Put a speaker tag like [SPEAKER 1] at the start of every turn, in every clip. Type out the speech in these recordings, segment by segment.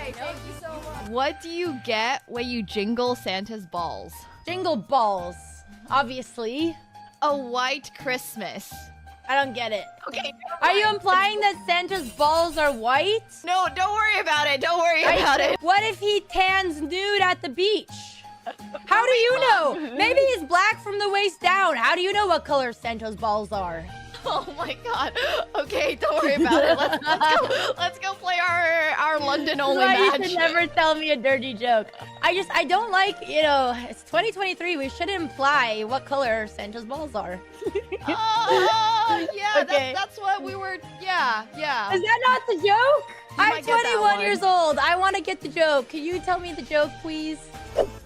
[SPEAKER 1] Okay, thank you so much.
[SPEAKER 2] What do you get when you jingle Santa's balls?
[SPEAKER 1] Jingle balls, obviously.
[SPEAKER 2] A white Christmas.
[SPEAKER 1] I don't get it.
[SPEAKER 2] Okay.
[SPEAKER 1] Are you implying that Santa's balls are white?
[SPEAKER 2] No, don't worry about it. Don't worry about it.
[SPEAKER 1] What if he tans nude at the beach? How do you know? Maybe he's black from the waist down. How do you know what color Santa's balls are?
[SPEAKER 2] Oh my god. Okay, don't worry about it. Let's go play our London only match.
[SPEAKER 1] You should never tell me a dirty joke. I don't like, you know, it's 2023. We should imply what color Santa's balls are.
[SPEAKER 2] Yeah,
[SPEAKER 1] Okay.
[SPEAKER 2] that's what we were. Yeah.
[SPEAKER 1] Is that not the joke? I'm
[SPEAKER 2] might get that
[SPEAKER 1] 21
[SPEAKER 2] one.
[SPEAKER 1] years old. I want to get the joke. Can you tell me the joke, please?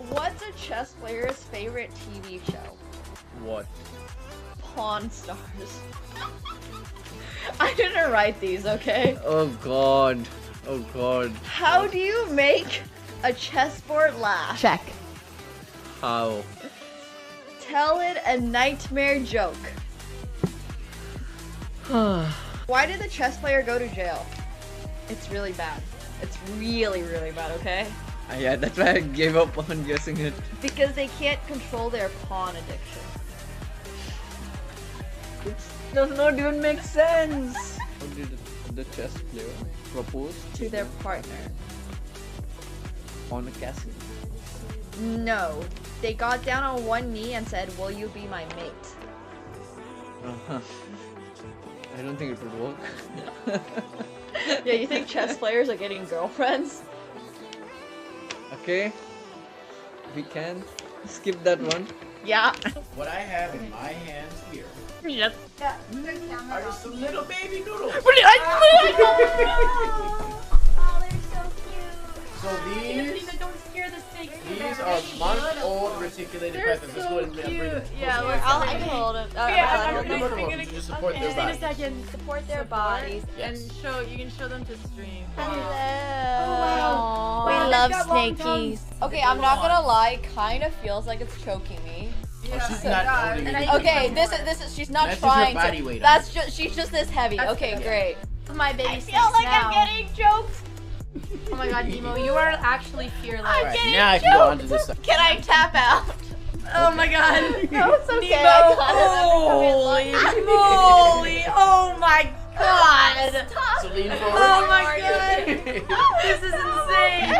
[SPEAKER 2] What's a chess player's favorite TV show?
[SPEAKER 3] What?
[SPEAKER 2] Pawn Stars. I didn't write these, okay?
[SPEAKER 3] Oh god. Oh god.
[SPEAKER 2] How do you make a chessboard laugh? Check.
[SPEAKER 3] How?
[SPEAKER 2] Tell it a nightmare joke. Why did the chess player go to jail? It's really bad. It's really, really bad, okay?
[SPEAKER 3] Yeah, that's why I gave up on guessing it.
[SPEAKER 2] Because they can't control their pawn addiction.
[SPEAKER 3] It does not even make sense. How did the chess player propose
[SPEAKER 2] To their partner.
[SPEAKER 3] on a castle?
[SPEAKER 2] No. They got down on one knee and said, "Will you be my mate?"
[SPEAKER 3] I don't think it would work.
[SPEAKER 2] Yeah, you think chess players are getting girlfriends?
[SPEAKER 3] Okay. We can skip that one.
[SPEAKER 2] Yeah.
[SPEAKER 4] What I have in my hands here
[SPEAKER 2] Yes.
[SPEAKER 4] are just some little baby noodles. So these are month-old reticulated pythons. Let's go ahead and bring them.
[SPEAKER 2] Yeah, I can hold it.
[SPEAKER 4] To just support their body.
[SPEAKER 2] Support their bodies.
[SPEAKER 4] Yes.
[SPEAKER 5] You can show them to stream.
[SPEAKER 2] Hello.
[SPEAKER 1] We love snakies.
[SPEAKER 2] Okay, I'm not gonna lie. Kind of feels like it's choking me.
[SPEAKER 4] Oh, she's not holding it.
[SPEAKER 2] Okay, this is. She's not
[SPEAKER 4] That's just
[SPEAKER 2] trying
[SPEAKER 4] her body
[SPEAKER 2] to.
[SPEAKER 4] weight.
[SPEAKER 2] That's just. She's just this heavy. Okay, great.
[SPEAKER 1] My baby
[SPEAKER 2] I feel like I'm getting choked.
[SPEAKER 5] Oh my god, Nemo, you are actually fearless.
[SPEAKER 4] Alright, now I can go on to this side.
[SPEAKER 2] Can I tap out?
[SPEAKER 5] Oh my god.
[SPEAKER 2] No, it's okay.
[SPEAKER 5] Nemo,
[SPEAKER 2] I got it.
[SPEAKER 5] holy moly. Oh my god.
[SPEAKER 4] So lean forward.
[SPEAKER 5] Oh my god. This is insane.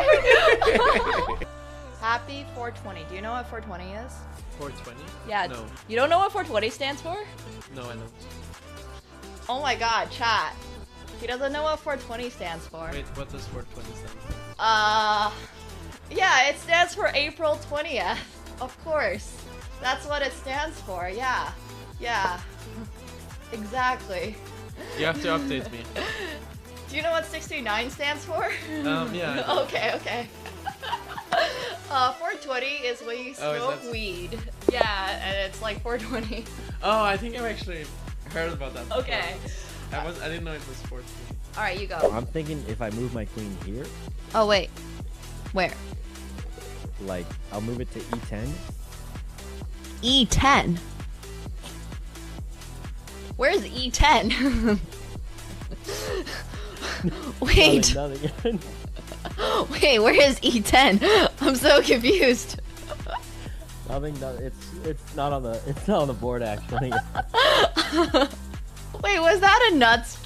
[SPEAKER 2] Happy 420. Do you know what 420 is?
[SPEAKER 6] 420?
[SPEAKER 2] Yeah.
[SPEAKER 6] No.
[SPEAKER 2] You don't know what 420 stands for?
[SPEAKER 6] No, I don't.
[SPEAKER 2] Oh my god, chat. He doesn't know what 420 stands for.
[SPEAKER 6] Wait, what does 420 stand for?
[SPEAKER 2] Yeah, it stands for April 20th. Of course. That's what it stands for. Yeah. Yeah. Exactly.
[SPEAKER 6] You have to update me.
[SPEAKER 2] Do you know what 69 stands for?
[SPEAKER 6] Yeah.
[SPEAKER 2] Okay. 420 is when you smoke
[SPEAKER 6] that-
[SPEAKER 2] weed. Yeah, and it's like 420.
[SPEAKER 6] Oh, I think I've actually heard about that. before.
[SPEAKER 2] Okay.
[SPEAKER 6] I didn't know it was 420.
[SPEAKER 2] Alright, you go.
[SPEAKER 7] I'm thinking if I move my queen here,
[SPEAKER 2] Oh, wait. Where?
[SPEAKER 7] like, I'll move it to E10.
[SPEAKER 2] E10. Where's E10? Wait.
[SPEAKER 7] Nothing.
[SPEAKER 2] Wait, where is E10? I'm so confused.
[SPEAKER 7] Nothing. It's not on the board actually.
[SPEAKER 2] Wait, was that a nuts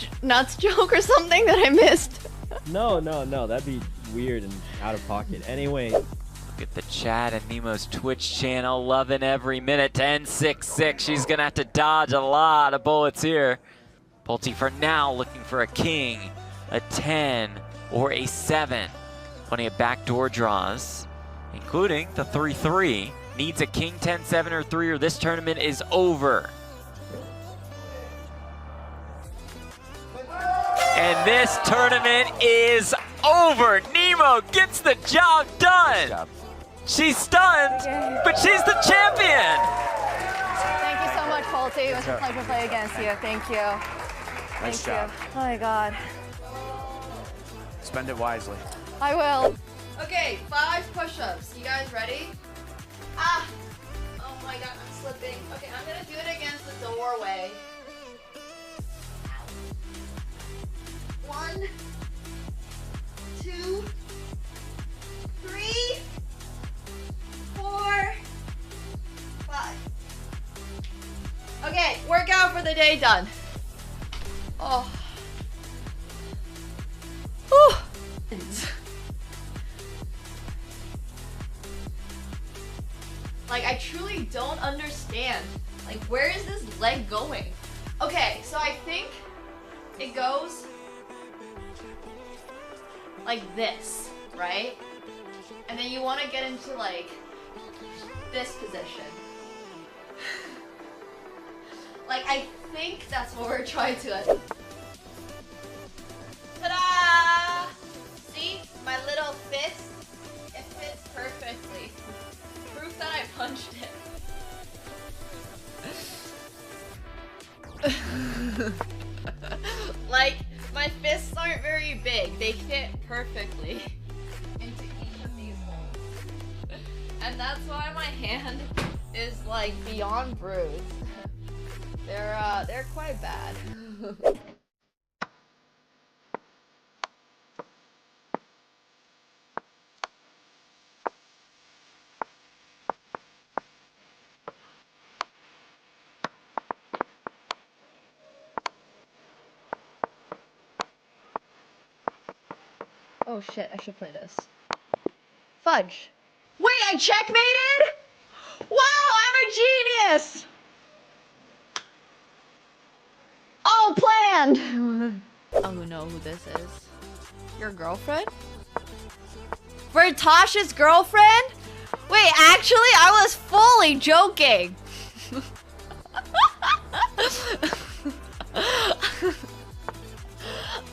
[SPEAKER 2] joke or something that I missed?
[SPEAKER 7] No. That'd be weird and out of pocket. Anyway.
[SPEAKER 8] Look at the chat and Nemo's Twitch channel, loving every minute. 10-6-6. She's gonna have to dodge a lot of bullets here. Pulte for now looking for a king, a 10, or a 7. Plenty of backdoor draws, including the 3-3. Needs a king, 10, 7, or 3, or this tournament is over. And this tournament is over. Nemo gets the job done. She's stunned, but she's the champion.
[SPEAKER 2] Thank you so much, Pulte. It was a pleasure to play against you. Thank you.
[SPEAKER 4] Nice
[SPEAKER 2] Thank
[SPEAKER 4] job.
[SPEAKER 2] you. Oh my god.
[SPEAKER 4] Spend it wisely.
[SPEAKER 2] I will. Okay, 5 push-ups. You guys ready? Ah! Oh my god, I'm slipping. Okay, I'm gonna do it against the doorway. 1, 2, day done. Oh. Whew. Like, I truly don't understand. Like, where is this leg going? Okay, so I think it goes like this, right? And then you want to get into like this position. Like, I think that's what we're trying to. Ta-da! See? My little fist? It fits perfectly. Proof that I punched it. Like, my fists aren't very big. They fit perfectly into each of these holes. And that's why my hand is like beyond bruised. They're quite bad. Oh shit, I should play this. Fudge. Wait, I checkmated? Wow, I'm a genius! Oh, planned! Oh, you know who this is. Your girlfriend? For Tasha's girlfriend? Wait, actually, I was fully joking.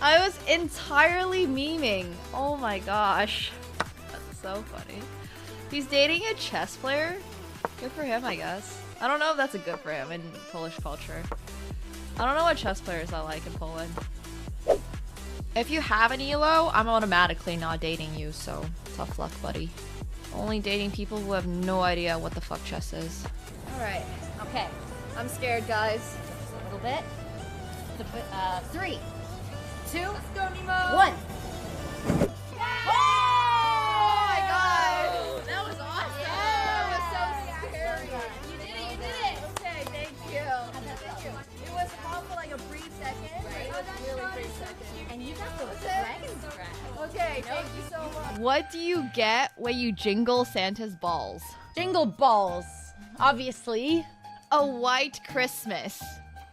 [SPEAKER 2] I was entirely memeing. Oh my gosh. That's so funny. He's dating a chess player? Good for him, I guess. I don't know if that's a good for him in Polish culture. I don't know what chess players are like in Poland. If you have an ELO, I'm automatically not dating you, so tough luck, buddy. Only dating people who have no idea what the fuck chess is.
[SPEAKER 1] Alright, okay. I'm scared, guys. Just a little bit. 3, 2, let's go, Nemo. 1.
[SPEAKER 2] Oh my god! That was awesome!
[SPEAKER 1] Yeah.
[SPEAKER 2] That was so scary!
[SPEAKER 1] You did it!
[SPEAKER 2] Okay, thank you.
[SPEAKER 1] It was calm for like a brief second. Right? Oh, that's really brief second. And you got the dragon scratch.
[SPEAKER 2] Okay, thank you so much. What do you get when you jingle Santa's balls?
[SPEAKER 1] Jingle balls, obviously.
[SPEAKER 2] A white Christmas.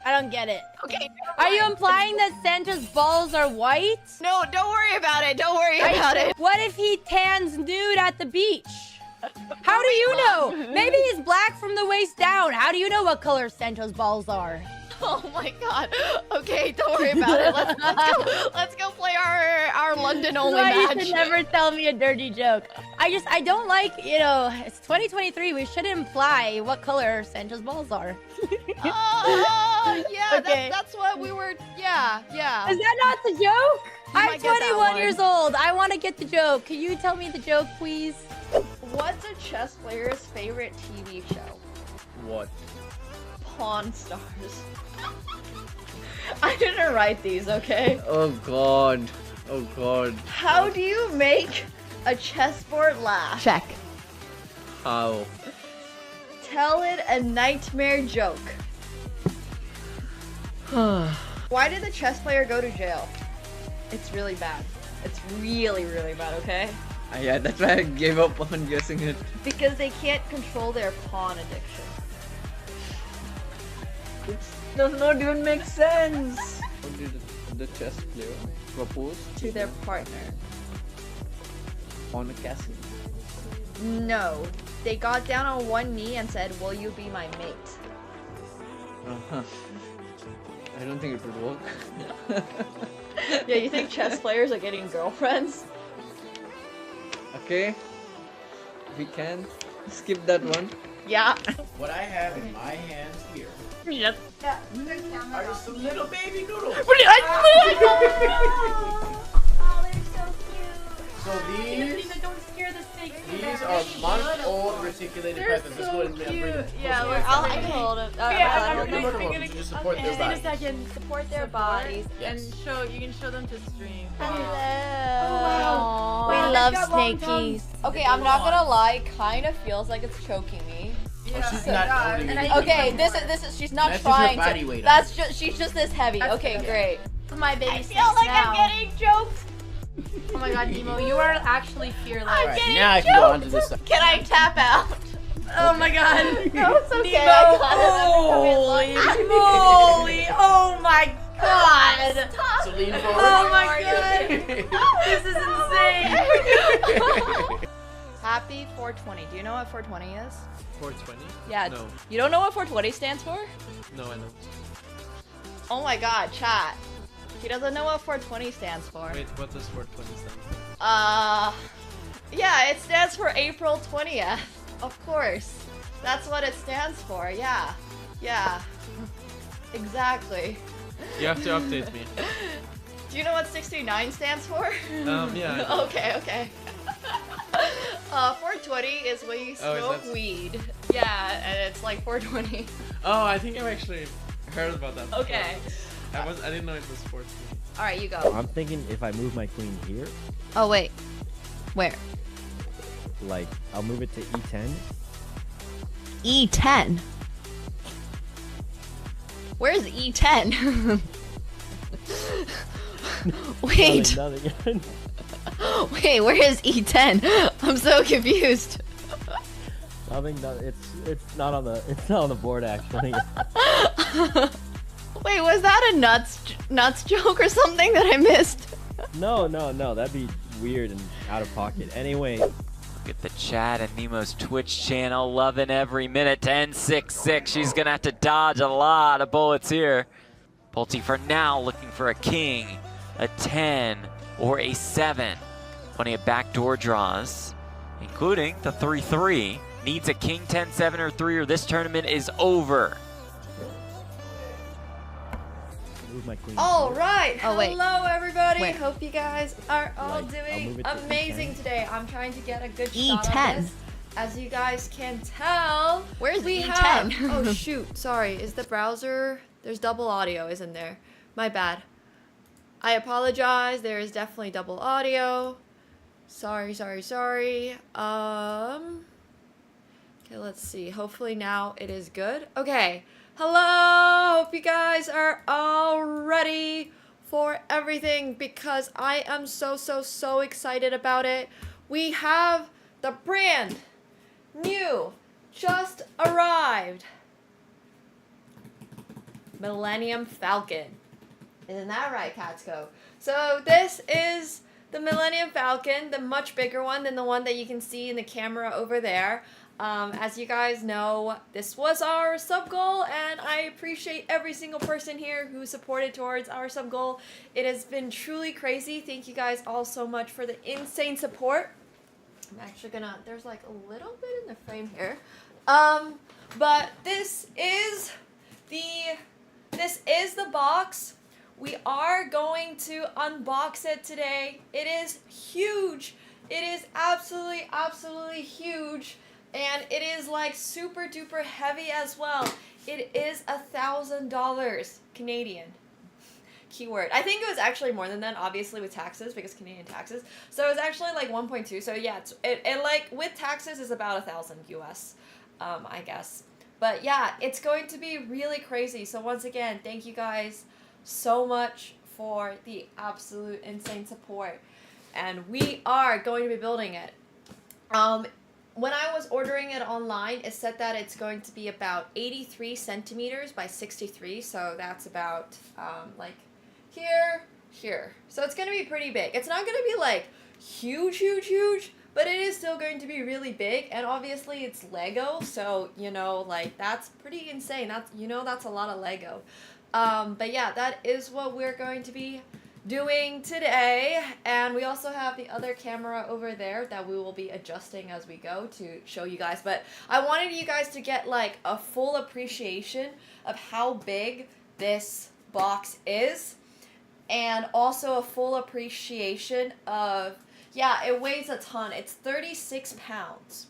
[SPEAKER 1] I don't get it.
[SPEAKER 2] Okay.
[SPEAKER 1] Are you implying that Santa's balls are white?
[SPEAKER 2] No, don't worry about it. Don't worry about it.
[SPEAKER 1] What if he tans nude at the beach? How do you know? Maybe he's black from the waist down. How do you know what color Santa's balls are?
[SPEAKER 2] Oh my god. Okay, don't worry about it. Let's go play our London only
[SPEAKER 1] Why
[SPEAKER 2] match.
[SPEAKER 1] you should never tell me a dirty joke. I don't like, you know, it's 2023. We shouldn't imply what color Santa's balls are.
[SPEAKER 2] Oh, yeah,
[SPEAKER 1] Okay.
[SPEAKER 2] that's what we were, yeah.
[SPEAKER 1] Is that not the joke? I'm
[SPEAKER 2] might get that
[SPEAKER 1] 21
[SPEAKER 2] one.
[SPEAKER 1] years old. I want to get the joke. Can you tell me the joke, please?
[SPEAKER 2] What's a chess player's favorite TV show?
[SPEAKER 3] What?
[SPEAKER 2] Pawn Stars. I didn't write these, okay?
[SPEAKER 3] Oh god. Oh god.
[SPEAKER 2] How do you make a chessboard laugh? Check.
[SPEAKER 3] How?
[SPEAKER 2] Tell it a nightmare joke. Why did the chess player go to jail? It's really bad. It's really, really bad, okay?
[SPEAKER 3] Yeah, that's why I gave up on guessing it.
[SPEAKER 2] Because they can't control their pawn addiction.
[SPEAKER 3] It does not even make sense. How did the chess player propose
[SPEAKER 2] To their partner.
[SPEAKER 3] on a castle?
[SPEAKER 2] No. They got down on one knee and said, "Will you be my mate?"
[SPEAKER 3] Uh-huh. I don't think it would work.
[SPEAKER 2] Yeah, you think chess players are getting girlfriends?
[SPEAKER 3] Okay. We can skip that one.
[SPEAKER 2] Yeah.
[SPEAKER 4] What I have in my hands here
[SPEAKER 5] Yep.
[SPEAKER 4] are just some little baby noodles. So
[SPEAKER 5] Don't scare the snake.
[SPEAKER 4] these are month-old reticulated pythons. Let's go ahead and bring them.
[SPEAKER 2] Yeah,
[SPEAKER 5] I'll
[SPEAKER 2] hold it.
[SPEAKER 5] Yeah,
[SPEAKER 4] No, no, no, no, just support their
[SPEAKER 5] Wait a
[SPEAKER 4] body.
[SPEAKER 5] second.
[SPEAKER 1] Support their bodies.
[SPEAKER 4] Yes.
[SPEAKER 5] And show you can show them to stream.
[SPEAKER 2] Hello.
[SPEAKER 1] We
[SPEAKER 5] Wow,
[SPEAKER 1] love
[SPEAKER 5] they've got long
[SPEAKER 1] snakies.
[SPEAKER 2] Okay, I'm not gonna lie, kind of feels like it's choking me.
[SPEAKER 4] She's not holding it.
[SPEAKER 2] Okay, this is she's not
[SPEAKER 4] That's just her
[SPEAKER 2] trying
[SPEAKER 4] body
[SPEAKER 2] to.
[SPEAKER 4] weight on
[SPEAKER 2] That's just she's just this heavy. Okay, great.
[SPEAKER 5] My baby
[SPEAKER 1] I feel like I'm getting choked.
[SPEAKER 5] Oh my god, Nemo, you are actually fearless.
[SPEAKER 4] Alright, now I can go on to this side.
[SPEAKER 2] Can I tap out?
[SPEAKER 5] Oh my god.
[SPEAKER 2] No, it's okay.
[SPEAKER 5] Nemo,
[SPEAKER 2] Holy
[SPEAKER 5] moly. Oh my god.
[SPEAKER 4] So lean forward.
[SPEAKER 5] Oh my god. This is insane.
[SPEAKER 2] Happy 420. Do you know what 420 is?
[SPEAKER 6] 420?
[SPEAKER 2] Yeah.
[SPEAKER 6] No.
[SPEAKER 2] You don't know what 420 stands for?
[SPEAKER 6] No, I don't.
[SPEAKER 2] Oh my god, chat. He doesn't know what 420 stands for.
[SPEAKER 6] Wait, what does 420 stand for?
[SPEAKER 2] Yeah, it stands for April 20th. Of course. That's what it stands for. Yeah. Yeah. Exactly.
[SPEAKER 6] You have to update me.
[SPEAKER 2] Do you know what 69 stands for?
[SPEAKER 6] Yeah. I do.
[SPEAKER 2] Okay. 420 is when you smoke weed. Yeah, and it's like 420.
[SPEAKER 6] Oh, I think I've actually heard about that. before.
[SPEAKER 2] Okay.
[SPEAKER 6] I didn't know it was 420.
[SPEAKER 2] Alright, you go.
[SPEAKER 7] I'm thinking if I move my queen here,
[SPEAKER 2] Oh, wait. Where?
[SPEAKER 7] like I'll move it to E10.
[SPEAKER 2] E10. Where's E10? Wait.
[SPEAKER 7] Nothing.
[SPEAKER 2] Wait, where is E10? I'm so confused.
[SPEAKER 7] Nothing. It's not on the board actually.
[SPEAKER 2] Wait, was that a nuts joke or something that I missed?
[SPEAKER 7] No. That'd be weird and out of pocket. Anyway.
[SPEAKER 8] Look at the chat and Nemo's Twitch channel, loving every minute. 10-6-6. She's gonna have to dodge a lot of bullets here. Pulte for now looking for a king, a 10, or a 7. Plenty of backdoor draws, including the 3-3. Needs a king, 10, 7, or 3, or this tournament is over.
[SPEAKER 7] Move my queen.
[SPEAKER 2] All right.
[SPEAKER 1] Oh, wait.
[SPEAKER 2] Hello, everybody.
[SPEAKER 1] Wait.
[SPEAKER 2] Hope you guys are all
[SPEAKER 7] Like, I'll
[SPEAKER 2] doing
[SPEAKER 7] move it to
[SPEAKER 2] amazing
[SPEAKER 7] E10.
[SPEAKER 2] today. I'm trying to get a good shot on
[SPEAKER 1] E10.
[SPEAKER 2] this. As you guys can tell,
[SPEAKER 1] Where's
[SPEAKER 2] we
[SPEAKER 1] E10?
[SPEAKER 2] have. Oh shoot! Sorry. Is the browser? There's double audio, isn't there? My bad. I apologize. There is definitely double audio. Sorry. Okay, let's see. Hopefully now it is good. Okay. Hello. Hope you guys are all ready for everything because I am so excited about it. We have the brand new, just arrived Millennium Falcon. Isn't that right, Katsko? So this is the Millennium Falcon, the much bigger one than the one that you can see in the camera over there. As you guys know, this was our sub goal, and I appreciate every single person here who supported towards our sub goal. It has been truly crazy. Thank you guys all so much for the insane support. I'm actually gonna, there's like a little bit in the frame here. But this is the box. We are going to unbox it today. It is huge. It is absolutely huge. And it is like super duper heavy as well. It is $1,000 Canadian. Keyword. I think it was actually more than that, obviously with taxes, because Canadian taxes. So it was actually like 1.2. So yeah, it like with taxes is about 1,000 US, I guess. But yeah, it's going to be really crazy. So once again, thank you guys so much for the absolute insane support. And we are going to be building it. When I was ordering it online, it said that it's going to be about 83 centimeters by 63. So that's about like here. So it's going to be pretty big. It's not going to be like huge, but it is still going to be really big. And obviously it's Lego. So, you know, like that's pretty insane. That's, you know, that's a lot of Lego. But yeah, that is what we're going to be doing today. And we also have the other camera over there that we will be adjusting as we go to show you guys. But I wanted you guys to get like a full appreciation of how big this box is, and also a full appreciation of, yeah, it weighs a ton. It's 36 pounds.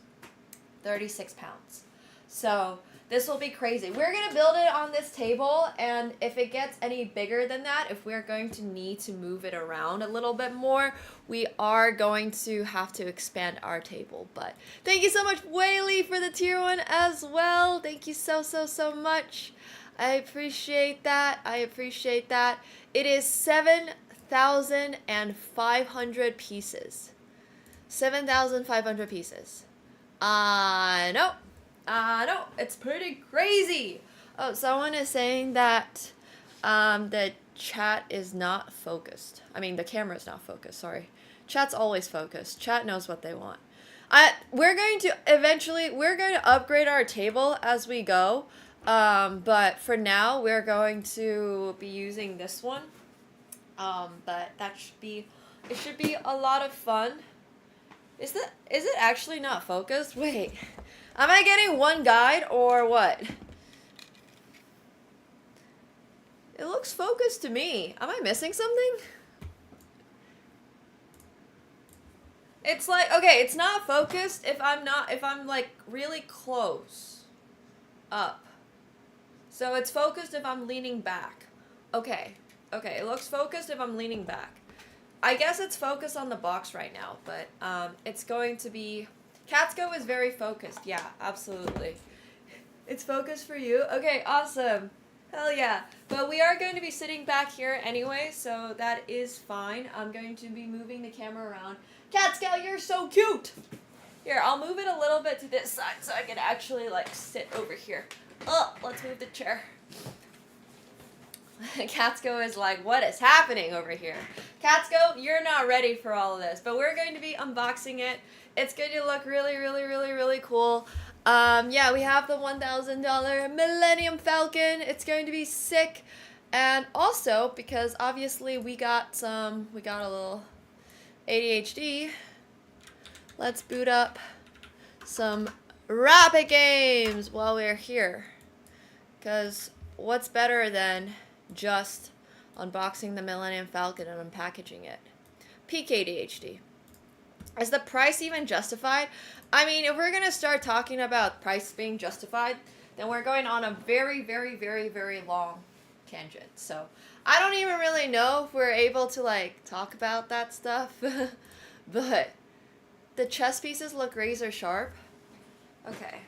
[SPEAKER 2] 36 pounds. So This will be crazy. We're gonna build it on this table, and if it gets any bigger than that, if we're going to need to move it around a little bit more, we are going to have to expand our table. But thank you so much, Whaley, for the tier 1 as well. Thank you so much. I appreciate that. I appreciate that. It is 7,500 pieces. 7,500 pieces. No. No, it's pretty crazy. Oh, someone is saying that the chat is not focused. I mean, the camera is not focused, sorry. Chat's always focused. Chat knows what they want. We're going to upgrade our table as we go. But for now, we're going to be using this one. But it should be a lot of fun. Is it actually not focused? Wait. Am I getting one guide or what? It looks focused to me. Am I missing something? It's like, okay, it's not focused if I'm like really close up. So it's focused if I'm leaning back. Okay, it looks focused if I'm leaning back. I guess it's focused on the box right now, but it's going to be... AkaNemsko is very focused. Yeah, absolutely. It's focused for you? Okay, awesome. Hell yeah. But we are going to be sitting back here anyway, so that is fine. I'm going to be moving the camera around. AkaNemsko, you're so cute! Here, I'll move it a little bit to this side so I can actually, like, sit over here. Oh, let's move the chair. AkaNemsko is like, what is happening over here? AkaNemsko, you're not ready for all of this, but we're going to be unboxing it. It's going to look really cool. Yeah, we have the $1,000 Millennium Falcon. It's going to be sick. And also, because obviously we got a little ADHD, let's boot up some rapid games while we're here. Because what's better than just unboxing the Millennium Falcon and unpackaging it? Peak ADHD. Is the price even justified? I mean, if we're going to start talking about price being justified, then we're going on a very long tangent. So, I don't even really know if we're able to, like, talk about that stuff. But the chess pieces look razor sharp. Okay.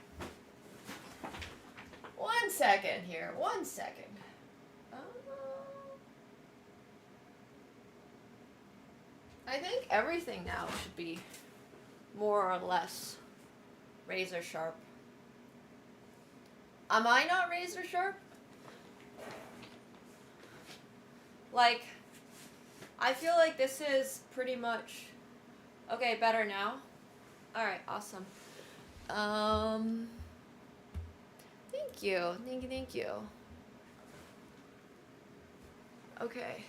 [SPEAKER 2] 1 second here. 1 second. I think everything now should be more or less razor sharp. Am I not razor sharp? Like, I feel like this is pretty much... Okay, better now? Alright, awesome. Thank you. Thank you. Okay.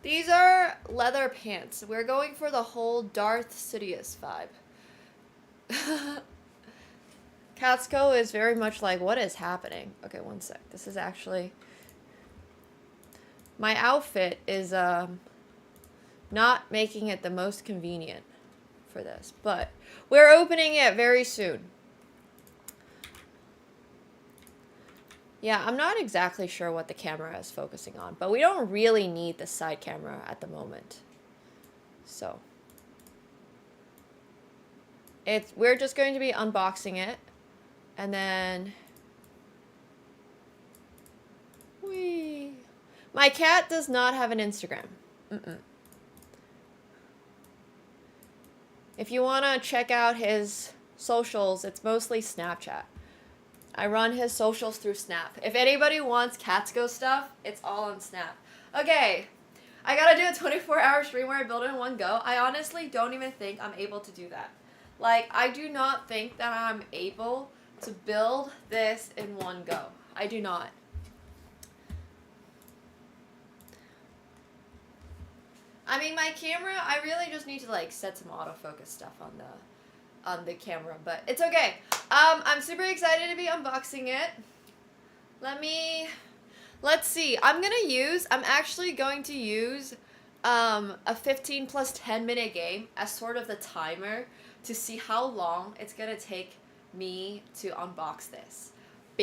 [SPEAKER 2] These are leather pants. We're going for the whole Darth Sidious vibe. AkaNemsko is very much like, what is happening? Okay, 1 sec. This is actually... My outfit is not making it the most convenient for this, but we're opening it very soon. Yeah, I'm not exactly sure what the camera is focusing on, but we don't really need the side camera at the moment. So, we're just going to be unboxing it, and then... Whee! My cat does not have an Instagram. If you want to check out his socials, it's mostly Snapchat. I run his socials through Snap. If anybody wants AkaNemsko stuff, it's all on Snap. Okay, I gotta do a 24-hour stream where I build it in one go. I honestly don't even think I'm able to do that. Like, I do not think that I'm able to build this in one go. I do not. I mean, my camera, I really just need to, like, set some autofocus stuff on the camera, but it's okay. I'm super excited to be unboxing it. Let's see. I'm actually going to use a 15 plus 10 minute game as sort of the timer to see how long it's gonna take me to unbox this.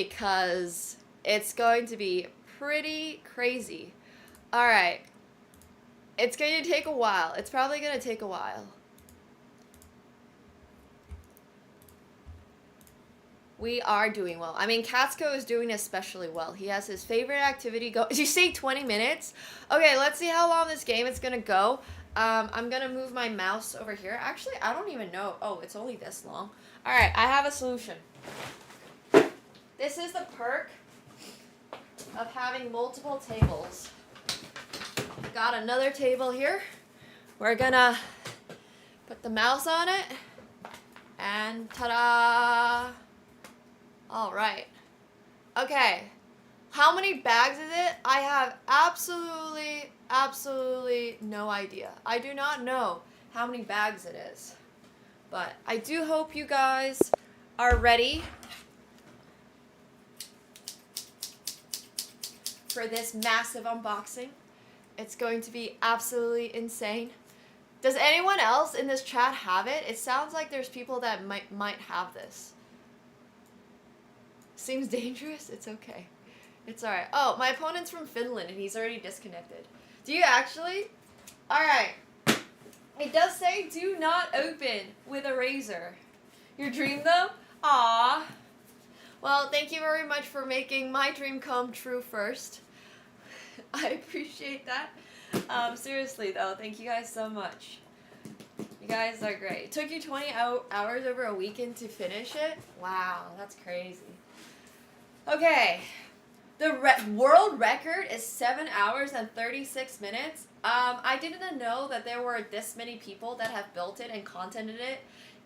[SPEAKER 2] because it's going to be pretty crazy. Alright. It's going to take a while. It's probably going to take a while. We are doing well. I mean, Katsko is doing especially well. He has his favorite activity go. Did you say 20 minutes? Okay, let's see how long this game is going to go. I'm going to move my mouse over here. Actually, I don't even know. Oh, it's only this long. Alright, I have a solution. This is the perk of having multiple tables. Got another table here. We're gonna put the mouse on it. And ta-da! Alright. Okay. How many bags is it? I have absolutely no idea. I do not know how many bags it is. But I do hope you guys are ready for this massive unboxing. It's going to be absolutely insane. Does anyone else in this chat have it? It sounds like there's people that might have this. Seems dangerous? It's okay. It's alright. Oh, my opponent's from Finland and he's already disconnected. Do you actually? Alright. It does say do not open with a razor. Your dream though? Aww. Well, thank you very much for making my dream come true first. I appreciate that. Seriously though, thank you guys so much. You guys are great. It took you 20 hours over a weekend to finish it? Wow, that's crazy. Okay. The world record is 7 hours and 36 minutes. I didn't know that there were this many people that have built it and contented it.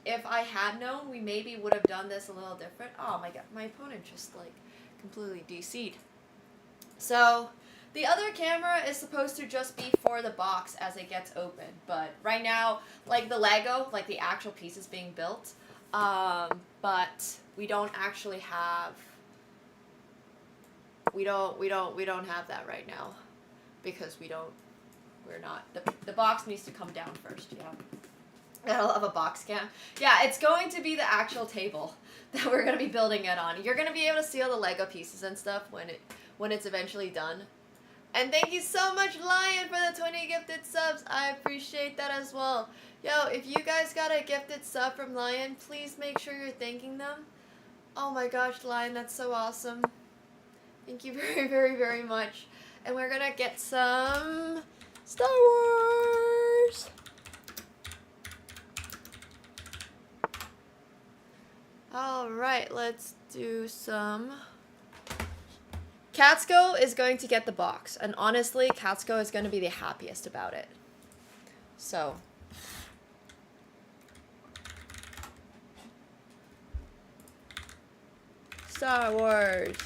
[SPEAKER 2] If I had known, we maybe would have done this a little different. Oh my god, my opponent just like completely DC'd. So, the other camera is supposed to just be for the box as it gets open. But right now, like the Lego, like the actual piece is being built. But we don't actually have... We don't have that right now. Because we're not... The box needs to come down first, yeah. I love a box cam. Yeah, it's going to be the actual table that we're going to be building it on. You're going to be able to see all the Lego pieces and stuff when it's eventually done. And thank you so much, Lion, for the 20 gifted subs. I appreciate that as well. Yo, if you guys got a gifted sub from Lion, please make sure you're thanking them. Oh my gosh, Lion, that's so awesome. Thank you very much. And we're gonna get some Star Wars. Alright, let's do some... Katsko is going to get the box, and honestly, Katsko is going to be the happiest about it. So. Star Wars.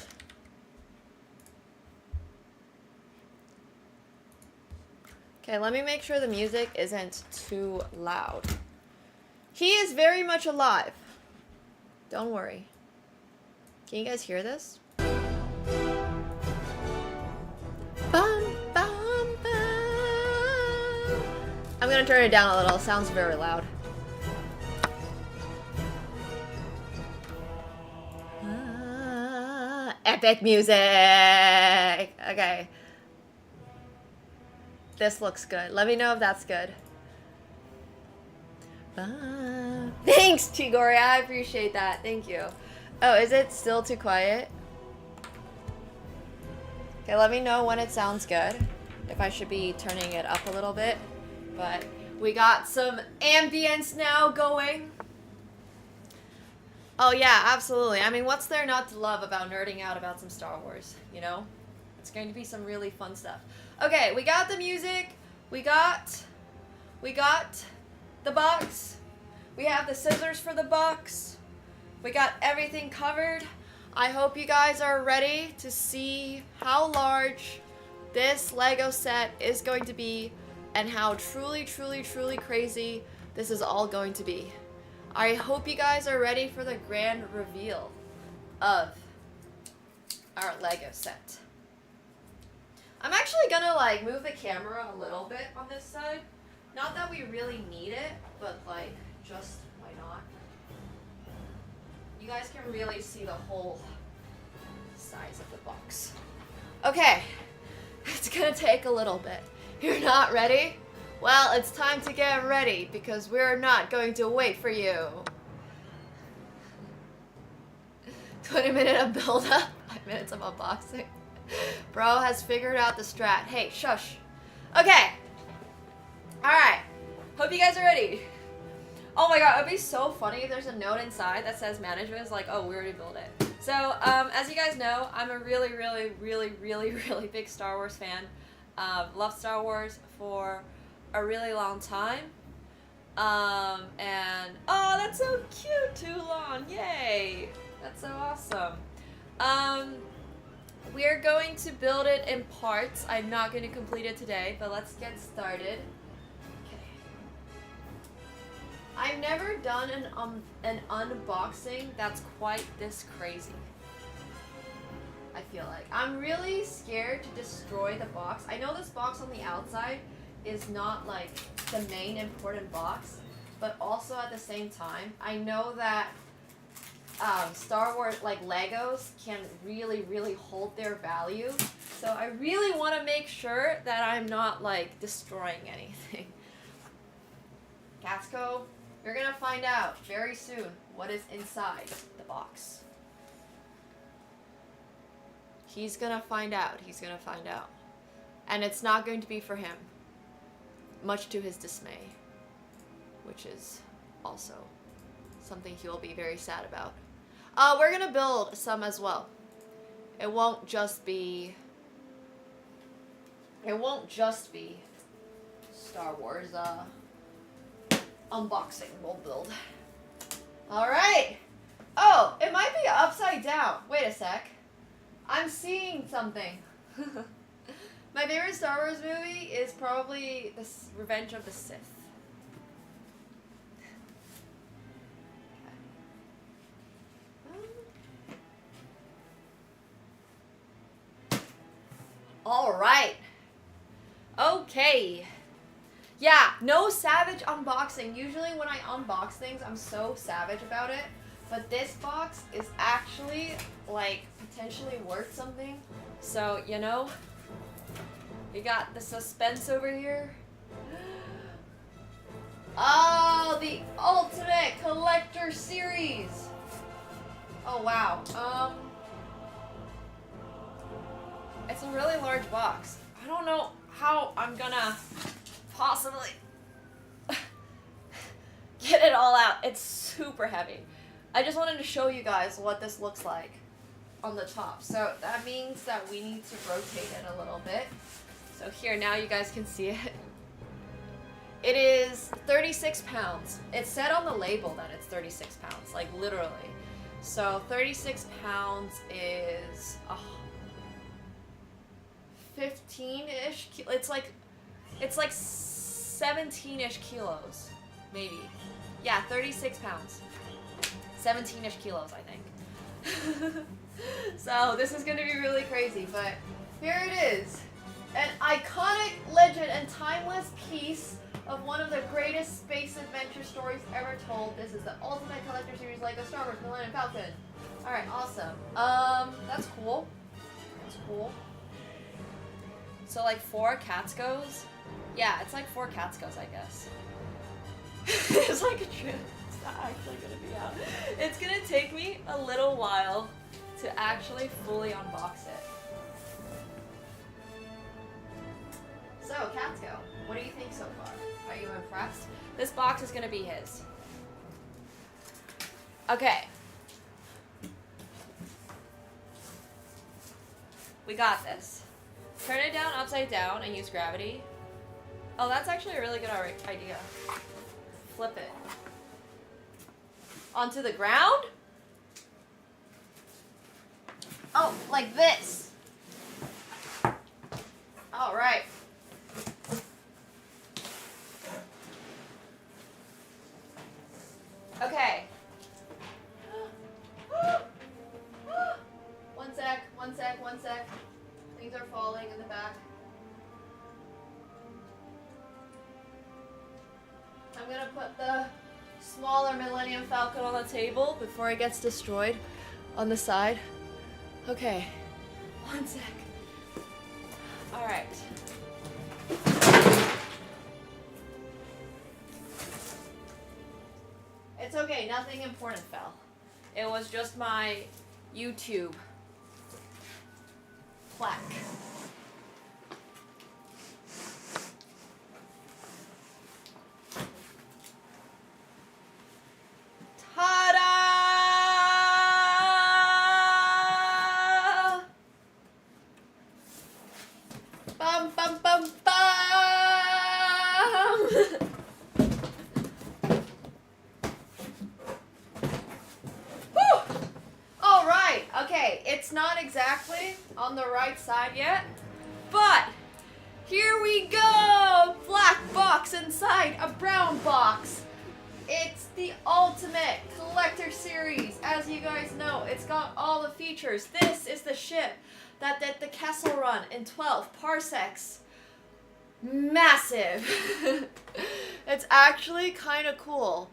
[SPEAKER 2] Okay, let me make sure the music isn't too loud. He is very much alive. Don't worry. Can you guys hear this? Bum, bum, bum. I'm gonna turn it down a little. It sounds very loud. Epic music! Okay. This looks good. Let me know if that's good. Thanks, Chigori. I appreciate that. Thank you. Oh, is it still too quiet? Okay, let me know when it sounds good. If I should be turning it up a little bit. But we got some ambience now going. Oh yeah, absolutely. I mean, what's there not to love about nerding out about some Star Wars, you know? It's going to be some really fun stuff. Okay, we got the music. We got the box. We have the scissors for the box. We got everything covered. I hope you guys are ready to see how large this Lego set is going to be and how truly crazy this is all going to be. I hope you guys are ready for the grand reveal of our Lego set. I'm actually gonna like move the camera a little bit on this side. Not that we really need it, but like just why not? You guys can really see the whole size of the box. Okay, it's gonna take a little bit. You're not ready? Well, it's time to get ready because we're not going to wait for you. 20-minute of build-up, 5 minutes of unboxing. Bro has figured out the strat. Hey, shush. Okay. Alright. Hope you guys are ready. Oh my god, it would be so funny if there's a note inside that says management is like, oh, we already built it. So, as you guys know, I'm a really, really, really, really, really big Star Wars fan. Loved Star Wars for a really long time. And, oh, that's so cute, Toulon, yay! That's so awesome. We're going to build it in parts. I'm not going to complete it today, but let's get started. Okay. I've never done an unboxing that's quite this crazy. I feel like. I'm really scared to destroy the box. I know this box on the outside is not like the main important box, but also at the same time, I know that Star Wars, like Legos, can really, really hold their value. So I really want to make sure that I'm not like destroying anything. Casco, you're gonna find out very soon what is inside the box. He's gonna find out. He's gonna find out. And it's not going to be for him. Much to his dismay. Which is also something he'll be very sad about. We're gonna build some as well. It won't just be Star Wars unboxing we'll build. Alright! Oh, it might be upside down. Wait a sec. I'm seeing something. My favorite Star Wars movie is probably the Revenge of the Sith. Alright. Okay. Yeah, no savage unboxing. Usually when I unbox things, I'm so savage about it. But this box is actually, like, potentially worth something. So, you know, we got the suspense over here. Oh, the Ultimate Collector Series. Oh, wow. It's a really large box. I don't know how I'm gonna possibly get it all out. It's super heavy. I just wanted to show you guys what this looks like on the top. So that means that we need to rotate it a little bit. So here, now you guys can see it. It is 36 pounds. It said on the label that it's 36 pounds, like literally. So 36 pounds is 15-ish. It's like 17-ish kilos, maybe. Yeah, 36 pounds. 17-ish kilos, I think. So this is gonna be really crazy, but here it is. An iconic legend and timeless piece of one of the greatest space adventure stories ever told. This is the Ultimate Collector Series Lego Star Wars Millennium Falcon. Alright, awesome. That's cool. That's cool. So like 4 Catskos? Yeah, it's like 4 Catskos, I guess. It's like a trip. It's not actually gonna be out. It's gonna take me a little while to actually fully unbox it. So, Catsko, what do you think so far? Are you impressed? This box is gonna be his. Okay. We got this. Turn it down upside down and use gravity. Oh, that's actually a really good idea. Flip it. Onto the ground? Oh, like this. All right. Okay. One sec. Things are falling in the back. I'm gonna put the smaller Millennium Falcon on the table before it gets destroyed on the side. Okay, 1 sec. All right. It's okay, nothing important fell. It was just my YouTube plaque. Ta-da! Bum bum bum bum! Whew! All right, okay, it's not exactly on the right side yet, but here we go! Black box inside a brown box. It's the ultimate collector series. As you guys know, it's got all the features. This is the ship that did the Kessel Run in 12 parsecs. Massive. It's actually kind of cool.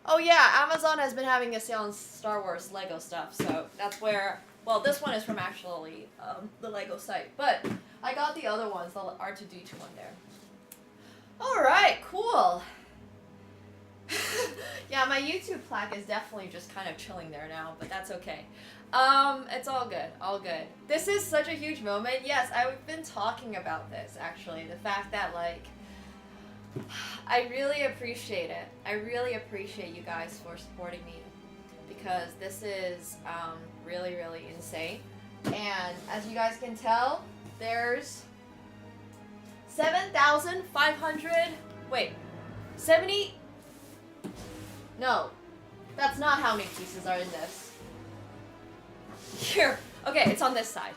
[SPEAKER 2] Oh yeah, Amazon has been having a sale on Star Wars Lego stuff, so that's where, well, this one is from actually the Lego site, but I got the other ones, the R2-D2 one there. Alright, cool. Yeah, my YouTube plaque is definitely just kind of chilling there now, but that's okay. It's all good, all good. This is such a huge moment. Yes, I've been talking about this, actually. The fact that, like, I really appreciate it. I really appreciate you guys for supporting me, because this is really, really insane. And as you guys can tell, there's 7,500, wait, 70, no, that's not how many pieces are in this. Here, okay, it's on this side.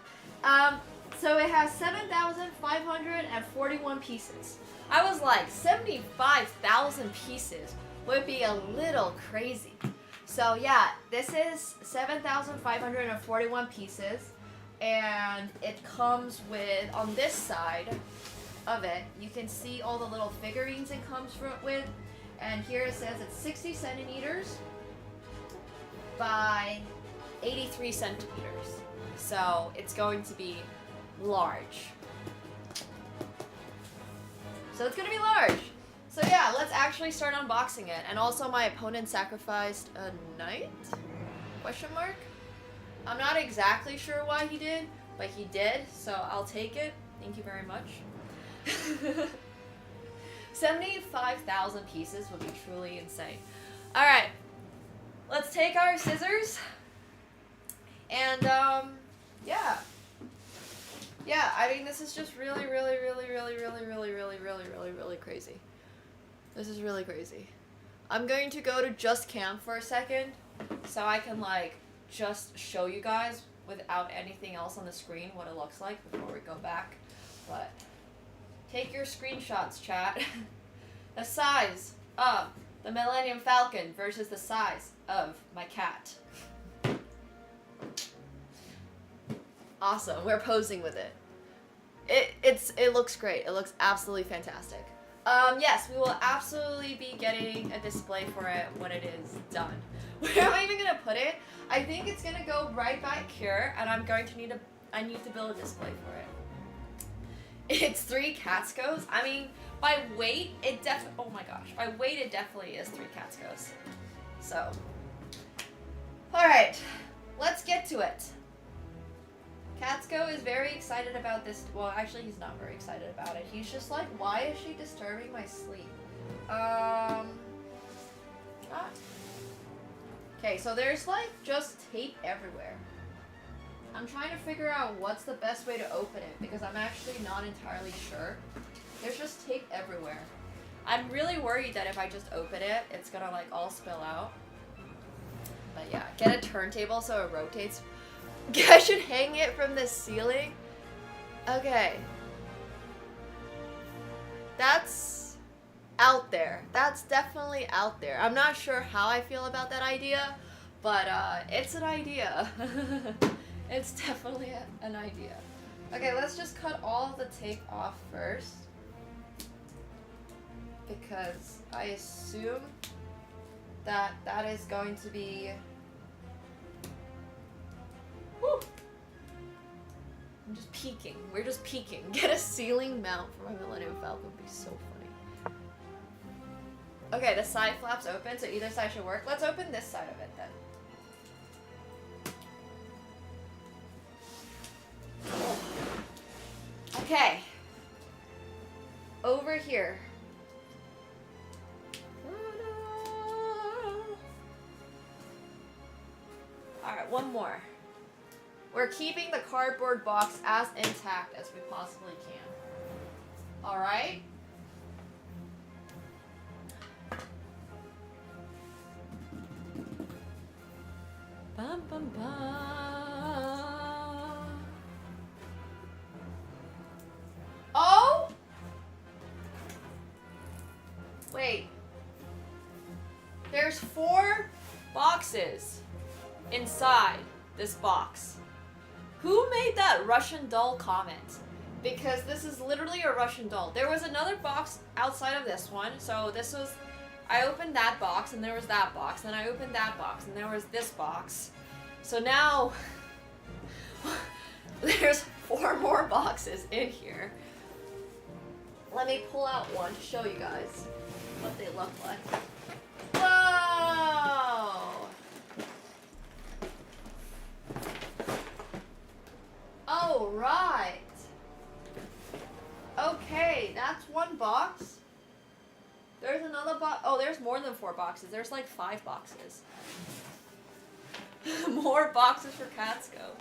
[SPEAKER 2] So it has 7,541 pieces. I was like, 75,000 pieces would be a little crazy. So yeah, this is 7,541 pieces, and it comes with, on this side of it, you can see all the little figurines it comes with, and here it says it's 60 centimeters by 83 centimeters. So it's going to be large. So it's gonna be large. So yeah, let's actually start unboxing it. And also my opponent sacrificed a knight? Question mark? I'm not exactly sure why he did, but he did, so I'll take it. Thank you very much. 75,000 pieces would be truly insane. Alright, let's take our scissors. And yeah. Yeah, I mean, this is just really, really, really, really, really, really, really, really, really, really crazy. This is really crazy. I'm going to go to just cam for a second so I can, like, just show you guys without anything else on the screen what it looks like before we go back. But take your screenshots, chat. The size of the Millennium Falcon versus the size of my cat. Awesome, we're posing with it. It looks great. It looks absolutely fantastic. Yes, we will absolutely be getting a display for it when it is done. Where am I even gonna put it? I think it's gonna go right back here, and I'm going to need I need to build a display for it. It's 3 Catskos. I mean, by weight, it oh my gosh, by weight it definitely is 3 Catskos. So, all right, let's get to it. Catsko is very excited about this. Well, actually, he's not very excited about it. He's just like, why is she disturbing my sleep? Okay, so there's like just tape everywhere. I'm trying to figure out what's the best way to open it because I'm actually not entirely sure. There's just tape everywhere. I'm really worried that if I just open it, it's gonna like all spill out. But yeah, get a turntable so it rotates. I should hang it from the ceiling. Okay. That's out there. That's definitely out there. I'm not sure how I feel about that idea, but it's an idea. It's definitely an idea. Okay, let's just cut all of the tape off first. Because I assume that that is going to be... Whew. I'm just peeking. We're just peeking. Get a ceiling mount for my Millennium Falcon would be so funny. Okay, the side flap's open, so either side should work. Let's open this side of it then. Okay. Over here. Alright, one more. We're keeping the cardboard box as intact as we possibly can. Alright? Bum, bum, bum. Oh! Wait. There's 4 boxes inside this box. Who made that Russian doll comment? Because this is literally a Russian doll. There was another box outside of this one. So this was, I opened that box and there was that box. Then I opened that box and there was this box. So now there's 4 more boxes in here. Let me pull out one to show you guys what they look like. Whoa! Oh, right. Okay, that's one box. There's another box. Oh, there's more than 4 boxes. There's like 5 boxes. More boxes for Katsko.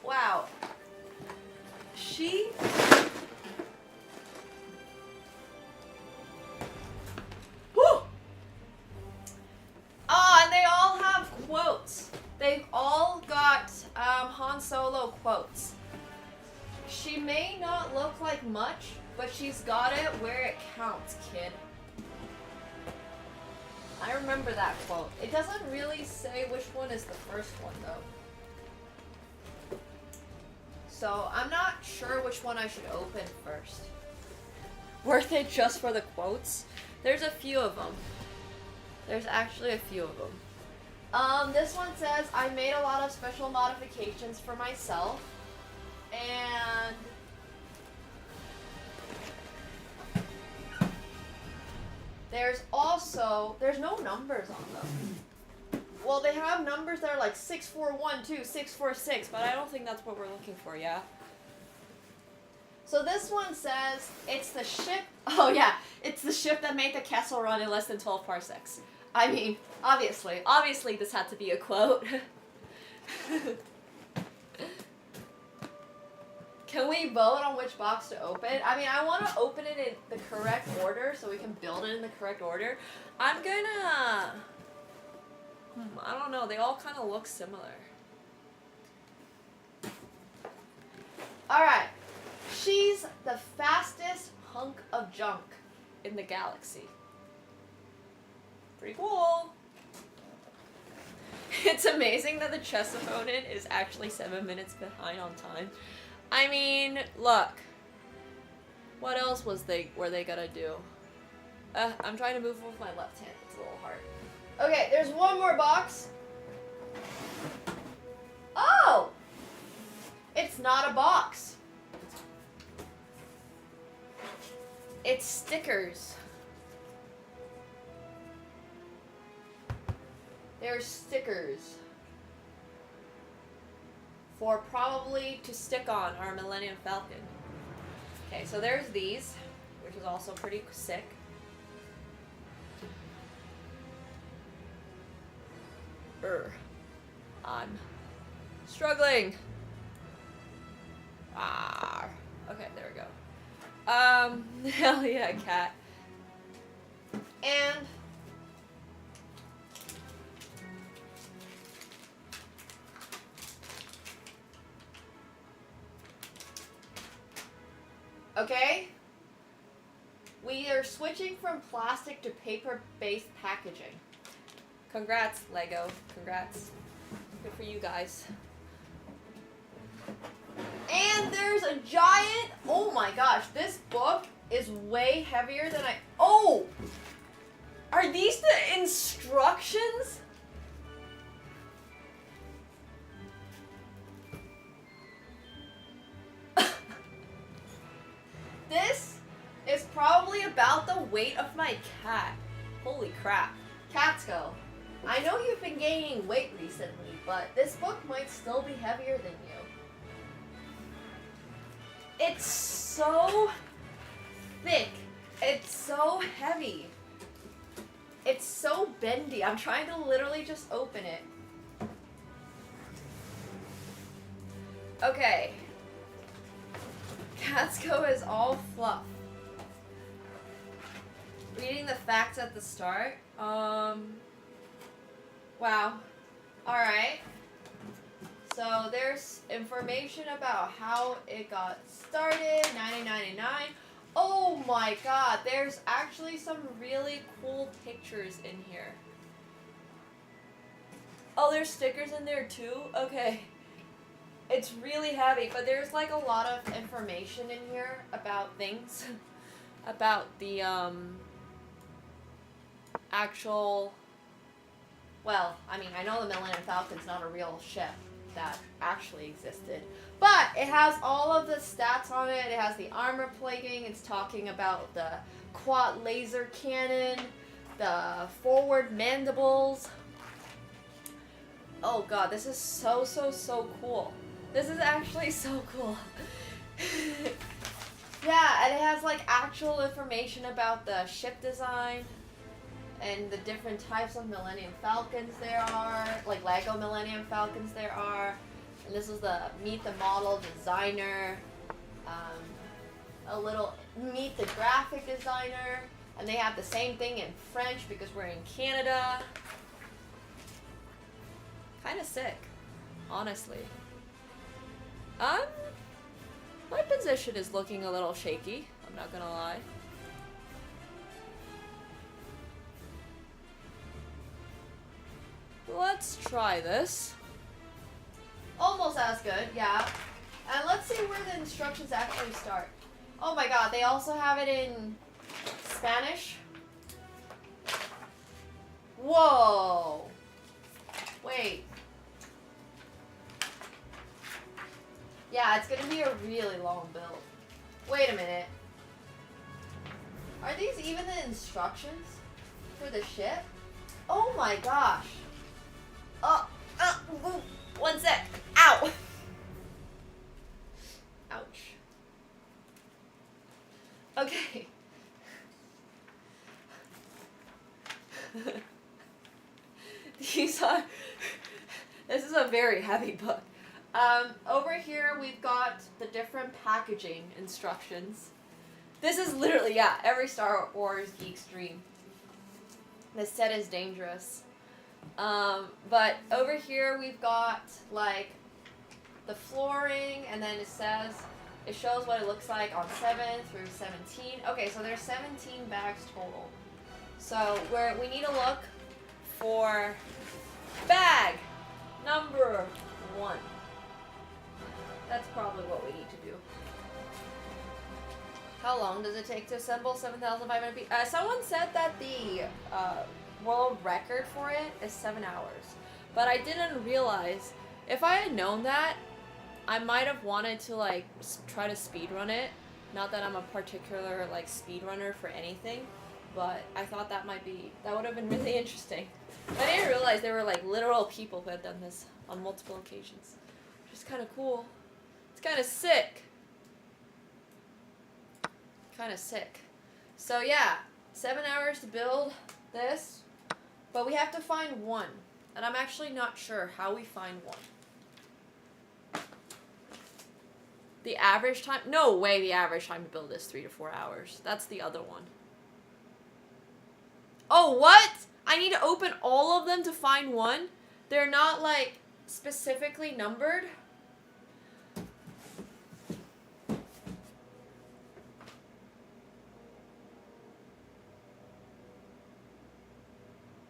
[SPEAKER 2] Wow. She... Whew! Oh, and they all have quotes. They've all got Han Solo quotes. She may not look like much, but she's got it where it counts, kid. I remember that quote. It doesn't really say which one is the first one, though. So, I'm not sure which one I should open first. Worth it just for the quotes? There's a few of them. There's actually a few of them. This one says, I made a lot of special modifications for myself. And... there's also... there's no numbers on them. Well, they have numbers that are like 6412, 646, but I don't think that's what we're looking for, yeah? So this one says, it's the ship... oh yeah, it's the ship that made the Kessel run in less than 12 parsecs. I mean, obviously this had to be a quote. Can we vote on which box to open? I mean, I want to open it in the correct order so we can build it in the correct order. I'm gonna... I don't know, they all kind of look similar. Alright. She's the fastest hunk of junk in the galaxy. Pretty cool. It's amazing that the chess opponent is actually 7 minutes behind on time. I mean, look. What else were they gonna do? I'm trying to move with my left hand. It's a little hard. Okay, there's one more box. Oh! It's not a box. It's stickers. They're stickers. For probably to stick on our Millennium Falcon. Okay, so there's these, which is also pretty sick. I'm struggling. Okay, there we go. Hell yeah, cat. And okay, we are switching from plastic to paper-based packaging. Congrats, Lego. Congrats. Good for you guys. And there's a giant... oh my gosh, this book is way heavier than I... oh! Are these the instructions? about the weight of my cat. Holy crap. Catsko, I know you've been gaining weight recently, but this book might still be heavier than you. It's so thick. It's so heavy. It's so bendy. I'm trying to literally just open it. Okay. Catsko is all fluff. Reading the facts at the start. Wow. Alright. So there's information about how it got started, 1999. Oh my god, there's actually some really cool pictures in here. Oh, there's stickers in there too? Okay. It's really heavy, but there's like a lot of information in here about things. About the, actual... Well, I mean, I know the Millennium Falcon's not a real ship that actually existed. But it has all of the stats on it. It has the armor plating. It's talking about the quad laser cannon, the forward mandibles. Oh god, this is so cool. This is actually so cool. Yeah, and it has like actual information about the ship design and the different types of Millennium Falcons there are, like Lego Millennium Falcons there are. And this is the Meet the Model Designer, a little Meet the Graphic Designer, and they have the same thing in French because we're in Canada. Kind of sick, honestly. My position is looking a little shaky, I'm not gonna lie. Let's try this. Almost as good, yeah. And let's see where the instructions actually start. Oh my god, they also have it in Spanish. Whoa. Wait. Yeah, it's gonna be a really long build. Wait a minute. Are these even the instructions for the ship? Oh my gosh. One sec. Ow. Ouch. Okay. These are... This is a very heavy book. Over here we've got the different packaging instructions. This is literally, yeah, every Star Wars geek's dream. This set is dangerous. But over here we've got like the flooring, and then it shows what it looks like on 7 through 17. Okay, so there's 17 bags total. So we need to look for bag number 1. That's probably what we need to do. How long does it take to assemble 7,500 pieces? Someone said that the world record for it is 7 hours. But I didn't realize, if I had known that, I might have wanted to like try to speedrun it. Not that I'm a particular like speedrunner for anything, but I thought that would have been really interesting. I didn't realize there were like literal people who had done this on multiple occasions. Which is kind of cool. It's kind of sick. Kind of sick. So yeah, 7 hours to build this, but we have to find one, and I'm actually not sure how we find one. The average time? No way the average time to build is 3 to 4 hours. That's the other one. Oh, what? I need to open all of them to find one? They're not, like, specifically numbered?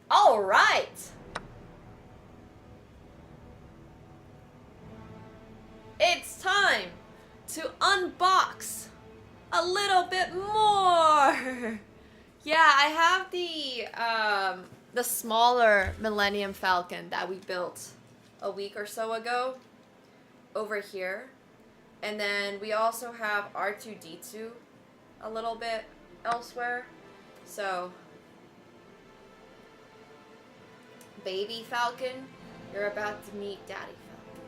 [SPEAKER 2] All right. It's time to unbox a little bit more. Yeah, I have the smaller Millennium Falcon that we built a week or so ago over here. And then we also have R2-D2 a little bit elsewhere. So, baby Falcon, you're about to meet Daddy Falcon.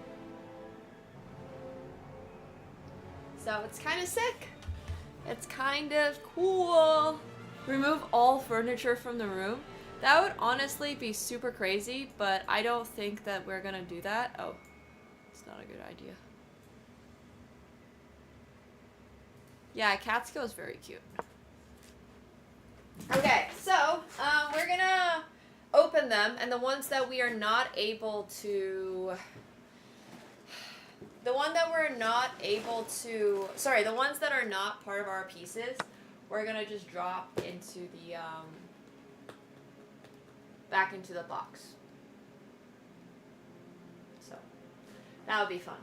[SPEAKER 2] So it's kind of sick. It's kind of cool. Remove all furniture from the room. That would honestly be super crazy, but I don't think that we're gonna do that. Oh, it's not a good idea. Yeah, AkaNemsko is very cute. Okay, so we're gonna open them, and the ones that we are not able to, the ones that are not part of our pieces, we're gonna just drop into the back into the box. So that would be fun.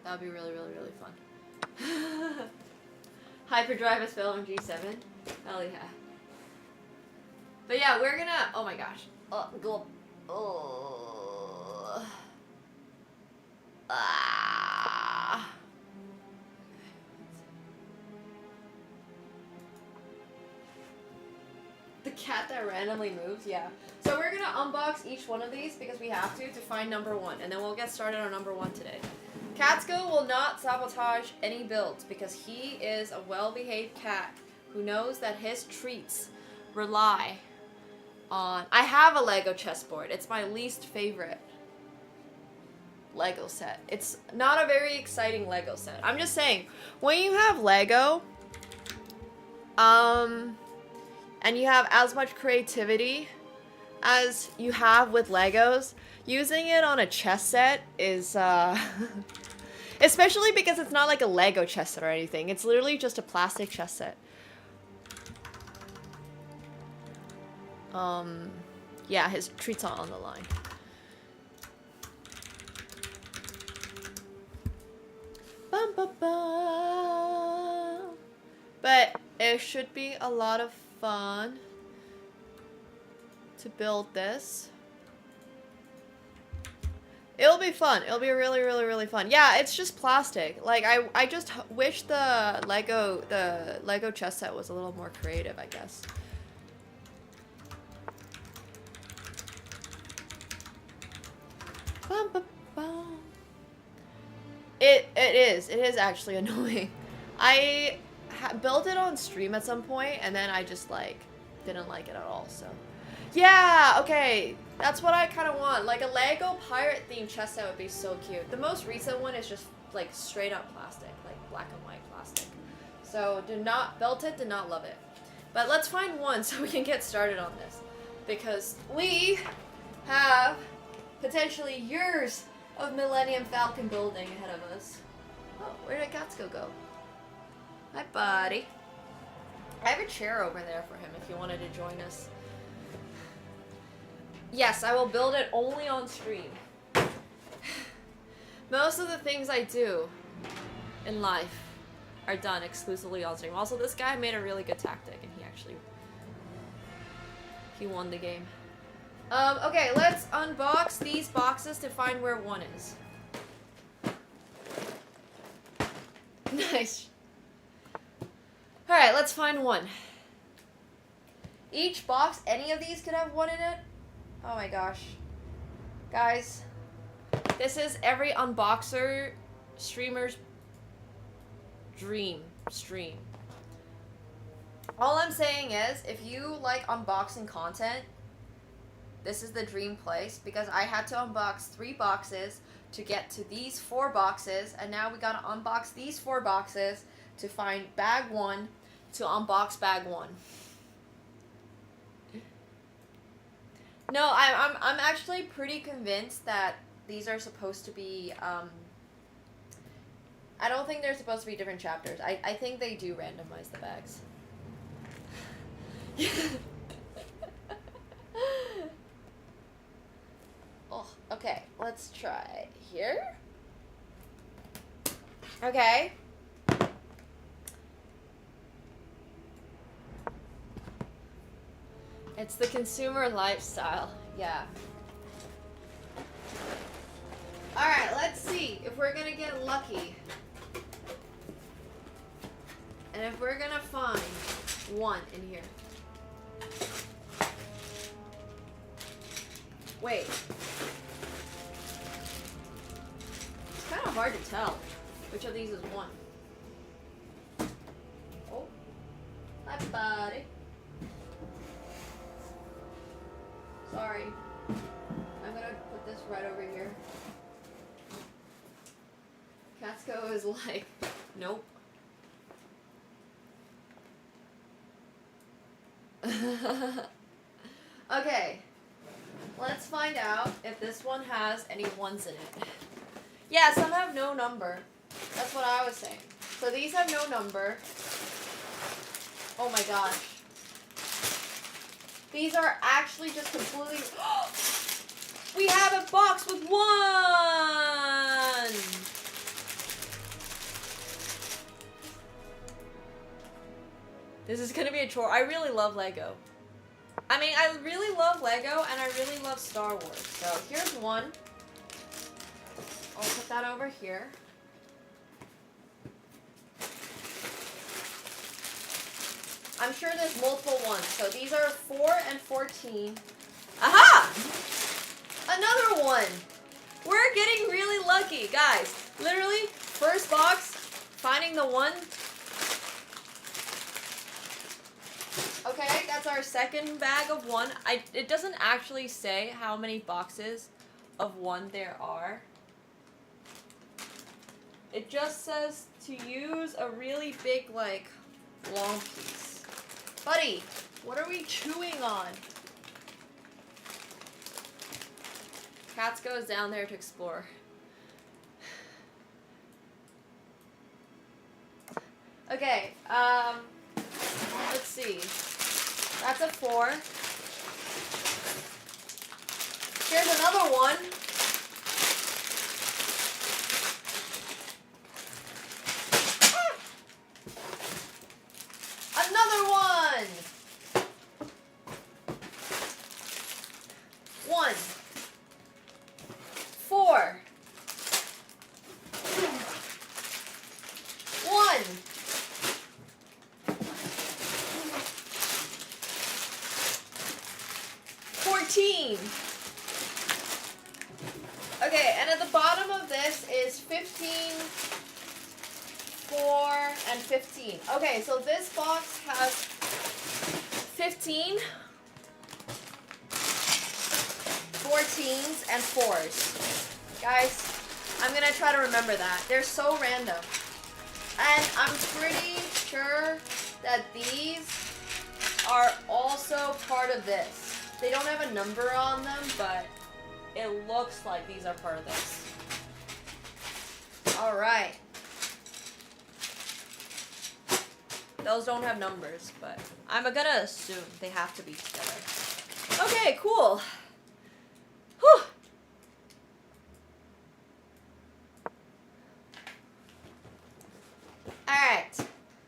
[SPEAKER 2] That would be really, really, really fun. Hyperdrive is failed on G7. Hell yeah. But yeah, we're gonna. Oh my gosh. Go. Oh. Ah. The cat that randomly moves, yeah. So we're gonna unbox each one of these because we have to find number 1, and then we'll get started on number 1 today. AkaNemsko will not sabotage any builds because he is a well-behaved cat who knows that his treats rely on... I have a Lego chessboard. It's my least favorite Lego set. It's not a very exciting Lego set. I'm just saying, when you have Lego, and you have as much creativity as you have with Legos, using it on a chess set is, especially because it's not like a Lego chess set or anything. It's literally just a plastic chess set. Yeah, his treats are on the line. Bum, bum, bum. But it should be a lot of fun to build this. It'll be fun. It'll be really, really, really fun. Yeah, it's just plastic. Like, I just wish the Lego chess set was a little more creative, I guess. Bum, bum, bum. It is actually annoying. I built it on stream at some point, and then I just, like, didn't like it at all, so. Yeah, okay. That's what I kind of want. Like, a Lego pirate-themed chess set would be so cute. The most recent one is just, like, straight-up plastic. Like, black and white plastic. So, built it, did not love it. But let's find one so we can get started on this. Because we have potentially years of Millennium Falcon building ahead of us. Oh, where did AkaNemsko go? Hi, buddy. I have a chair over there for him if you wanted to join us. Yes, I will build it only on stream. Most of the things I do in life are done exclusively on stream. Also, this guy made a really good tactic, and he won the game. Okay, let's unbox these boxes to find where 1 is. Nice. Alright, let's find 1. Each box, any of these could have 1 in it. Oh my gosh. Guys, this is every unboxer streamer's dream stream. All I'm saying is, if you like unboxing content, this is the dream place, because I had to unbox 3 boxes to get to these 4 boxes, and now we gotta unbox these 4 boxes to find bag 1 to unbox bag 1. No, I'm actually pretty convinced that these are supposed to be, I don't think they're supposed to be different chapters. I think they do randomize the bags. Oh, okay, let's try here. Okay. It's the consumer lifestyle, yeah. Alright, let's see if we're gonna get lucky And if we're gonna find one in here. Wait. It's kind of hard to tell which of these is one. Oh. Hi, buddy. Sorry. I'm gonna put this right over here. Katsuko is like, nope. Okay. Let's find out if this one has any ones in it. Yeah, some have no number. That's what I was saying. So these have no number. Oh my gosh. These are actually just completely... We have a box with one! This is gonna be a chore. I really love Lego. I mean, I really love Lego and I really love Star Wars. So here's one. I'll put that over here. I'm sure there's multiple ones. So these are 4 and 14. Aha! Another one! We're getting really lucky, guys. Literally, first box, finding the one. Okay, that's our second bag of one. It doesn't actually say how many boxes of one there are. It just says to use a really big, like, long piece. Buddy, what are we chewing on? Katsuko is down there to explore. Okay, let's see. That's a 4. Here's another one. Another one. 1. 4. 1. 14. Okay, and at the bottom of this is 15, 4, and 15. Okay, so this box has 15, 14s, and 4s. Guys, I'm gonna try to remember that. They're so random. And I'm pretty sure that these are also part of this. They don't have a number on them, but it looks like these are part of this. Alright. Those don't have numbers, but I'm gonna assume they have to be together. Okay, cool. Whew. Alright.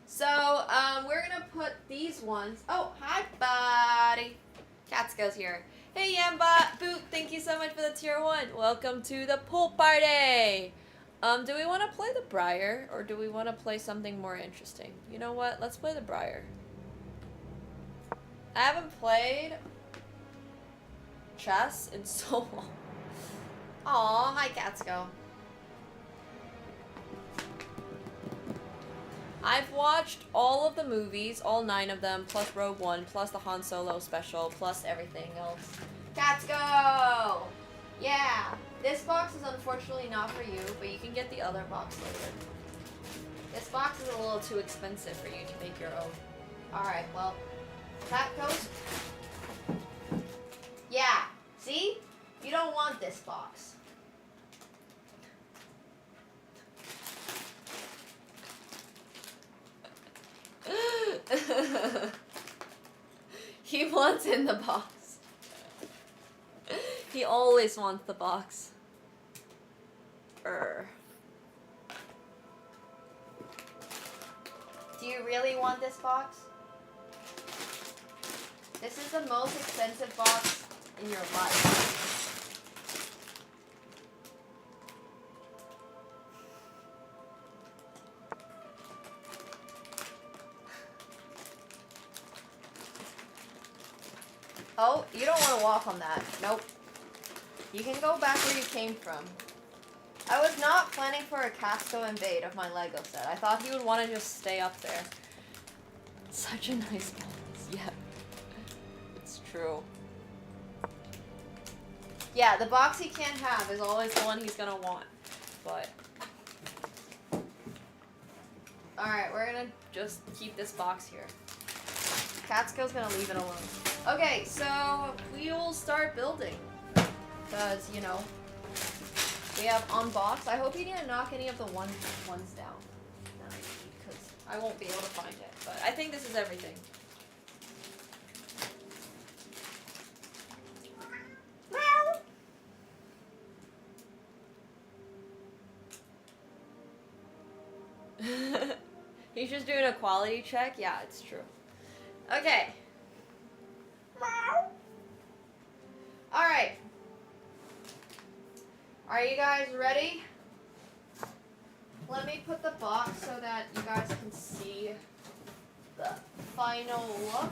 [SPEAKER 2] So, we're gonna put these ones. Oh, hi, buddy. Katsuko's here. Hey, Yamba! Boot, thank you so much for the tier 1. Welcome to the pool party! Do we want to play the Briar, or do we want to play something more interesting? You know what? Let's play the Briar. I haven't played chess in so long. Aw, hi, Katsuko. I've watched all of the movies, all 9 of them, plus Rogue One, plus the Han Solo special, plus everything else. Katsuko! Yeah, this box is unfortunately not for you, but you can get the other box later. This box is a little too expensive for you to make your own. Alright, well, that goes. Yeah, see? You don't want this box. He wants in the box. He always wants the box. Do you really want this box? This is the most expensive box in your life. Oh, you don't want to walk on that. Nope. You can go back where you came from. I was not planning for a Casco invade of my Lego set. I thought he would want to just stay up there. Such a nice balance. Yeah. It's true. Yeah, the box he can't have is always the one he's gonna want. But... Alright, we're gonna just keep this box here. Catsko's gonna leave it alone. Okay, so we will start building. Because, you know, we have unboxed. I hope you didn't knock any of the ones down. Because I won't be able to find it. But I think this is everything. He's just doing a quality check? Yeah, it's true. Okay. Alright. Are you guys ready? Let me put the box so that you guys can see the final look.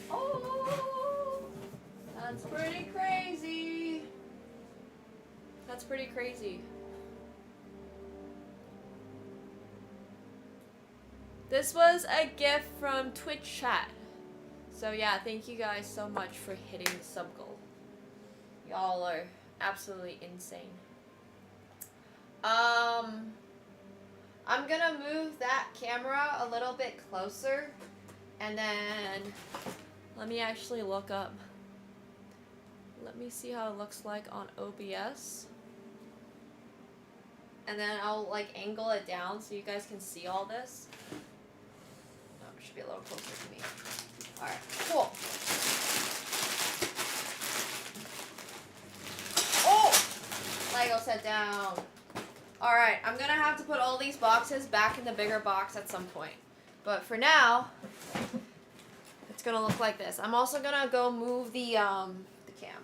[SPEAKER 2] Oh, that's pretty crazy. That's pretty crazy. This was a gift from Twitch chat. So yeah, thank you guys so much for hitting the sub goal. Y'all are absolutely insane. I'm gonna move that camera a little bit closer, and then let me actually look up. Let me see how it looks like on OBS. And then I'll like angle it down so you guys can see all this. No, it should be a little closer to me. Alright, cool. Oh! Lego set down. Alright, I'm gonna have to put all these boxes back in the bigger box at some point. But for now, it's gonna look like this. I'm also gonna go move the cam.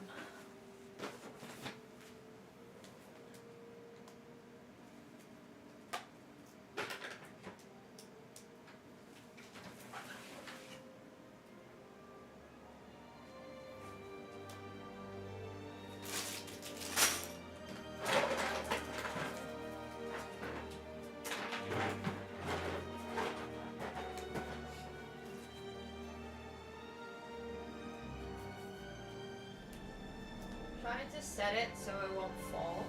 [SPEAKER 2] Trying to set it so it won't fall.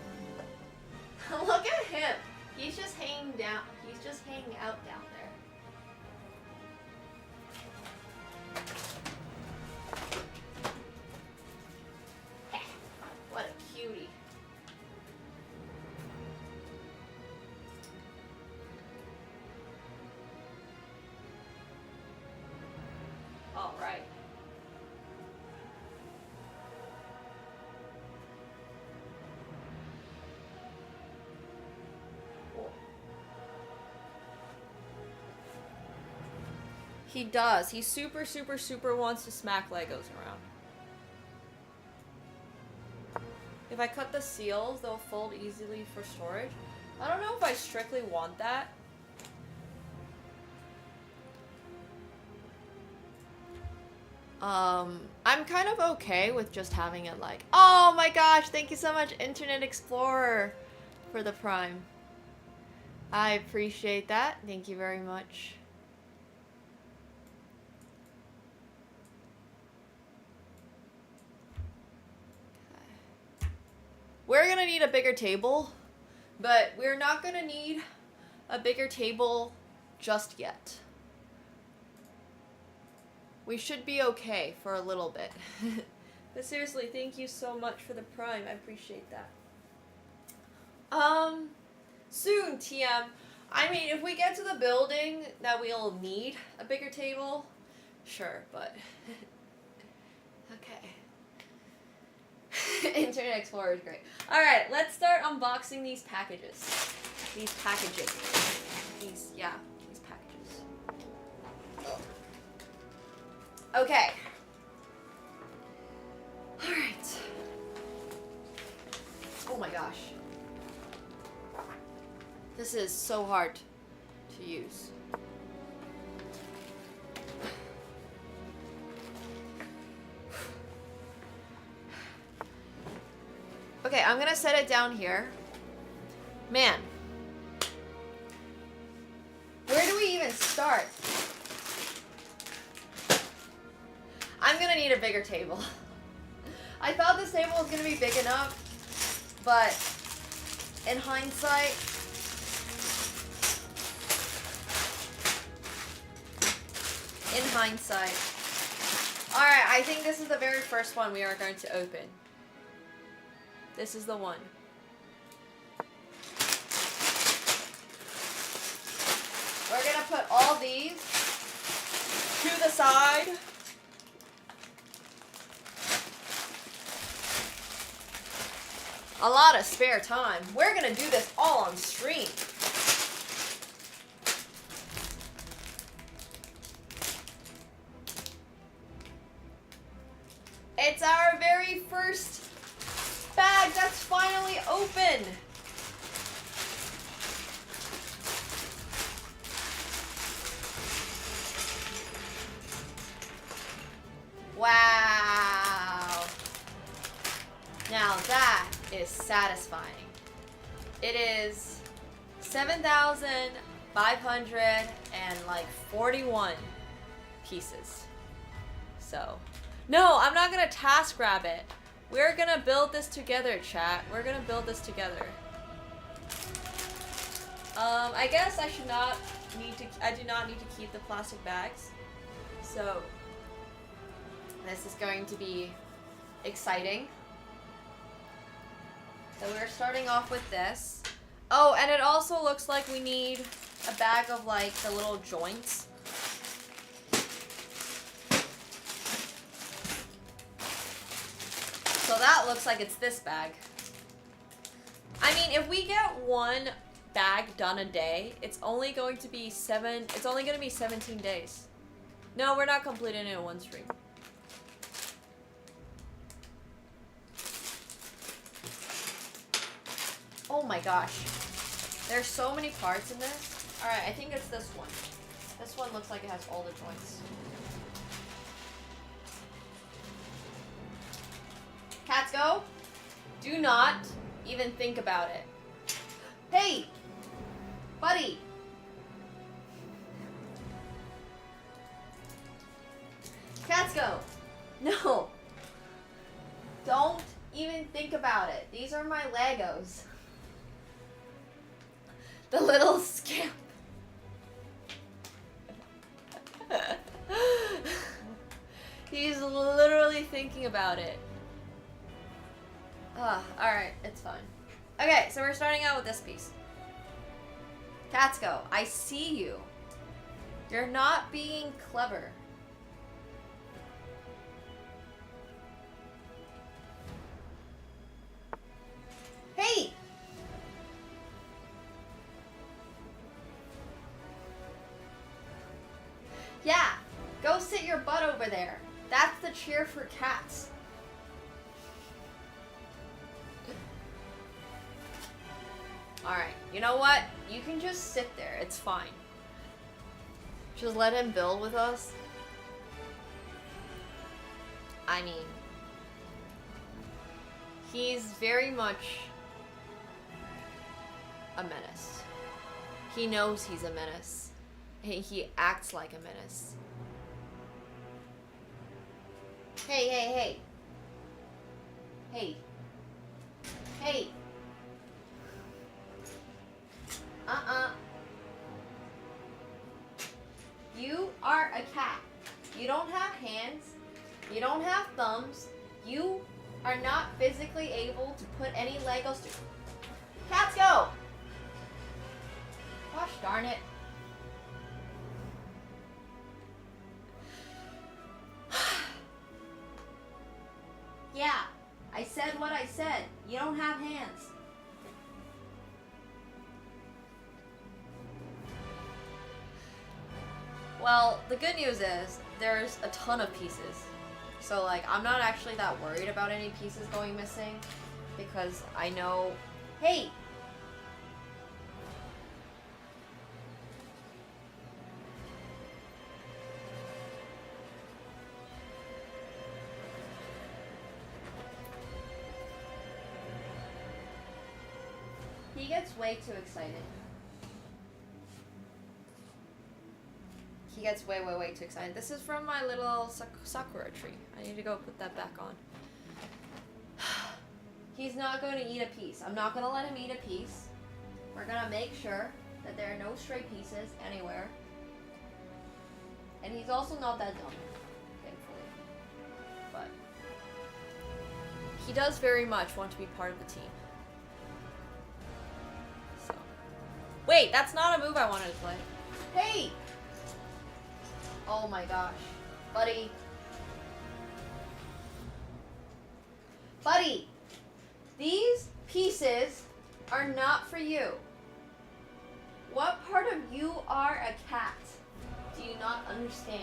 [SPEAKER 2] Look at him. He's just hanging down. He's just hanging out down there. What a cutie. All right. He does. He super, super, super wants to smack Legos around. If I cut the seals, they'll fold easily for storage. I don't know if I strictly want that. I'm kind of okay with just having it like, oh my gosh, thank you so much, Internet Explorer, for the Prime. I appreciate that. Thank you very much. We're gonna need a bigger table, but we're not gonna need a bigger table just yet. We should be okay for a little bit. But seriously, thank you so much for the Prime. I appreciate that. Soon, TM. I mean, if we get to the building that we'll need a bigger table, sure, but... Okay. Internet Explorer is great. Alright, let's start unboxing these packages. These packages. These packages. Okay. Alright. Oh my gosh. This is so hard to use. Okay, I'm gonna set it down here. Man. Where do we even start? I'm gonna need a bigger table. I thought this table was gonna be big enough, but in hindsight, alright, I think this is the very first one we are going to open. This is the one. We're gonna put all these to the side. A lot of spare time. We're gonna do this all on stream. It's our very first bag that's finally open. Wow. Now that is satisfying. It is 7,541 pieces. So, no, I'm not gonna task grab it. We're gonna build this together, chat. We're gonna build this together. I guess I do not need to keep the plastic bags. So, this is going to be exciting. So we're starting off with this. Oh, and it also looks like we need a bag of like the little joints. So that looks like it's this bag. I mean, if we get one bag done a day, it's only going to be 17 days. No, we're not completing it in one stream. Oh my gosh. There's so many parts in this. Alright, I think it's this one. This one looks like it has all the joints. Cats go. Do not even think about it. Hey! Buddy! Cats go. No. Don't even think about it. These are my Legos. The little scamp. He's literally thinking about it. Alright, it's fine. Okay, so we're starting out with this piece. Katsuko, I see you. You're not being clever. Hey! Yeah, go sit your butt over there. That's the cheer for cats. Alright, you know what? You can just sit there. It's fine. Just let him build with us. I mean, he's very much a menace. He knows he's a menace. He acts like a menace. Hey, hey, hey. Hey. Hey. You are a cat. You don't have hands. You don't have thumbs. You are not physically able to put any Legos to. Cats go! Gosh darn it. Yeah, I said what I said. You don't have hands. Well, the good news is there's a ton of pieces. So like, I'm not actually that worried about any pieces going missing because I know, hey! gets way too excited. He gets way too excited. This is from my little sakura tree. I need to go put that back on. He's not going to eat a piece. I'm not going to let him eat a piece. We're going to make sure that there are no stray pieces anywhere. And he's also not that dumb, thankfully. But he does very much want to be part of the team. So. Wait, that's not a move I wanted to play. Hey! Oh my gosh. Buddy. Buddy! These pieces are not for you. What part of you are a cat? Do you not understand?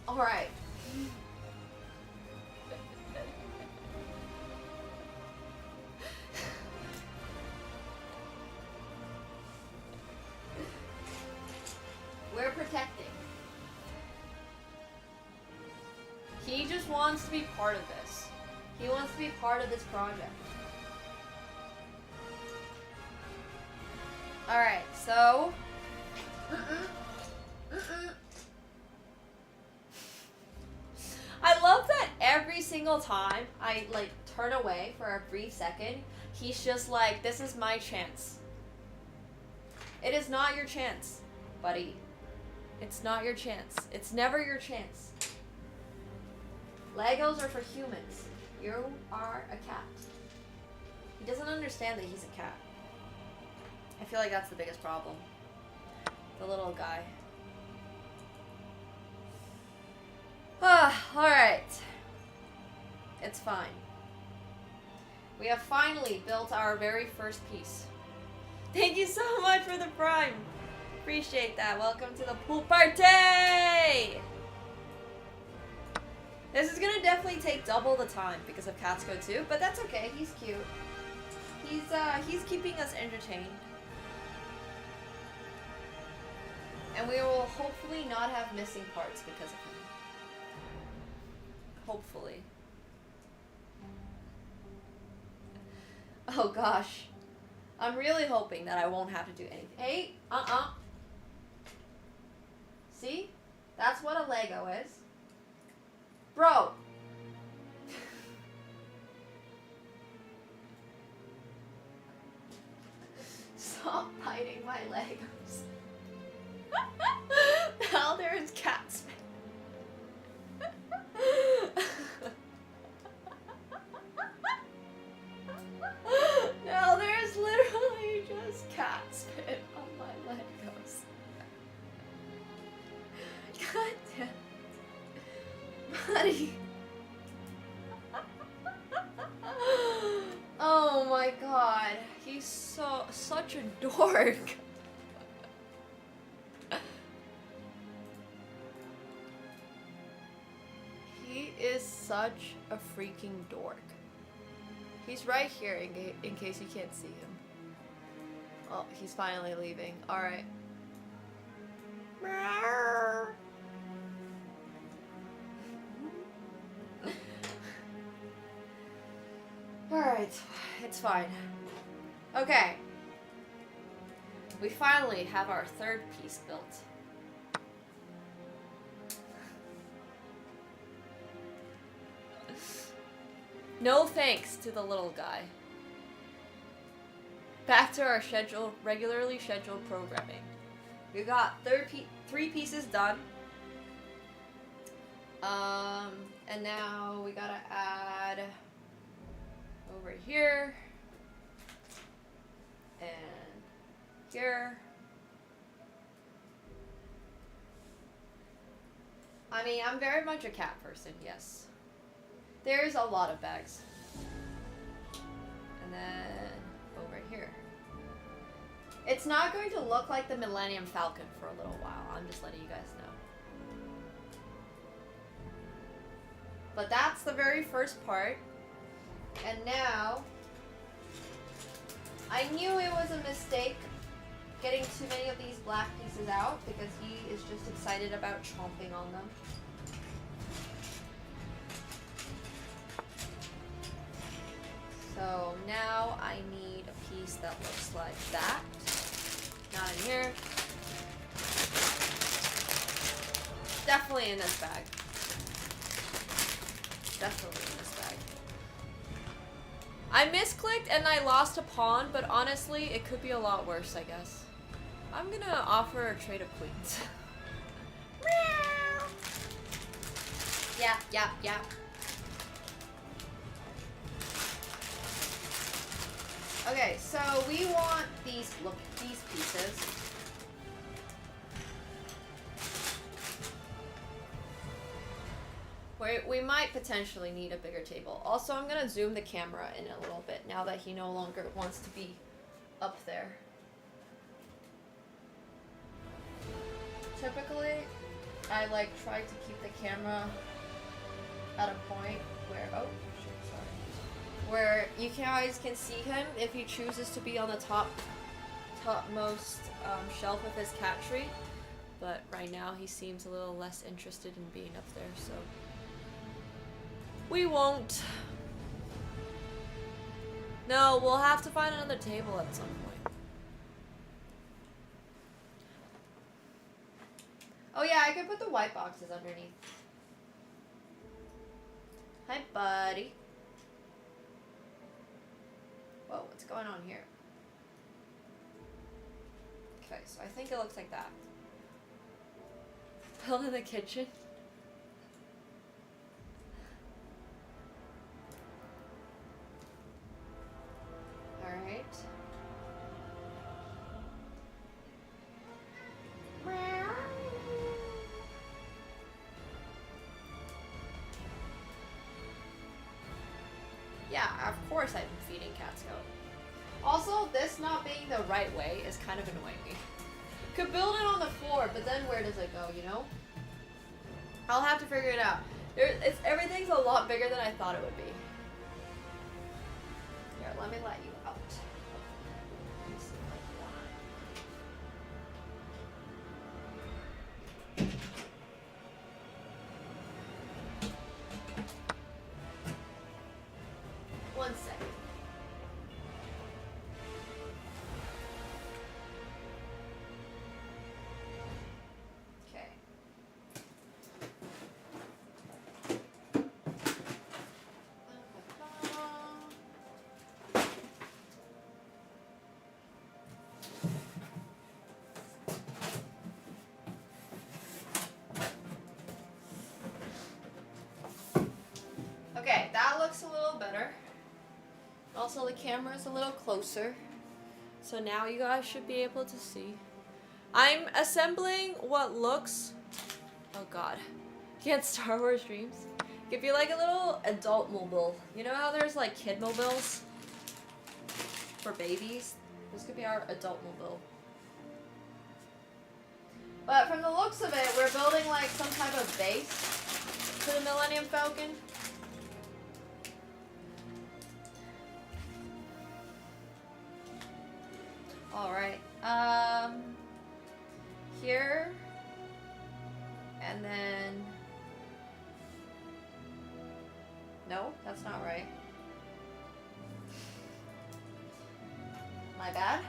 [SPEAKER 2] Alright. We're protecting. He just wants to be part of this. He wants to be part of this project. Alright, so... I love that every single time I, like, turn away for a brief second, he's just like, this is my chance. It is not your chance, buddy. It's not your chance. It's never your chance. Legos are for humans. You are a cat. He doesn't understand that he's a cat. I feel like that's the biggest problem. The little guy. Alright. It's fine. We have finally built our very first piece. Thank you so much for the prime. Appreciate that. Welcome to the pool party! This is gonna definitely take double the time because of Katsuko too, but that's okay. He's cute. He's keeping us entertained. And we will hopefully not have missing parts because of him. Hopefully. Oh gosh. I'm really hoping that I won't have to do anything. Hey, See? That's what a Lego is. Bro! Stop biting my Legos. Now there's cats. Now there's literally just cat spit on my Legos. God damn it. Buddy. Oh my god. He's such a dork. He is such a freaking dork. He's right here in case you can't see him. Oh, he's finally leaving. Alright. Alright, it's fine. Okay. We finally have our third piece built. No thanks to the little guy. Back to our regularly scheduled programming. We got 3 pieces done. And now we gotta add over here and here. I mean, I'm very much a cat person, yes. There's a lot of bags. And then over here. It's not going to look like the Millennium Falcon for a little while. I'm just letting you guys know. But that's the very first part. And now, I knew it was a mistake getting too many of these black pieces out because he is just excited about chomping on them. So now I need a piece that looks like that. Not in here. Definitely in this bag. Definitely in this bag. I misclicked and I lost a pawn, but honestly, it could be a lot worse, I guess. I'm gonna offer a trade of queens. Yeah. Okay, so we want these pieces. We might potentially need a bigger table. Also, I'm gonna zoom the camera in a little bit now that he no longer wants to be up there. Typically, I like try to keep the camera at a point where, oh shit, sorry, where you guys can see him if he chooses to be on the topmost shelf of his cat tree. But right now he seems a little less interested in being up there, so we won't. No, we'll have to find another table at some point. Oh yeah, I could put the white boxes underneath. Hi, buddy. Whoa, what's going on here? Okay, so I think it looks like that. Build in the kitchen. Alright. Yeah, of course I've been feeding Catsko. Also, this not being the right way is kind of annoying me. Could build it on the floor, but then where does it go, you know? I'll have to figure it out. Everything's a lot bigger than I thought it would be. Here, let me let you out. Let me see what you want. 1 second. Okay. Okay, that looks a little better. Also, the camera is a little closer. So now you guys should be able to see. I'm assembling what looks... Oh god. Can't Star Wars dreams? It could be like a little adult mobile. You know how there's like kid mobiles? For babies? This could be our adult mobile. But from the looks of it, we're building like some type of base for the Millennium Falcon. Alright, here, and then, no, that's not right. My bad.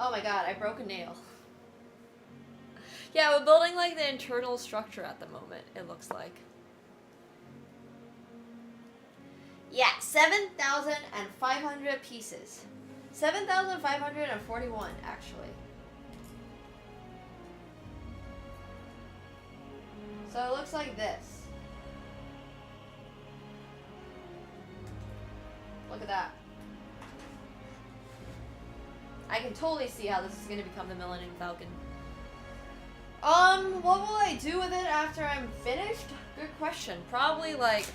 [SPEAKER 2] Oh my god, I broke a nail. Yeah, we're building like the internal structure at the moment, it looks like. Yeah, 7,500 pieces. 7,541 actually. So it looks like this. Look at that. I can totally see how this is going to become the Millennium Falcon. What will I do with it after I'm finished? Good question. Probably like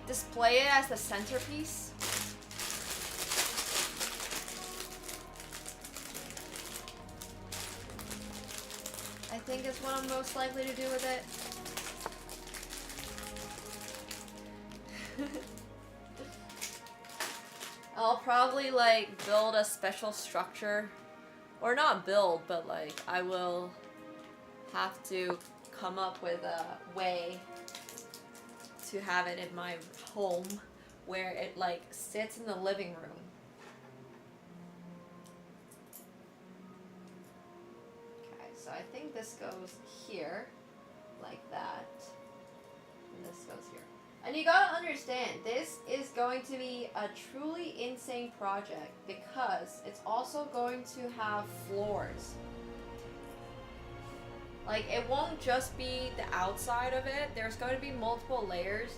[SPEAKER 2] display it as the centerpiece. I think is what I'm most likely to do with it. I'll probably like build a special structure, or not build, but like I will have to come up with a way to have it in my home where it like sits in the living room. Okay, so I think this goes here, like that, and this goes here. And you gotta understand, this is going to be a truly insane project because it's also going to have floors. Like, it won't just be the outside of it. There's going to be multiple layers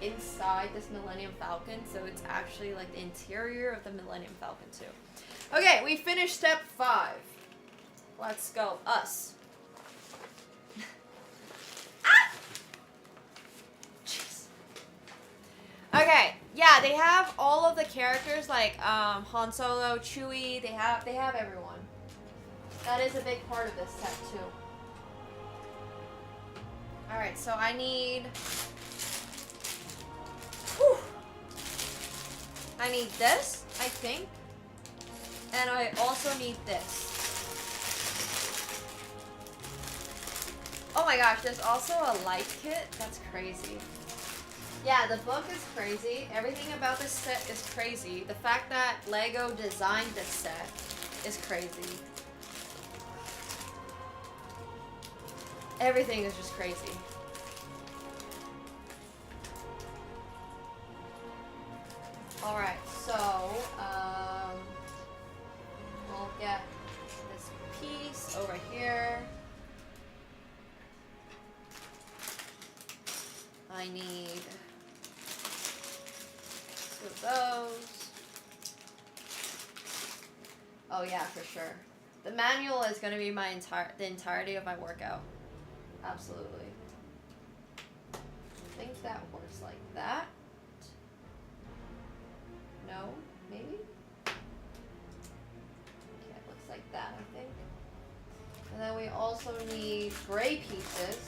[SPEAKER 2] inside this Millennium Falcon, so it's actually like the interior of the Millennium Falcon too. Okay, we finished step 5. Let's go, us. Ah! Jeez. Okay, yeah, they have all of the characters like Han Solo, Chewie. They have everyone. That is a big part of this set too. All right, so I need. Whew. I need this, I think, and I also need this. Oh my gosh, there's also a light kit. That's crazy. Yeah, the book is crazy. Everything about this set is crazy. The fact that LEGO designed this set is crazy. Everything is just crazy. Alright, so, we'll get this piece over here. I need 2 of those. Oh yeah, for sure. The manual is going to be the entirety of my workout. Absolutely. I think that works like that. No? Maybe? Okay, it looks like that, I think. And then we also need gray pieces.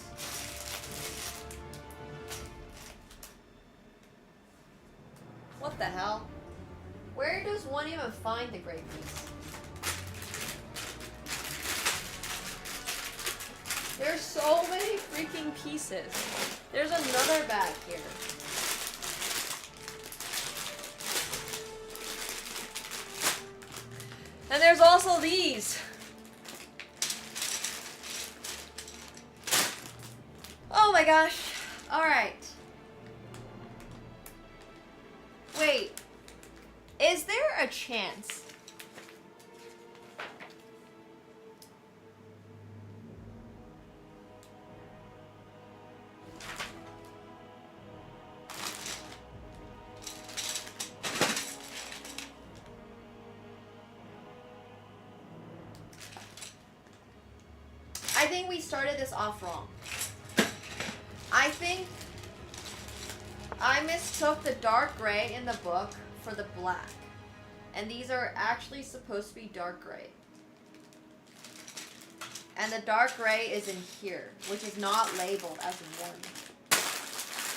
[SPEAKER 2] What the hell? Where does one even find the gray piece? There's so many freaking pieces. There's another bag here. And there's also these. Oh my gosh. Alright. Wait. Is there a chance? I think we started this off wrong. I think I mistook the dark gray in the book for the black. And these are actually supposed to be dark gray. And the dark gray is in here, which is not labeled as 1.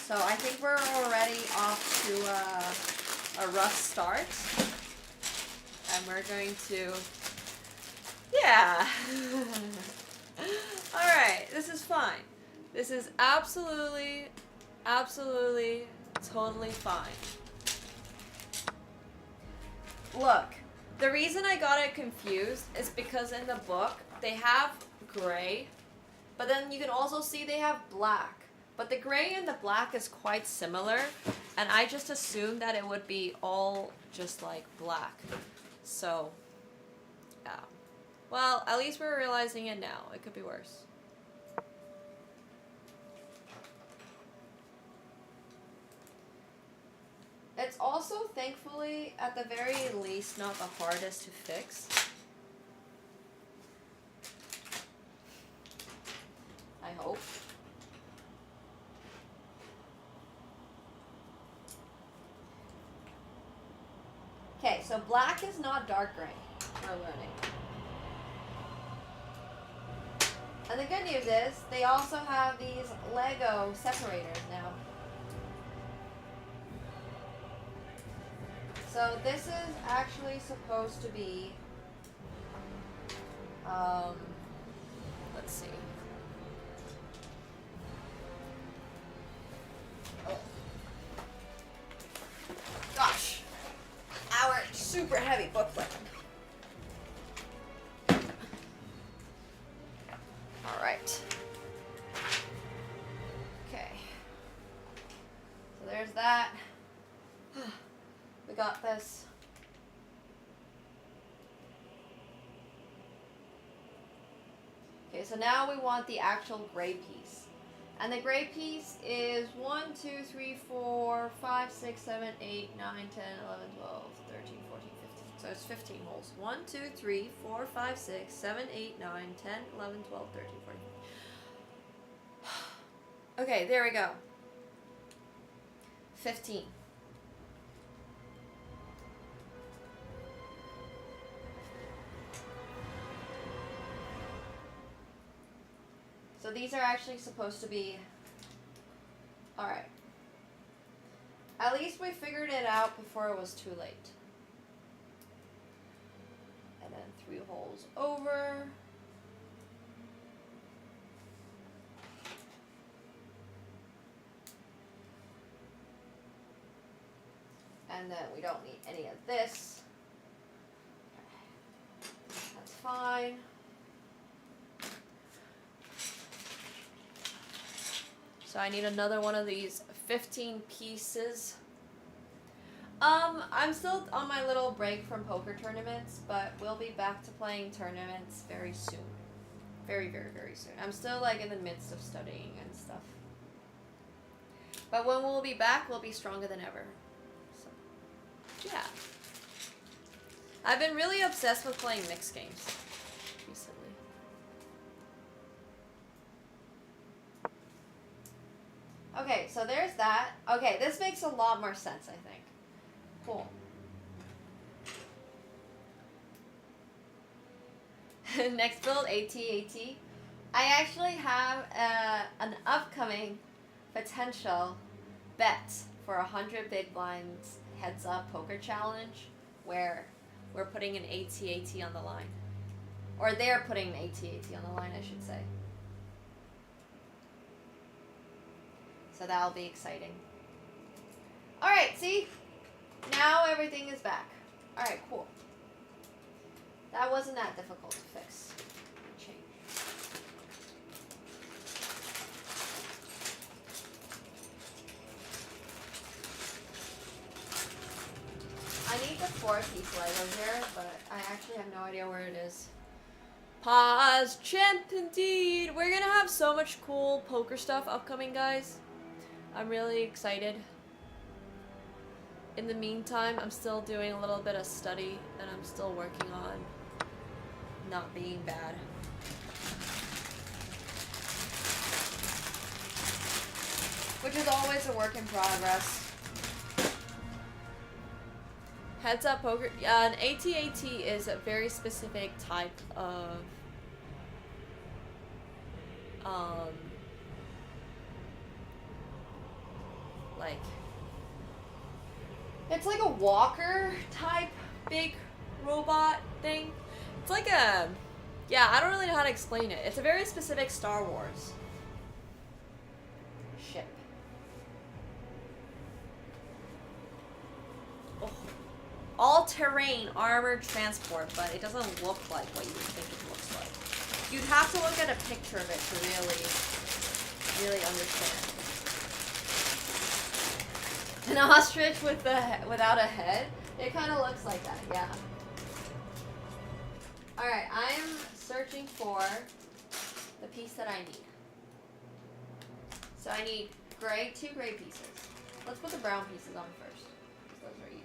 [SPEAKER 2] So I think we're already off to a rough start. And we're going to... Yeah. Alright, this is fine. This is absolutely, totally fine. Look, the reason I got it confused is because in the book, they have gray, but then you can also see they have black. But the gray and the black is quite similar, and I just assumed that it would be all just like black. So, yeah. Well, at least we're realizing it now. It could be worse. It's also, thankfully, at the very least, not the hardest to fix. I hope. Okay, so black is not dark gray. We're learning. And the good news is, they also have these Lego separators now. So this is actually supposed to be, let's see. Oh. super heavy booklet. Alright. Okay. So there's that. We got this. Okay, so now we want the actual gray piece. And the gray piece is 1, 2, 3, 4, 5, 6, 7, 8, 9, 10, 11, 12, 13, 14, 15. So it's 15 holes. 1, 2, 3, 4, 5, 6, 7, 8, 9, 10, 11, 12, 13, 14. Okay, there we go. 15. So these are actually supposed to be... Alright. At least we figured it out before it was too late. And then 3 holes over. And then we don't need any of this. That's fine. So I need another one of these 15 pieces. I'm still on my little break from poker tournaments, but we'll be back to playing tournaments very soon. Very, very, very soon. I'm still like in the midst of studying and stuff. But when we'll be back, we'll be stronger than ever. So, yeah. I've been really obsessed with playing mixed games recently. Okay, so there's that. Okay, this makes a lot more sense, I think. Cool. Next build, AT. I actually have an upcoming potential bet for 100 big blinds heads up poker challenge where we're putting an AT on the line. Or they're putting an AT on the line, I should say. So that'll be exciting. Alright, see? Now everything is back. Alright, cool. That wasn't that difficult to fix. Change. I need the 4-piece Lego here, but I actually have no idea where it is. Pause, champ indeed. We're gonna have so much cool poker stuff upcoming, guys. I'm really excited. In the meantime, I'm still doing a little bit of study, and I'm still working on not being bad. Which is always a work in progress. Heads up poker. An AT is a very specific type of like, it's like a walker type big robot thing. It's like a, yeah, I don't really know how to explain it. It's a very specific Star Wars ship. Oh. All-terrain armored transport, but it doesn't look like what you would think it looks like. You'd have to look at a picture of it to really understand. An ostrich with without a head? It kind of looks like that, yeah. Alright, I'm searching for the piece that I need. So I need gray, 2 gray pieces. Let's put the brown pieces on first, because those are easy.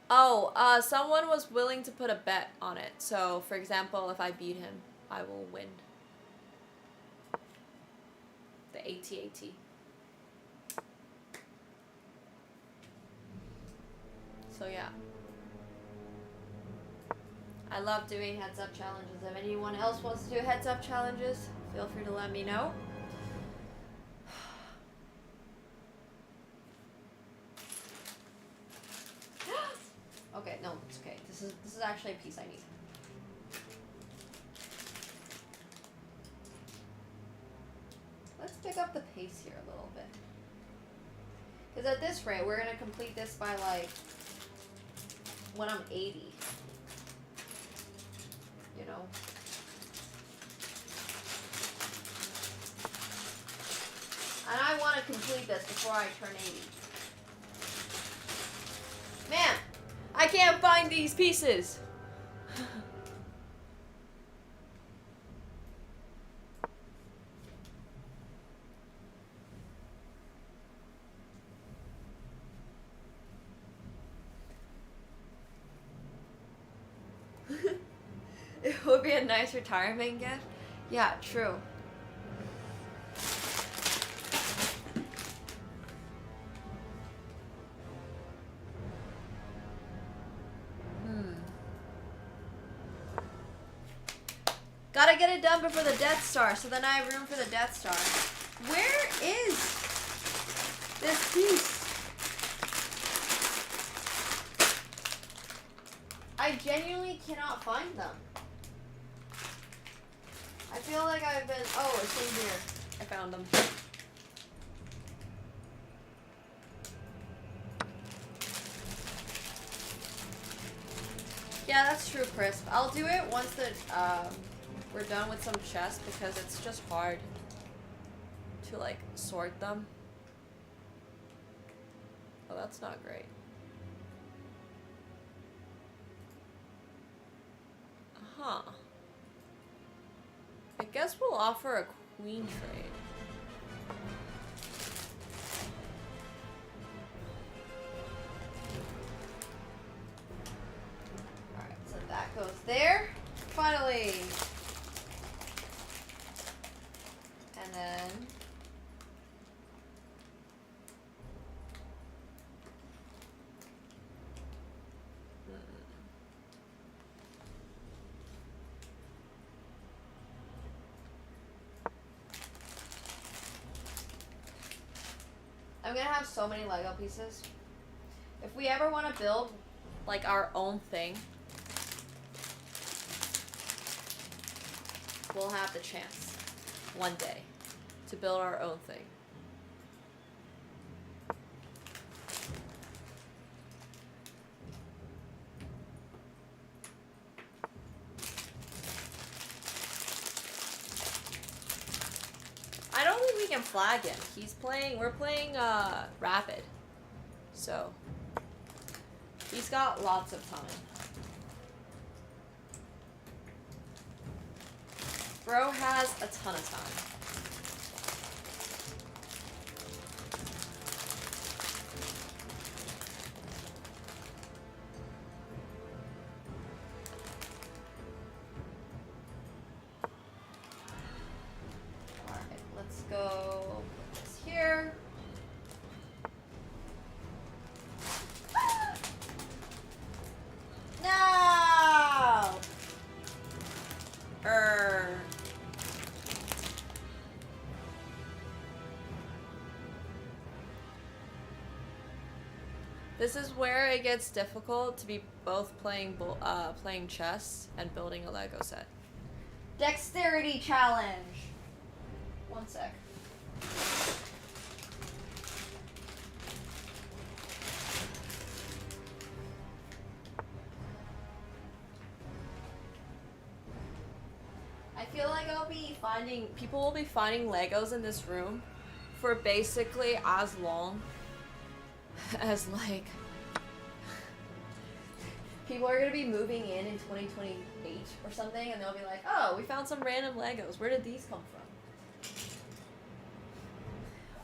[SPEAKER 2] Oh, someone was willing to put a bet on it. So, for example, if I beat him, I will win. The AT. So, yeah. I love doing heads-up challenges. If anyone else wants to do heads-up challenges, feel free to let me know. Okay, no, it's okay. This is actually a piece I need. up the pace here a little bit. Because at this rate, we're going to complete this by like when I'm 80. You know? And I want to complete this before I turn 80. Man, I can't find these pieces. It would be a nice retirement gift. Yeah, true. Gotta get it done before the Death Star, so then I have room for the Death Star. Where is this piece? I genuinely cannot find them. I feel like I've been... Oh, it's in here. I found them. Yeah, that's true, Crisp. I'll do it once the, we're done with some chests because it's just hard to, like, sort them. Oh, that's not great. Huh. I guess we'll offer a queen trade. Alright, so that goes there. Finally. And then... I'm gonna have so many Lego pieces. If we ever want to build like our own thing, we'll have the chance one day to build our own thing. I don't think we can flag him. We're playing Rapid. So, he's got lots of time. Bro has a ton of time. Alright, let's go put this here. No! This is where it gets difficult to be both playing chess and building a Lego set. Dexterity challenge. One sec. I feel like people will be finding Legos in this room for basically as long as like people are gonna be moving in 2028 or something, and they'll be like, oh, we found some random Legos. Where did these come from?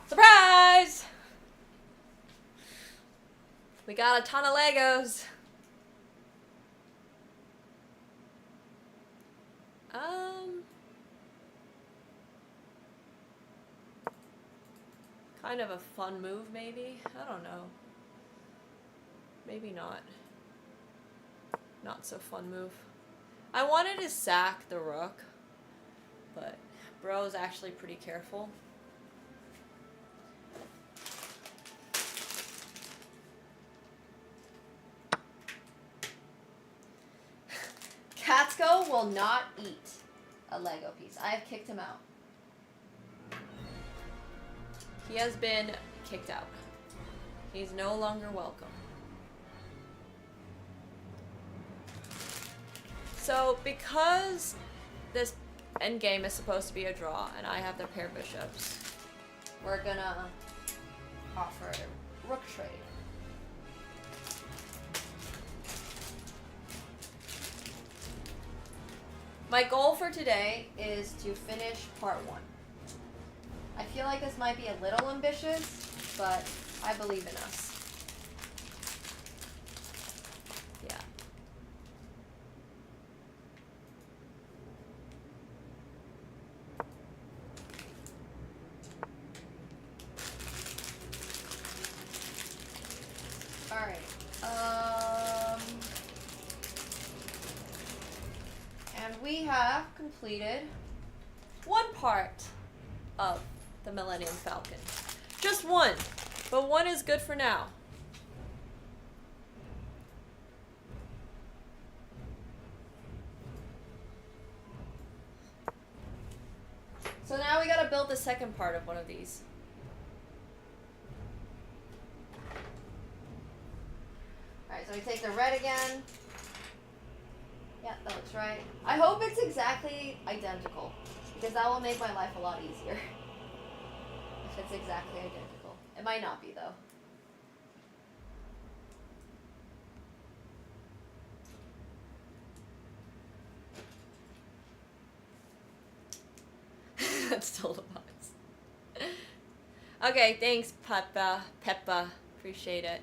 [SPEAKER 2] Surprise! We got a ton of Legos. Kind of a fun move, maybe? I don't know. Maybe not. Not so fun move. I wanted to sack the rook, but bro's actually pretty careful. Katsko will not eat a Lego piece. I have kicked him out. He has been kicked out. He's no longer welcome. So, because this endgame is supposed to be a draw, and I have the pair bishops, we're gonna offer a rook trade. My goal for today is to finish part 1. I feel like this might be a little ambitious, but I believe in us. Yeah. Alright. And we have completed one part of the Millennium Falcon. Just one, but one is good for now. So now we gotta build the second part of one of these. Alright, so we take the red again. Yeah, that looks right. I hope it's exactly identical, because that will make my life a lot easier. If it's exactly identical. It might not be, though. That's still the box. Okay, thanks, Peppa. Appreciate it.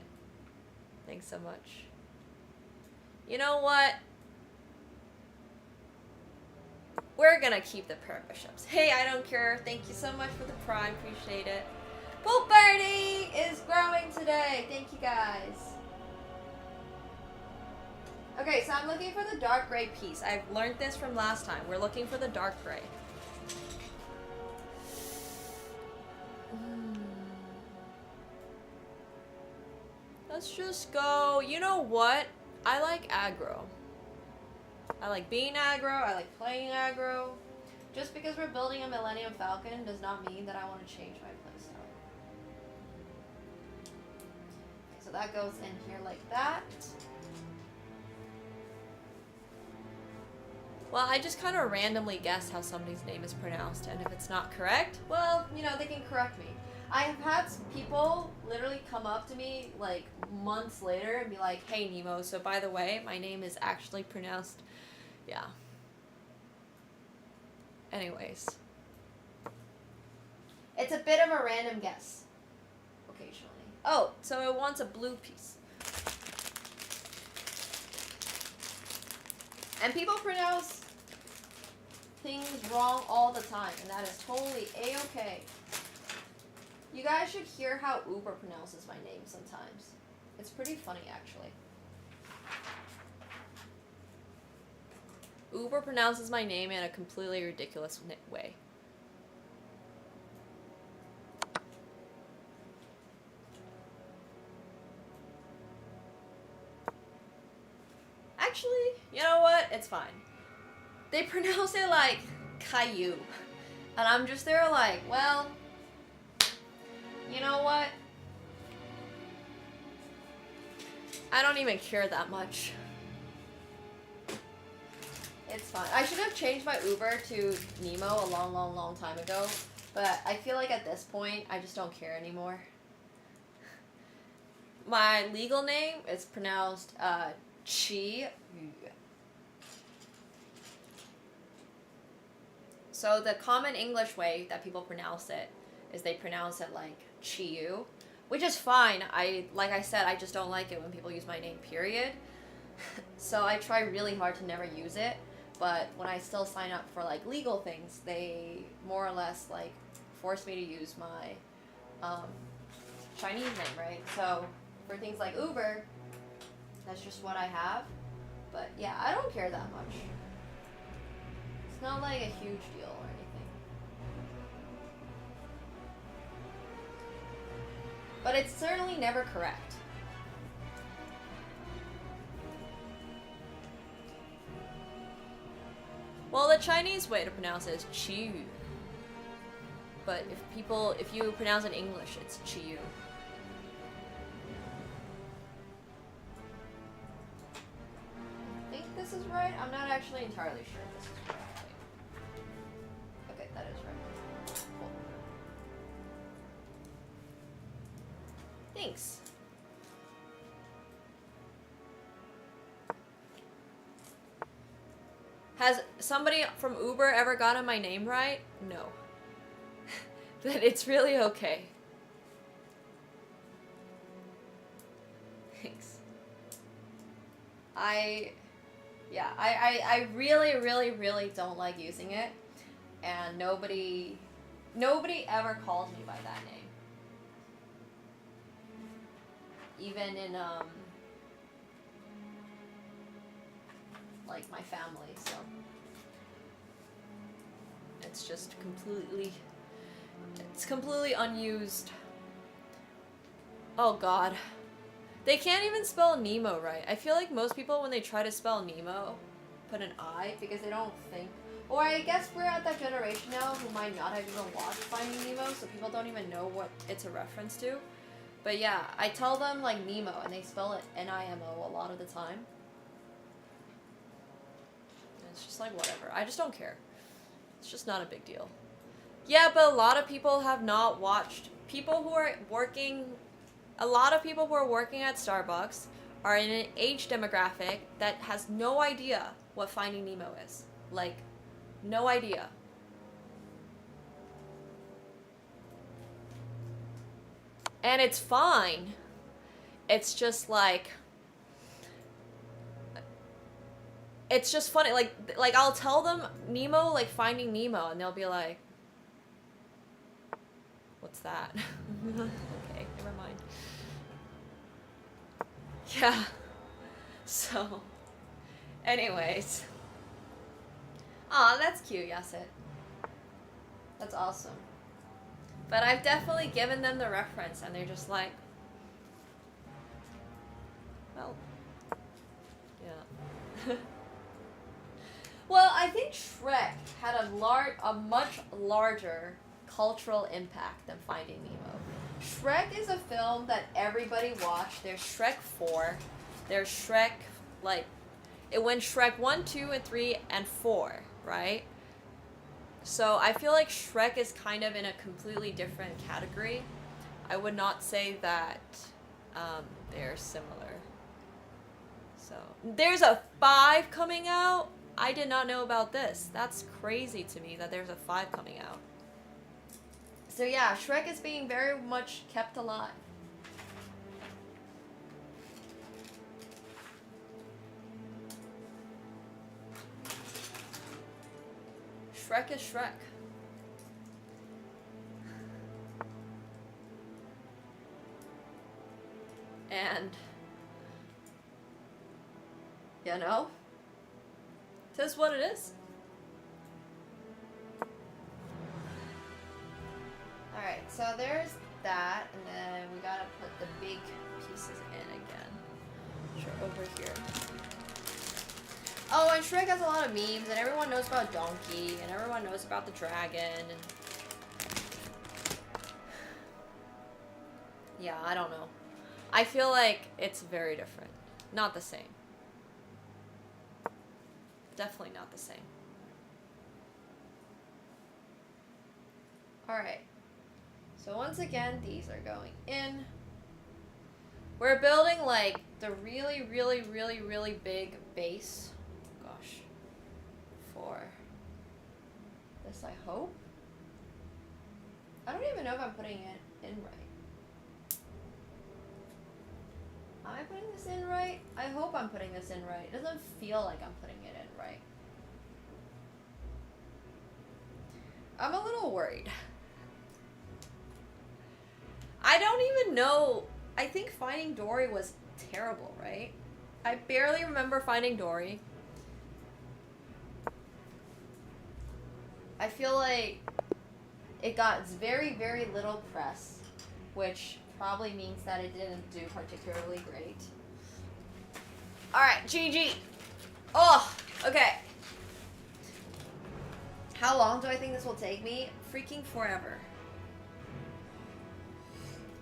[SPEAKER 2] Thanks so much. You know what? We're gonna keep the pair of bishops. Hey, I don't care. Thank you so much for the prime. Appreciate it. Pool Birdie is growing today. Thank you, guys. Okay, so I'm looking for the dark gray piece. I've learned this from last time. We're looking for the dark gray. Let's just go. You know what? I like aggro. I like being aggro, I like playing aggro. Just because we're building a Millennium Falcon does not mean that I want to change my playstyle. Okay, so that goes in here like that. Well, I just kind of randomly guessed how somebody's name is pronounced, and if it's not correct, well, you know, they can correct me. I have had people literally come up to me like months later and be like, hey Nemo, so by the way, my name is actually pronounced, yeah. Anyways. It's a bit of a random guess, occasionally. Oh, so it wants a blue piece. And people pronounce things wrong all the time, and that is totally a-okay. You guys should hear how Uber pronounces my name sometimes. It's pretty funny, actually. Uber pronounces my name in a completely ridiculous way. Actually, you know what? It's fine. They pronounce it like Caillou. And I'm just there like, well, you know what? I don't even care that much. It's fine. I should have changed my Uber to Nemo a long time ago, but I feel like at this point, I just don't care anymore. My legal name is pronounced Chi. So the common English way that people pronounce it is they pronounce it like Chi-yu, which is fine. Like I said, I just don't like it when people use my name, period. So I try really hard to never use it, but when I still sign up for like legal things, they more or less like force me to use my Chinese name, right? So for things like Uber, that's just what I have. But yeah, I don't care that much. It's not like a huge deal or anything. But it's certainly never correct. Well, the Chinese way to pronounce it is Qi. But if you pronounce it in English, it's Chiyu. I think this is right. I'm not actually entirely sure if this is right. Okay, that is right. Cool. Thanks. Has somebody from Uber ever gotten my name right? No. But it's really okay. Thanks. I really don't like using it, and nobody ever calls me by that name. Even in like my family, so it's just completely unused. Oh god. They can't even spell Nemo right. I feel like most people, when they try to spell Nemo, put an I because they don't think. Or I guess we're at that generation now who might not have even watched Finding Nemo, so people don't even know what it's a reference to. But yeah, I tell them like Nemo and they spell it N-I-M-O a lot of the time. And it's just like whatever. I just don't care. It's just not a big deal. Yeah, but a lot of people have not watched. A lot of people who are working at Starbucks are in an age demographic that has no idea what Finding Nemo is. Like, no idea. And it's fine. It's just like, it's just funny. Like I'll tell them Nemo, like Finding Nemo, and they'll be like, what's that? Okay, never mind. Yeah. So, anyways. Aw, that's cute, Yasit. That's awesome. But I've definitely given them the reference, and they're just like, well, yeah. Well, I think Shrek had a much larger cultural impact than Finding Nemo. Shrek is a film that everybody watched. There's Shrek 4. There's Shrek, like, it went Shrek 1, 2, and 3, and 4, right? So I feel like Shrek is kind of in a completely different category. I would not say that they're similar. So there's a 5 coming out. I did not know about this. That's crazy to me that there's a 5 coming out. So yeah, Shrek is being very much kept alive. Shrek is Shrek. And, you know, it is what it is. Alright, so there's that, and then we gotta put the big pieces in again. Sure, over here. Oh, and Shrek has a lot of memes, and everyone knows about Donkey, and everyone knows about the dragon, and... yeah, I don't know. I feel like it's very different. Not the same. Definitely not the same. Alright. So once again, these are going in. We're building like the really, really, really, really big base. Gosh. For this, I hope. I don't even know if I'm putting it in right. Am I putting this in right? I hope I'm putting this in right. It doesn't feel like I'm putting it in right. I'm a little worried. I don't even know. I think Finding Dory was terrible, right? I barely remember Finding Dory. I feel like it got very, very little press, which probably means that it didn't do particularly great. Alright, GG. Oh, okay. How long do I think this will take me? Freaking forever.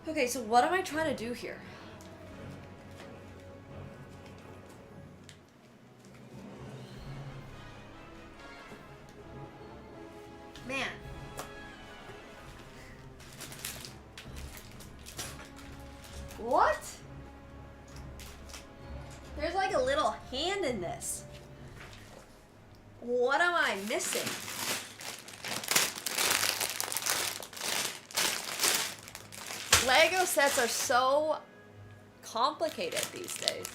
[SPEAKER 2] Okay, so what am I trying to do here? Man. What? There's like a little hand in this. What am I missing? Lego sets are so complicated these days.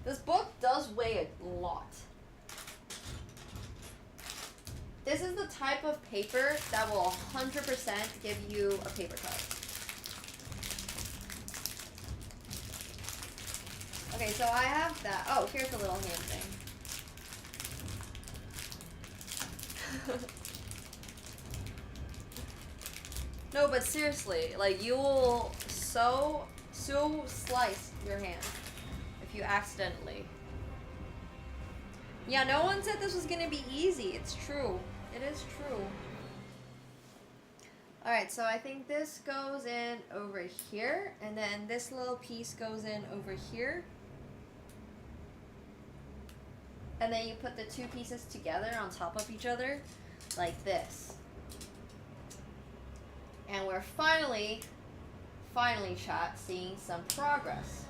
[SPEAKER 2] This book does weigh a lot. This is the type of paper that will 100% give you a paper cut. Okay, so I have that. Oh, here's a little hand thing. No, but seriously, like you will so slice your hand if you accidentally. Yeah, no one said this was gonna be easy. It's true. It is true. Alright, so I think this goes in over here, and then this little piece goes in over here. And then you put the two pieces together on top of each other, like this. And we're finally, chat, seeing some progress.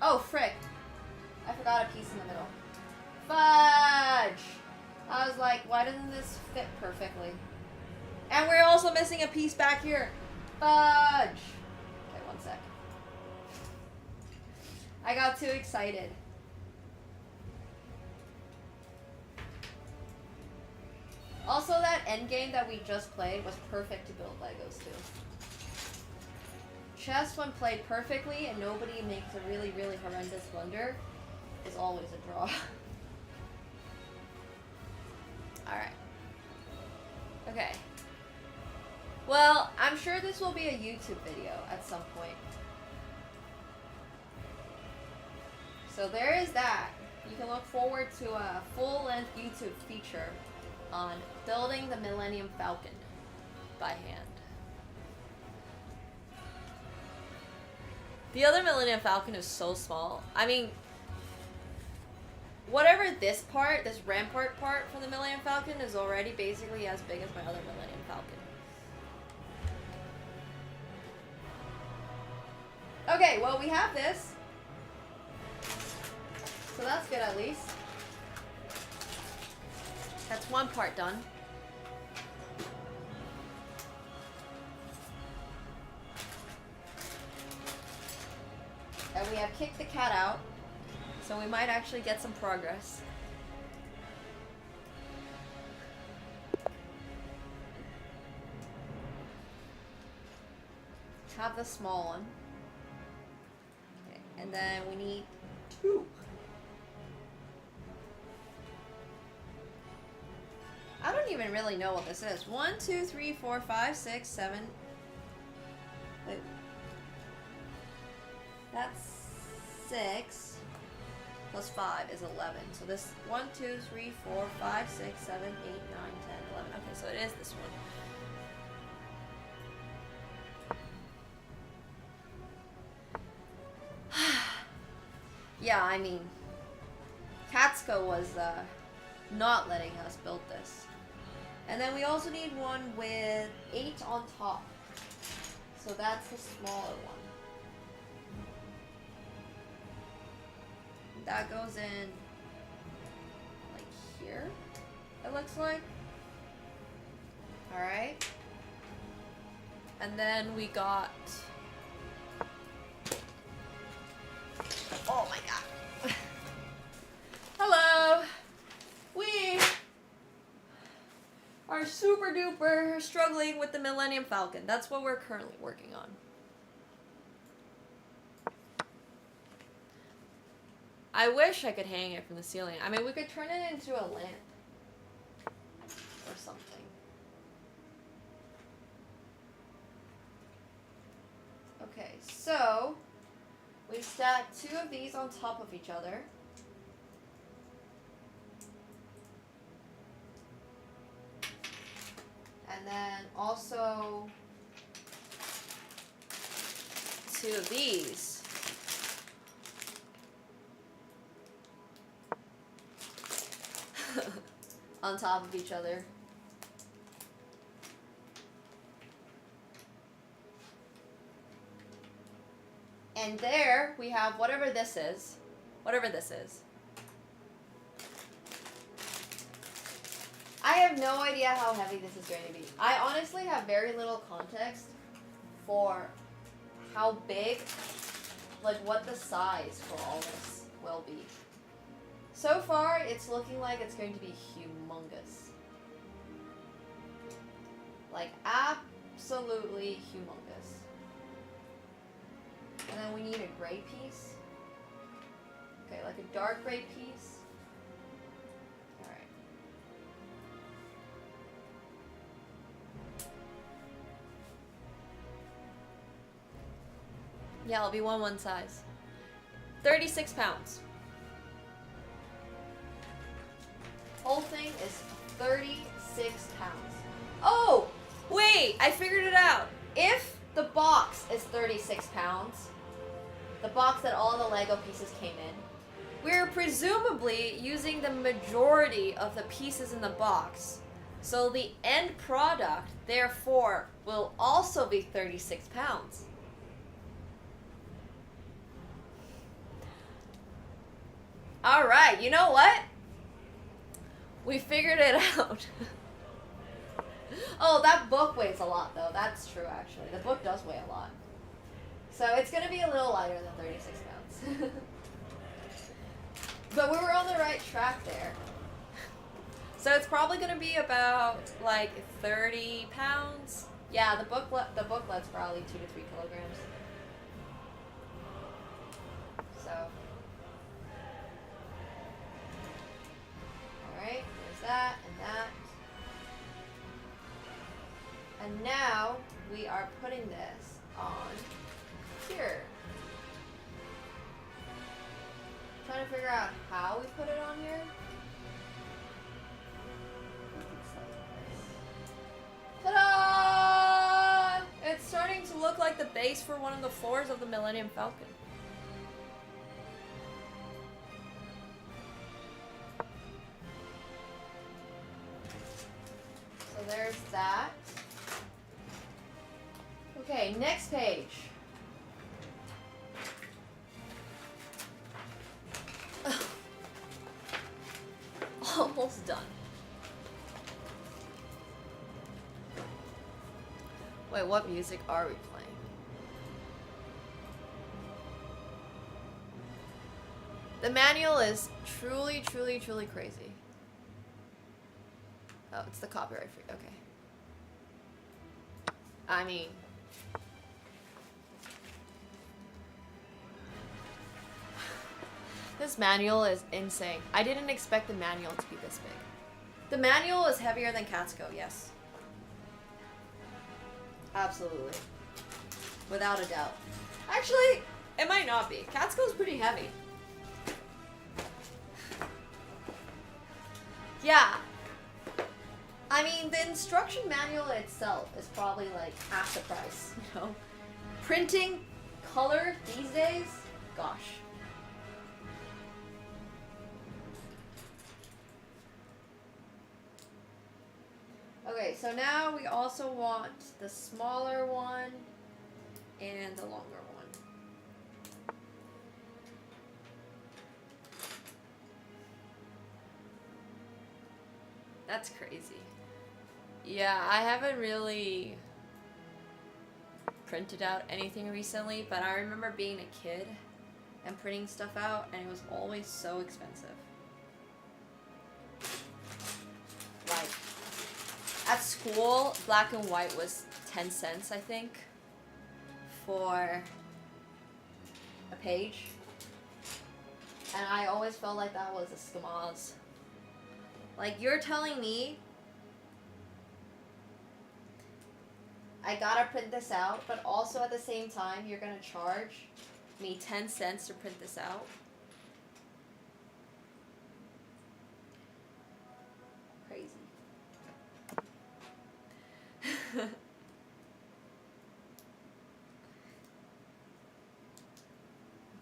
[SPEAKER 2] Oh, frick. I forgot a piece in the middle. Fudge! I was like, why doesn't this fit perfectly? And we're also missing a piece back here. Fudge! Okay, one sec. I got too excited. Also, that endgame that we just played was perfect to build Legos too. Chess, when played perfectly and nobody makes a really, really horrendous blunder, is always a draw. Alright. Okay. Well, I'm sure this will be a YouTube video at some point. So there is that. You can look forward to a full-length YouTube feature on building the Millennium Falcon by hand. The other Millennium Falcon is so small. I mean, whatever this part, this rampart part from the Millennium Falcon is already basically as big as my other Millennium Falcon. Okay, well, we have this. So that's good at least. That's one part done. And we have kicked the cat out, so we might actually get some progress. Have the small one. Okay, and then we need two. I don't even really know what this is. 1, 2, 3, 4, 5, 6, 7. Wait. That's 6 plus 5 is 11. So this 1, 2, 3, 4, 5, 6, 7, 8, 9, 10, 11. Okay, so it is this one. Yeah, I mean, AkaNemsko was not letting us build this. And then we also need one with 8 on top. So that's the smaller one. That goes in like here, it looks like. Alright. And then we got... Oh my god. Hello! We are super duper struggling with the Millennium Falcon. That's what we're currently working on. I wish I could hang it from the ceiling. I mean, we could turn it into a lamp. Or something. Okay, so we stack 2 of these on top of each other. And then also 2 of these. On top of each other. And there we have whatever this is. Whatever this is. I have no idea how heavy this is going to be. I honestly have very little context for how big, like what the size for all this will be. So far, it's looking like it's going to be humongous. Like, absolutely humongous. And then we need a gray piece. Okay, like a dark gray piece. Alright. Yeah, it'll be one size. 36 pounds. Whole thing is 36 pounds. Oh, wait, I figured it out. If the box is 36 pounds, the box that all the Lego pieces came in, we're presumably using the majority of the pieces in the box. So the end product, therefore, will also be 36 pounds. All right, you know what? We figured it out. Oh, that book weighs a lot, though. That's true, actually. The book does weigh a lot. So it's going to be a little lighter than 36 pounds. But we were on the right track there. So it's probably going to be about, like, 30 pounds. Yeah, the booklet's probably 2 to 3 kilograms. So... Alright, there's that and that. And now we are putting this on here. Trying to figure out how we put it on here. Ta-da! It's starting to look like the base for one of the floors of the Millennium Falcon. So there's that. Okay, next page. Almost done. Wait, what music are we playing? The manual is truly, truly, truly crazy. Oh, it's the copyright free. Okay. I mean... This manual is insane. I didn't expect the manual to be this big. The manual is heavier than AkaNemsko, yes. Absolutely. Without a doubt. Actually, it might not be. AkaNemsko is pretty heavy. Yeah. I mean, the instruction manual itself is probably like half the price, you know? Printing color these days? Gosh. Okay, so now we also want the smaller one and the longer one. That's crazy. Yeah, I haven't really printed out anything recently, but I remember being a kid and printing stuff out, and it was always so expensive. Like, at school, black and white was 10 cents, I think, for a page. And I always felt like that was a schmoz. Like, you're telling me I gotta print this out, but also at the same time, you're gonna charge me 10 cents to print this out? Crazy.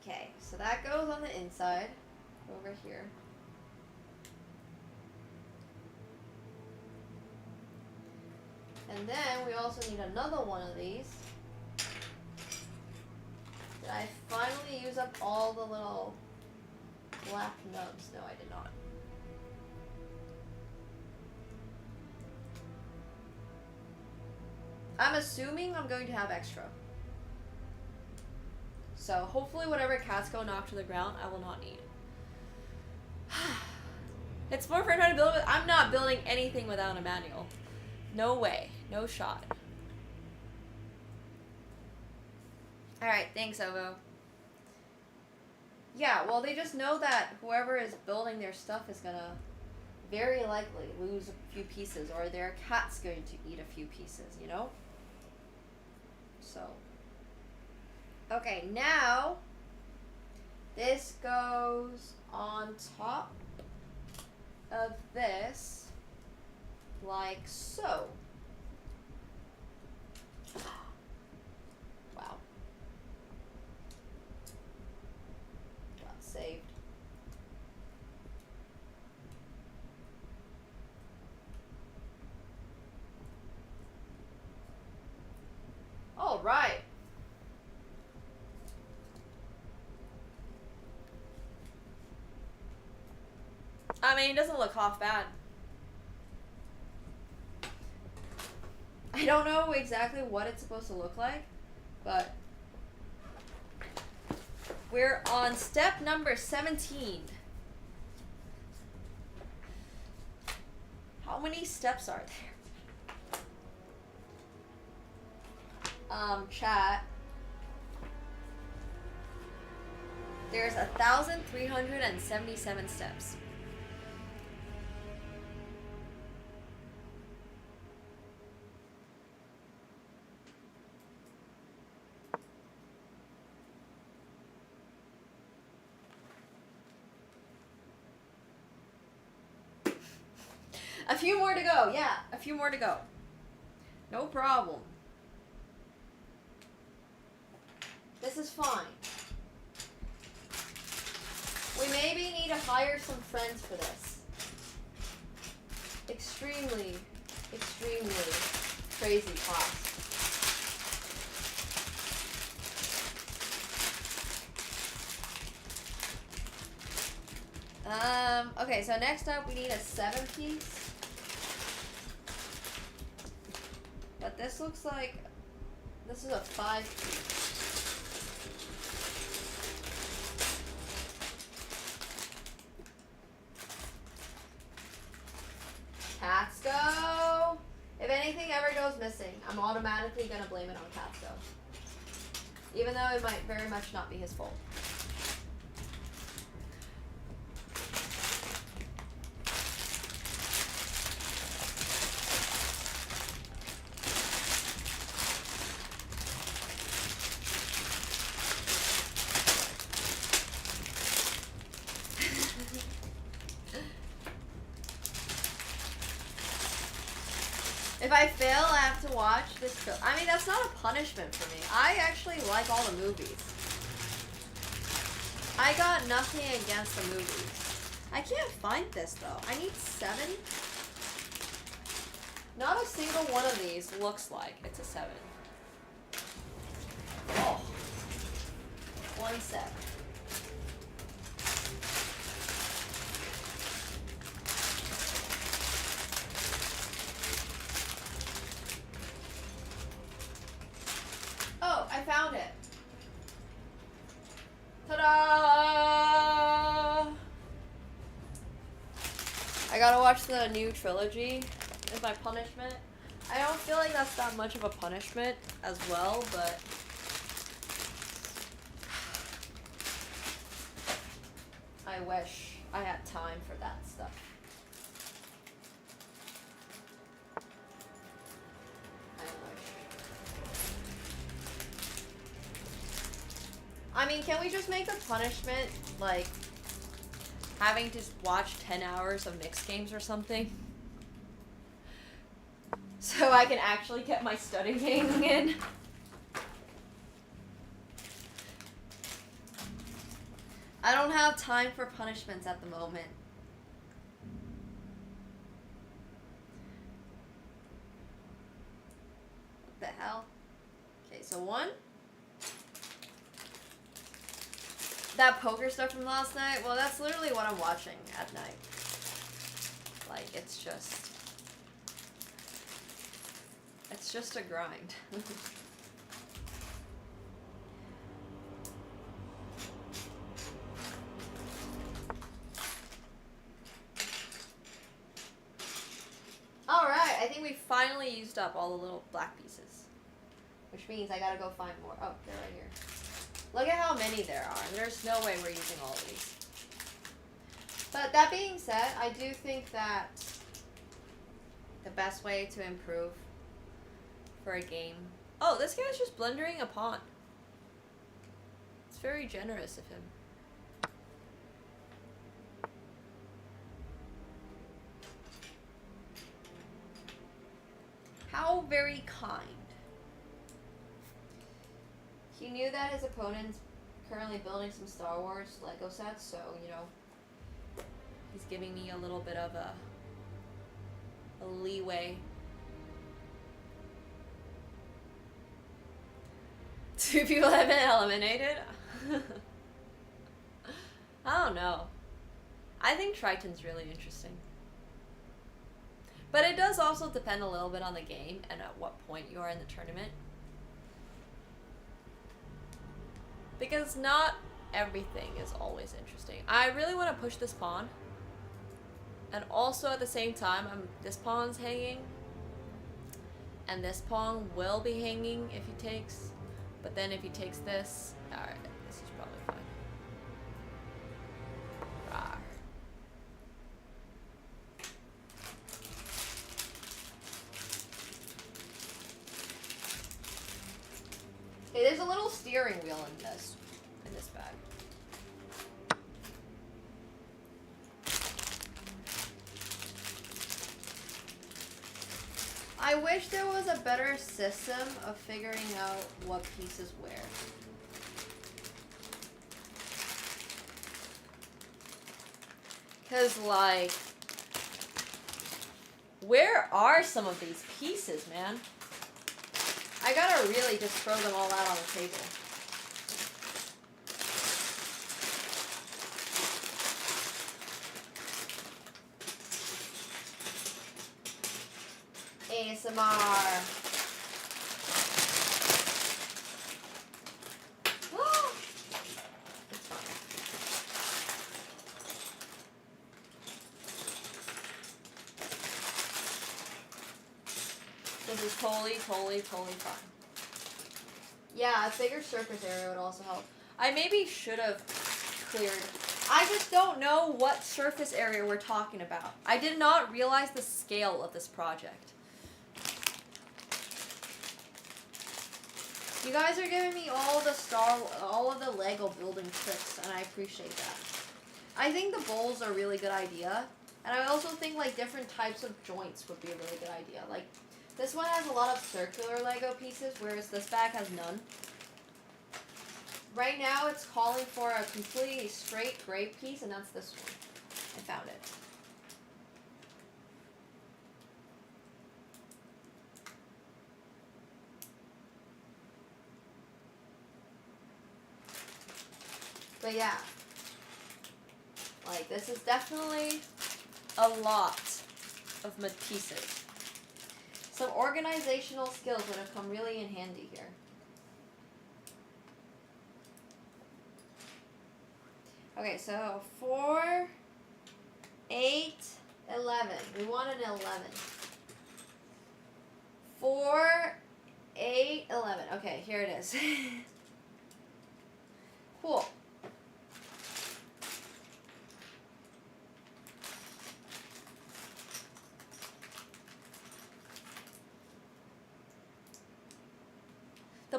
[SPEAKER 2] Okay, so that goes on the inside, over here. And then we also need another one of these. Did I finally use up all the little black nubs? No, I did not. I'm assuming I'm going to have extra. So hopefully whatever cats go knock to the ground, I will not need. It's more fun trying to build with. I'm not building anything without a manual. No way. No shot. Alright, thanks, Ovo. Yeah, well, they just know that whoever is building their stuff is gonna very likely lose a few pieces, or their cat's going to eat a few pieces, you know? So. Okay, now this goes on top of this, like so. Wow. Got saved. All right. I mean, it doesn't look half bad. I don't know exactly what it's supposed to look like, but we're on step number 17. How many steps are there? Chat. There's 1,377 steps. A few more to go. Yeah, a few more to go. No problem. This is fine. We maybe need to hire some friends for this. Extremely, extremely crazy cost. Okay, so next up we need a 7-piece. But this looks like this is a 5-piece. Cats go! If anything ever goes missing, I'm automatically gonna blame it on Cats go. Even though it might very much not be his fault. If I fail, I have to watch this film. I mean, that's not a punishment for me. I actually like all the movies. I got nothing against the movies. I can't find this, though. I need 7. Not a single one of these looks like it's a 7. Oh. 1 7. Oh, I found it. Ta-da! I gotta watch the new trilogy as my punishment. I don't feel like that's that much of a punishment as well, but I wish I had time for that stuff. I wish. I mean, can we just make the punishment, like, having to watch 10 hours of mixed games or something? So I can actually get my studying in. I don't have time for punishments at the moment. What the hell? Okay, so 1. That poker stuff from last night, well, that's literally what I'm watching at night. Like, it's just a grind. Alright, I think we finally used up all the little black pieces. Which means I gotta go find more. Oh, they're right here. Look at how many there are. There's no way we're using all of these. But that being said, I do think that the best way to improve for a game... Oh, this guy's just blundering a pawn. It's very generous of him. How very kind. He knew that his opponent's currently building some Star Wars Lego sets, so, you know, he's giving me a little bit of a leeway. 2 people have been eliminated? I don't know. I think Triton's really interesting. But it does also depend a little bit on the game and at what point you are in the tournament. Because not everything is always interesting. I really want to push this pawn. And also at the same time, this pawn's hanging. And this pawn will be hanging if he takes. But then if he takes this, alright, this is probably fine. Rawr. Okay, there's a little steering wheel in this bag. I wish there was a better system of figuring out what pieces where. Cause like, where are some of these pieces, man? I gotta really just throw them all out on the table. ASMR. It's fine. This is totally fine. Yeah, a bigger surface area would also help. I maybe should have cleared. I just don't know what surface area we're talking about. I did not realize the scale of this project. You guys are giving me all of the Lego building tricks, and I appreciate that. I think the bowls are a really good idea, and I also think like different types of joints would be a really good idea. Like this one has a lot of circular Lego pieces, whereas this bag has none. Right now, it's calling for a completely straight gray piece, and that's this one. I found it. But yeah, like this is definitely a lot of pieces. Some organizational skills would have come really in handy here. Okay, so 4, 8, 11. We want an 11. 4, 8, 11. Okay, here it is. Cool.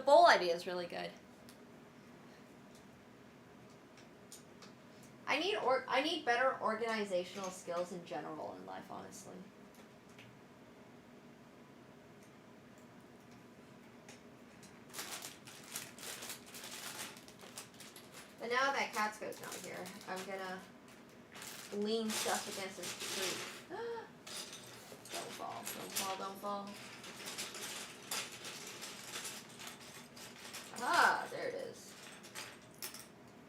[SPEAKER 2] bowl idea is really good. I need better organizational skills in general in life, honestly. But now that Katsuko's not here, I'm gonna lean stuff against his tree. Don't fall, don't fall, don't fall. Ah, there it is.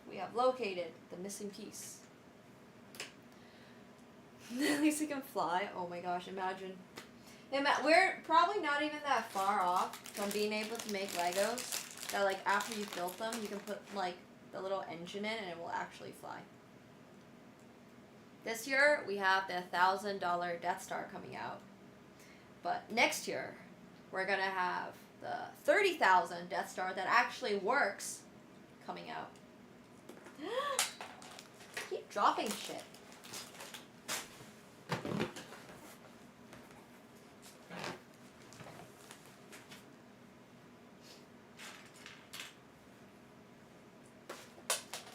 [SPEAKER 2] We have located the missing piece. At least it can fly. Oh my gosh, imagine. We're probably not even that far off from being able to make Legos that, like, after you've built them, you can put, like, the little engine in and it will actually fly. This year, we have the $1,000 Death Star coming out. But next year, we're going to have the 30,000 Death Star that actually works coming out. Keep dropping shit.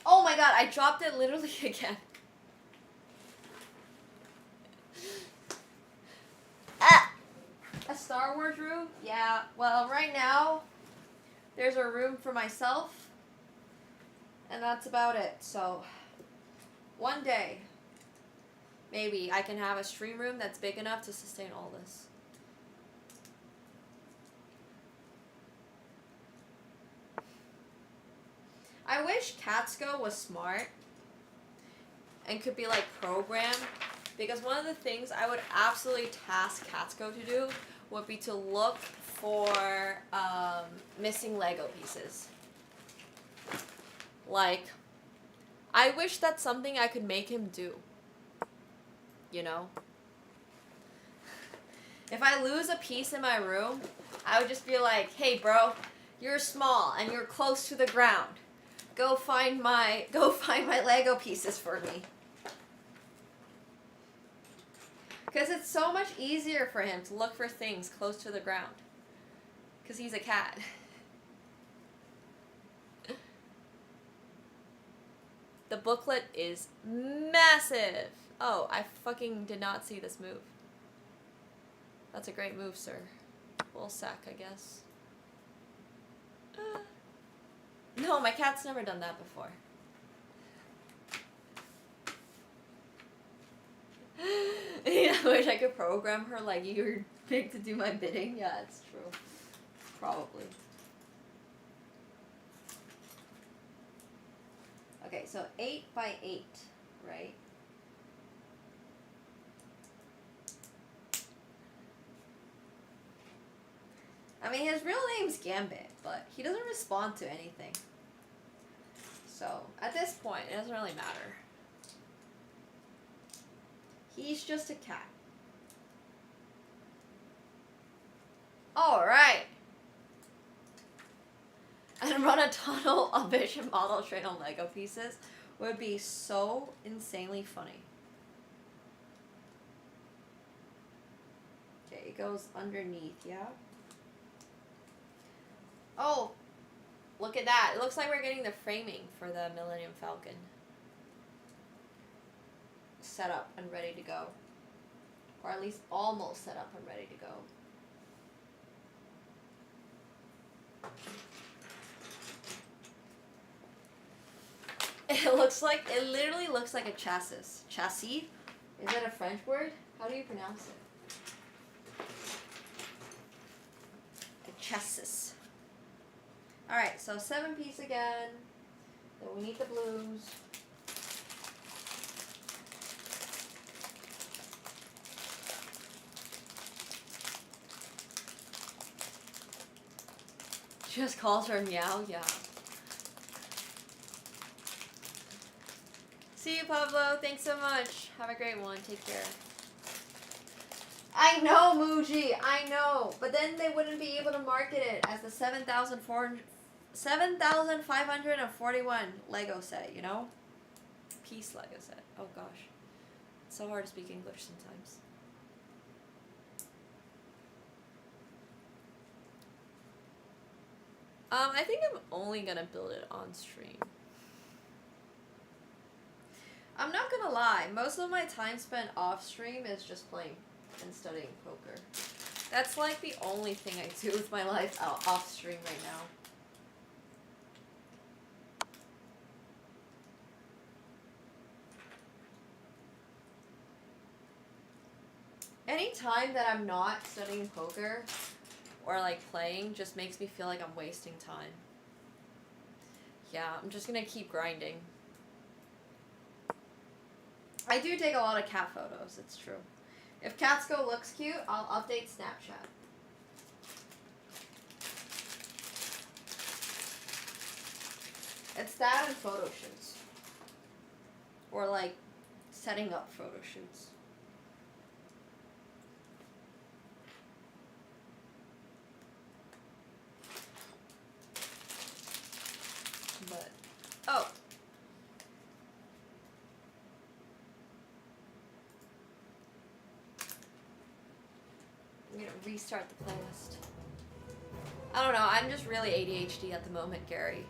[SPEAKER 2] Oh my god, I dropped it literally again. A Star Wars room? Yeah, well, right now, there's a room for myself, and that's about it. So, one day, maybe I can have a stream room that's big enough to sustain all this. I wish Katsuko was smart and could be, like, programmed, because one of the things I would absolutely task Katsuko to do would be to look for missing Lego pieces. Like, I wish that's something I could make him do. You know? If I lose a piece in my room, I would just be like, hey bro, you're small and you're close to the ground. Go find my Lego pieces for me. Because it's so much easier for him to look for things close to the ground. Because he's a cat. The booklet is massive. Oh, I fucking did not see this move. That's a great move, sir. Little sack, I guess. No, my cat's never done that before. Yeah, I wish I could program her like you're big to do my bidding. Yeah, it's true. Probably. Okay, so 8 by 8, right? I mean, his real name's Gambit, but he doesn't respond to anything. So, at this point, it doesn't really matter. He's just a cat. Alright. And run a tunnel of Vision Model Train on Lego pieces would be so insanely funny. Okay, it goes underneath, yeah? Oh, look at that. It looks like we're getting the framing for the Millennium Falcon set up and ready to go. Or at least almost set up and ready to go. It literally looks like a chassis. Chassis? Is that a French word? How do you pronounce it? A chassis. Alright, so 7-piece again. Then we need the blues. Just calls her meow, yeah. See you, Pablo. Thanks so much. Have a great one. Take care. I know, Muji. I know. But then they wouldn't be able to market it as the 7,541 Lego set, you know? Piece Lego set. Oh, gosh. It's so hard to speak English sometimes. I think I'm only gonna build it on stream. I'm not gonna lie, most of my time spent off stream is just playing and studying poker. That's like the only thing I do with my life off stream right now. Any time that I'm not studying poker or like playing just makes me feel like I'm wasting time. Yeah, I'm just gonna keep grinding. I do take a lot of cat photos, it's true. If Catsko looks cute, I'll update Snapchat. It's that and photo shoots. Or like setting up photo shoots. But, oh. I'm gonna restart the playlist. I don't know, I'm just really ADHD at the moment, Gary.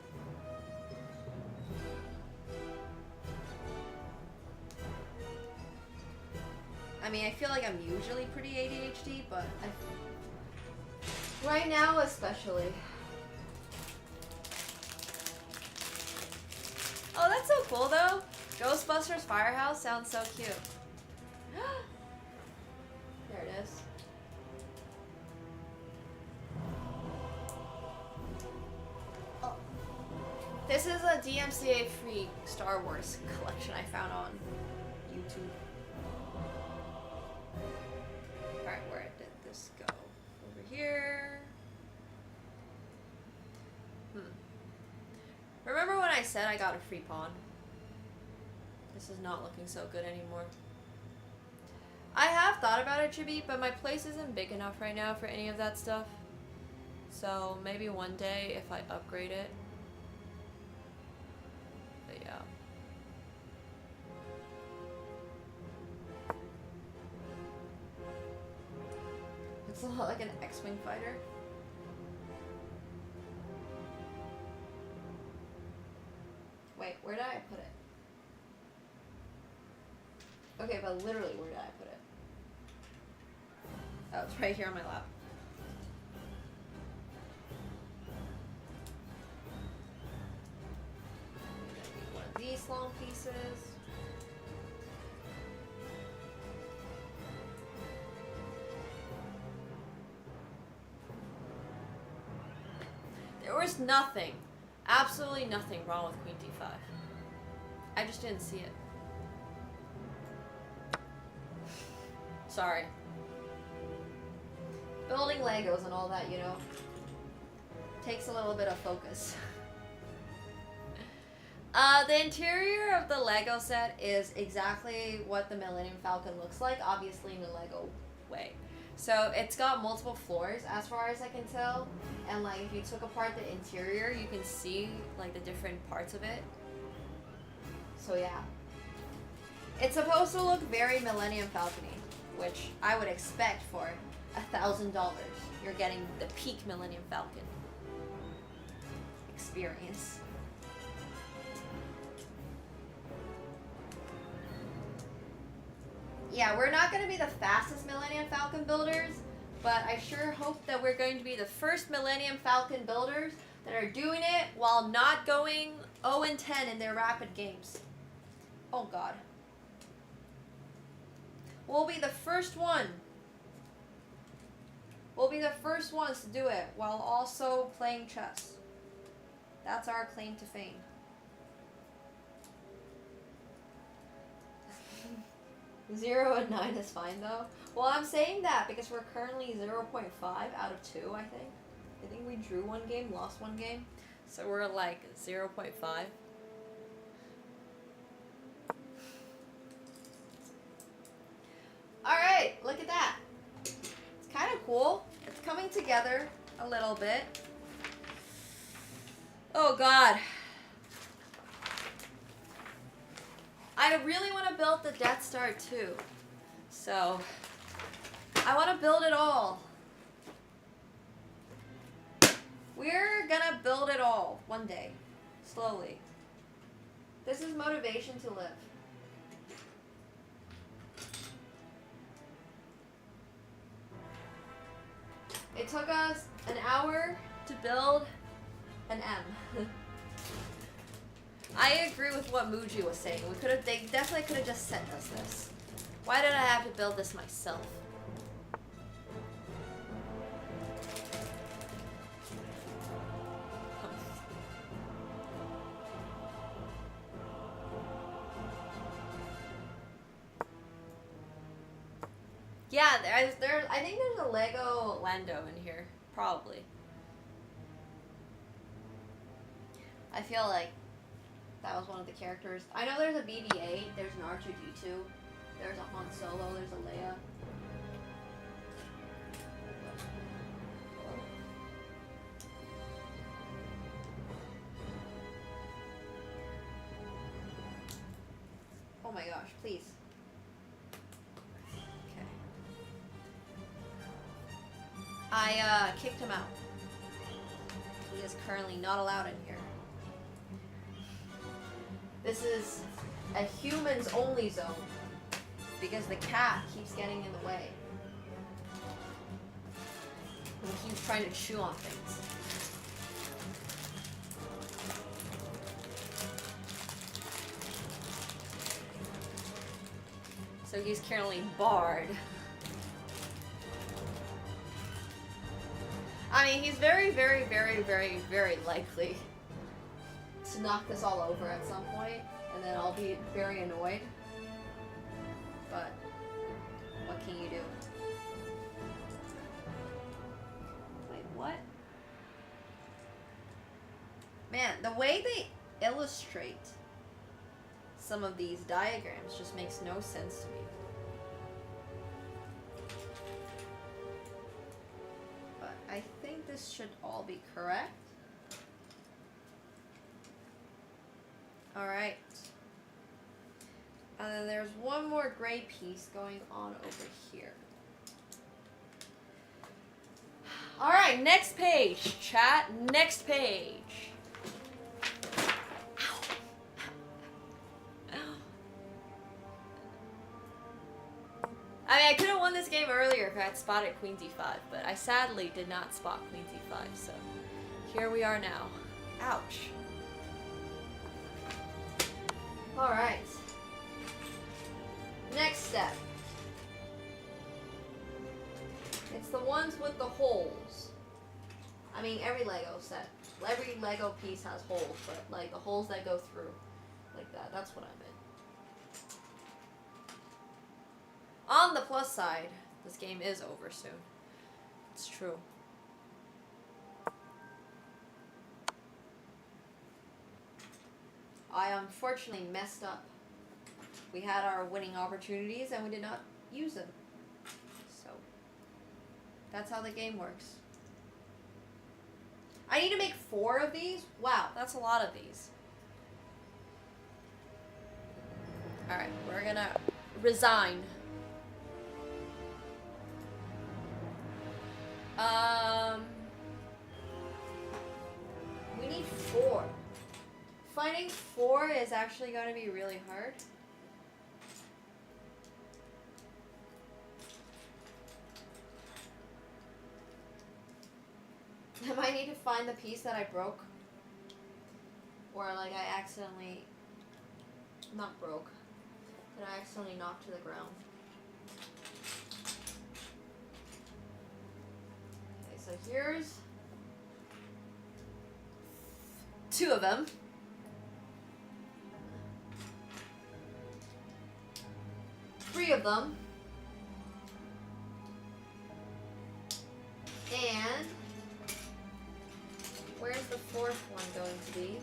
[SPEAKER 2] I mean, I feel like I'm usually pretty ADHD, but right now especially. Oh, that's so cool though. Ghostbusters Firehouse sounds so cute. There it is. Oh. This is a DMCA free Star Wars collection I found on YouTube. Alright, where did this go? Over here. Remember when I said I got a free pawn? This is not looking so good anymore. I have thought about it, Chibi, but my place isn't big enough right now for any of that stuff. So maybe one day if I upgrade it. But yeah. It's a lot like an X-Wing fighter. Wait, where did I put it? Okay, but literally, where did I put it? Oh, it's right here on my lap. I'm gonna need one of these long pieces. There was nothing, absolutely nothing wrong with Queen D5. I just didn't see it. Sorry. Building Legos and all that, you know, takes a little bit of focus. The interior of the Lego set is exactly what the Millennium Falcon looks like, obviously in a Lego way. So it's got multiple floors as far as I can tell, and like if you took apart the interior, you can see like the different parts of it. So yeah. It's supposed to look very Millennium Falcon-y, which I would expect for $1,000. You're getting the peak Millennium Falcon experience. Yeah, we're not going to be the fastest Millennium Falcon builders, but I sure hope that we're going to be the first Millennium Falcon builders that are doing it while not going 0-10 in their rapid games. Oh god. We'll be the first one. We'll be the first ones to do it while also playing chess. That's our claim to fame. 0 and 9 is fine though. Well, I'm saying that because we're currently 0.5 out of 2, I think. I think we drew one game, lost one game. So we're like 0.5. Alright, look at that. It's kind of cool. It's coming together a little bit. Oh god. I really want to build the Death Star too. So, I want to build it all. We're gonna build it all one day. Slowly. This is motivation to live. It took us an hour to build an M. I agree with what Muji was saying. They definitely could have just sent us this. Why did I have to build this myself? Yeah, I think there's a Lego Lando in here. Probably. I feel like that was one of the characters. I know there's a BB-8, there's an R2-D2, there's a Han Solo, there's a Leia. Oh my gosh, please. Okay. I kicked him out. He is currently not allowed in here. This is a humans only zone because the cat keeps getting in the way. He keeps trying to chew on things. So he's currently barred. I mean, he's very, very, very, very, very likely to knock this all over at some point, and then I'll be very annoyed. But what can you do? Wait, what? Man, the way they illustrate some of these diagrams just makes no sense to me. But I think this should all be correct. Alright. And then there's one more gray piece going on over here. Alright, next page, chat. Next page. I mean, I could have won this game earlier if I had spotted Queen D5, but I sadly did not spot Queen D5, so here we are now. Ouch. Alright. Next step. It's the ones with the holes. I mean, every Lego set. Every Lego piece has holes, but like the holes that go through. Like that. That's what I meant. On the plus side, this game is over soon. It's true. I unfortunately messed up. We had our winning opportunities and we did not use them. So, that's how the game works. I need to make 4 of these? Wow, that's a lot of these. Alright, we're gonna resign. We need 4. Finding 4 is actually going to be really hard. I might need to find the piece that I broke. Or like I accidentally, not broke, that I accidentally knocked to the ground. Okay, so here's 2 of them. Three of them. And where's the 4th one going to be?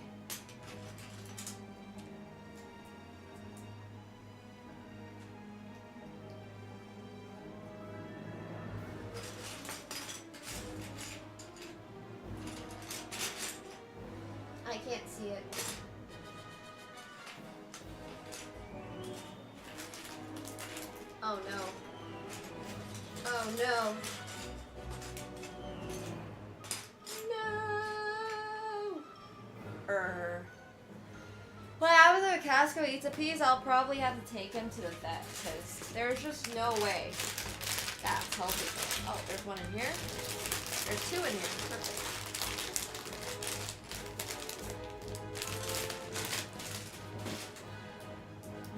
[SPEAKER 2] I can't see it. Oh no. Oh no. No. Casco eats a piece, I'll probably have to take him to the vet because there's just no way that's healthy for him. Oh, there's one in here. There's two in here. Perfect.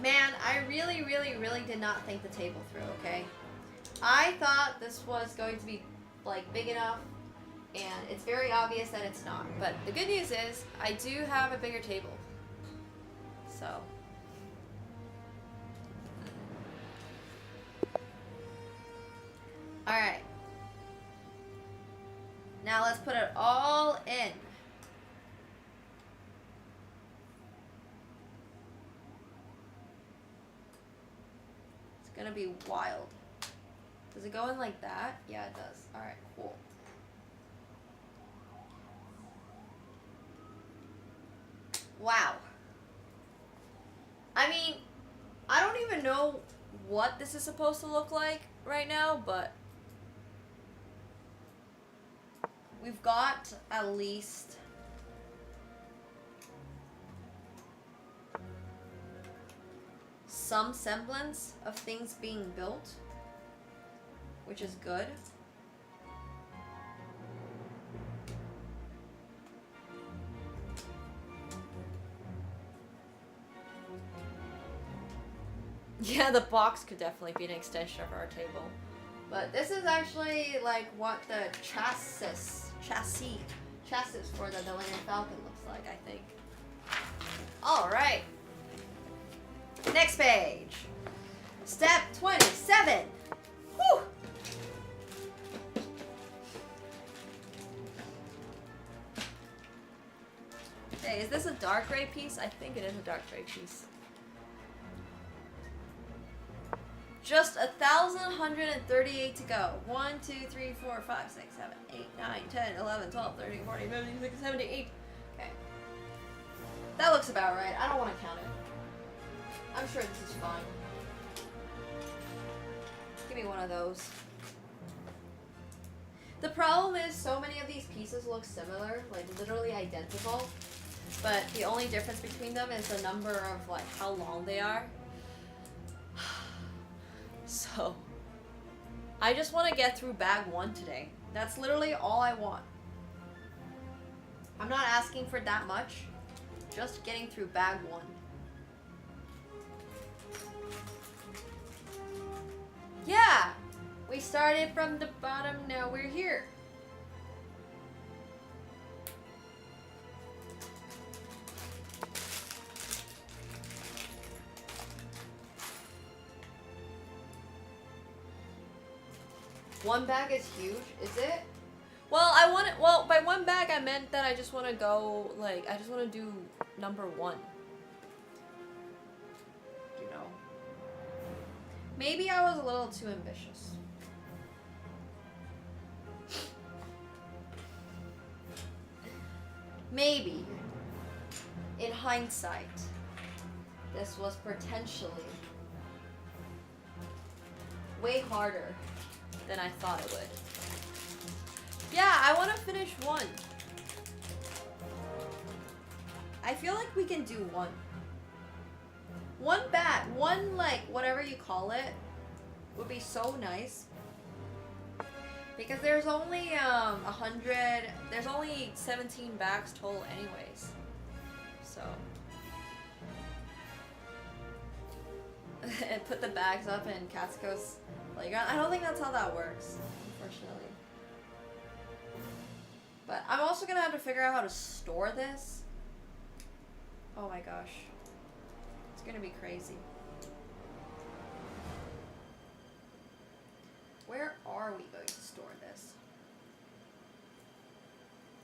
[SPEAKER 2] Man, I really, really, really did not think the table through, okay? I thought this was going to be, like, big enough, and it's very obvious that it's not. But the good news is, I do have a bigger table. So. Alright. Now let's put it all in. It's gonna be wild. Does it go in like that? Yeah, it does. Alright, cool. Wow. I mean, I don't even know what this is supposed to look like right now, but we've got at least some semblance of things being built, which is good. Yeah, the box could definitely be an extension of our table. But this is actually like what the chassis for the Millennium Falcon looks like, I think. Alright. Next page. Step 27. Whew! Hey, is this a dark gray piece? I think it is a dark gray piece. Just 1,138 to go. 1, 2, 3, 4, 5, 6, 7, 8, 9, 10, 11, 12, 13, 14, 15, 16, 17, 18. Okay. That looks about right. I don't want to count it. I'm sure this is fine. Give me one of those. The problem is so many of these pieces look similar, like literally identical. But the only difference between them is the number of like how long they are. So, I just want to get through bag 1 today. That's literally all I want. I'm not asking for that much. Just getting through bag 1. Yeah! We started from the bottom, now we're here. One bag is huge, is it? Well, I want it. Well, by one bag I meant that I just want to go, like, I just want to do number 1. You know. Maybe I was a little too ambitious. Maybe, in hindsight, this was potentially way harder than I thought it would. Yeah, I want to finish 1. I feel like we can do 1. 1 bat, 1 like whatever you call it, would be so nice. Because there's only 100, there's only 17 bags total anyways. So. And put the bags up in Katsuko's playground. I don't think that's how that works, unfortunately. But I'm also gonna have to figure out how to store this. Oh my gosh. It's gonna be crazy. Where are we going to store this?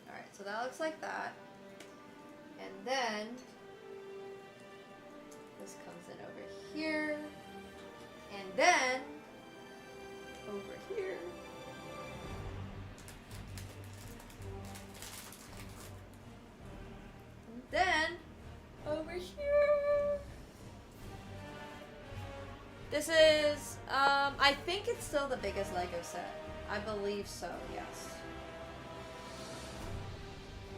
[SPEAKER 2] Alright, so that looks like that. And then this comes in over here. And then over here. And then over here. This is, I think it's still the biggest Lego set. I believe so, yes.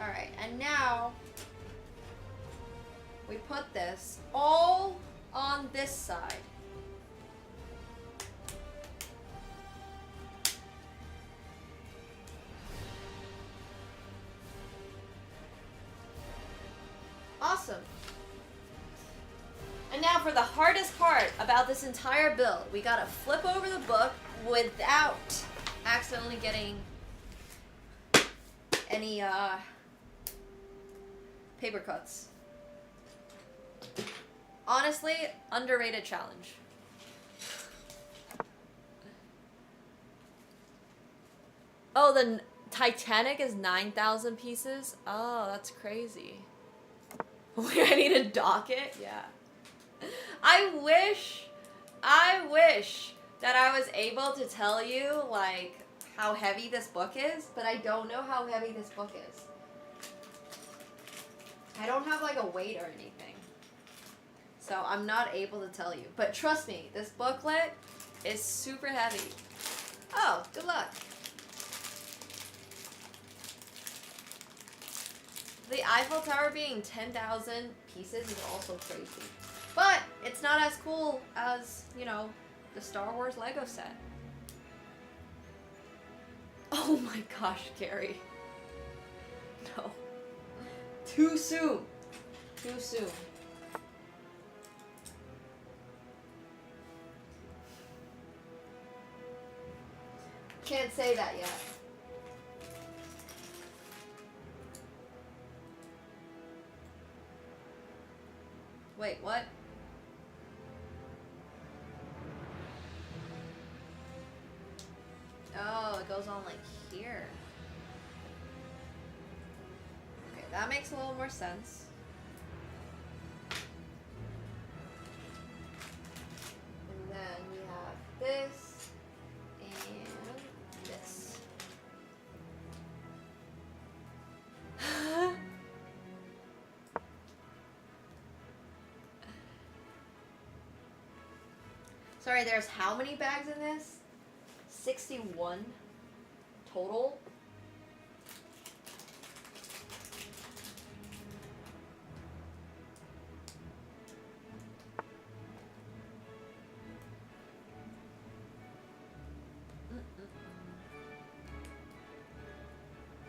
[SPEAKER 2] Alright, and now we put this all on this side. Awesome. And now for the hardest part about this entire build. We gotta flip over the book without accidentally getting any paper cuts. Honestly, underrated challenge. Oh, the Titanic is 9,000 pieces? Oh, that's crazy. Wait, I need to dock it? Yeah. I wish that I was able to tell you, like, how heavy this book is, but I don't know how heavy this book is. I don't have, like, a weight or anything. So I'm not able to tell you. But trust me, this booklet is super heavy. Oh, good luck. The Eiffel Tower being 10,000 pieces is also crazy. But it's not as cool as, you know, the Star Wars Lego set. Oh my gosh, Gary. No. Too soon. Too soon. Can't say that yet. Wait, what? Oh, it goes on like here. Okay, that makes a little more sense. And then we have this and this. Sorry, there's how many bags in this? 61 total.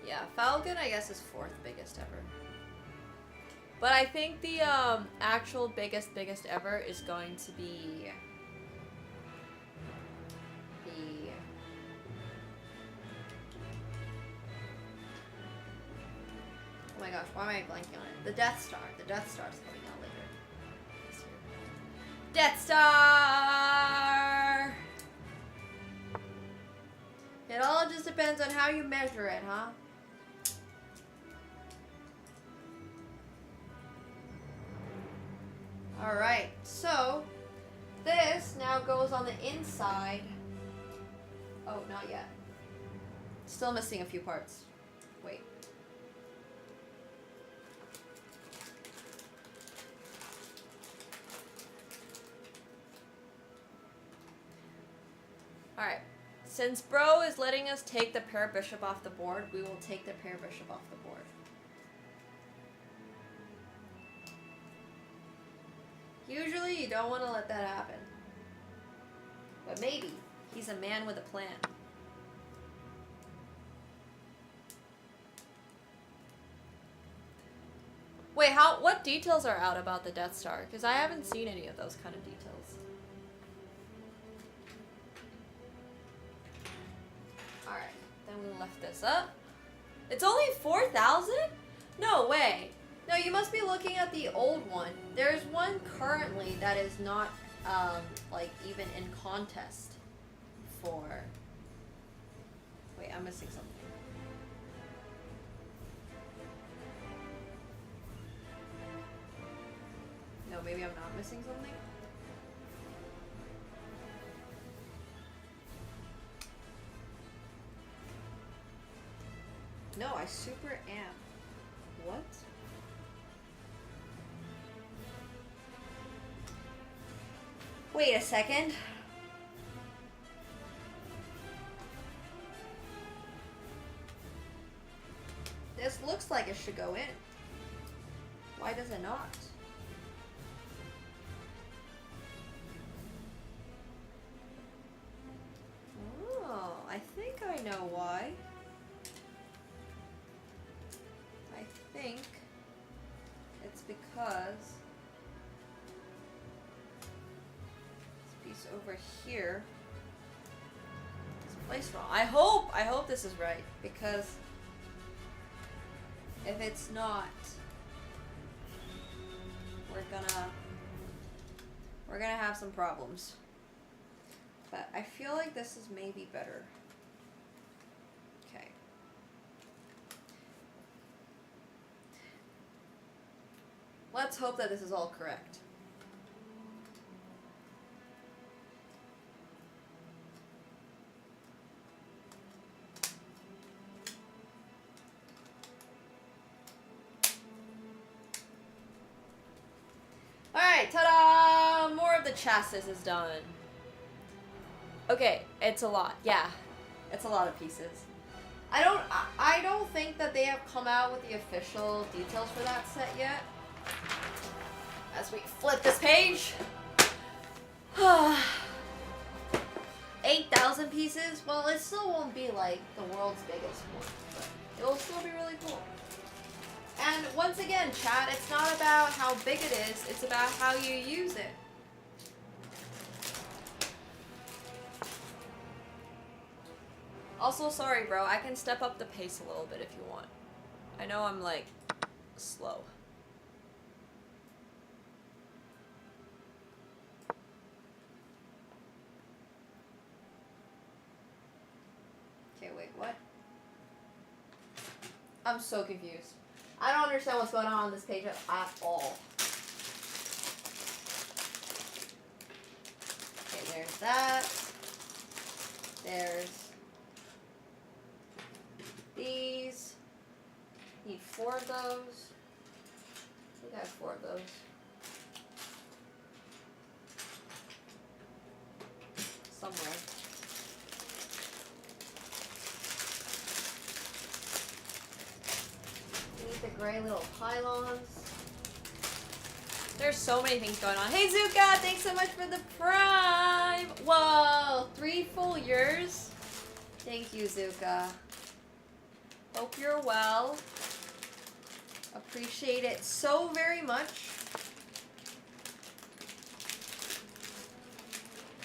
[SPEAKER 2] Yeah, Falcon I guess is 4th biggest ever. But I think the actual biggest ever is going to be oh my gosh, why am I blanking on it? The Death Star. The Death Star's coming out later this year. Death Star! It all just depends on how you measure it, huh? Alright, so this now goes on the inside. Oh, not yet. Still missing a few parts. Wait. Alright. Since Bro is letting us take the pair bishop off the board, we will take the pair bishop off the board. Usually you don't want to let that happen. But maybe. He's a man with a plan. Wait, what details are out about the Death Star? Because I haven't seen any of those kind of details. Alright, then we lift this up. It's only 4,000? No way. No, you must be looking at the old one. There's one currently that is not, like, even in contest for... Wait, I'm missing something. No, maybe I'm not missing something? No, I super am. What? Wait a second. This looks like it should go in. Why does it not? know why. I think it's because this piece over here is placed wrong. I hope this is right, because if it's not, we're gonna have some problems. But I feel like this is maybe better. Okay. Let's hope that this is all correct. Alright, ta-da! More of the chassis is done. Okay, it's a lot. Yeah, it's a lot of pieces. I don't think that they have come out with the official details for that set yet. As we flip this page. 8,000 pieces? Well, it still won't be like the world's biggest one, but it'll still be really cool. And once again, chat, it's not about how big it is, it's about how you use it. Also, sorry, bro, I can step up the pace a little bit if you want. I know I'm, like, slow. Okay, wait, what? I'm so confused. I don't understand what's going on this page at all. Okay, there's that. There's these. Need 4 of those. I think I have 4 of those. Somewhere. The gray little pylons. There's so many things going on. Hey Zuka, thanks so much for the prime. Whoa, 3 full years. Thank you, Zuka. Hope you're well. Appreciate it so very much.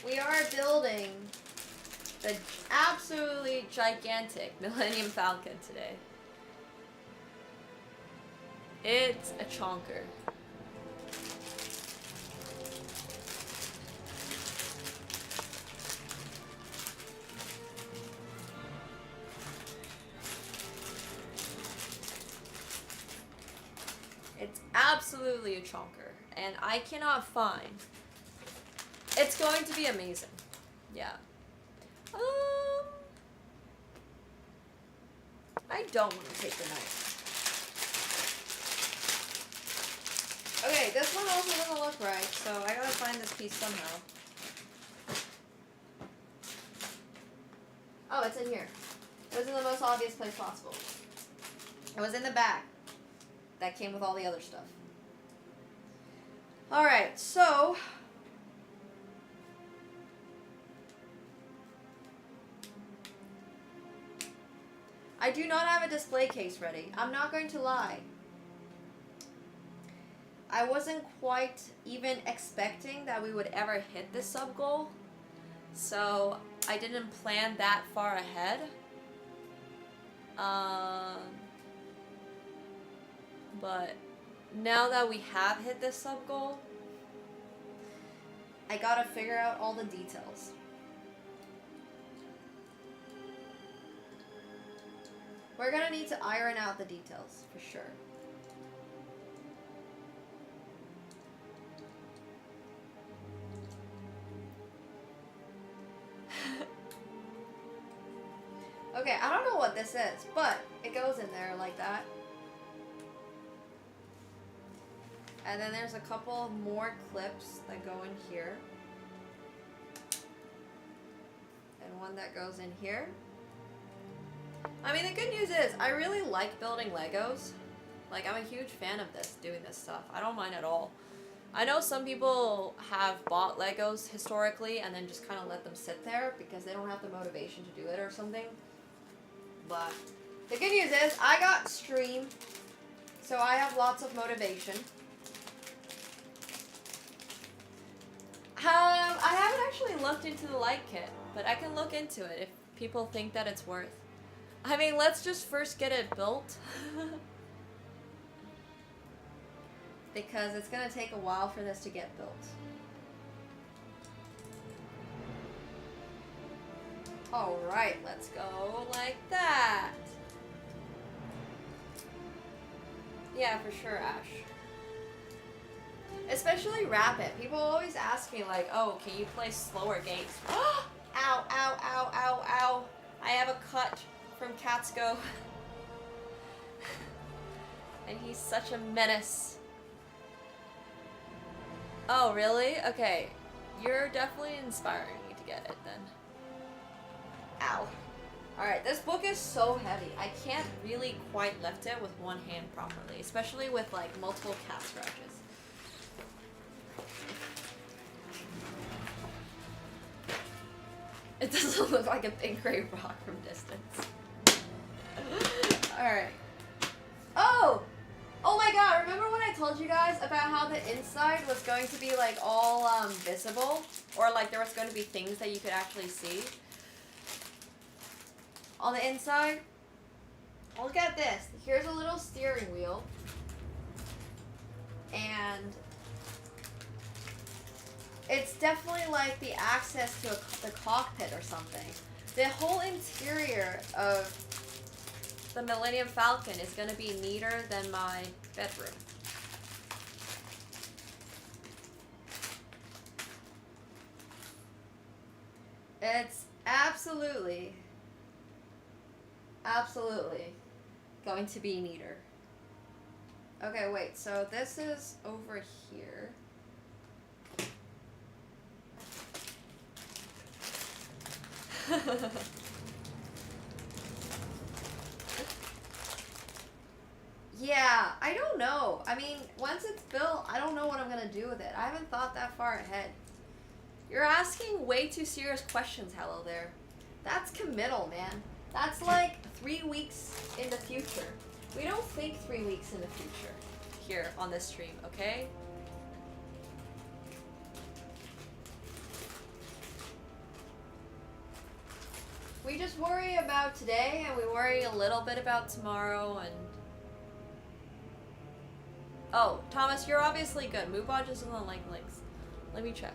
[SPEAKER 2] We are building the absolutely gigantic Millennium Falcon today. It's a chonker. It's absolutely a chonker, and I cannot find. It's going to be amazing. Yeah. I don't want to take the knife. Okay, this one also doesn't look right, so I gotta find this piece somehow. Oh, it's in here. It was in the most obvious place possible. It was in the back. That came with all the other stuff. Alright, so... I do not have a display case ready. I'm not going to lie. I wasn't quite even expecting that we would ever hit this sub goal, so I didn't plan that far ahead. But now that we have hit this sub goal, I gotta figure out all the details. We're gonna need to iron out the details for sure. Okay, I don't know what this is, but it goes in there like that. And then there's a couple more clips that go in here. And one that goes in here. I mean, the good news is, I really like building Legos. Like, I'm a huge fan of doing this stuff. I don't mind at all. I know some people have bought Legos historically and then just kind of let them sit there because they don't have the motivation to do it or something. But the good news is I got stream, so I have lots of motivation. I haven't actually looked into the light kit, but I can look into it if people think that it's worth. I mean, let's just first get it built. Because it's gonna take a while for this to get built. Alright, let's go like that. Yeah, for sure, Ash. Especially rapid. People always ask me like, oh, can you play slower games? Ow, ow, ow, ow, ow. I have a cut from Katsko. And he's such a menace. Oh, really? Okay. You're definitely inspiring me to get it then. Ow. Alright, this book is so heavy. I can't really quite lift it with one hand properly, especially with like multiple cat scratches. It doesn't look like a big gray rock from distance. Alright. Oh! Oh my god, remember when I told you guys about how the inside was going to be like all visible? Or like there was going to be things that you could actually see? On the inside? Look at this. Here's a little steering wheel. And it's definitely like the access to the cockpit or something. The whole interior of the Millennium Falcon is going to be neater than my bedroom. It's absolutely going to be neater. Okay, wait, so this is over here. Yeah, I don't know. I mean, once it's built, I don't know what I'm gonna do with it. I haven't thought that far ahead. You're asking way too serious questions, hello there. That's committal, man. That's like 3 weeks in the future. We don't think 3 weeks in the future here on this stream, okay? We just worry about today and we worry a little bit about tomorrow and... Oh, Thomas, you're obviously good. Moobot just doesn't like links. Let me check.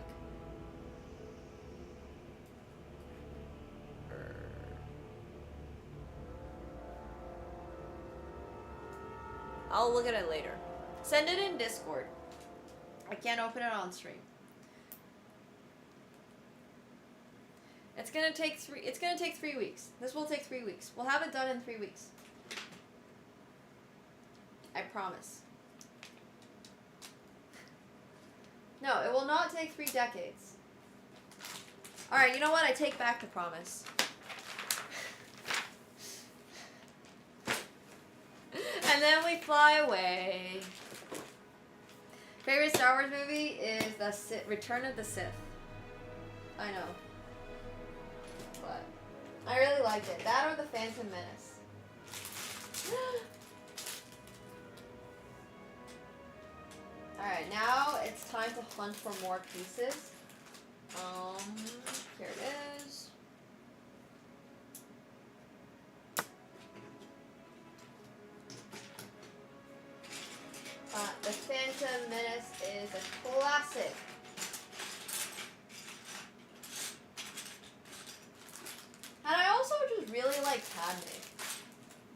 [SPEAKER 2] I'll look at it later. Send it in Discord. I can't open it on stream. It's gonna take 3 weeks. This will take 3 weeks. We'll have it done in 3 weeks. I promise. No, it will not take 3 decades. Alright, you know what? I take back the promise. And then we fly away. Favorite Star Wars movie is the Return of the Sith. I know. But I really liked it. That or the Phantom Menace. Alright, now it's time to hunt for more pieces. Here it is. The Phantom Menace is a classic. And I also just really like Padme.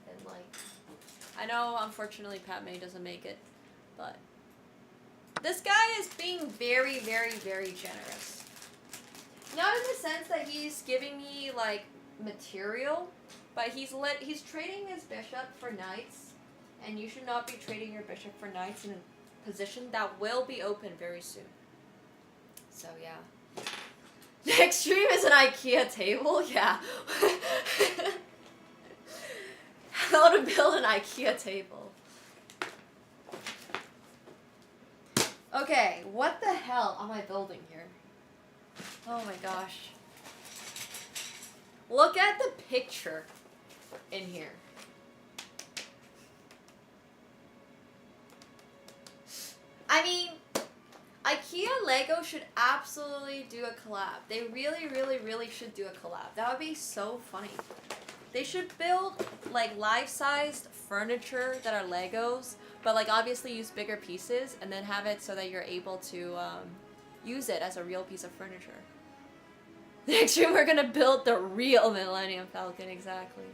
[SPEAKER 2] And like, I know unfortunately Padme doesn't make it, but this guy is being very, very, very generous. Not in the sense that he's giving me like material, but he's trading his bishop for knights. And you should not be trading your bishop for knights in a position that will be open very soon. So yeah. Next stream is an IKEA table? Yeah. How to build an IKEA table. Okay, what the hell am I building here? Oh my gosh. Look at the picture. in here. I mean, IKEA and Lego should absolutely do a collab. They really, really, really should do a collab. That would be so funny. They should build like life-sized furniture that are Legos, but like obviously use bigger pieces and then have it so that you're able to use it as a real piece of furniture. Next year we're gonna build the real Millennium Falcon, exactly.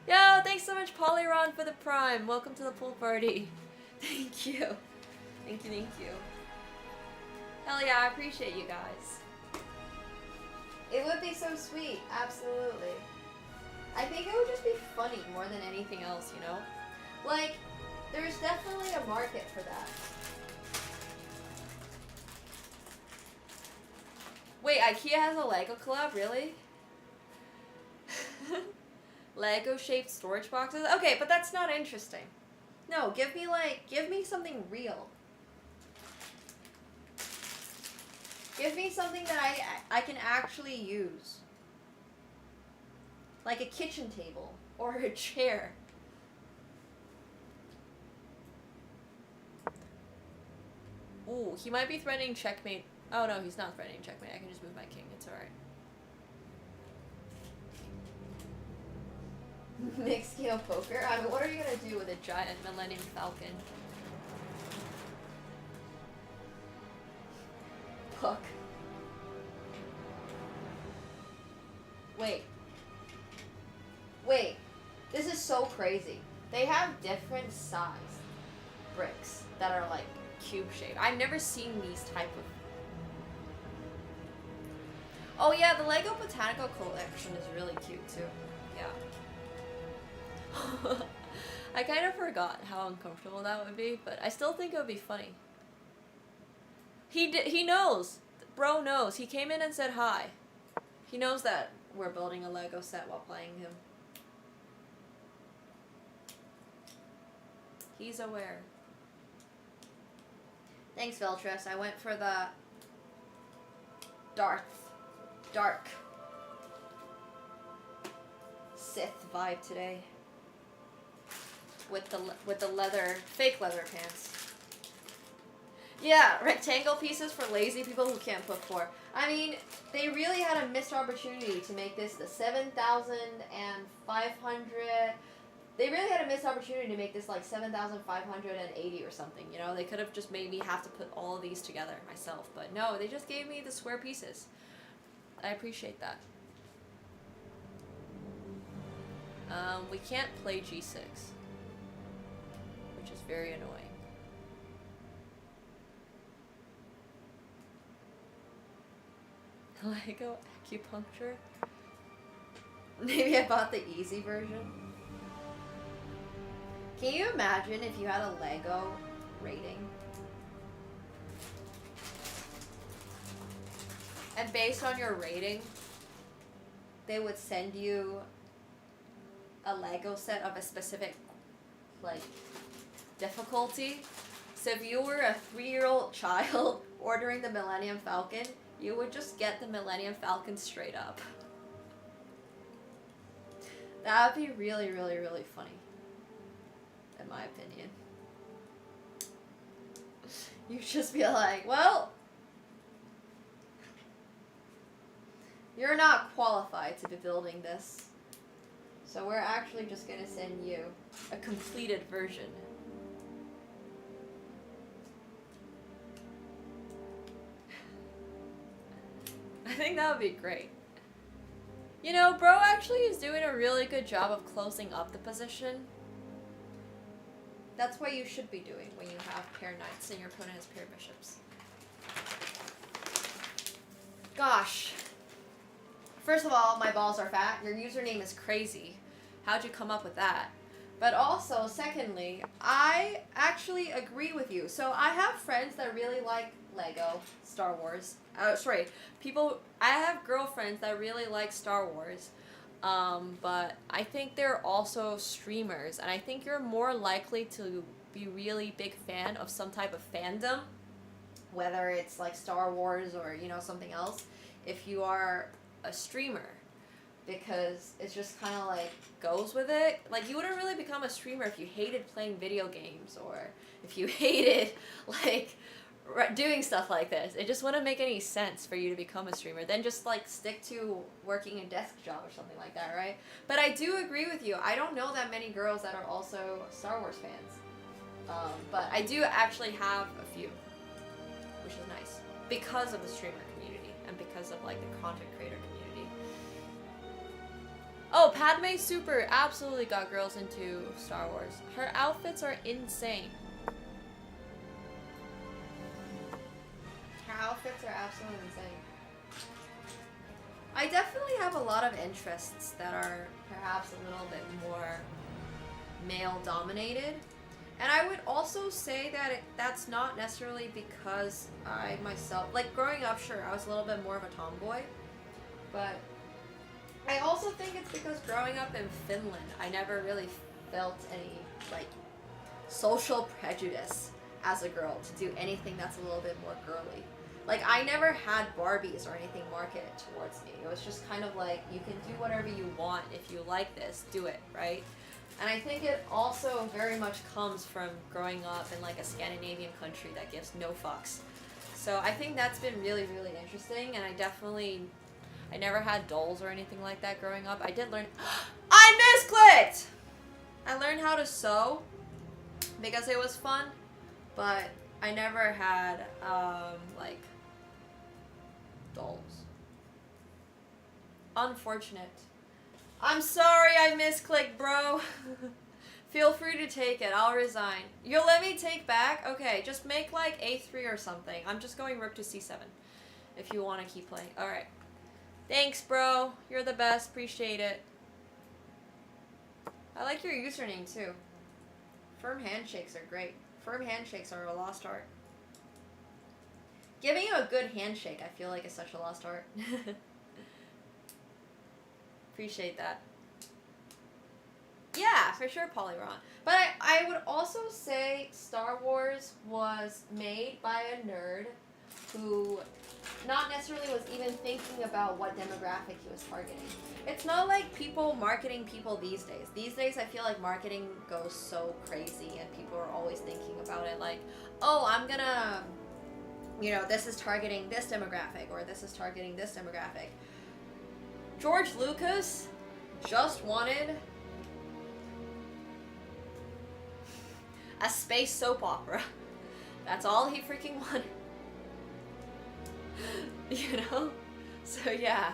[SPEAKER 2] Yo, thanks so much Polyron for the Prime. Welcome to the pool party. Thank you. Thank you, thank you. Hell yeah, I appreciate you guys. It would be so sweet, absolutely. I think it would just be funny more than anything else, you know? Like, there's definitely a market for that. Wait, IKEA has a Lego collab? Really? Lego-shaped storage boxes? Okay, but that's not interesting. No, give me something real. Give me something that I can actually use. Like a kitchen table or a chair. Ooh, he might be threatening checkmate. Oh no, he's not threatening checkmate. I can just move my king. It's alright. Mixed scale poker? I mean, what are you gonna do with a giant Millennium Falcon? Puck. Wait. Wait. This is so crazy. They have different size bricks that are like cube shaped. I've never seen these type of... Oh yeah, the Lego Botanical Collection is really cute too. Yeah. I kind of forgot how uncomfortable that would be, but I still think it would be funny. He knows. Bro knows. He came in and said hi. He knows that we're building a Lego set while playing him. He's aware. Thanks, Veltress. I went for the dark Sith vibe today. With the leather, fake leather pants. Yeah, rectangle pieces for lazy people who can't put 4. I mean, they really had a missed opportunity to make this the 7,500. They really had a missed opportunity to make this like 7,580 or something, you know? They could have just made me have to put all of these together myself, but no, they just gave me the square pieces. I appreciate that. We can't play G6, which is very annoying. Lego acupuncture? Maybe I bought the easy version. Can you imagine if you had a Lego rating? And based on your rating, they would send you a Lego set of a specific, like, difficulty. So if you were a 3-year-old child ordering the Millennium Falcon, you would just get the Millennium Falcon straight up. That would be really, really, really funny. In my opinion. You'd just be like, well, you're not qualified to be building this. So we're actually just gonna send you a completed version. I think that would be great. You know, bro actually is doing a really good job of closing up the position. That's what you should be doing when you have pair knights and your opponent has pair bishops. Gosh. First of all, my balls are fat. Your username is crazy. How'd you come up with that? But also, secondly, I actually agree with you. So I have friends that really like Lego, Star Wars. I have girlfriends that really like Star Wars. But I think they're also streamers, and I think you're more likely to be really big fan of some type of fandom, whether it's like Star Wars or, you know, something else, if you are a streamer. because it's just kind of like goes with it. Like, you wouldn't really become a streamer if you hated playing video games or if you hated like doing stuff like this. It just wouldn't make any sense for you to become a streamer. Then just like stick to working a desk job or something like that, right? But I do agree with you. I don't know that many girls that are also Star Wars fans. But I do actually have a few, which is nice because of the streamer community and because of like the content creator community. Oh, Padme Super absolutely got girls into Star Wars. Her outfits are insane. Her outfits are absolutely insane. I definitely have a lot of interests that are perhaps a little bit more male dominated. And I would also say that that's not necessarily because I myself, like growing up, sure, I was a little bit more of a tomboy. But I also think it's because growing up in Finland, I never really felt any like social prejudice as a girl to do anything that's a little bit more girly. Like, I never had Barbies or anything marketed towards me. It was just kind of like, you can do whatever you want. If you like this, do it, right? And I think it also very much comes from growing up in like a Scandinavian country that gives no fucks. So I think that's been really, really interesting. And I never had dolls or anything like that growing up. I did learn, I misclicked! I learned how to sew because it was fun, but I never had like dolls. Unfortunate. I'm sorry I misclicked, bro. Feel free to take it. I'll resign. You'll let me take back? Okay, just make like A3 or something. I'm just going rook to C7 if you want to keep playing. Alright. Thanks, bro. You're the best. Appreciate it. I like your username, too. Firm handshakes are great. Firm handshakes are a lost art. Giving you a good handshake, I feel like, is such a lost art. Appreciate that. Yeah, for sure, Polyron. But I would also say Star Wars was made by a nerd who not necessarily was even thinking about what demographic he was targeting. It's not like people marketing people these days. These days, I feel like marketing goes so crazy and people are always thinking about it like, oh, I'm gonna, you know, this is targeting this demographic or this is targeting this demographic. George Lucas just wanted a space soap opera. That's all he freaking wanted. You know? So yeah.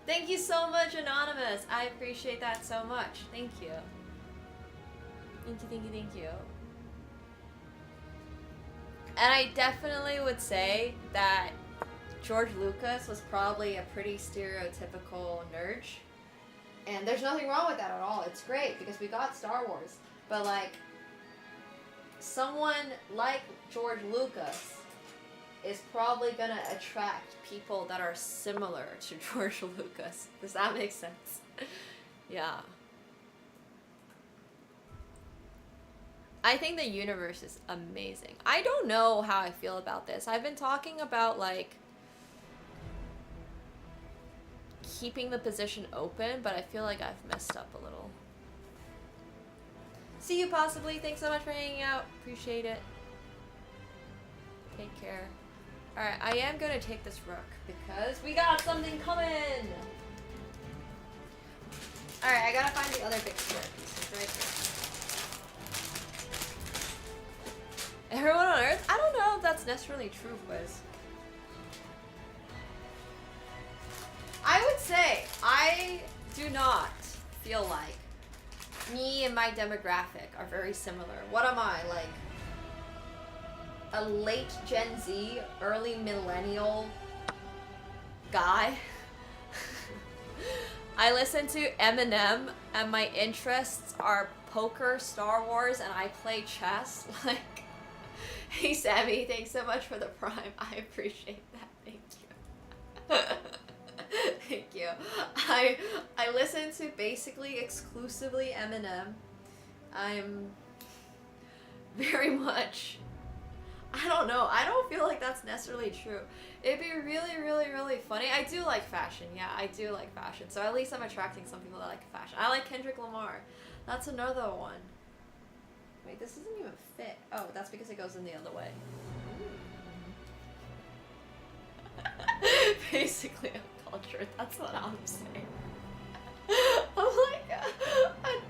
[SPEAKER 2] Thank you so much, Anonymous. I appreciate that so much. Thank you. Thank you, thank you, thank you. And I definitely would say that George Lucas was probably a pretty stereotypical nerd. And there's nothing wrong with that at all. It's great because we got Star Wars. But like, someone like George Lucas is probably gonna attract people that are similar to George Lucas. Does that make sense? Yeah. I think the universe is amazing. I don't know how I feel about this. I've been talking about like keeping the position open, but I feel like I've messed up a little. See you possibly. Thanks so much for hanging out. Appreciate it. Take care. Alright, I am gonna take this rook because we got something coming! Alright, I gotta find the other big square piece. It's right here. Everyone on Earth? I don't know if that's necessarily true, Quiz. I would say I do not feel like me and my demographic are very similar. What am I, like a late Gen Z, early millennial guy? I listen to Eminem and my interests are poker, Star Wars, and I play chess. Like, hey Sammy, thanks so much for the prime. I appreciate that. Thank you. Thank you. I listen to basically exclusively Eminem. I'm very much I don't know. I don't feel like that's necessarily true. It'd be really, really, really funny. I do like fashion. Yeah, I do like fashion. So at least I'm attracting some people that like fashion. I like Kendrick Lamar. That's another one. Wait, this doesn't even fit. Oh, that's because it goes in the other way. Basically, I'm cultured. That's what I'm saying.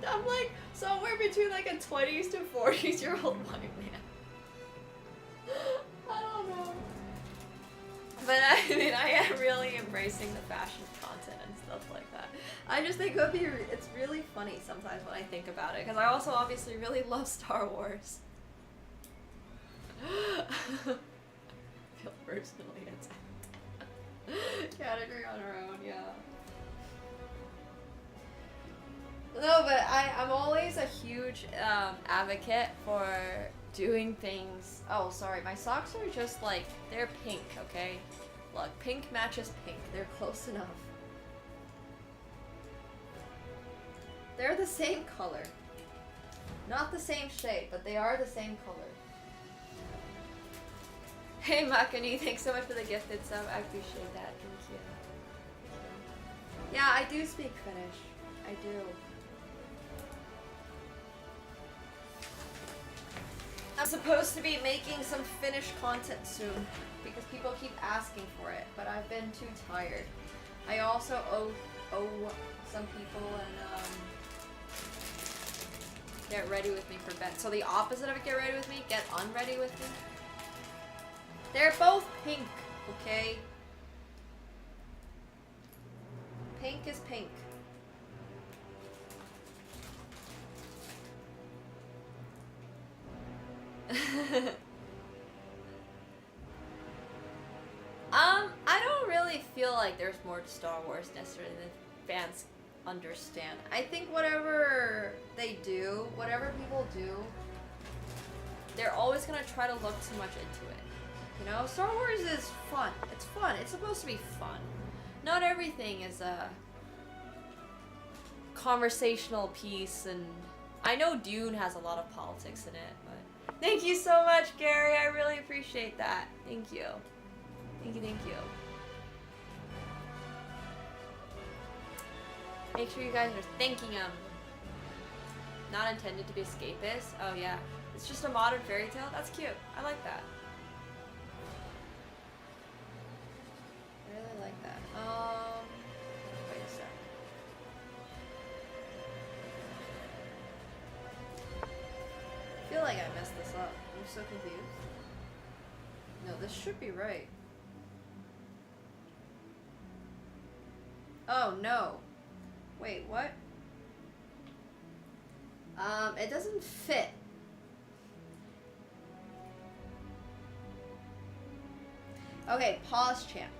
[SPEAKER 2] I'm like somewhere between like a 20s to 40s year old white man. I don't know. But I mean, I am really embracing the fashion content and stuff like that. I just think it's really funny sometimes when I think about it, because I also obviously really love Star Wars. I feel personally attacked. Category on our own, yeah. No, but I'm always a huge advocate for doing things. Oh, sorry, my socks are just like, they're pink, okay? Look, pink matches pink. They're close enough. They're the same color. Not the same shade, but they are the same color. Hey, Makani, thanks so much for the gifted sub. I appreciate that. Thank you. Yeah, I do speak Finnish. I do. I'm supposed to be making some Finnish content soon because people keep asking for it, but I've been too tired. I also owe some people and get ready with me for bed. So the opposite of get ready with me, get unready with me. They're both pink, okay? Pink is pink. I don't really feel like there's more to Star Wars necessarily than fans understand. I think whatever they do, whatever people do, they're always gonna try to look too much into it. You know, Star Wars is fun. It's fun. It's supposed to be fun. Not everything is a conversational piece, and I know Dune has a lot of politics in it, but thank you so much, Gary. I really appreciate that. Thank you. Thank you, thank you. Make sure you guys are thanking him. Not intended to be escapist. Oh yeah. It's just a modern fairy tale? That's cute. I like that. I really like that. Wait a sec. I feel like I messed this up. I'm so confused. No, this should be right. Oh no. Wait, what? It doesn't fit. Okay, pause champ.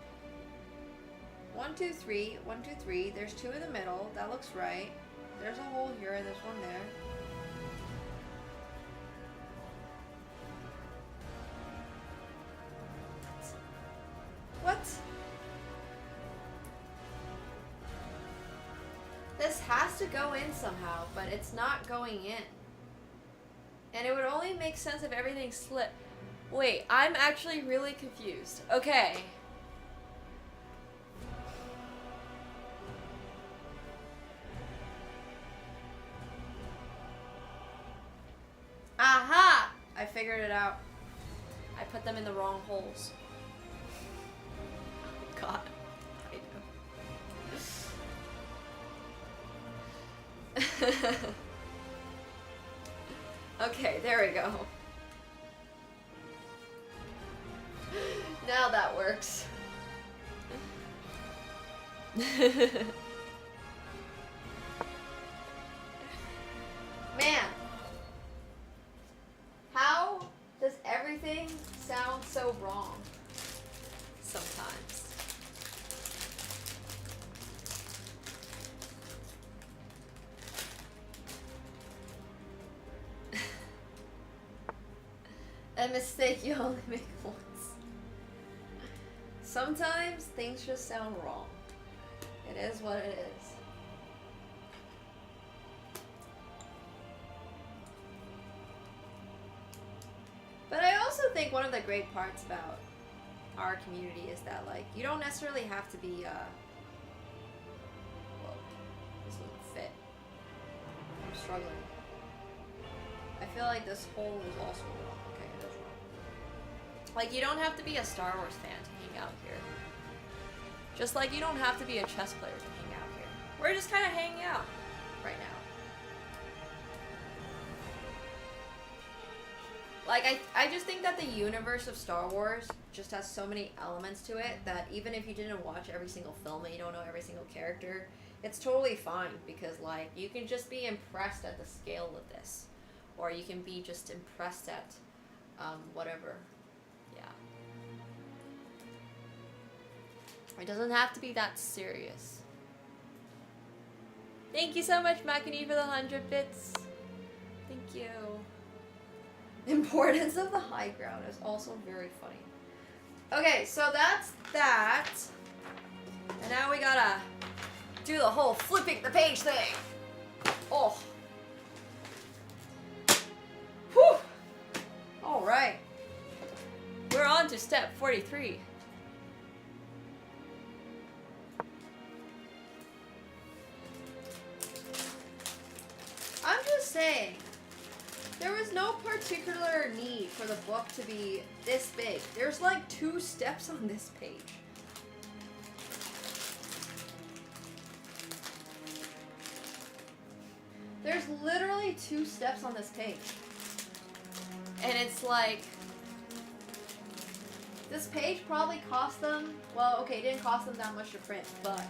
[SPEAKER 2] 1, 2, 3. 1, 2, 3. There's 2 in the middle. That looks right. There's a hole here. There's one there. What? This has to go in somehow, but it's not going in. And it would only make sense if everything slipped. Wait, I'm actually really confused. Okay. Aha! I figured it out. I put them in the wrong holes. Oh God. I know. Okay, there we go. Now that works. Man. How does everything sound so wrong sometimes? A mistake you only make once. Sometimes things just sound wrong. It is what it is. But I also think one of the great parts about our community is that, like, you don't necessarily have to be, whoa, this doesn't fit. I'm struggling. I feel like this hole is also wrong. Okay, it is wrong. Like, you don't have to be a Star Wars fan to hang out here. Just like you don't have to be a chess player to hang out here. We're just kind of hanging out right now. Like, I just think that the universe of Star Wars just has so many elements to it that even if you didn't watch every single film and you don't know every single character, it's totally fine because, like, you can just be impressed at the scale of this. Or you can be just impressed at whatever. Yeah. It doesn't have to be that serious. Thank you so much, Makani, for the 100 bits. Thank you. Importance of the high ground is also very funny. Okay, so that's that. And now we gotta do the whole flipping the page thing. Oh. Whew. All right. We're on to step 43. I'm just saying. There was no particular need for the book to be this big. There's like 2 steps on this page. There's literally 2 steps on this page. And it's like, this page probably cost them, well, okay, it didn't cost them that much to print, but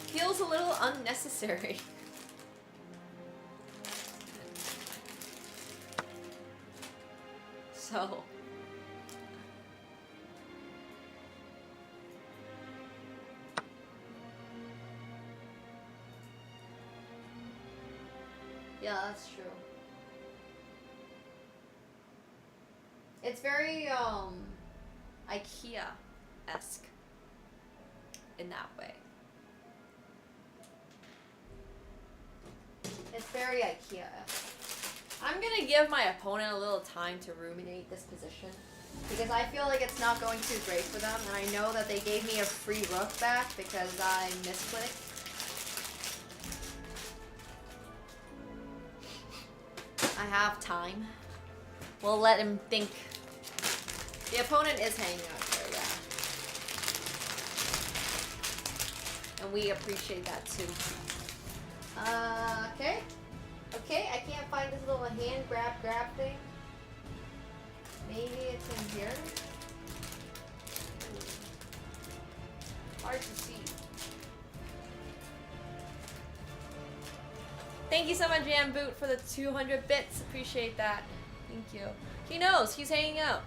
[SPEAKER 2] feels a little unnecessary. So, yeah, that's true. It's very, IKEA-esque in that way. It's very IKEA-esque. I'm gonna give my opponent a little time to ruminate this position because I feel like it's not going too great for them, and I know that they gave me a free rook back because I misclicked. I have time. We'll let him think. The opponent is hanging out there, yeah. And we appreciate that too. Okay. Okay, I can't find this little hand grab thing. Maybe it's in here. Hard to see. Thank you so much, Jam Boot, for the 200 bits. Appreciate that. Thank you. He knows. He's hanging out.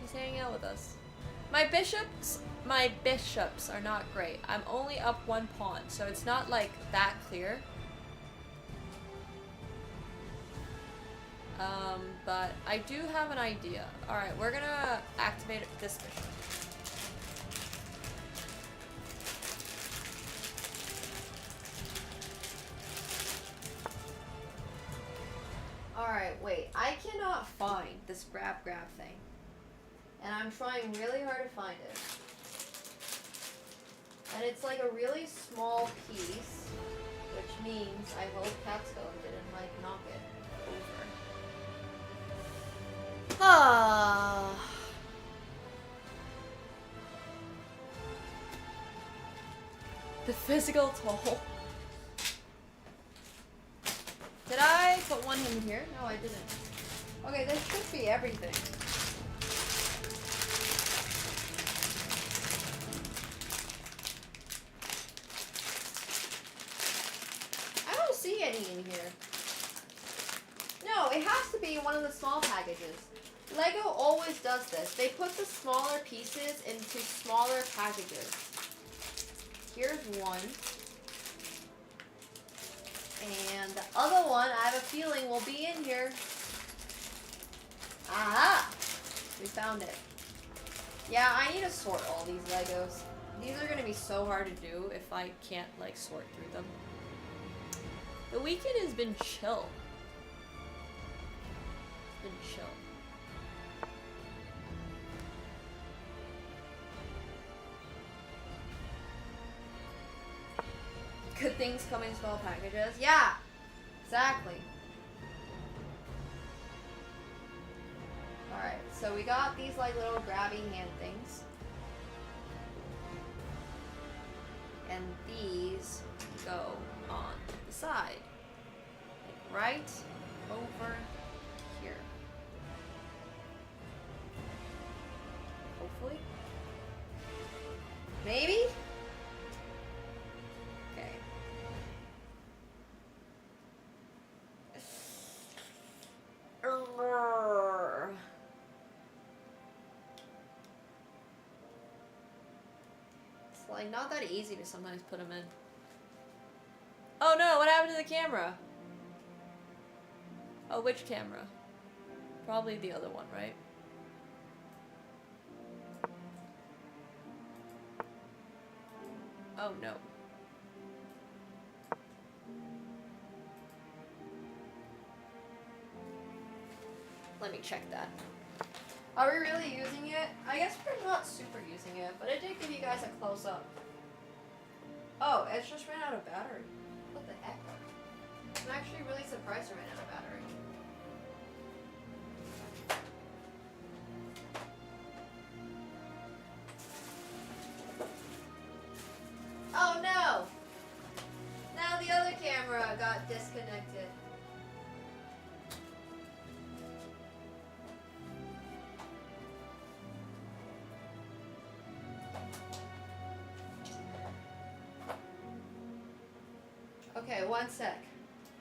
[SPEAKER 2] He's hanging out with us. My bishops are not great. I'm only up 1 pawn, so it's not like that clear. But I do have an idea. Alright, we're gonna activate this bishop. Alright, wait. I cannot find this grab thing. And I'm trying really hard to find it. And it's like a really small piece, which means I hope Capstone didn't like knock it over. Ah. The physical toll. Did I put one in here? No, I didn't. Okay, this should be everything. I don't see any in here. No, it has to be one of the small packages. Lego always does this. They put the smaller pieces into smaller packages. Here's one. And the other one, I have a feeling, will be in here. Aha! We found it. Yeah, I need to sort all these Legos. These are going to be so hard to do if I can't, like, sort through them. The weekend has been chill. been chill. Good things come in small packages. Yeah, exactly. Alright, so we got these like little grabby hand things. And these go on the side. Like right over here. Hopefully. Maybe? Okay. It's like not that easy to sometimes put them in. Oh no, what happened to the camera? Oh, which camera? Probably the other one, right? Oh no. Let me check that. Are we really using it? I guess we're not super using it, but I did give you guys a close up. Oh, it's just ran out of battery. What the heck? I'm actually really surprised it ran out of battery. Oh no! Now the other camera got disconnected. Okay, one sec.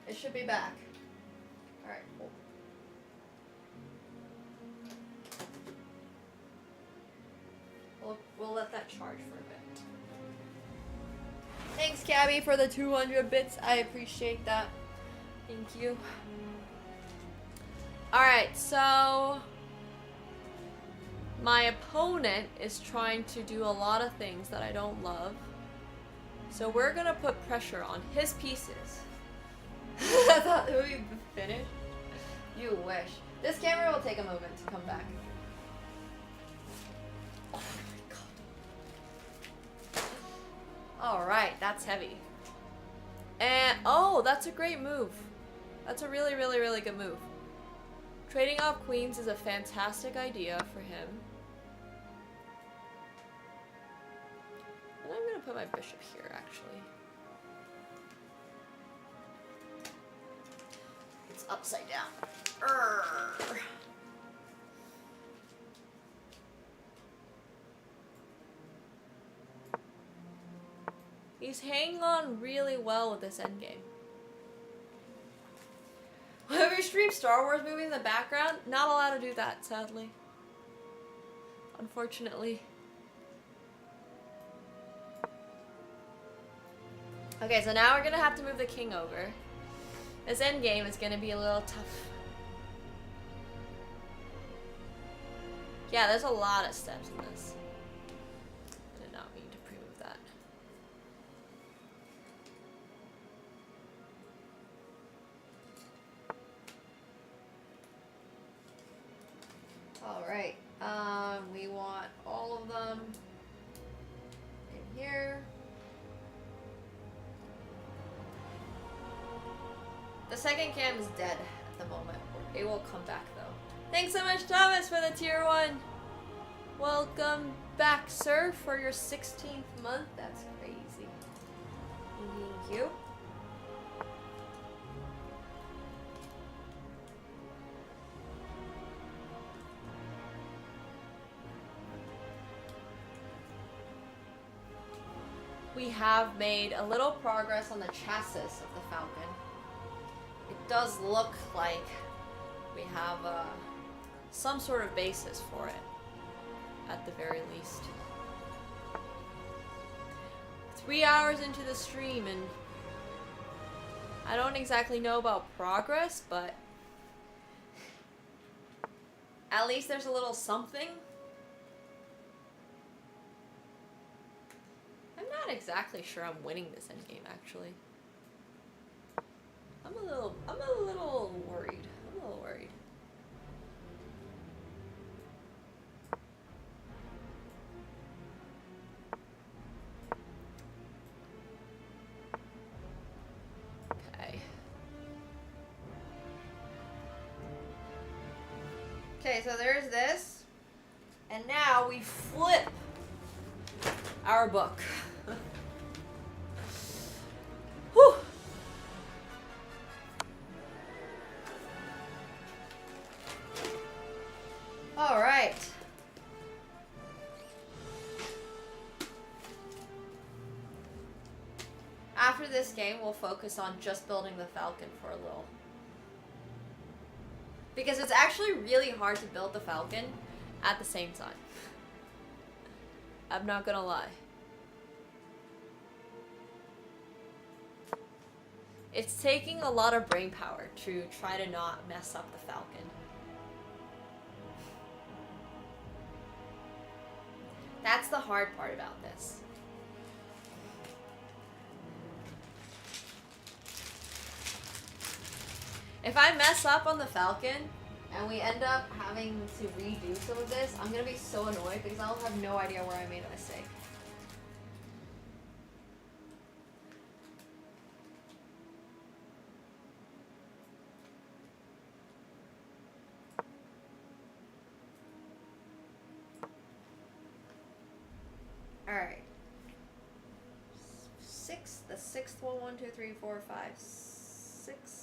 [SPEAKER 2] It should be back. Alright, cool. We'll let that charge for a bit. Thanks, Cabby, for the 200 bits. I appreciate that. Thank you. Alright, so my opponent is trying to do a lot of things that I don't love. So we're gonna put pressure on his pieces. I thought it would be finished. You wish. This camera will take a moment to come back. Oh my god. Alright, that's heavy. And, oh, that's a great move. That's a really, really, really good move. Trading off queens is a fantastic idea for him. And I'm gonna put my bishop here, actually. It's upside down. Urgh. He's hanging on really well with this endgame. Have you streamed Star Wars movies in the background? Not allowed to do that, sadly. Unfortunately. Okay, so now we're gonna have to move the king over. This endgame is gonna be a little tough. Yeah, there's a lot of steps in this. I did not mean to pre-move that. Alright, we want all of them in here. The second cam is dead at the moment. It will come back though. Thanks so much, Thomas, for the tier 1. Welcome back, sir, for your 16th month. That's crazy. Thank you. We have made a little progress on the chassis of the Falcon. It does look like we have some sort of basis for it, at the very least. 3 hours into the stream and I don't exactly know about progress, but at least there's a little something. I'm not exactly sure I'm winning this endgame, actually. I'm a little worried. I'm a little worried. Okay, so there's this. And now we flip our book. Whew. All right. After this game, we'll focus on just building the Falcon for a little. Because it's actually really hard to build the Falcon at the same time. I'm not gonna lie. It's taking a lot of brain power to try to not mess up the Falcon. That's the hard part about this. If I mess up on the Falcon and we end up having to redo some of this, I'm gonna be so annoyed because I'll have no idea where I made a mistake. Alright. Six, the sixth one, 1, 2, 3, 4, 5, 6.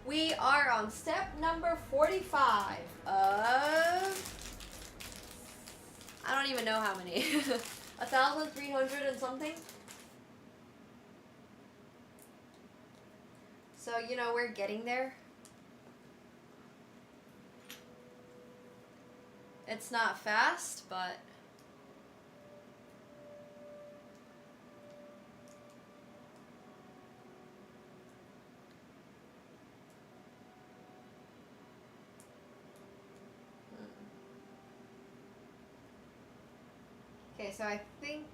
[SPEAKER 2] We are on step number 45 of, I don't even know how many, 1,300 and something. So, you know, we're getting there. It's not fast, but okay, so I think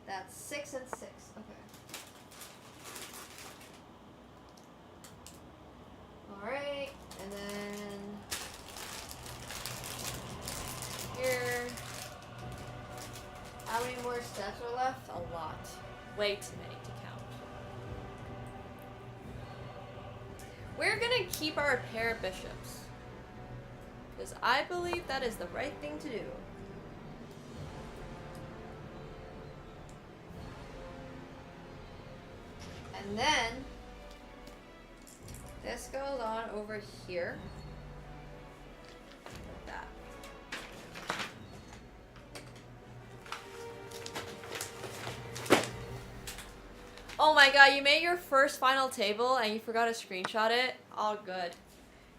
[SPEAKER 2] that's 6 and 6. Okay. Alright, and then here. How many more steps are left? A lot. Way too many to count. We're gonna keep our pair of bishops, because I believe that is the right thing to do. And then this goes on over here. Like that. Oh my god, you made your first final table and you forgot to screenshot it? All good.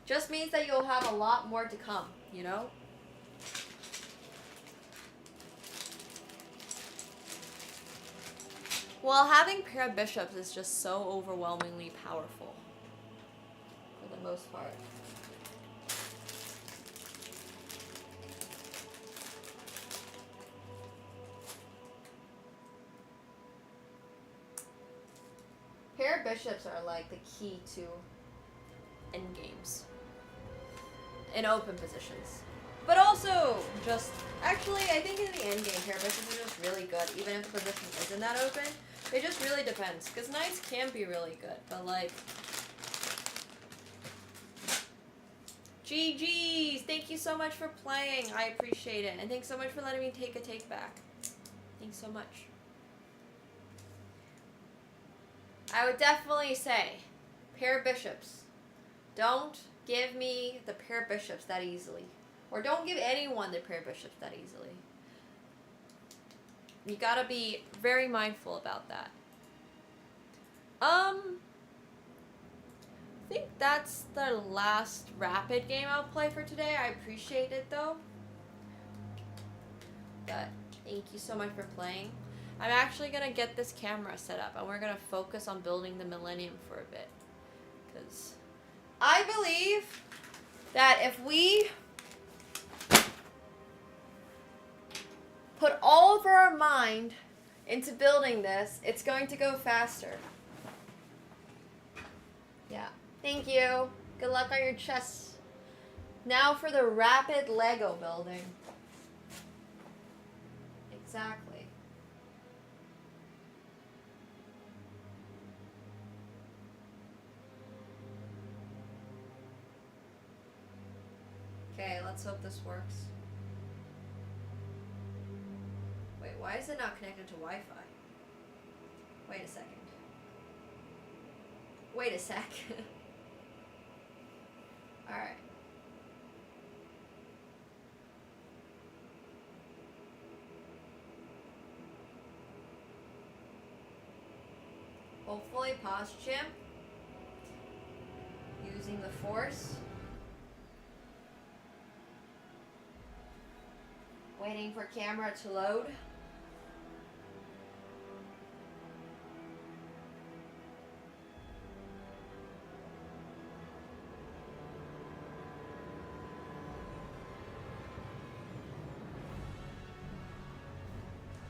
[SPEAKER 2] Just means that you'll have a lot more to come, you know? Well, having pair of bishops is just so overwhelmingly powerful. For the most part. Pair of bishops are like the key to endgames. In open positions. But also, just, actually, I think in the endgame, pair of bishops are just really good, even if the position isn't that open. It just really depends, because knights can be really good, but like... GG's! Thank you so much for playing, I appreciate it, and thanks so much for letting me take a take back. Thanks so much. I would definitely say, pair of bishops. Don't give me the pair of bishops that easily. Or don't give anyone the pair of bishops that easily. You gotta be very mindful about that. I think that's the last rapid game I'll play for today. I appreciate it though. But thank you so much for playing. I'm actually gonna get this camera set up and we're gonna focus on building the Millennium for a bit. Because I believe that if we put all of our mind into building this, it's going to go faster. Yeah. Thank you. Good luck on your chess. Now for the rapid Lego building. Exactly. Okay, let's hope this works. Wait, why is it not connected to Wi-Fi? Wait a second. Wait a sec. Alright. Hopefully, pause chimp. Using the force. Waiting for camera to load.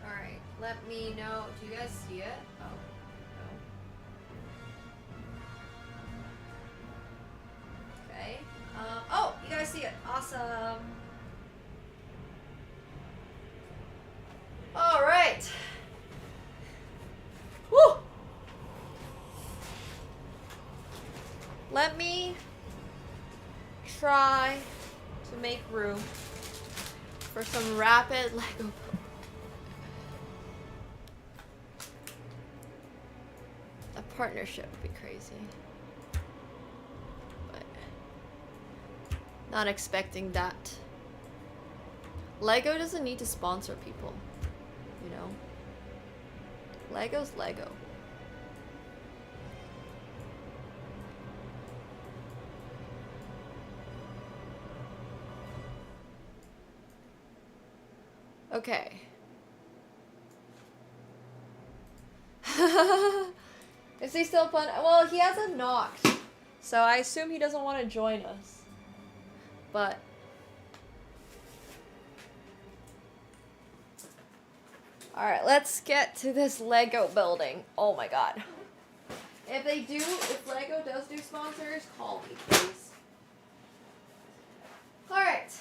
[SPEAKER 2] Alright, let me know. Do you guys see it? Oh, no. Okay. Oh, you guys see it. Awesome. Alright. Woo! Let me try to make room for some rapid Lego. A partnership would be crazy. But not expecting that. Lego doesn't need to sponsor people. You know? Lego's Lego. Okay. Is he still playing? Well, he hasn't knocked. So I assume he doesn't want to join us. But alright, let's get to this Lego building. Oh my god. If Lego does do sponsors, call me, please. Alright.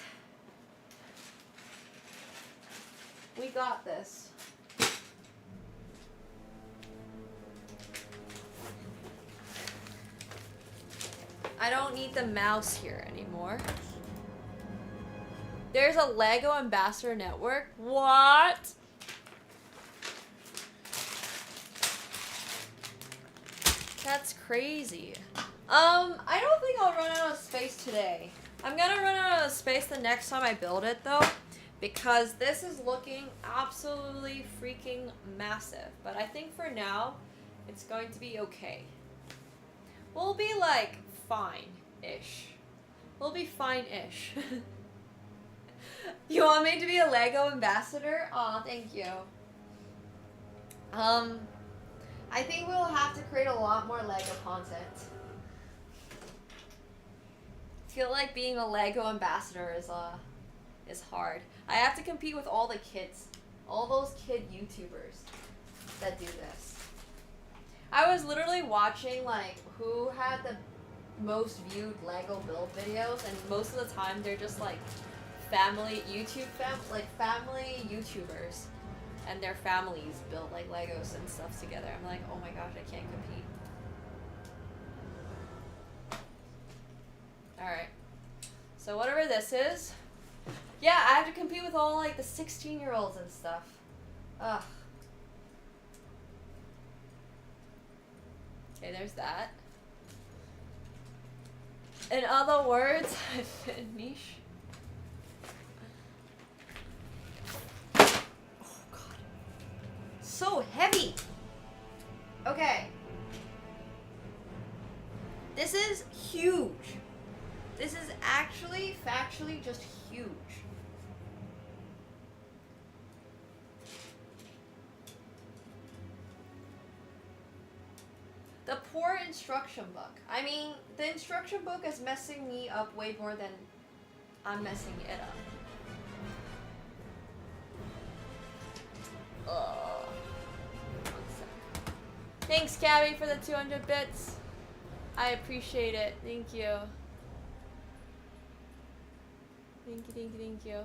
[SPEAKER 2] We got this. I don't need the mouse here anymore. There's a Lego Ambassador Network. What? That's crazy. I don't think I'll run out of space today. I'm gonna run out of space the next time I build it though, because this is looking absolutely freaking massive. But I think for now, it's going to be okay. We'll be like fine-ish. We'll be fine-ish. You want me to be a Lego ambassador? Aw, thank you. I think we'll have to create a lot more Lego content. I feel like being a Lego ambassador is hard. I have to compete with all the kids, all those kid YouTubers that do this. I was literally watching like who had the most viewed Lego build videos, and most of the time they're just like family YouTubers, and their families build like Legos and stuff together. I'm like, oh my gosh, I can't compete. Alright. So whatever this is. Yeah, I have to compete with all like the 16-year-olds and stuff. Ugh. Okay, there's that. In other words, I fit in niche. Oh god. So heavy! Okay. This is huge. This is actually, factually just huge. The poor instruction book. I mean, the instruction book is messing me up way more than I'm messing it up. Ugh. 1 sec. Thanks, Gabby, for the 200 bits. I appreciate it. Thank you. Thank you, thank you, thank you.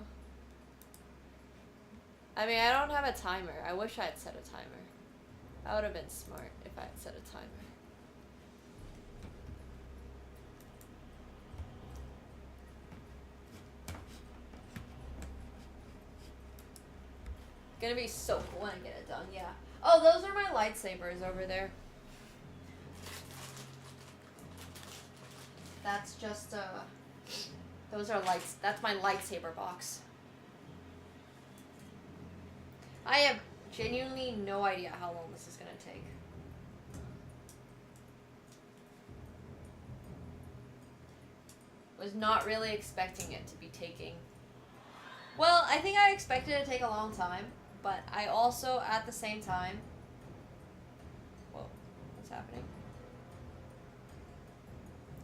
[SPEAKER 2] I mean, I don't have a timer. I wish I had set a timer. That would have been smart if I had set a timer. gonna be so cool when I get it done, yeah. Oh, those are my lightsabers over there. That's just, those are lights. That's my lightsaber box. I have genuinely no idea how long this is gonna take. Was not really expecting it to be taking. Well, I think I expected it to take a long time, but I also, at the same time... Whoa, what's happening?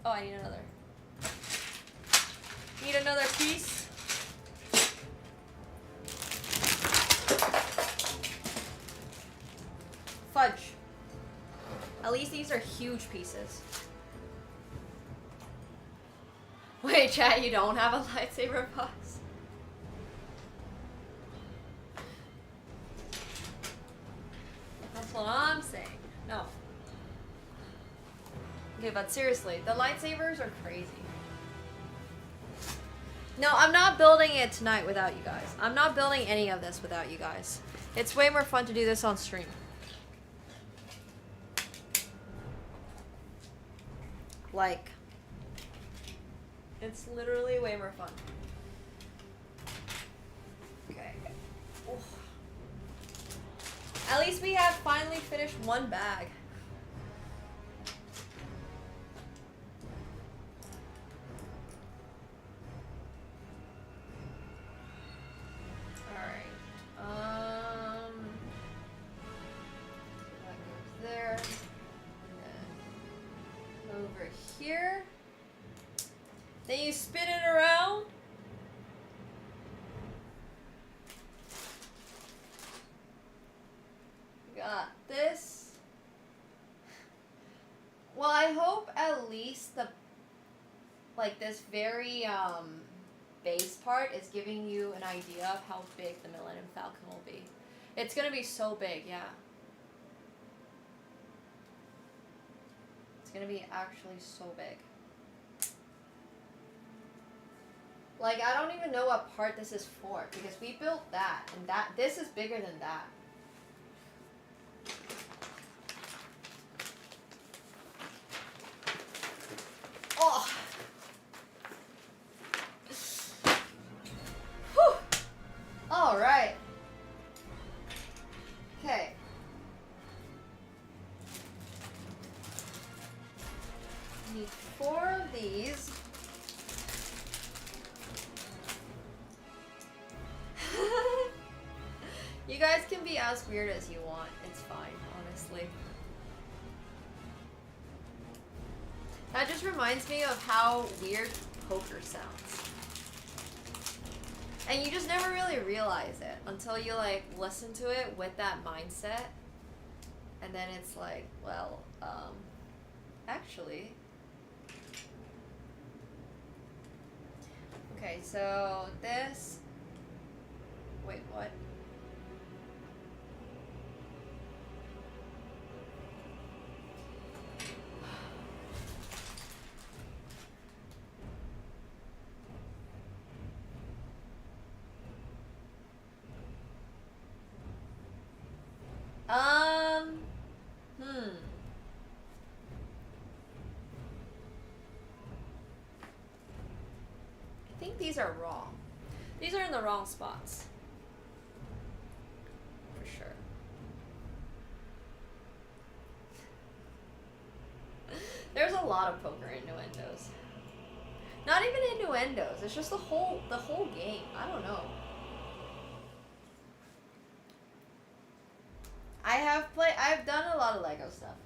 [SPEAKER 2] Oh, I need another. Need another piece. Fudge. At least these are huge pieces. Wait, chat, you don't have a lightsaber box? That's what I'm saying. No. Okay, but seriously, the lightsabers are crazy. No, I'm not building it tonight without you guys. I'm not building any of this without you guys. It's way more fun to do this on stream. Like, it's literally way more fun. Okay. Oof. At least we have finally finished one bag. Alright. That goes there. And then over here. Then you spin it around. Got this. Well, I hope at least the, like, this very base part is giving you an idea of how big the Millennium Falcon will be. It's gonna be so big, yeah. It's gonna be actually so big. Like, I don't even know what part this is for, because we built that, and this is bigger than that. Oh! Whew! Alright. Okay. Need 4 of these. You guys can be as weird as you want. It's fine, honestly. That just reminds me of how weird poker sounds. And you just never really realize it until you, like, listen to it with that mindset. And then it's like, well, actually. Okay, so this... Wait, what? I think these are wrong. These are in the wrong spots. For sure. There's a lot of poker innuendos. Not even innuendos, it's just the whole game. I don't know. I've done a lot of Lego stuff.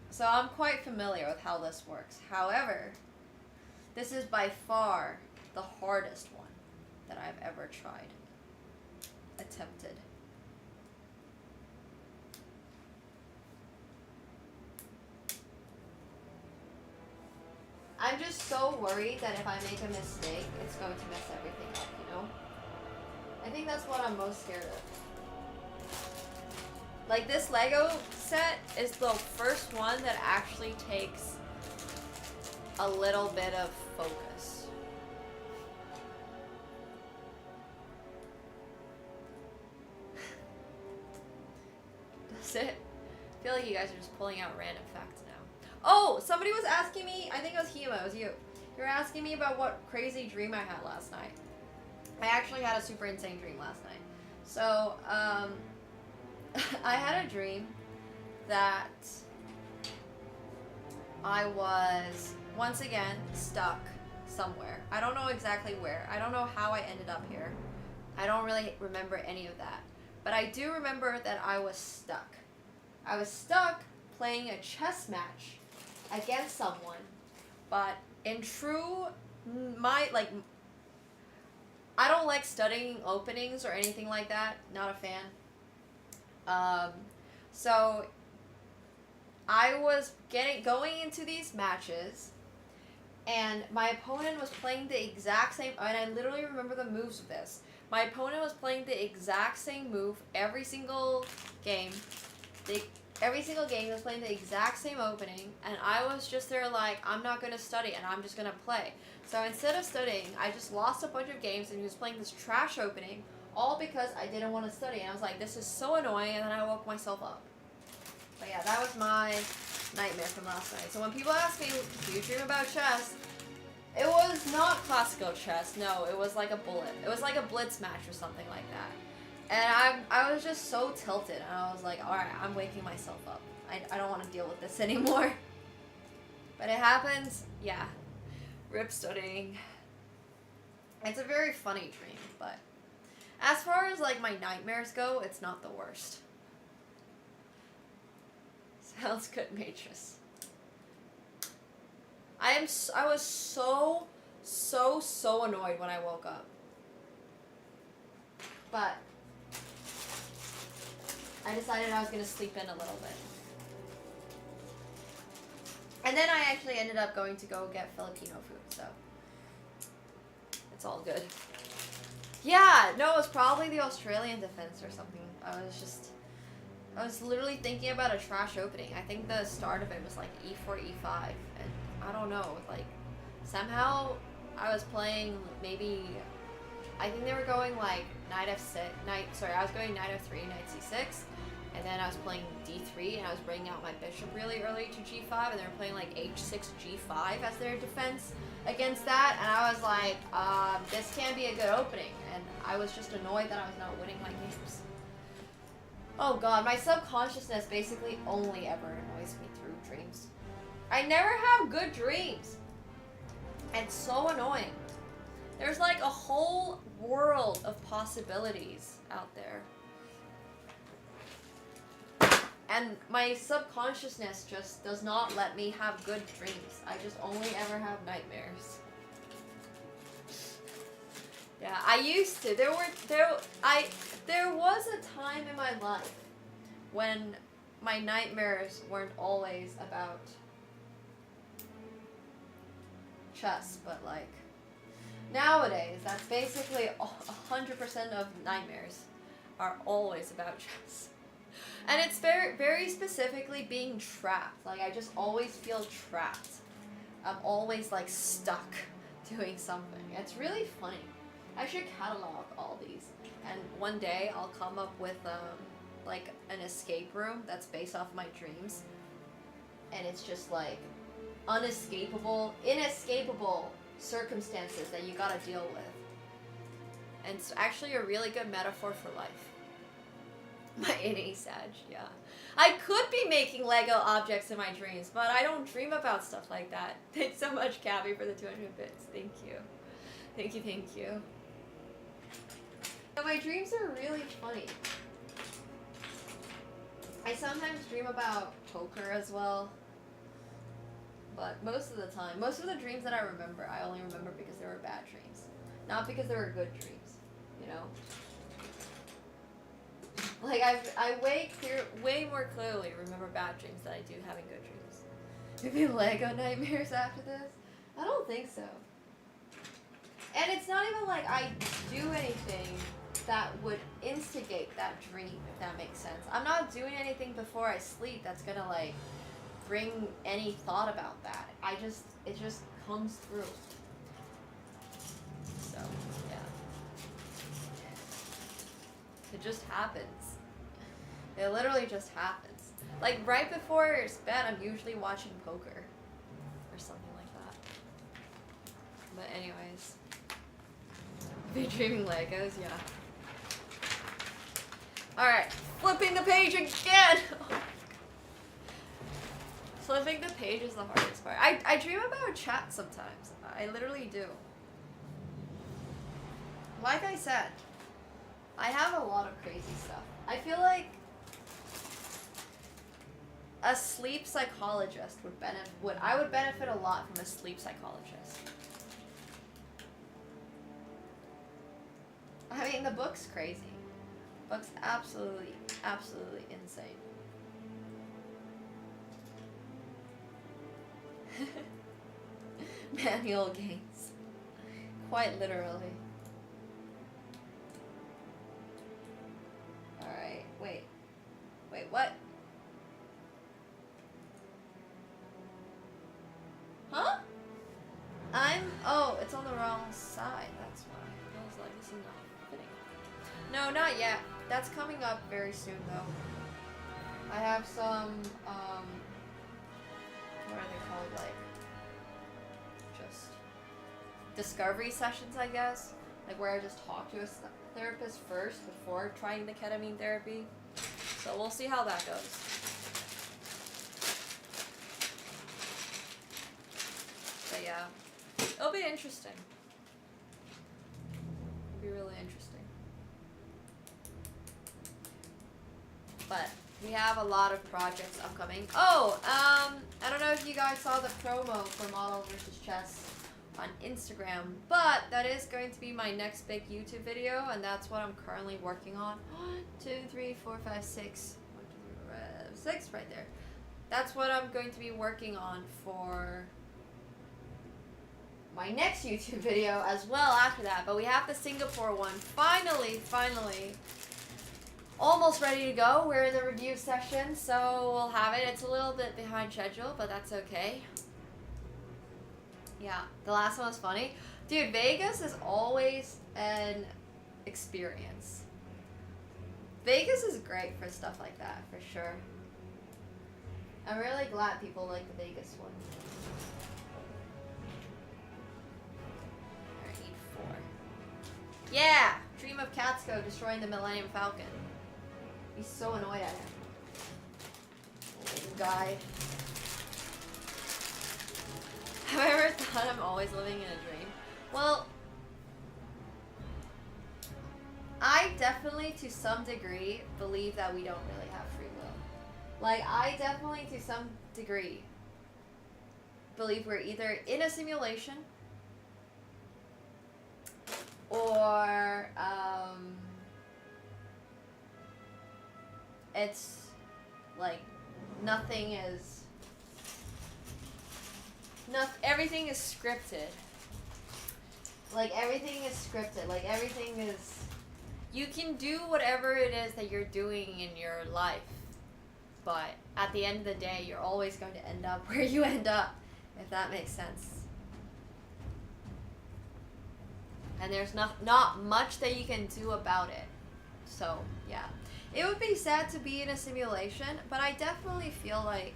[SPEAKER 2] So I'm quite familiar with how this works. However, this is by far the hardest one that I've ever tried. Attempted. I'm just so worried that if I make a mistake, it's going to mess everything up, you know? I think that's what I'm most scared of. Like, this Lego set is the first one that actually takes a little bit of focus. opposite. I feel like you guys are just pulling out random facts now. Oh, somebody was asking me, I think it was Hema, it was you. You were asking me about what crazy dream I had last night. I actually had a super insane dream last night. So, I had a dream that I was, once again, stuck somewhere. I don't know exactly where. I don't know how I ended up here. I don't really remember any of that. But I do remember that I was stuck. I was stuck playing a chess match against someone. But in true, I don't like studying openings or anything like that. Not a fan. So I was going into these matches, and my opponent was playing the exact same, and I literally remember the moves of this. My opponent was playing the exact same move every single game. Every single game he was playing the exact same opening, and I was just there like, I'm not going to study, and I'm just going to play. So instead of studying, I just lost a bunch of games, and he was playing this trash opening, all because I didn't want to study. And I was like, this is so annoying, and then I woke myself up. But yeah, that was my nightmare from last night. So when people ask me, do you dream about chess? It was not classical chess, no, it was like a bullet. It was like a blitz match or something like that. And I was just so tilted, and I was like, alright, I'm waking myself up. I don't want to deal with this anymore. But it happens, yeah. Rip studying. It's a very funny dream, but as far as like my nightmares go, it's not the worst. Sounds good, Matrix. I was so annoyed when I woke up. But I decided I was gonna sleep in a little bit. And then I actually ended up going to go get Filipino food, so it's all good. Yeah, no, it was probably the Australian defense or something. I was literally thinking about a trash opening. I think the start of it was like e4, e5, and I don't know, like, somehow I was playing maybe, I think they were going like I was going knight f3, knight c6, and then I was playing d3, and I was bringing out my bishop really early to g5, and they were playing like h6, g5 as their defense against that, and I was like, this can't be a good opening, and I was just annoyed that I was not winning my games. Oh god, my subconsciousness basically only ever annoys me through dreams. I never have good dreams. It's so annoying. There's like a whole world of possibilities out there. And my subconsciousness just does not let me have good dreams. I just only ever have nightmares. Yeah, I used to. There was a time in my life when my nightmares weren't always about chess, but like nowadays, that's basically 100% of nightmares are always about chess. And it's very, very specifically being trapped. Like, I just always feel trapped. I'm always like stuck doing something. It's really funny. I should catalog all these, and one day I'll come up with like an escape room that's based off my dreams, and it's just like inescapable circumstances that you gotta deal with. And it's actually a really good metaphor for life. My NA Sag, yeah. I could be making Lego objects in my dreams, but I don't dream about stuff like that. Thanks so much, Cabby, for the 200 bits. Thank you. Thank you, thank you. My dreams are really funny. I sometimes dream about poker as well. But most of the time, most of the dreams that I remember, I only remember because they were bad dreams. Not because they were good dreams, you know? Like, I way more clearly remember bad dreams than I do having good dreams. Maybe Lego nightmares after this? I don't think so. And it's not even like I do anything that would instigate that dream, if that makes sense. I'm not doing anything before I sleep that's gonna like bring any thought about that. It just comes through. So, yeah. It just happens. It literally just happens. Like right before bed, I'm usually watching poker or something like that. But anyways, be dreaming Legos, yeah. All right, flipping the page again. Flipping the page is the hardest part. I dream about chat sometimes. I literally do. Like I said, I have a lot of crazy stuff. I feel like a sleep psychologist I would benefit a lot from a sleep psychologist. I mean, the book's crazy. Book's absolutely insane. Manual games. Quite literally. Alright, wait. Wait, what? Huh? Oh, it's on the wrong side, that's why. I was like, this is not fitting. No, not yet. That's coming up very soon, though. I have some, what are they called, like, just discovery sessions, I guess, like where I just talk to a therapist first before trying the ketamine therapy. So we'll see how that goes. But yeah, it'll be interesting. It'll be really interesting. But we have a lot of projects upcoming. Oh, I don't know if you guys saw the promo for Model vs. Chess on Instagram, but that is going to be my next big YouTube video, and that's what I'm currently working on. 1, 2, 3, 4, 5, 6. 1, 2, 3, 4, 5, 6 right there. That's what I'm going to be working on for my next YouTube video as well after that. But we have the Singapore one finally almost ready to go. We're in the review session, so we'll have it. It's a little bit behind schedule, but that's okay. Yeah, the last one was funny. Dude, Vegas is always an experience. Vegas is great for stuff like that, for sure. I'm really glad people like the Vegas one. I need 4. Yeah! Dream of Katsuko destroying the Millennium Falcon. He's so annoyed at him. Old guy. Have I ever thought I'm always living in a dream? Well, I definitely, to some degree, believe that we don't really have free will. Like, I definitely, to some degree, believe we're either in a simulation or, it's like nothing is. Everything is scripted. Like, everything is scripted. Like, everything is... You can do whatever it is that you're doing in your life, but at the end of the day, you're always going to end up where you end up, if that makes sense. And there's not much that you can do about it. So, yeah. It would be sad to be in a simulation, but I definitely feel like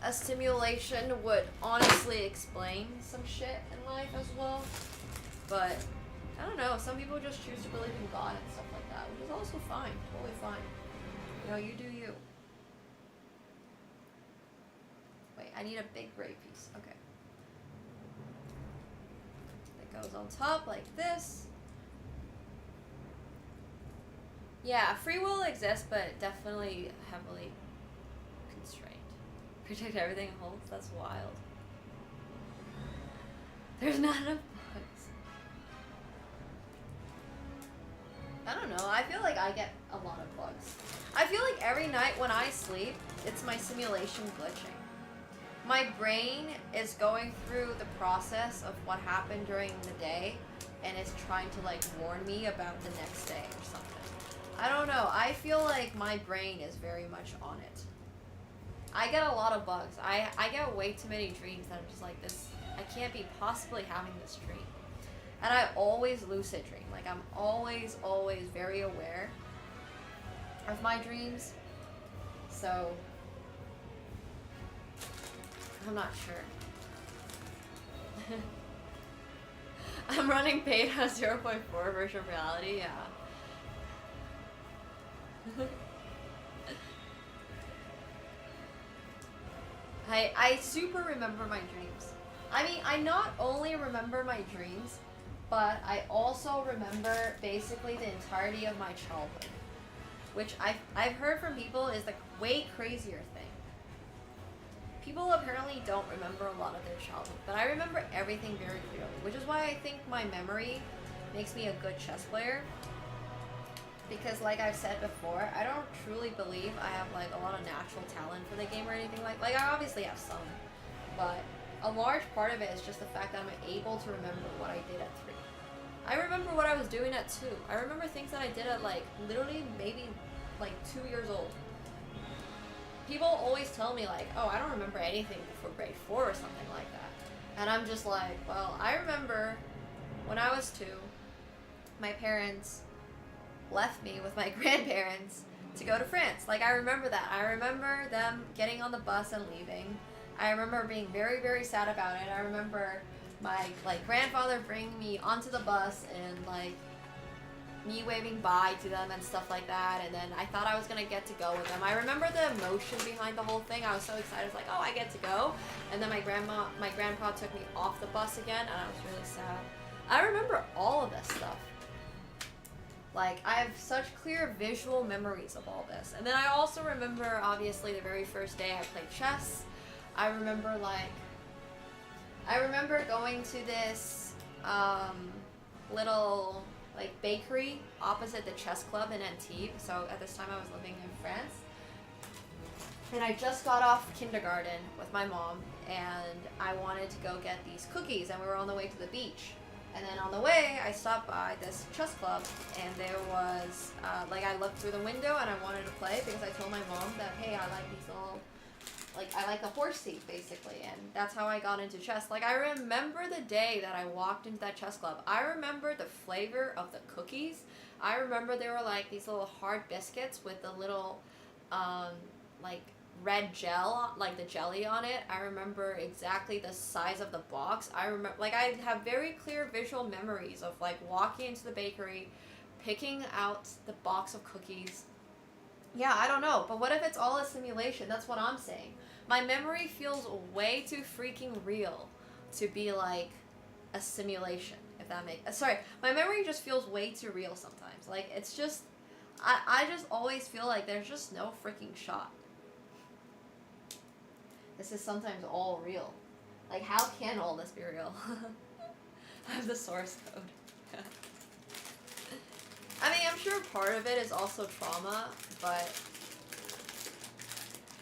[SPEAKER 2] a simulation would honestly explain some shit in life as well. But I don't know, some people just choose to believe in God and stuff like that, which is also fine, totally fine. You know, you do you. Wait, I need a big gray piece. Okay. That goes on top like this. Yeah, free will exists, but definitely heavily constrained. Protect everything it holds? That's wild. There's not enough bugs. I don't know, I feel like I get a lot of bugs. I feel like every night when I sleep, it's my simulation glitching. My brain is going through the process of what happened during the day, and it's trying to like warn me about the next day or something. I don't know, I feel like my brain is very much on it. I get a lot of bugs. I get way too many dreams that I'm just like, this, I can't be possibly having this dream. And I always lucid dream. Like, I'm always very aware of my dreams. So I'm not sure. I'm running beta 0.4 virtual reality, yeah. I super remember my dreams. I mean, I not only remember my dreams, but I also remember basically the entirety of my childhood, which I've heard from people is the way crazier thing. People apparently don't remember a lot of their childhood, but I remember everything very clearly, which is why I think my memory makes me a good chess player. Because like I've said before, I don't truly believe I have like a lot of natural talent for the game or anything like I obviously have some, but a large part of it is just the fact that I'm able to remember what I did at 3. I remember what I was doing at 2. I remember things that I did at like literally maybe like 2 years old. People always tell me like, oh, I don't remember anything before grade 4 or something like that. And I'm just like, well, I remember when I was 2, my parents left me with my grandparents to go to France. Like, I remember that. I remember them getting on the bus and leaving. I remember being very, very sad about it. I remember my, like, grandfather bringing me onto the bus and, like, me waving bye to them and stuff like that. And then I thought I was gonna get to go with them. I remember the emotion behind the whole thing. I was so excited. I was like, oh, I get to go. And then my grandpa took me off the bus again, and I was really sad. I remember all of this stuff. Like, I have such clear visual memories of all this. And then I also remember, obviously, the very first day I played chess. I remember, going to this, little, like, bakery opposite the chess club in Antibes. So, at this time, I was living in France. And I just got off kindergarten with my mom, and I wanted to go get these cookies, and we were on the way to the beach. And then on the way, I stopped by this chess club, and there was, I looked through the window, and I wanted to play because I told my mom that, hey, I like these little, I like the horse teeth, basically, and that's how I got into chess. Like, I remember the day that I walked into that chess club. I remember the flavor of the cookies. I remember there were, like, these little hard biscuits with the little, red gel, like the jelly on it. I remember exactly the size of the box. I remember, I have very clear visual memories of walking into the bakery, picking out the box of cookies. Yeah, I don't know, but what if it's all a simulation? That's what I'm saying. My memory feels way too freaking real to be like a simulation, if that makes my memory just feels way too real sometimes. Like, it's just, I just always feel like there's just no freaking shot. This is sometimes all real. Like, how can all this be real? I have the source code. I mean, I'm sure part of it is also trauma, but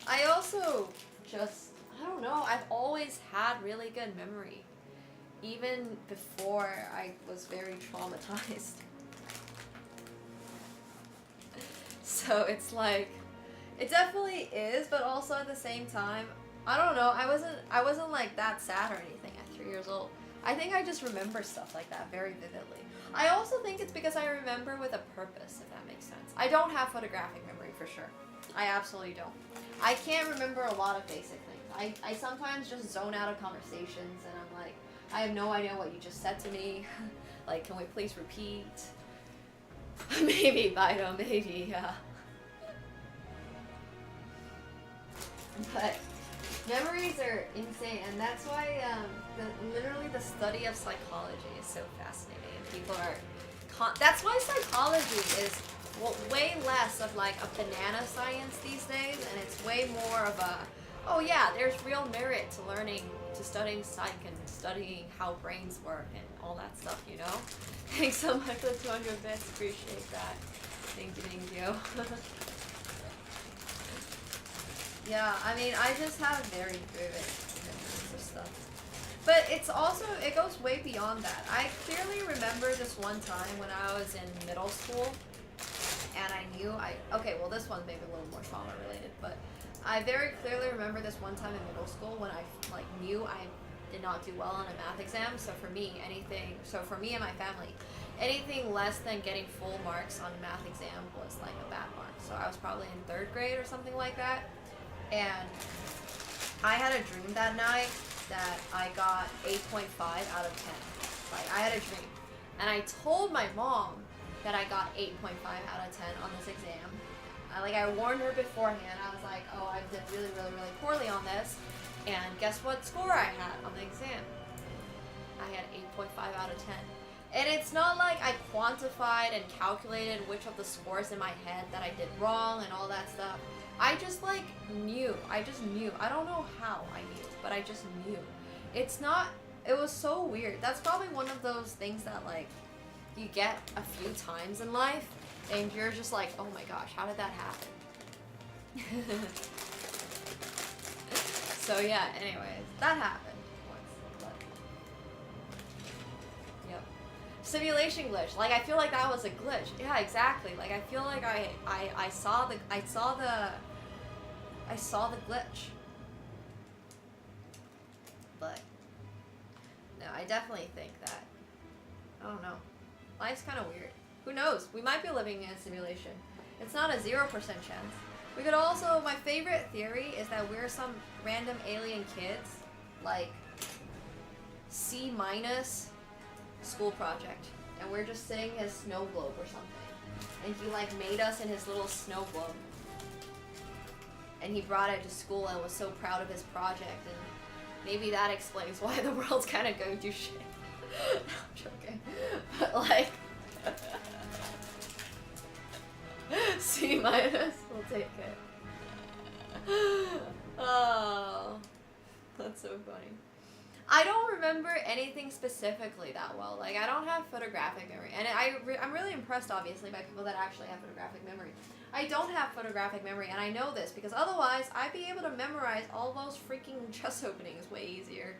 [SPEAKER 2] I also just, I don't know, I've always had really good memory, even before I was very traumatized. So it's like, it definitely is, but also at the same time, I don't know, I wasn't like that sad or anything at 3 years old. I think I just remember stuff like that very vividly. I also think it's because I remember with a purpose, if that makes sense. I don't have photographic memory for sure. I absolutely don't. I can't remember a lot of basic things. I sometimes just zone out of conversations and I'm like, I have no idea what you just said to me. Like, can we please repeat? Maybe, Bido, maybe, yeah. But memories are insane, and that's why literally the study of psychology is so fascinating. And people are, that's why psychology is way less of like a banana science these days, and it's way more of a, oh yeah, there's real merit to studying psych and studying how brains work and all that stuff, you know? Thanks so much for the 200 bits, appreciate that. Thank you. Yeah, I mean, I just have very vivid memories of stuff. But it's also, it goes way beyond that. I clearly remember this one time when I was in middle school, and I knew okay, well this one's maybe a little more trauma related, but I very clearly remember this one time in middle school when I knew I did not do well on a math exam. So for me and my family, anything less than getting full marks on a math exam was like a bad mark. So I was probably in 3rd grade or something like that. And I had a dream that night that I got 8.5 out of 10. Like, I had a dream. And I told my mom that I got 8.5 out of 10 on this exam. I warned her beforehand. I was like, oh, I did really, really, really poorly on this. And guess what score I had on the exam? I had 8.5 out of 10. And it's not like I quantified and calculated which of the scores in my head that I did wrong and all that stuff. I just like knew. I just knew. I don't know how I knew, but I just knew. It was so weird. That's probably one of those things that like you get a few times in life and you're just like, oh my gosh, how did that happen? So yeah, anyways, that happened once. But yep. Simulation glitch. Like I feel like that was a glitch. Yeah, exactly. Like I feel like I saw the glitch. But no, I definitely think that, I don't know. Life's kind of weird. Who knows? We might be living in a simulation. It's not a 0% chance. We could also, my favorite theory is that we're some random alien kids, like C- school project, and we're just sitting his snow globe or something. And he like made us in his little snow globe. And he brought it to school and was so proud of his project, and maybe that explains why the world's kind of going through shit. I'm joking. But like, C-, we'll take it. Oh, that's so funny. I don't remember anything specifically that well. Like, I don't have photographic memory. And I'm really impressed, obviously, by people that actually have photographic memory. I don't have photographic memory, and I know this because otherwise I'd be able to memorize all those freaking chess openings way easier.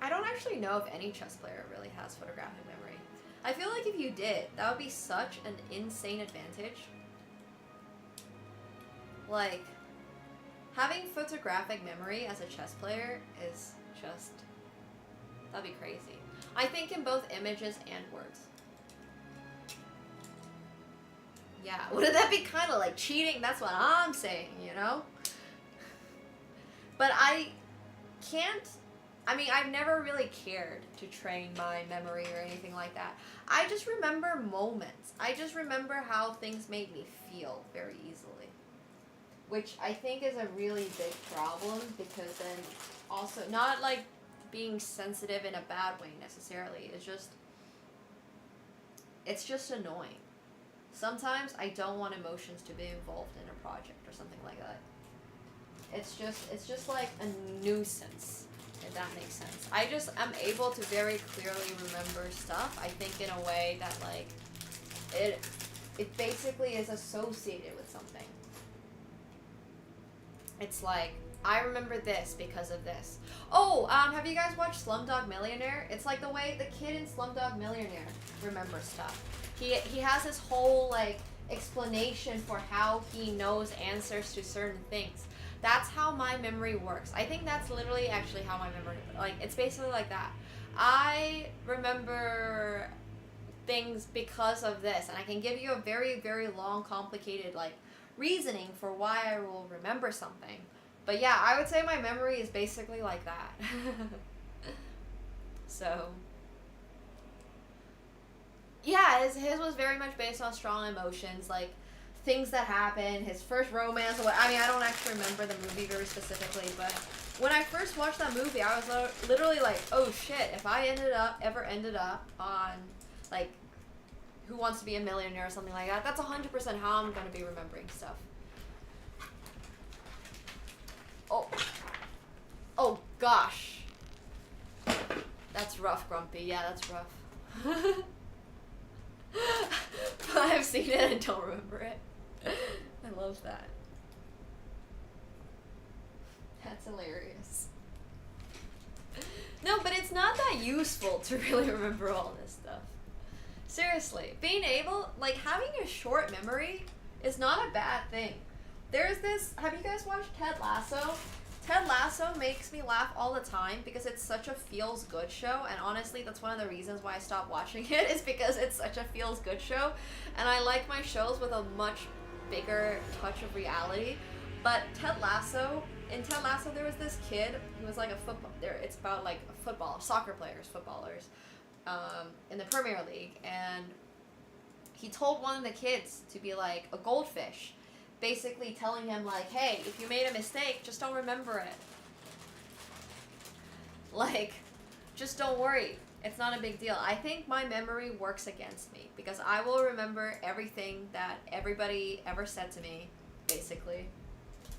[SPEAKER 2] I don't actually know if any chess player really has photographic memory. I feel like if you did, that would be such an insane advantage. Like, having photographic memory as a chess player is just, that'd be crazy. I think in both images and words. Yeah, wouldn't that be kind of like cheating? That's what I'm saying, you know? But I've never really cared to train my memory or anything like that. I just remember moments. I just remember how things made me feel very easily. Which I think is a really big problem because then also, not like being sensitive in a bad way necessarily. It's just annoying. Sometimes I don't want emotions to be involved in a project or something like that. It's just like a nuisance, if that makes sense. I just am able to very clearly remember stuff, I think, in a way that like it basically is associated with something. It's like, I remember this because of this. Oh, have you guys watched Slumdog Millionaire? It's like the way the kid in Slumdog Millionaire remembers stuff. He has this whole like explanation for how he knows answers to certain things. That's how my memory works. I think that's literally actually how my memory, like, it's basically like that. I remember things because of this, and I can give you a very, very long, complicated like reasoning for why I will remember something. But yeah, I would say my memory is basically like that. So yeah, his was very much based on strong emotions, like things that happened, his first romance. I don't actually remember the movie very specifically, but when I first watched that movie, I was literally like, oh shit, if I ever ended up on like Who Wants to Be a Millionaire or something like that, that's 100% how I'm gonna be remembering stuff. Oh gosh. That's rough, Grumpy. Yeah, that's rough. I've seen it and don't remember it. I love that. That's hilarious. No, but it's not that useful to really remember all this stuff. Seriously, being able, like, having a short memory is not a bad thing. There's this, have you guys watched Ted Lasso? Ted Lasso makes me laugh all the time because it's such a feels-good show, and honestly, that's one of the reasons why I stopped watching it, is because it's such a feels-good show, and I like my shows with a much bigger touch of reality. But Ted Lasso, in Ted Lasso, there was this kid who was like a football. It's about like footballers, in the Premier League, and he told one of the kids to be like a goldfish, basically telling him like, hey, if you made a mistake, just don't remember it. Like, just don't worry. It's not a big deal. I think my memory works against me because I will remember everything that everybody ever said to me, basically.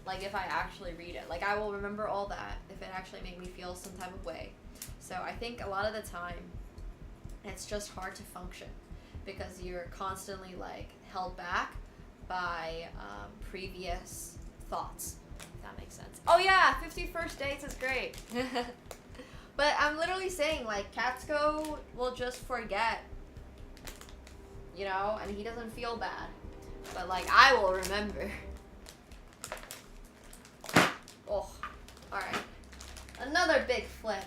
[SPEAKER 2] Like, if I actually read it. Like, I will remember all that if it actually made me feel some type of way. So I think a lot of the time, it's just hard to function because you're constantly, like, held back by previous thoughts, if that makes sense. Oh yeah, 50 First Dates is great. But I'm literally saying, like, Katsuko will just forget, you know, and he doesn't feel bad. But, like, I will remember. Oh, alright. Another big flip.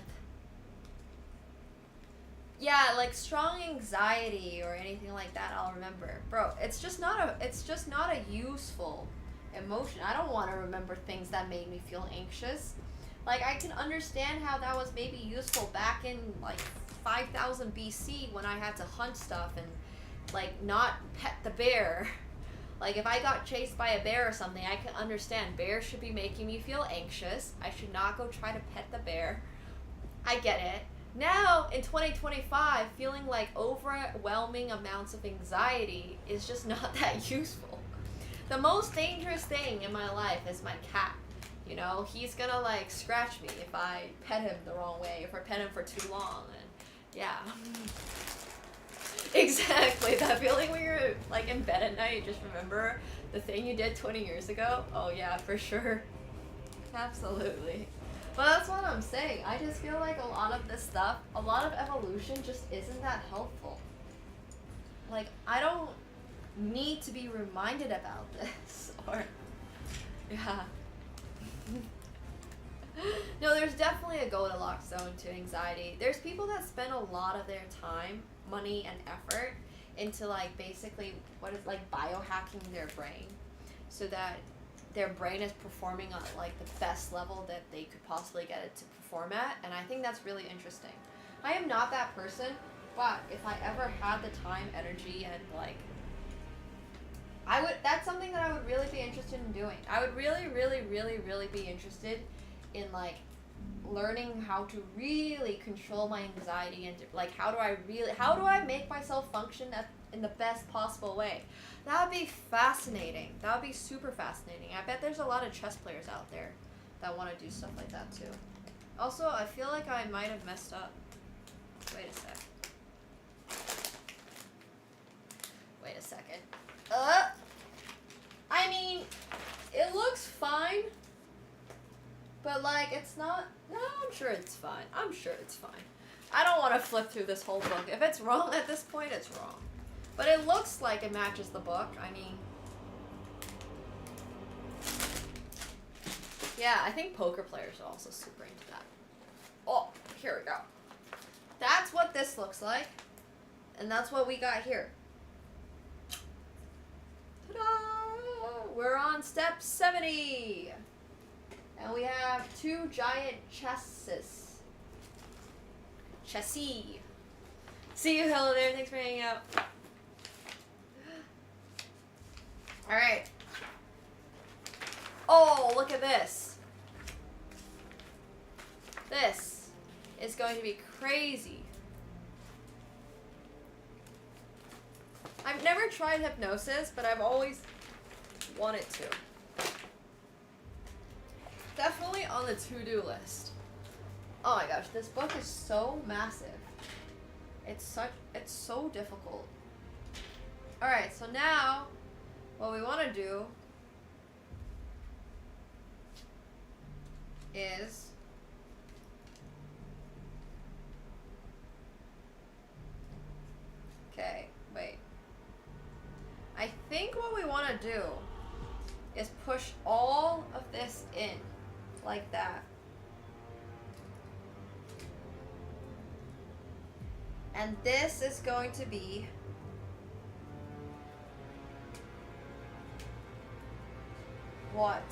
[SPEAKER 2] Yeah, like strong anxiety or anything like that, I'll remember. Bro, it's just not a useful emotion. I don't want to remember things that made me feel anxious. Like, I can understand how that was maybe useful back in like 5000 BC when I had to hunt stuff and like not pet the bear. Like, if I got chased by a bear or something, I can understand bears should be making me feel anxious. I should not go try to pet the bear. I get it. Now, in 2025, feeling like overwhelming amounts of anxiety is just not that useful. The most dangerous thing in my life is my cat. You know, he's gonna like scratch me if I pet him the wrong way, if I pet him for too long, and yeah. Exactly, that feeling when you're like in bed at night, you just remember the thing you did 20 years ago. Oh yeah, for sure. Absolutely. But that's what I'm saying. I just feel like a lot of this stuff, a lot of evolution just isn't that helpful. Like, I don't need to be reminded about this, or, yeah. No, there's definitely a Goldilocks zone to anxiety. There's people that spend a lot of their time, money, and effort into, like, basically what is, like, biohacking their brain so that their brain is performing on, like, the best level that they could possibly get it to perform at, and I think that's really interesting. I am not that person, but if I ever had the time, energy, and, like, that's something that I would really be interested in doing. I would really, really, really, really be interested in, like, learning how to really control my anxiety and, like, how do I make myself function in the best possible way? That would be fascinating. That would be super fascinating. I bet there's a lot of chess players out there that want to do stuff like that too. Also, I feel like I might have messed up. Wait a sec. Wait a second. I mean, it looks fine, but like it's not. No, I'm sure it's fine. I'm sure it's fine. I don't want to flip through this whole book. If it's wrong at this point, it's wrong. But it looks like it matches the book. I mean, yeah, I think poker players are also super into that. Oh, here we go. That's what this looks like. And that's what we got here. Ta-da! We're on step 70. And we have 2 giant chesses. Chessie. See you, hello there. Thanks for hanging out. Alright. Oh, look at this. This is going to be crazy. I've never tried hypnosis, but I've always wanted to. Definitely on the to-do list. Oh my gosh, this book is so massive. It's so difficult. Alright, so now what we want to do is okay, wait. I think what we want to do is push all of this in. like that. And this is going to be what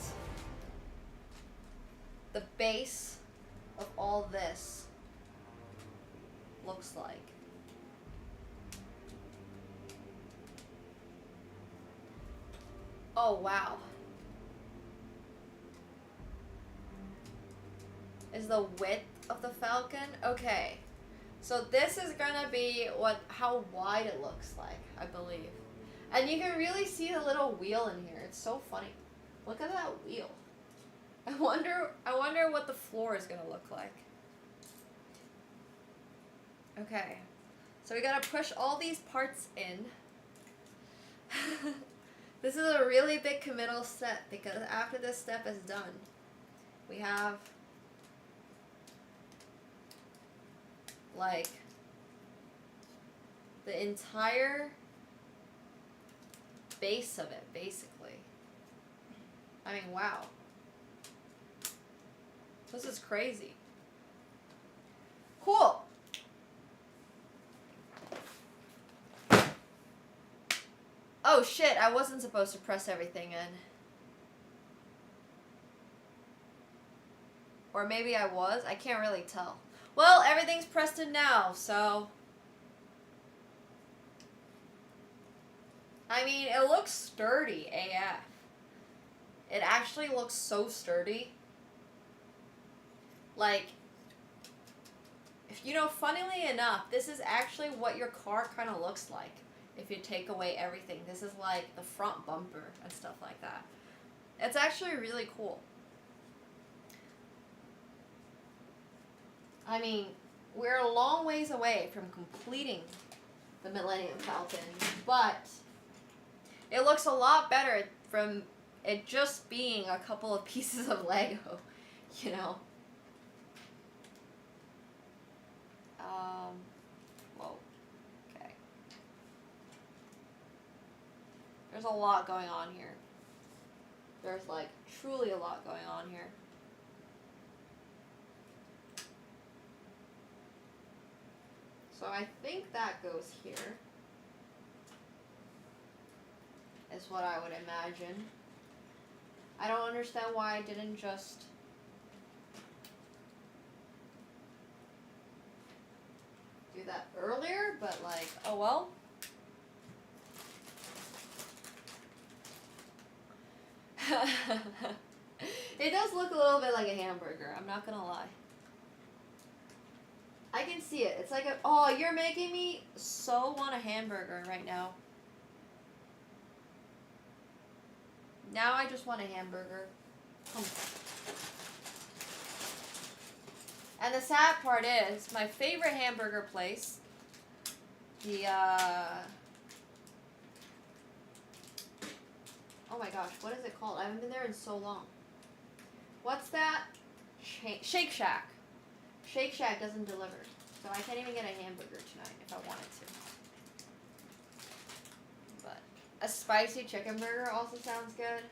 [SPEAKER 2] the base of all this looks like. Oh, wow. Is the width of the Falcon? Okay. So this is gonna be how wide it looks like, I believe. And you can really see the little wheel in here. It's so funny. Look at that wheel. I wonder what the floor is gonna look like. Okay. So we gotta push all these parts in. This is a really big committal step because after this step is done, we have like the entire base of it, basically. I mean, wow. This is crazy. Cool. Oh shit, I wasn't supposed to press everything in. Or maybe I was, I can't really tell. Well, everything's pressed in now, so. I mean, it looks sturdy AF. It actually looks so sturdy. Like, if you know, funnily enough, this is actually what your car kind of looks like. If you take away everything, this is like the front bumper and stuff like that. It's actually really cool. I mean, we're a long ways away from completing the Millennium Falcon, but it looks a lot better from it just being a couple of pieces of Lego, you know? Whoa. Okay. There's a lot going on here. There's like truly a lot going on here. So I think that goes here, is what I would imagine. I don't understand why I didn't just do that earlier, but like, oh well. It does look a little bit like a hamburger, I'm not gonna lie. I can see it. It's like a, oh, you're making me so want a hamburger right now. Now I just want a hamburger. And the sad part is, my favorite hamburger place, the, oh my gosh, what is it called? I haven't been there in so long. What's that? Shake Shack. Shake Shack doesn't deliver, so I can't even get a hamburger tonight if I wanted to. But a spicy chicken burger also sounds good.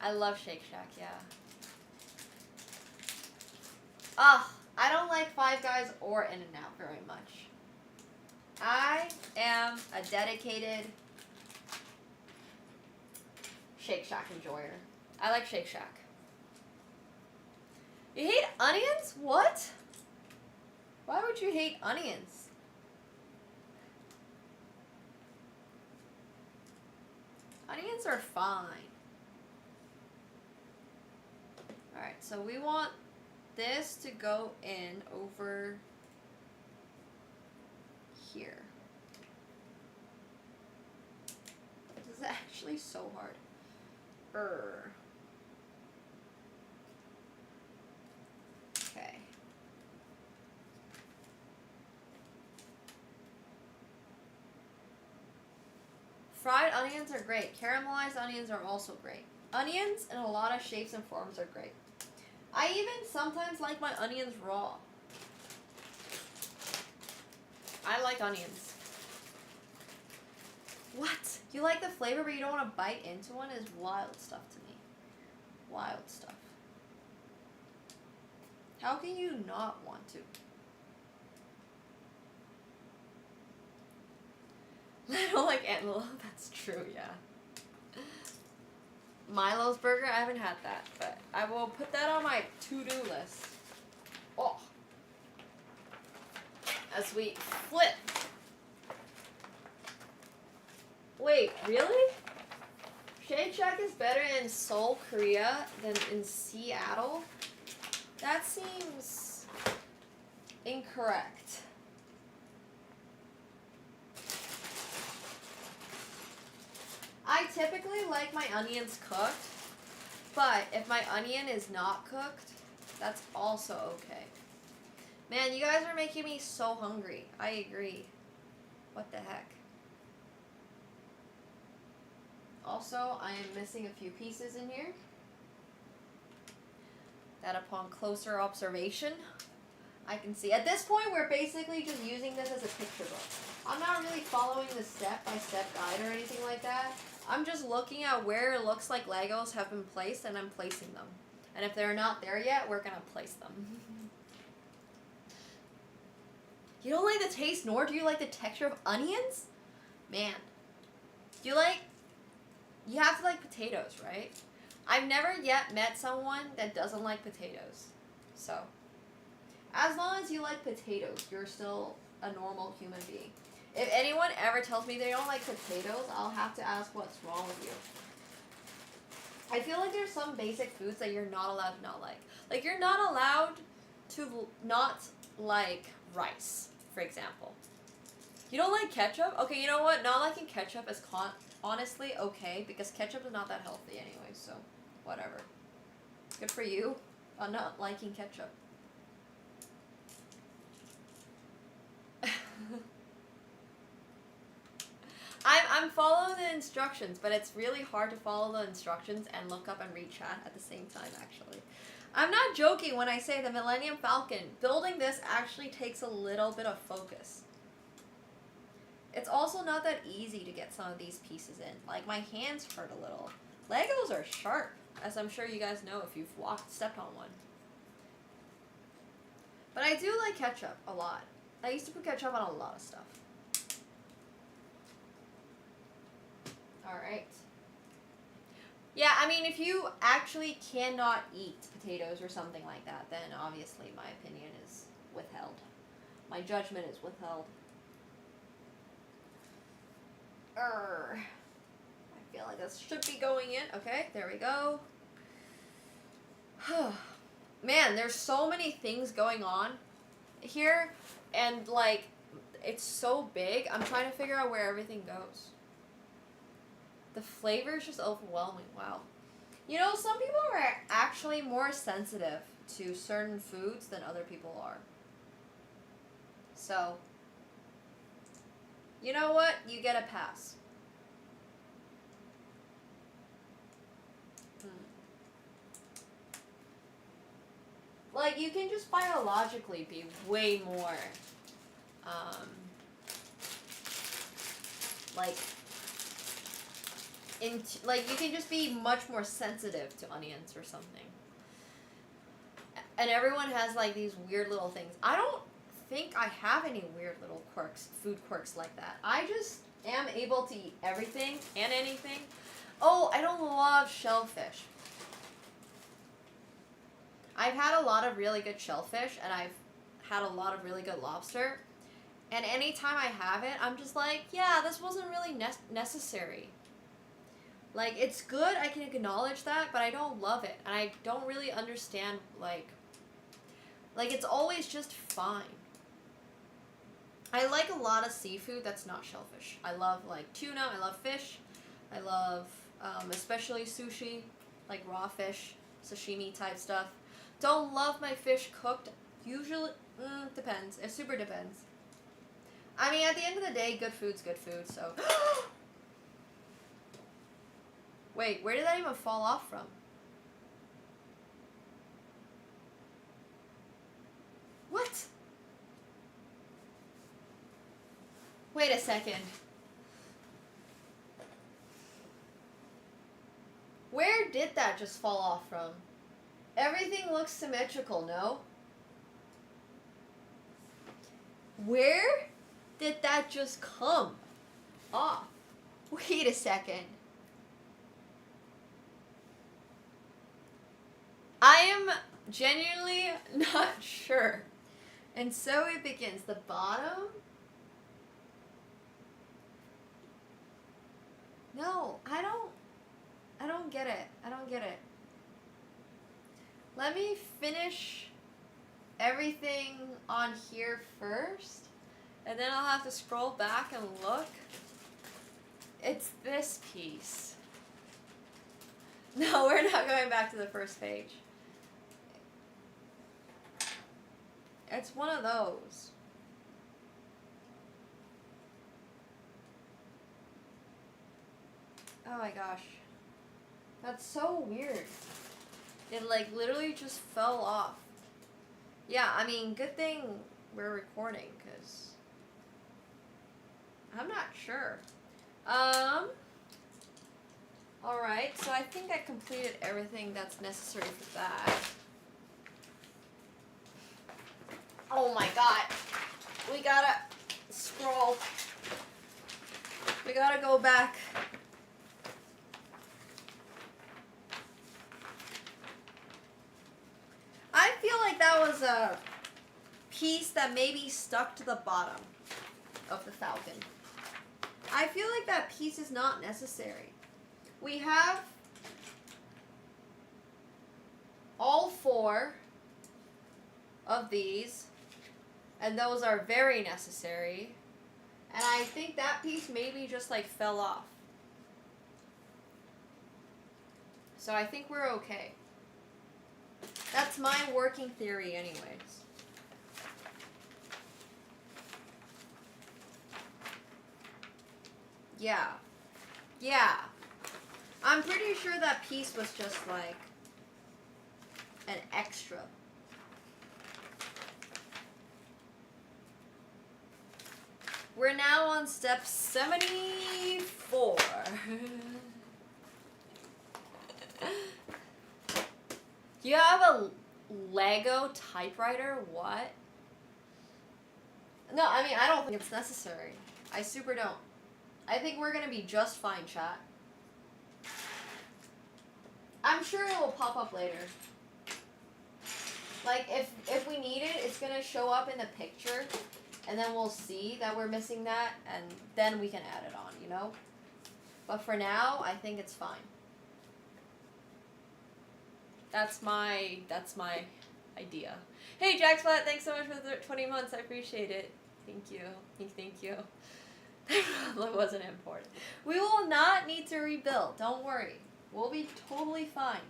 [SPEAKER 2] I love Shake Shack, yeah. Ugh, I don't like Five Guys or In-N-Out very much. I am a dedicated Shake Shack enjoyer. I like Shake Shack. You hate onions? What? Why would you hate onions? Onions are fine. Alright, so we want this to go in over here. This is actually so hard. Okay. Fried onions are great. Caramelized onions are also great. Onions in a lot of shapes and forms are great. I even sometimes like my onions raw. I like onions. What? You like the flavor but you don't want to bite into one is wild stuff to me. Wild stuff. How can you not want to? I don't like antelope. That's true, yeah. Milo's Burger, I haven't had that, but I will put that on my to-do list. Oh. As we flip. Wait, really? Shake Shack is better in Seoul, Korea than in Seattle? That seems incorrect. I typically like my onions cooked, but if my onion is not cooked, that's also okay. Man, you guys are making me so hungry. I agree. What the heck? Also, I am missing a few pieces in here that upon closer observation, I can see. At this point, we're basically just using this as a picture book. I'm not really following the step-by-step guide or anything like that. I'm just looking at where it looks like Legos have been placed, and I'm placing them. And if they're not there yet, we're gonna place them. You don't like the taste, nor do you like the texture of onions? Man. Do you like... You have to like potatoes, right? I've never yet met someone that doesn't like potatoes. So, as long as you like potatoes, you're still a normal human being. If anyone ever tells me they don't like potatoes, I'll have to ask what's wrong with you. I feel like there's some basic foods that you're not allowed to not like. Like, you're not allowed to not like rice, for example. You don't like ketchup? Okay, you know what? Not liking ketchup is honestly okay, because ketchup is not that healthy anyway, so whatever. Good for you on not liking ketchup. I'm following the instructions, but it's really hard to follow the instructions and look up and read chat at the same time, actually. I'm not joking when I say the Millennium Falcon. Building this actually takes a little bit of focus. It's also not that easy to get some of these pieces in. Like, my hands hurt a little. Legos are sharp, as I'm sure you guys know if you've stepped on one. But I do like ketchup a lot. I used to put ketchup on a lot of stuff. Alright. Yeah, I mean, if you actually cannot eat potatoes or something like that, then obviously my opinion is withheld. My judgment is withheld. I feel like this should be going in. Okay, there we go. Man, there's so many things going on here, and like, it's so big. I'm trying to figure out where everything goes. The flavor is just overwhelming. Wow. You know, some people are actually more sensitive to certain foods than other people are. So, you know what? You get a pass. Like, you can just biologically be way more, like, you can just be much more sensitive to onions or something. And everyone has, like, these weird little things. I don't think I have any weird little quirks, food quirks like that. I just am able to eat everything and anything. Oh, I don't love shellfish. I've had a lot of really good shellfish, and I've had a lot of really good lobster. And anytime I have it, I'm just like, yeah, this wasn't really necessary. Like, it's good, I can acknowledge that, but I don't love it. And I don't really understand, like, it's always just fine. I like a lot of seafood that's not shellfish. I love, like, tuna, I love fish. I love, especially sushi, like raw fish, sashimi type stuff. Don't love my fish cooked. Usually, depends. It super depends. I mean, at the end of the day, good food's good food, so. Wait, where did that even fall off from? What? Wait a second. Where did that just fall off from? Everything looks symmetrical, no? Where did that just come off? Wait a second. I am genuinely not sure. And so it begins. The bottom? No, I don't get it. I don't get it. Let me finish everything on here first, and then I'll have to scroll back and look. It's this piece. No, we're not going back to the first page. It's one of those. Oh my gosh. That's so weird. It like literally just fell off. Yeah, I mean, good thing we're recording, because I'm not sure. Alright, so I think I completed everything that's necessary for that. Oh my god. We gotta scroll. We gotta go back. I feel like that was a piece that maybe stuck to the bottom of the Falcon. I feel like that piece is not necessary. We have all 4 of these, and those are very necessary. And I think that piece maybe just like fell off. So I think we're okay. That's my working theory anyways. Yeah. Yeah. I'm pretty sure that piece was just like an extra. We're now on step 74. You have a Lego typewriter? What? No, I mean, I don't think it's necessary. I super don't. I think we're gonna be just fine, chat. I'm sure it will pop up later. Like, if we need it, it's gonna show up in the picture, and then we'll see that we're missing that, and then we can add it on, you know? But for now, I think it's fine. That's my idea. Hey, Jack Splat, thanks so much for the 20 months. I appreciate it. Thank you. Thank you. That wasn't important. We will not need to rebuild. Don't worry. We'll be totally fine.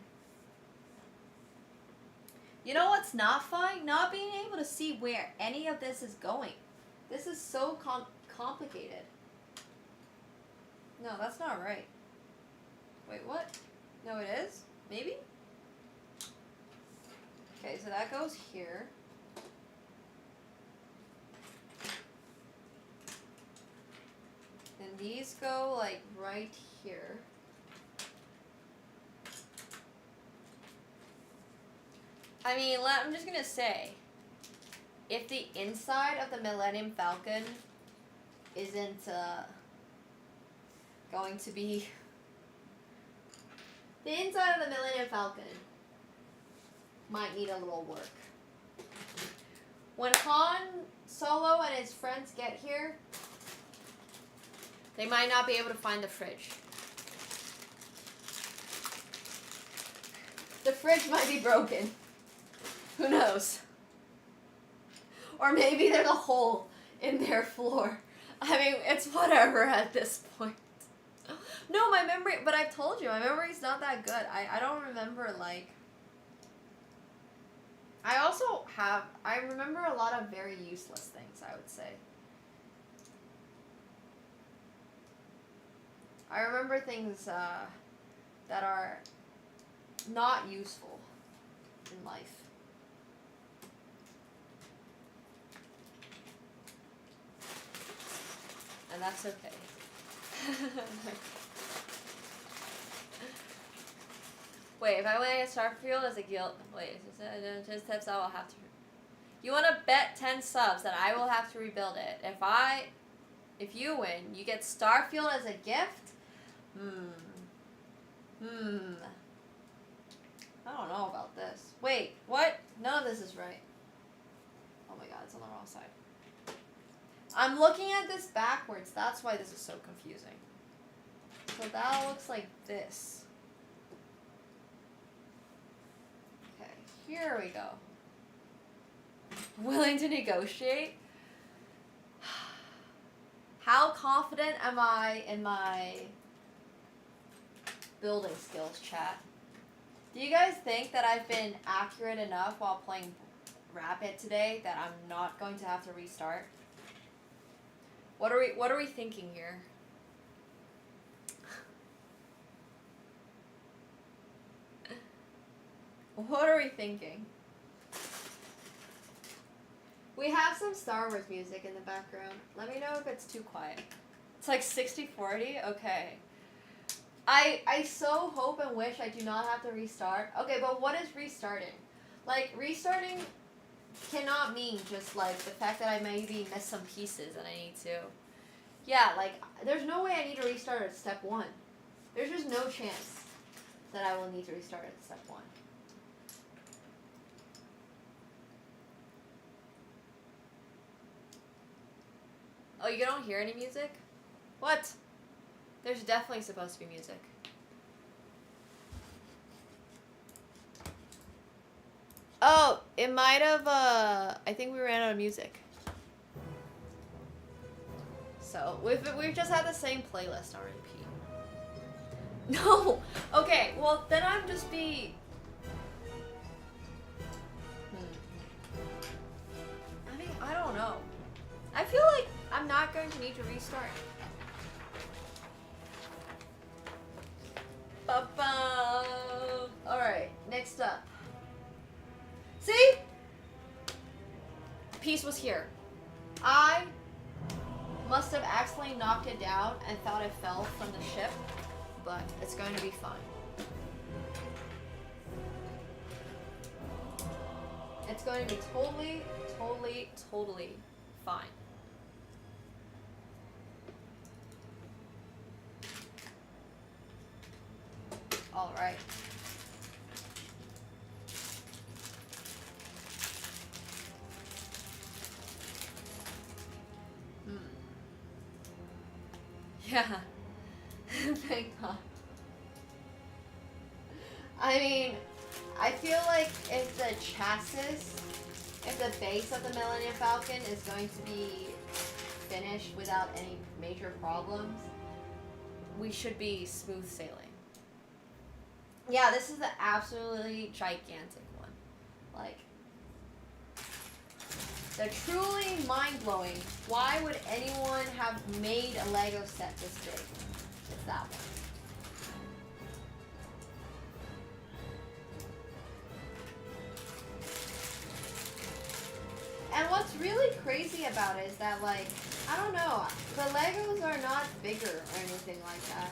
[SPEAKER 2] You know what's not fine? Not being able to see where any of this is going. This is so complicated. No, that's not right. Wait, what? No, it is? Maybe? Okay, so that goes here. And these go like right here. I mean, I'm just gonna say, if the inside of the Millennium Falcon isn't going to be... The inside of the Millennium Falcon might need a little work. When Han Solo and his friends get here, they might not be able to find the fridge. The fridge might be broken. Who knows? Or maybe there's a hole in their floor. I mean, it's whatever at this point. No, my memory, but I've told you, my memory's not that good. I don't remember, like... I remember a lot of very useless things, I would say. I remember things that are not useful in life. And that's okay. Wait, if I want to get Starfield as a guild... Wait, just steps I will have to... You want to bet 10 subs that I will have to rebuild it. If you win, you get Starfield as a gift? I don't know about this. Wait, what? None of this is right. Oh my god, it's on the wrong side. I'm looking at this backwards. That's why this is so confusing. So that looks like this. Okay, here we go. Willing to negotiate? How confident am I in my building skills, chat? Do you guys think that I've been accurate enough while playing Rapid today that I'm not going to have to restart? What are we thinking here? What are we thinking? We have some Star Wars music in the background. Let me know if it's too quiet. It's like 60-40? Okay. I so hope and wish I do not have to restart. Okay, but what is restarting? Like, restarting cannot mean just, like, the fact that I maybe missed some pieces and I need to. Yeah, like, there's no way I need to restart at step 1. There's just no chance that I will need to restart at step 1. Oh, you don't hear any music? What? There's definitely supposed to be music. Oh, it might have, I think we ran out of music. So, we've just had the same playlist on repeat. No! Okay, well, then I'm just be... I mean, I don't know. I feel like I'm not going to need to restart. Alright, next up. See? Piece was here. I must have accidentally knocked it down and thought it fell from the ship, but it's going to be fine. It's going to be totally, totally, totally fine. All right. Yeah. Thank God. I mean, I feel like if the chassis, if the base of the Millennium Falcon is going to be finished without any major problems, we should be smooth sailing. Yeah, this is the absolutely gigantic one. Like, they're truly mind-blowing. Why would anyone have made a Lego set this big? It's that one. And what's really crazy about it is that, like, I don't know, the Legos are not bigger or anything like that.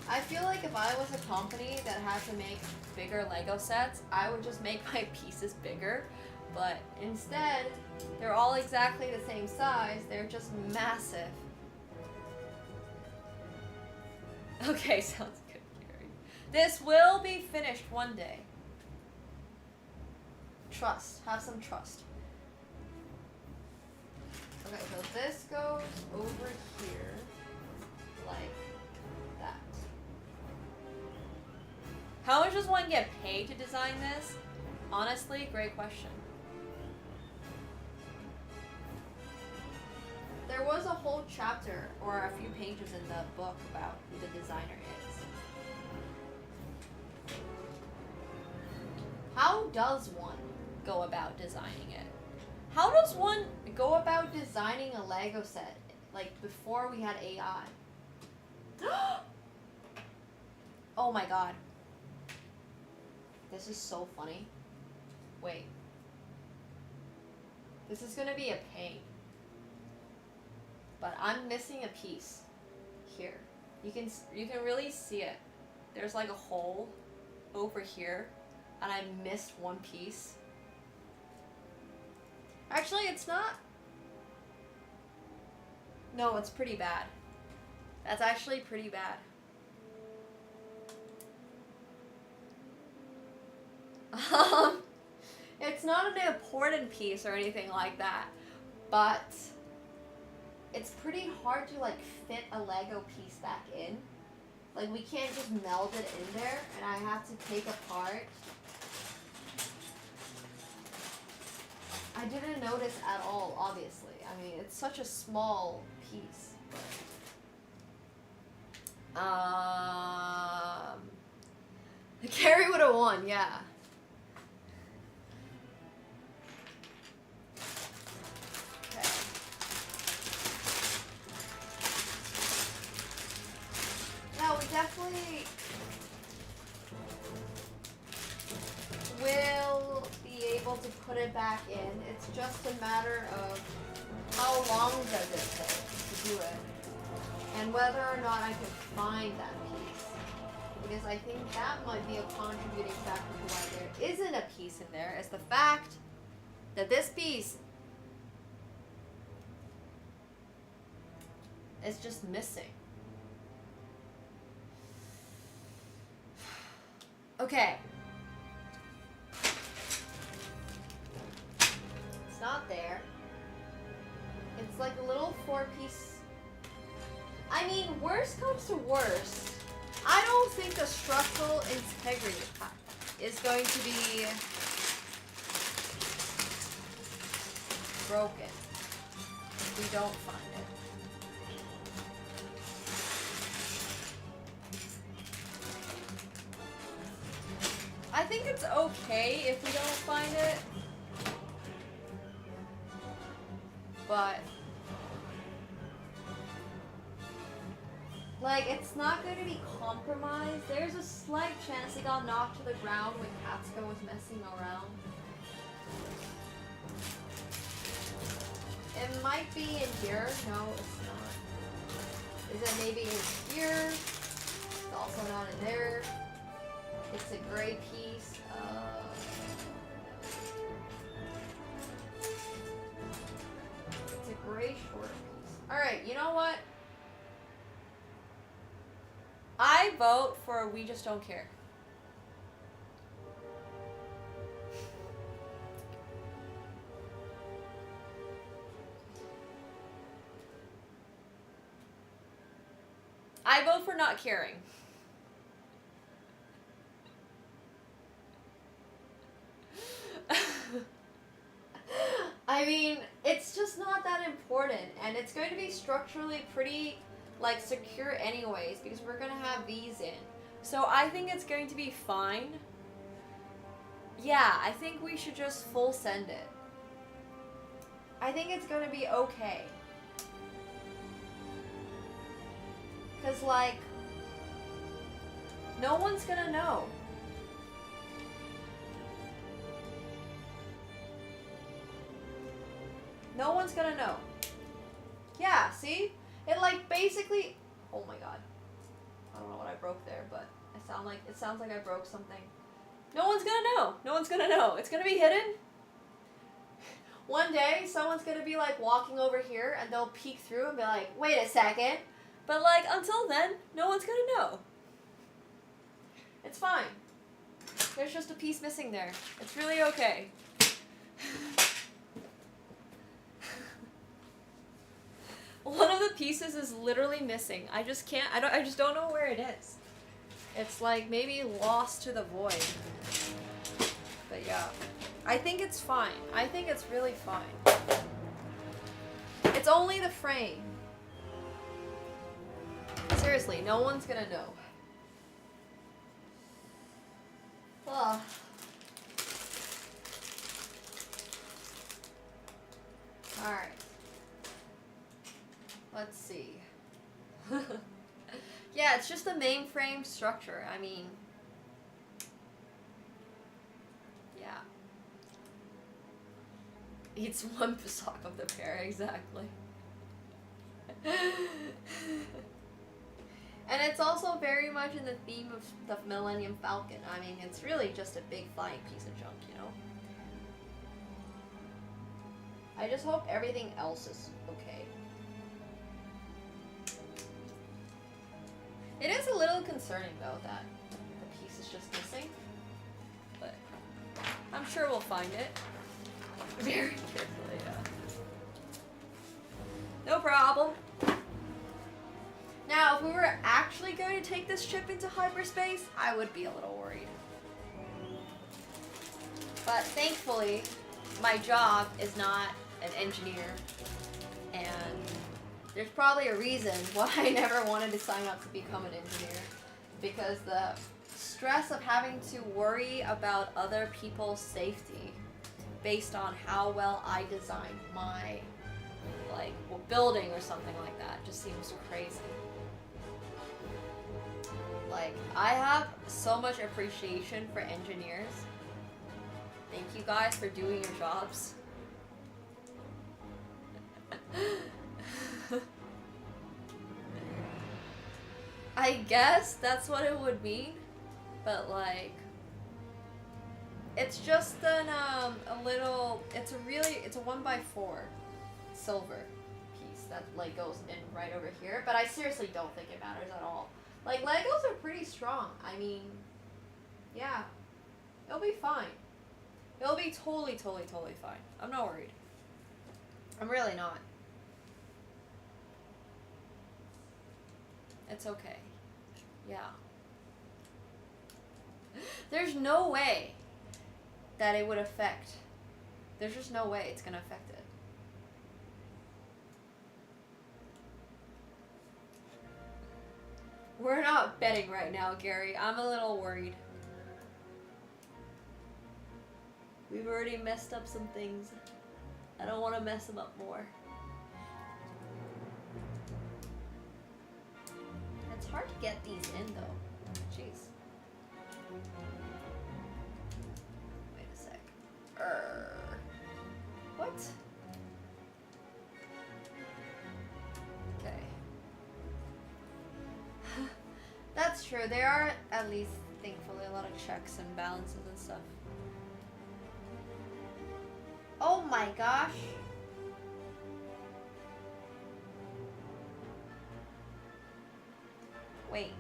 [SPEAKER 2] I feel like if I was a company that had to make bigger Lego sets, I would just make my pieces bigger. But instead, they're all exactly the same size. They're just massive. Okay, sounds good, Gary. This will be finished one day. Trust. Have some trust. Okay, so this goes over here like that. How much does one get paid to design this? Honestly, great question. There was a whole chapter or a few pages in the book about who the designer is. How does one go about designing it? How does one go about designing a Lego set, like, before we had AI? Oh my god. This is so funny. Wait. This is gonna be a pain. But I'm missing a piece here. You can really see it. There's like a hole over here, and I missed one piece. Actually, it's not. No, it's pretty bad. That's actually pretty bad. It's not an important piece or anything like that, but it's pretty hard to like fit a Lego piece back in. Like we can't just meld it in there, and I have to take apart. I didn't notice at all, obviously. I mean, it's such a small piece. The carry would have won, yeah. Okay. Now we definitely will be able to put it back in. It's just a matter of how long does it take to do it, and whether or not I can find that piece. Because I think that might be a contributing factor to why there isn't a piece in there, is the fact that this piece is just missing. Okay. It's not there. It's like a little 4-piece. I mean, worst comes to worst, I don't think the structural integrity is going to be broken if we don't find it. I think it's okay if we don't find it, but like, it's not going to be compromised. There's a slight chance it got knocked to the ground when AkaNemsko was messing around. It might be in here. No, it's not. Is it maybe in here? It's also not in there. It's a gray piece. It's a gray short piece. Alright, you know what? I vote for we just don't care. I vote for not caring. I mean, it's just not that important, and it's going to be structurally pretty, like, secure anyways, because we're going to have these in. So I think it's going to be fine. Yeah, I think we should just full send it. I think it's going to be okay. Because, like, no one's going to know. No one's gonna know. Yeah, see? It like basically, oh my god. I don't know what I broke there, but it sounds like I broke something. No one's gonna know. No one's gonna know. It's gonna be hidden. One day someone's gonna be like walking over here and they'll peek through and be like, wait a second. But like until then, no one's gonna know. It's fine. There's just a piece missing there. It's really okay. One of the pieces is literally missing. I just can't, I just don't know where it is. It's like maybe lost to the void. But yeah, I think it's fine. I think it's really fine. It's only the frame. Seriously, no one's gonna know. Ugh. Alright. Let's see. Yeah, it's just a mainframe structure. I mean, yeah. Eats one sock of the pair, exactly. And it's also very much in the theme of the Millennium Falcon. I mean, it's really just a big flying piece of junk, you know? I just hope everything else is okay. It is a little concerning though that the piece is just missing, but I'm sure we'll find it very carefully. Yeah. No problem. Now, if we were actually going to take this ship into hyperspace, I would be a little worried. But thankfully, my job is not an engineer, and there's probably a reason why I never wanted to sign up to become an engineer, because the stress of having to worry about other people's safety based on how well I designed my building or something like that just seems crazy. Like, I have so much appreciation for engineers. Thank you guys for doing your jobs. I guess that's what it would mean, but like, it's just a little, it's a 1x4 silver piece that like goes in right over here, but I seriously don't think it matters at all. Like, Legos are pretty strong. I mean, yeah, it'll be fine. It'll be totally fine. I'm not worried. I'm really not. It's okay. Yeah. There's no way that it would affect. There's just no way it's gonna affect it. We're not betting right now, Gary. I'm a little worried. We've already messed up some things. I don't want to mess them up more. It's hard to get these in, though. Jeez. Wait a sec. What? Okay. That's true. There are, at least, thankfully, a lot of checks and balances and stuff. Oh my gosh. Wait.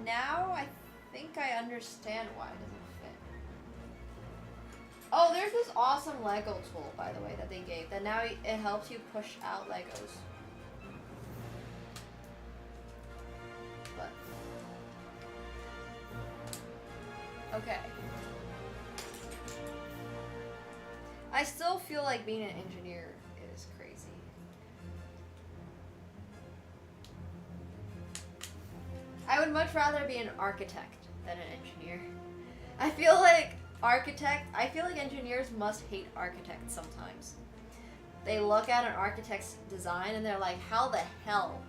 [SPEAKER 2] Now I think I understand why it doesn't fit. Oh, there's this awesome Lego tool, by the way, that they gave. That now it helps you push out Legos. But. Okay. I still feel like being an engineer is crazy. I would much rather be an architect than an engineer. I feel like engineers must hate architects sometimes. They look at an architect's design and they're like, how the hell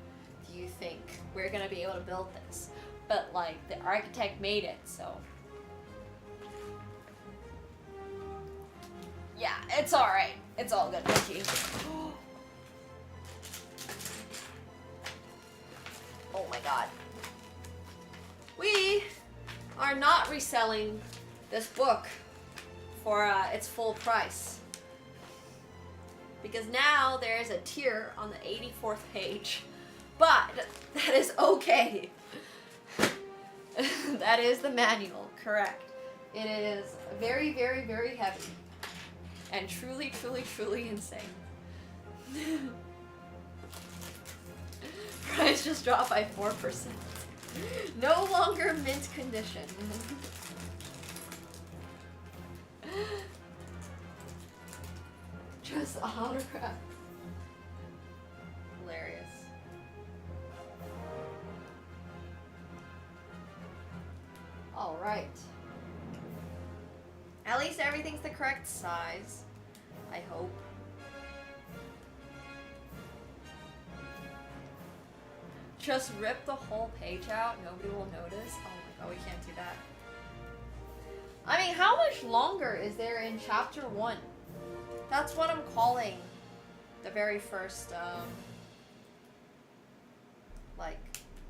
[SPEAKER 2] do you think we're gonna be able to build this? But like, the architect made it, so. Yeah, it's alright. It's all good, thank you. Oh my god. We are not reselling this book for its full price. Because now there is a tier on the 84th page. But that is okay. That is the manual, correct. It is very, very, very heavy. And truly, truly, truly insane. Price just dropped by 4%. No longer mint condition. Just autograph. Hilarious. Alright. At least everything's the correct size. I hope. Just rip the whole page out. Nobody will notice. Oh my god, we can't do that. I mean, how much longer is there in chapter 1? That's what I'm calling the very first, like,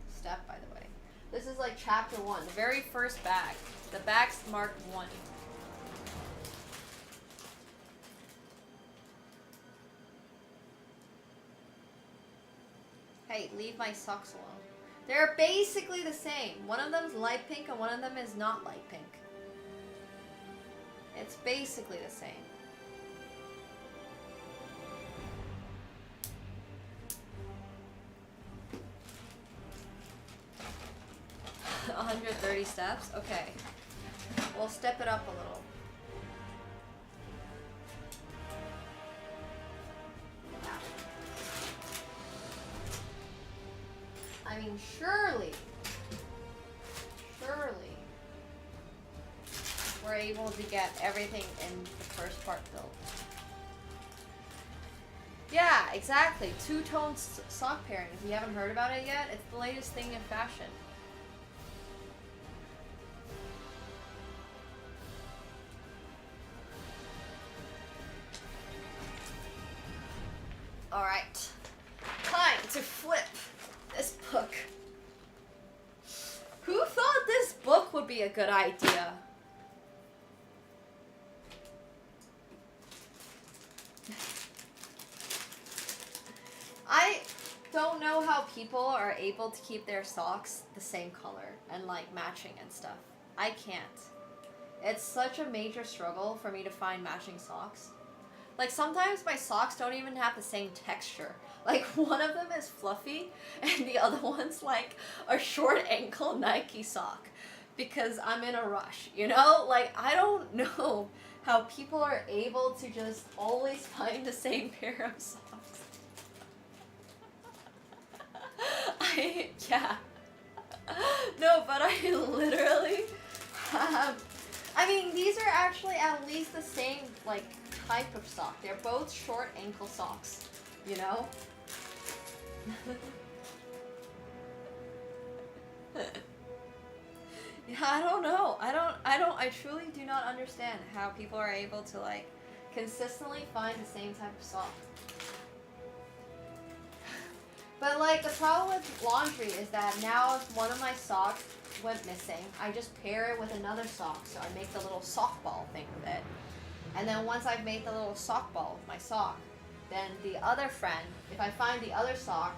[SPEAKER 2] step, by the way. This is like chapter 1, the very first bag. The bag's marked 1. Hey, leave my socks alone. They're basically the same. One of them's light pink and one of them is not light pink. It's basically the same. – 130 steps? Okay. We'll step it up a little. I mean, surely we're able to get everything in the first part built. Yeah, exactly. Two-tone sock pairing. If you haven't heard about it yet, it's the latest thing in fashion. Alright. Time to flip this book. Who thought this book would be a good idea? I don't know how people are able to keep their socks the same color and like matching and stuff. I can't. It's such a major struggle for me to find matching socks. Like sometimes my socks don't even have the same texture. Like one of them is fluffy and the other one's like a short ankle Nike sock because I'm in a rush, you know? Like I don't know how people are able to just always find the same pair of socks. Yeah. No, but I literally have, I mean, these are actually at least the same like type of sock. They're both short ankle socks, you know? Yeah, I don't know. I truly do not understand how people are able to like consistently find the same type of sock. But like the problem with laundry is that now if one of my socks went missing, I just pair it with another sock. So I make the little sock ball thing with it. And then once I've made the little sock ball with my sock, then the other friend, if I find the other sock,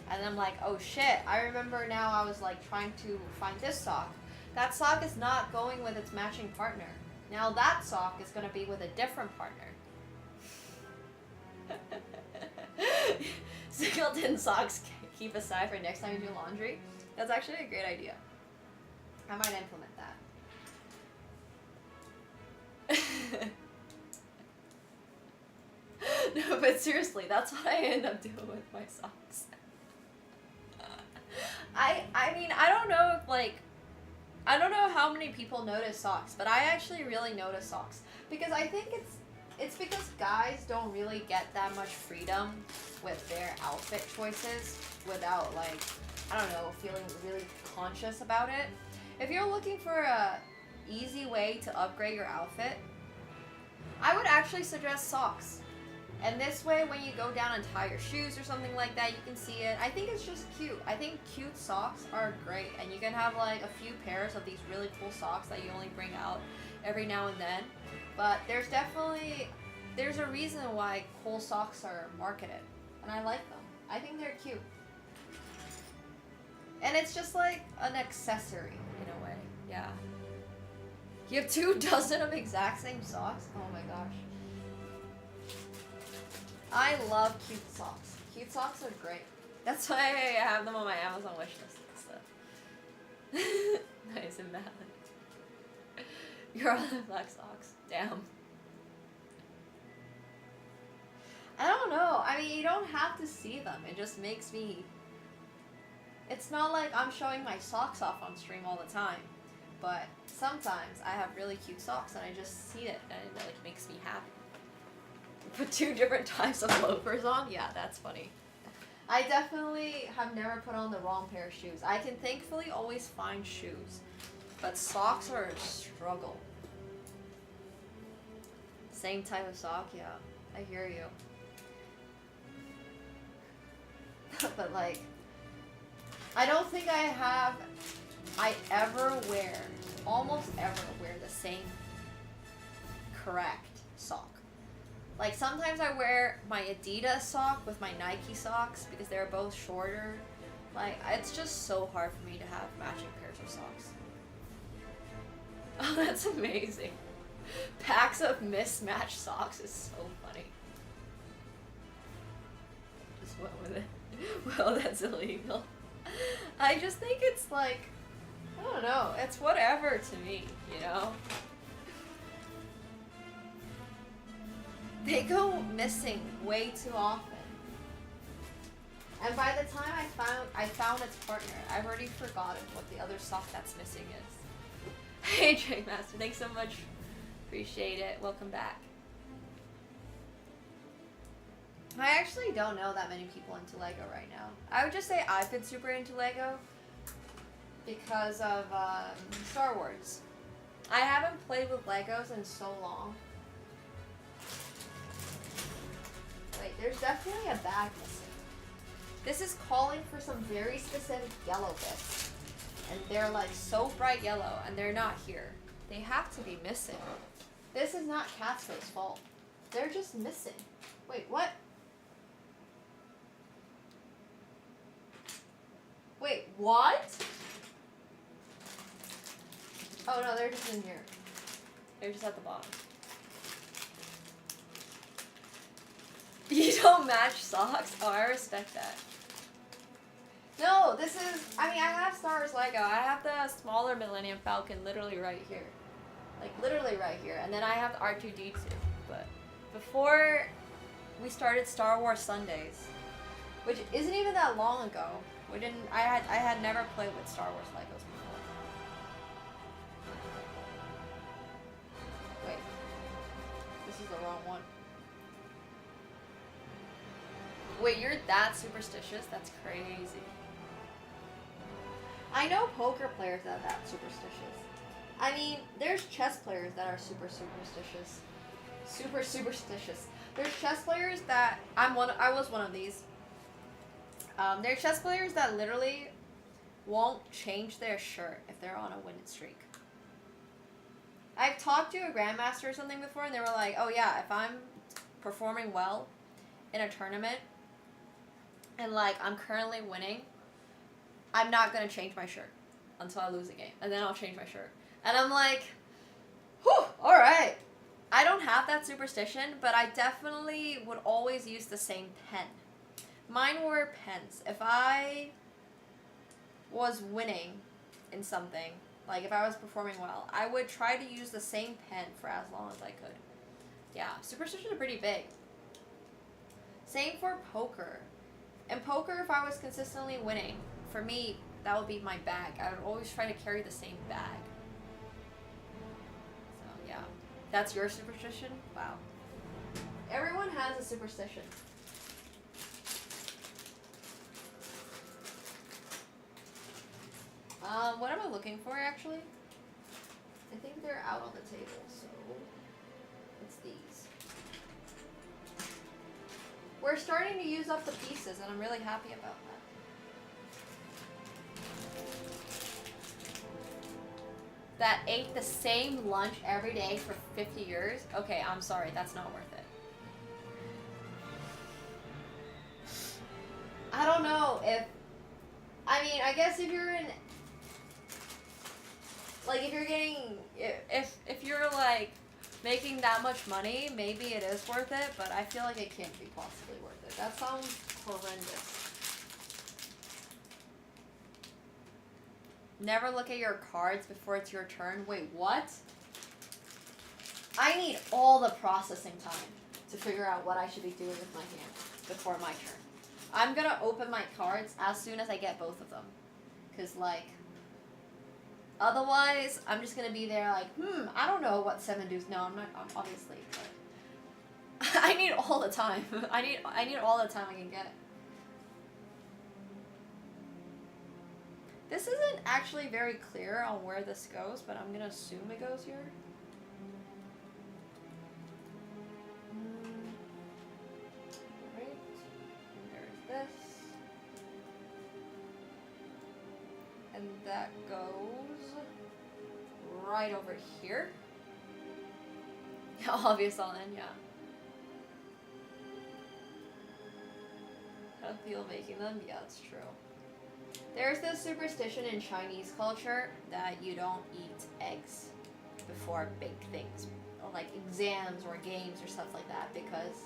[SPEAKER 2] and I'm like, oh shit, I remember now I was like trying to find this sock. That sock is not going with its matching partner. Now that sock is going to be with a different partner. Singleton socks keep aside for next time you do laundry. That's actually a great idea. I might implement that. No, but seriously, that's what I end up doing with my socks. I mean, I don't know if like, I don't know how many people notice socks, but I actually really notice socks. Because I think it's because guys don't really get that much freedom with their outfit choices without like, I don't know, feeling really conscious about it. If you're looking for a easy way to upgrade your outfit, I would actually suggest socks. And this way, when you go down and tie your shoes or something like that, you can see it. I think it's just cute. I think cute socks are great. And you can have like a few pairs of these really cool socks that you only bring out every now and then. But there's a reason why cool socks are marketed. And I like them. I think they're cute. And it's just like an accessory in a way. Yeah. You have 24 of exact same socks? Oh my gosh. I love cute socks. Cute socks are great. That's why I have them on my Amazon wishlist and stuff. Nice and valid. You're all in black socks. Damn. I don't know. I mean, you don't have to see them. It just makes me... It's not like I'm showing my socks off on stream all the time. But sometimes I have really cute socks and I just see it and it like makes me happy. Put 2 different types of loafers on? Yeah, that's funny. I definitely have never put on the wrong pair of shoes. I can thankfully always find shoes. But socks are a struggle. Same type of sock? Yeah, I hear you. But like, I don't think I ever wear, almost ever wear the same correct sock. Like sometimes I wear my Adidas sock with my Nike socks because they're both shorter. Like it's just so hard for me to have matching pairs of socks. Oh, that's amazing. Packs of mismatched socks is so funny. Just went with it. Well, that's illegal. I just think it's like, I don't know, it's whatever to me, you know? They go missing way too often. And by the time I found its partner, I've already forgotten what the other sock that's missing is. Hey, Drake Master, thanks so much. Appreciate it. Welcome back. I actually don't know that many people into Lego right now. I would just say I've been super into Lego because of Star Wars. I haven't played with Legos in so long. Wait, there's definitely a bag missing. This is calling for some very specific yellow bits. And they're like so bright yellow and they're not here. They have to be missing. This is not Casco's fault. They're just missing. Wait, what? Wait, what? Oh no, they're just in here. They're just at the bottom. You don't match socks? Oh, I respect that. No, this is, I mean, I have Star Wars Lego. I have the smaller Millennium Falcon literally right here. Like, literally right here. And then I have the R2-D2. But before we started Star Wars Sundays, which isn't even that long ago, I had never played with Star Wars Legos before. Wait. This is the wrong one. Wait, you're that superstitious? That's crazy. I know poker players that are that superstitious. I mean, there's chess players that are super superstitious. Super superstitious. There's chess players that I was one of these. There's chess players that literally won't change their shirt if they're on a winning streak. I've talked to a grandmaster or something before and they were like, oh yeah, if I'm performing well in a tournament and like I'm currently winning, I'm not gonna change my shirt until I lose a game, and then I'll change my shirt. And I'm like, whew, alright. I don't have that superstition, but I definitely would always use the same pen. Mine were pens. If I was winning in something, like if I was performing well, I would try to use the same pen for as long as I could. Yeah, superstitions are pretty big. Same for poker. In poker, if I was consistently winning, for me, that would be my bag. I would always try to carry the same bag. So, yeah. That's your superstition? Wow. Everyone has a superstition. What am I looking for, actually? I think they're out on the table, so it's these. We're starting to use up the pieces, and I'm really happy about that. That ate the same lunch every day for 50 years? Okay, I'm sorry, that's not worth it. I don't know if... I mean, I guess if you're in... Like, if you're getting... If you're, like, making that much money, maybe it is worth it, but I feel like it can't be possibly worth it. That sounds horrendous. Never look at your cards before it's your turn. Wait, what? I need all the processing time to figure out what I should be doing with my hand before my turn. I'm gonna open my cards as soon as I get both of them. Because, like, otherwise, I'm just gonna be there like, I don't know what 7 do's. No, I'm not, obviously, but I need all the time. I need all the time I can get. This isn't actually very clear on where this goes, but I'm gonna assume it goes here. Right. And there's this. And that goes right over here. Obvious all in, yeah. Cut people making them? Yeah, it's true. There's this superstition in Chinese culture that you don't eat eggs before big things, or like exams or games or stuff like that, because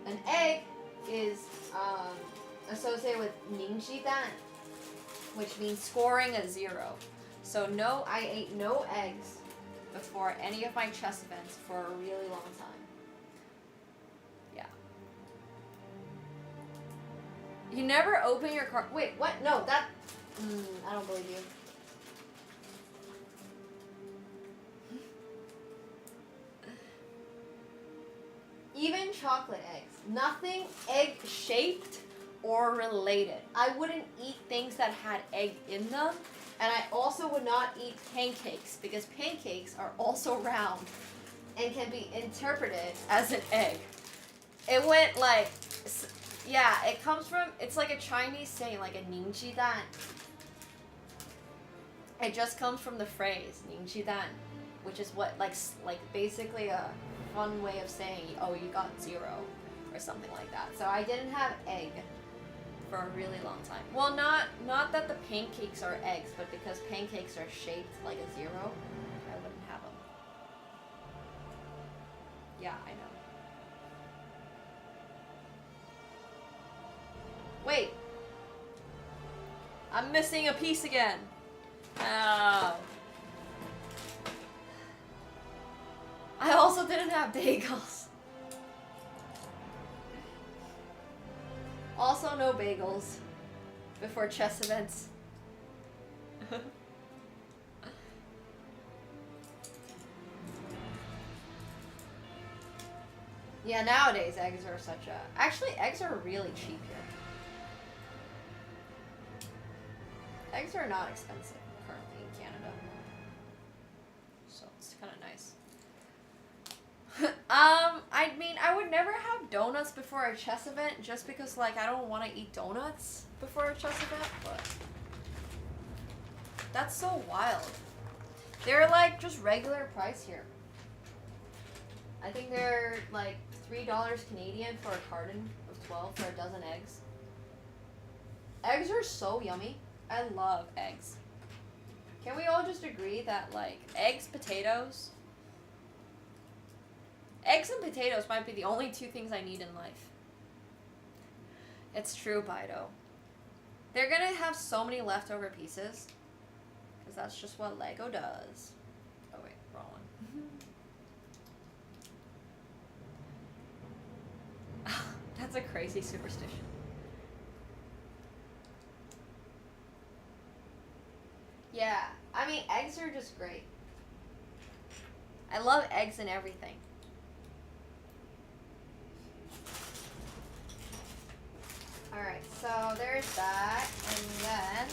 [SPEAKER 2] an egg is associated with 宁鸡蛋, which means scoring a 0. So no, I ate no eggs before any of my chess events for a really long time. Yeah. You never open your card. Wait, what? No, that. I don't believe you. Even chocolate eggs. Nothing egg shaped or related. I wouldn't eat things that had egg in them. And I also would not eat pancakes because pancakes are also round and can be interpreted as an egg. It went like, yeah, it comes from, it's like a Chinese saying, like a 宁鸡蛋. It just comes from the phrase 宁鸡蛋, which is what, like basically a fun way of saying, oh, you got 0 or something like that. So I didn't have egg for a really long time. Well, not that the pancakes are eggs, but because pancakes are shaped like a 0, I wouldn't have them. Yeah, I know. Wait. I'm missing a piece again. Oh. I also didn't have bagels. Also no bagels before chess events. Yeah, nowadays eggs are such a... Actually, eggs are really cheap here. Eggs are not expensive currently in Canada. So it's kind of nice. I mean, I would never have donuts before a chess event just because, like, I don't want to eat donuts before a chess event, but that's so wild. They're, like, just regular price here. I think they're, like, $3 Canadian for a carton of 12 for a dozen eggs. Eggs are so yummy. I love eggs. Can we all just agree that, like, eggs, potatoes... Eggs and potatoes might be the only 2 things I need in life. It's true, Bido. They're gonna have so many leftover pieces. Because that's just what Lego does. Oh wait, wrong one. That's a crazy superstition. Yeah, I mean, eggs are just great. I love eggs and everything. Alright, so there's that, and then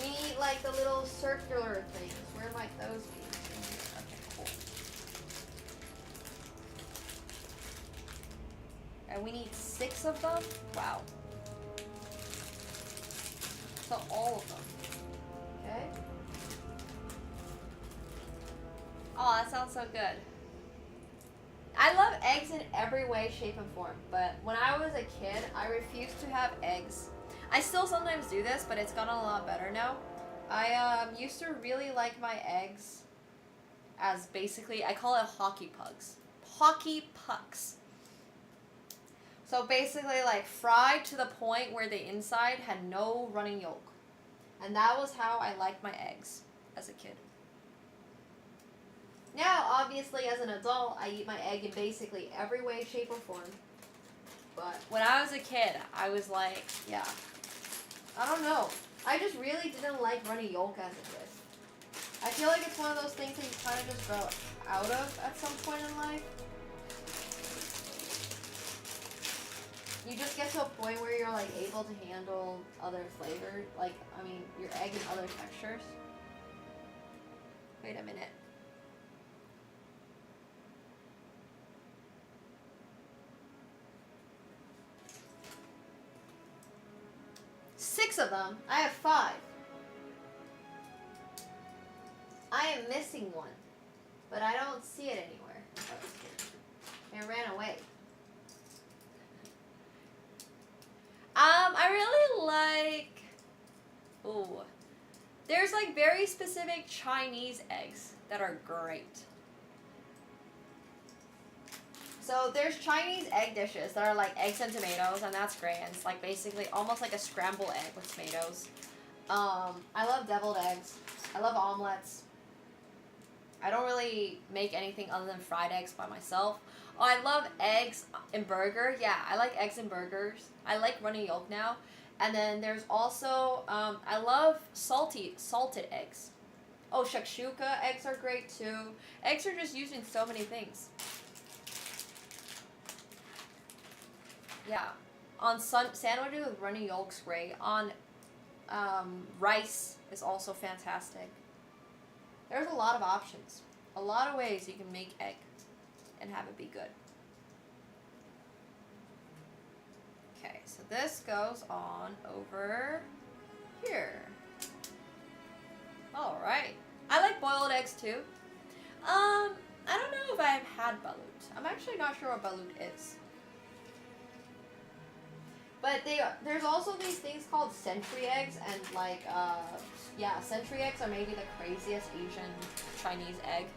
[SPEAKER 2] we need like the little circular things. Where might those be? Okay, cool. And we need 6 of them? Wow. So all of them. Okay. Oh, that sounds so good. I love eggs in every way, shape, and form, but when I was a kid, I refused to have eggs. I still sometimes do this, but it's gotten a lot better now. I used to really like my eggs as basically, I call it hockey pucks. Hockey pucks. So basically like fried to the point where the inside had no running yolk. And that was how I liked my eggs as a kid. Now, obviously, as an adult, I eat my egg in basically every way, shape, or form. But when I was a kid, I was like, yeah. I don't know. I just really didn't like runny yolk as a kid. I feel like it's one of those things that you kind of just grow out of at some point in life. You just get to a point where you're like able to handle other flavors, like, I mean, your egg and other textures. Wait a minute. Six of them. I have 5. I am missing one, but I don't see it anywhere. It ran away. I really like. Ooh, there's like very specific Chinese eggs that are great. So there's Chinese egg dishes that are like eggs and tomatoes, and that's great. And it's like basically almost like a scrambled egg with tomatoes. I love deviled eggs. I love omelets. I don't really make anything other than fried eggs by myself. Oh, I love eggs in burger. Yeah, I like eggs in burgers. I like runny yolk now. And then there's also, I love salted eggs. Oh, shakshuka eggs are great too. Eggs are just used in so many things. Yeah. On sandwiches with runny yolk's great. On rice is also fantastic. There's a lot of options. A lot of ways you can make egg and have it be good. Okay, so this goes on over here. Alright. I like boiled eggs too. I don't know if I've had balut. I'm actually not sure what balut is. But there's also these things called century eggs, and like, yeah, century eggs are maybe the craziest Asian Chinese egg.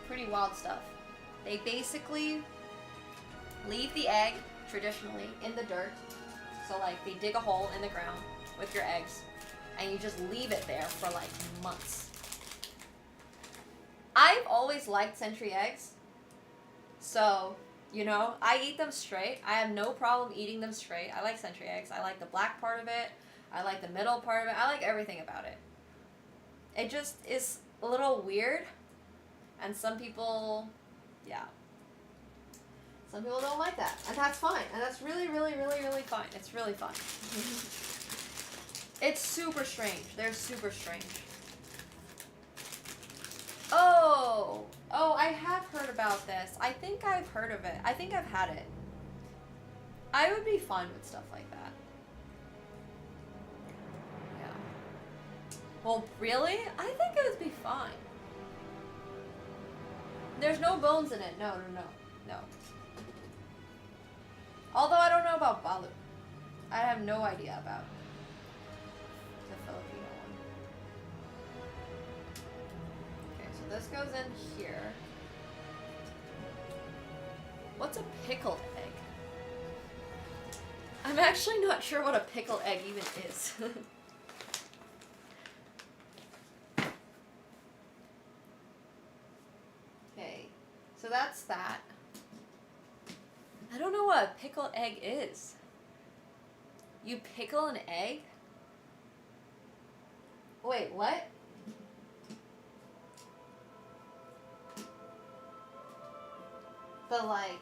[SPEAKER 2] Pretty wild stuff. They basically leave the egg, traditionally, in the dirt. So like, they dig a hole in the ground with your eggs, and you just leave it there for like months. I've always liked century eggs, so, you know, I eat them straight. I have no problem eating them straight. I like century eggs. I like the black part of it. I like the middle part of it. I like everything about it. It just is a little weird, and some people, yeah. Some people don't like that, and that's fine. And that's really, really, really, really fine. It's really fun. It's super strange. They're super strange. Oh, I have heard about this. I think I've heard of it. I think I've had it. I would be fine with stuff like that. Yeah. Well, really? I think it would be fine. There's no bones in it. No. Although I don't know about balut. I have no idea about the Filipino one. Okay, so this goes in here. What's a pickled egg? I'm actually not sure what a pickled egg even is. Okay, so that's that. I don't know what a pickled egg is. You pickle an egg? Wait, what? But like,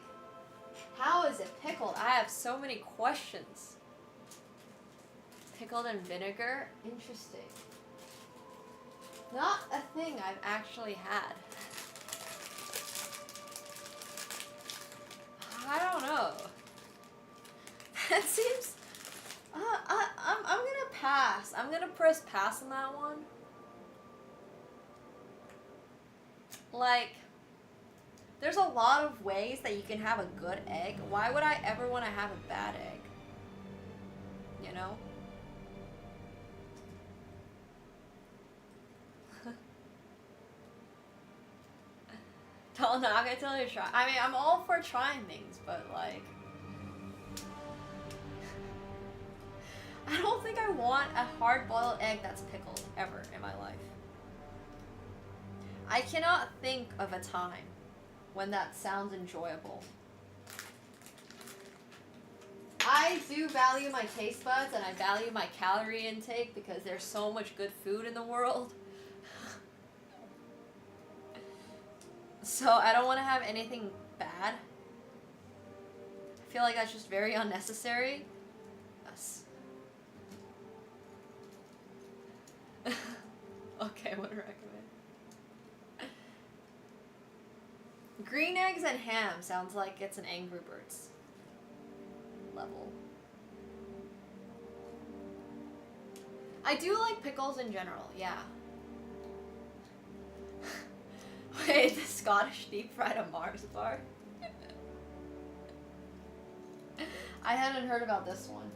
[SPEAKER 2] how is it pickled? I have so many questions. Pickled in vinegar? Interesting. Not a thing I've actually had. I don't know. That seems... I'm gonna pass. I'm gonna press pass on that one. Like, there's a lot of ways that you can have a good egg. Why would I ever want to have a bad egg? You know? I'm not gonna tell you to try. I mean, I'm all for trying things, but like, I don't think I want a hard-boiled egg that's pickled ever in my life. I cannot think of a time when that sounds enjoyable. I do value my taste buds and I value my calorie intake because there's so much good food in the world. So I don't want to have anything bad. I feel like that's just very unnecessary. Yes. Okay, what do I recommend? Green eggs and ham sounds like it's an Angry Birds level. I do like pickles in general, yeah. Wait, the Scottish deep fried a Mars bar? I hadn't heard about this one.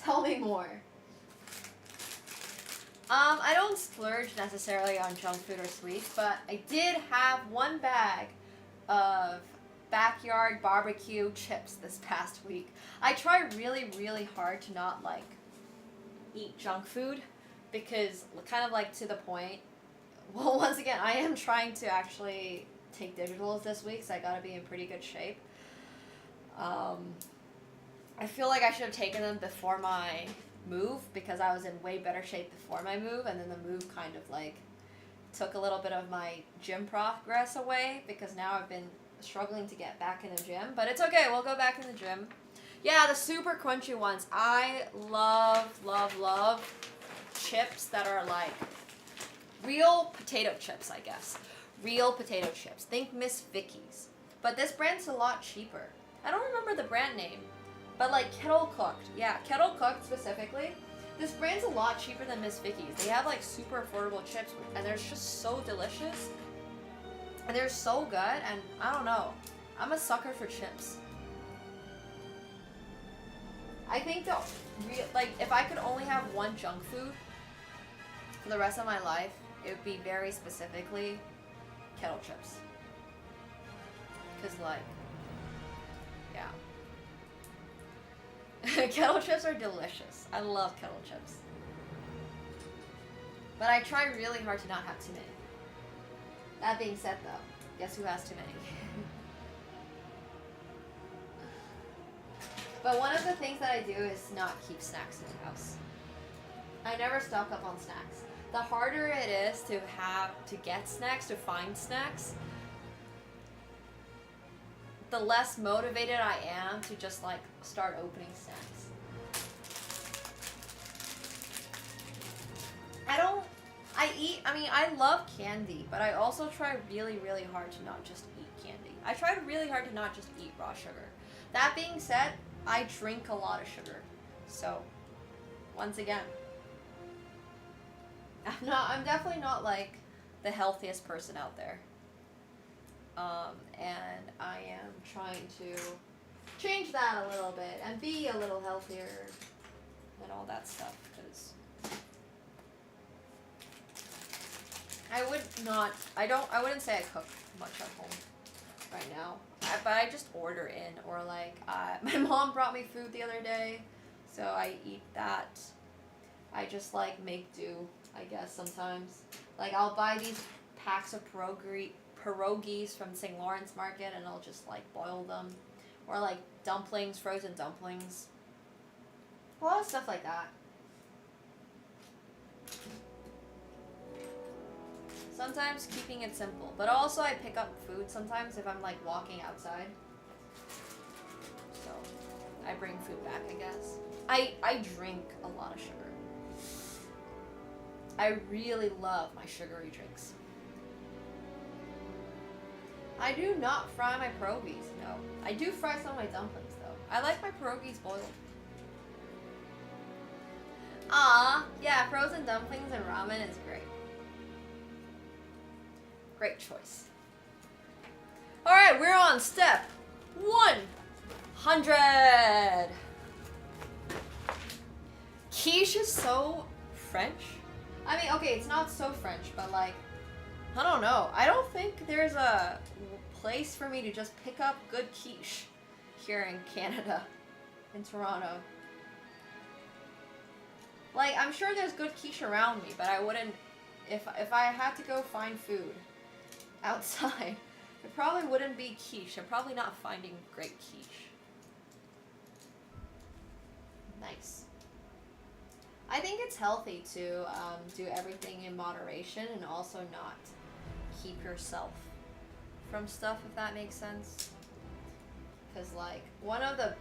[SPEAKER 2] Tell me more. I don't splurge necessarily on junk food or sweets, but I did have one bag of backyard barbecue chips this past week. I try really, really hard to not like eat junk food because kind of like to the point. Well, once again, I am trying to actually take digitals this week, so I gotta be in pretty good shape. I feel like I should have taken them before my move because I was in way better shape before my move, and then the move kind of like took a little bit of my gym progress away because now I've been struggling to get back in the gym, but it's okay, we'll go back in the gym. Yeah, the super crunchy ones. I love chips that are like real potato chips, I guess. Real potato chips. Think Miss Vicky's. But this brand's a lot cheaper. I don't remember the brand name, but like Kettle Cooked. Yeah, Kettle Cooked specifically. This brand's a lot cheaper than Miss Vicky's. They have like super affordable chips and they're just so delicious. And they're so good, and I don't know. I'm a sucker for chips. I think like if I could only have one junk food for the rest of my life, it would be very specifically kettle chips. Cause like, yeah. Kettle chips are delicious. I love kettle chips. But I try really hard to not have too many. That being said though, guess who has too many? But one of the things that I do is not keep snacks in the house. I never stock up on snacks. The harder it is to get snacks, to find snacks, the less motivated I am to just like start opening snacks. I love candy, but I also try really, really hard to not just eat candy. I try really hard to not just eat raw sugar. That being said, I drink a lot of sugar. So, once again, I'm definitely not like the healthiest person out there. And I am trying to change that a little bit and be a little healthier and all that stuff, because I wouldn't say I cook much at home right now, but I just order in, or like, my mom brought me food the other day, so I eat that. I just like make do, I guess, sometimes. Like I'll buy these packs of pierogies from St. Lawrence Market and I'll just like boil them. Or like dumplings, frozen dumplings. A lot of stuff like that. Sometimes keeping it simple. But also I pick up food sometimes if I'm like walking outside. So I bring food back, I guess. I drink a lot of sugar. I really love my sugary drinks. I do not fry my pierogies, no. I do fry some of my dumplings, though. I like my pierogies boiled. Yeah, frozen dumplings and ramen is great. Great choice. Alright, we're on step 100! Quiche is so French. I mean, okay, it's not so French, but like, I don't know. I don't think there's a place for me to just pick up good quiche here in Canada, in Toronto. Like, I'm sure there's good quiche around me, but I wouldn't, if I had to go find food outside, it probably wouldn't be quiche. I'm probably not finding great quiche. Nice. I think it's healthy to do everything in moderation and also not keep yourself from stuff, if that makes sense. Because like, one of the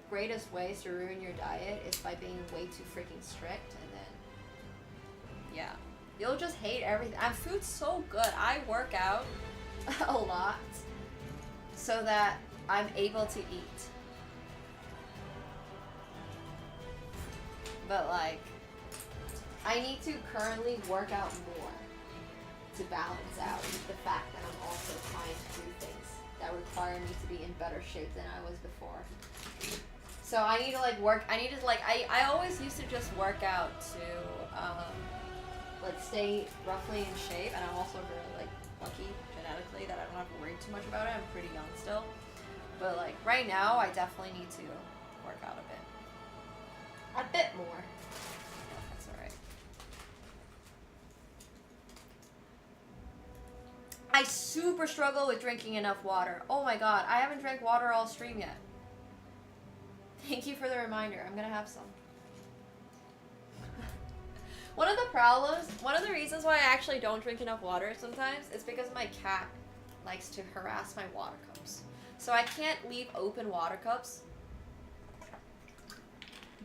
[SPEAKER 2] greatest ways to ruin your diet is by being way too freaking strict, and then, yeah, you'll just hate everything. And food's so good. I work out a lot so that I'm able to eat. But like, I need to currently work out more to balance out the fact that I'm also trying to do things that require me to be in better shape than I was before. So I need to like work. I need to like. I always used to just work out to like stay roughly in shape, and I'm also very like lucky genetically that I don't have to worry too much about it. I'm pretty young still, but like right now I definitely need to work out a bit more. Yeah, that's all right. I super struggle with drinking enough water. Oh my god, I haven't drank water all stream yet. Thank you for the reminder. I'm gonna have some. One of the reasons why I actually don't drink enough water sometimes is because my cat likes to harass my water cups. So I can't leave open water cups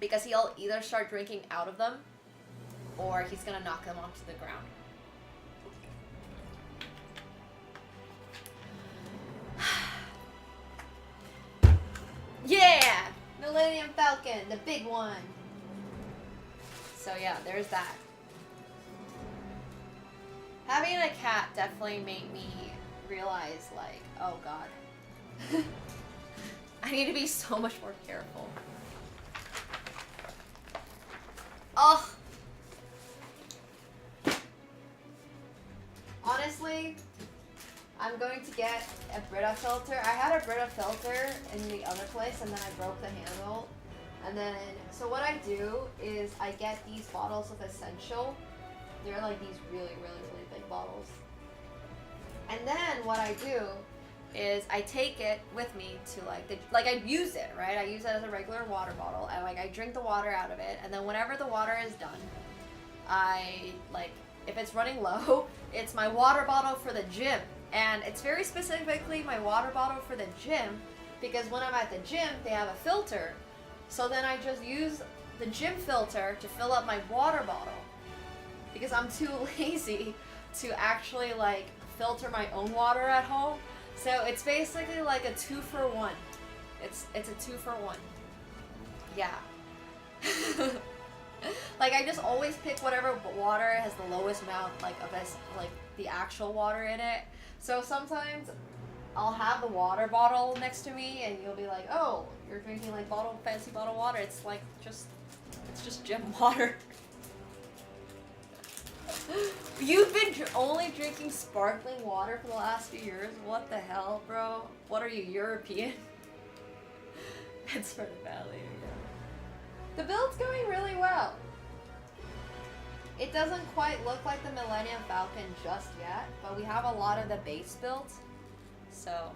[SPEAKER 2] because he'll either start drinking out of them or he's gonna knock them onto the ground. Yeah! Millennium Falcon, the big one. So yeah, there's that. Having a cat definitely made me realize, like, oh god. I need to be so much more careful. Oh! Honestly, I'm going to get a Brita filter. I had a Brita filter in the other place and then I broke the handle. And then, so what I do is I get these bottles of Essential. They're like these really, really, really big bottles. And then what I do is I take it with me to like I use it, right? I use it as a regular water bottle. I drink the water out of it. And then whenever the water is done, if it's running low, it's my water bottle for the gym. And it's very specifically my water bottle for the gym because when I'm at the gym, they have a filter. So then I just use the gym filter to fill up my water bottle because I'm too lazy to actually like filter my own water at home. So it's basically like a 2-for-1. It's a 2-for-1. Yeah. Like I just always pick whatever water has the lowest amount of the actual water in it. So sometimes I'll have the water bottle next to me and you'll be like, oh, you're drinking like fancy bottled water. It's like it's just gym water. You've been only drinking sparkling water for the last few years? What the hell, bro? What are you, European? It's for the valley. The build's going really well. It doesn't quite look like the Millennium Falcon just yet, but we have a lot of the base built, so.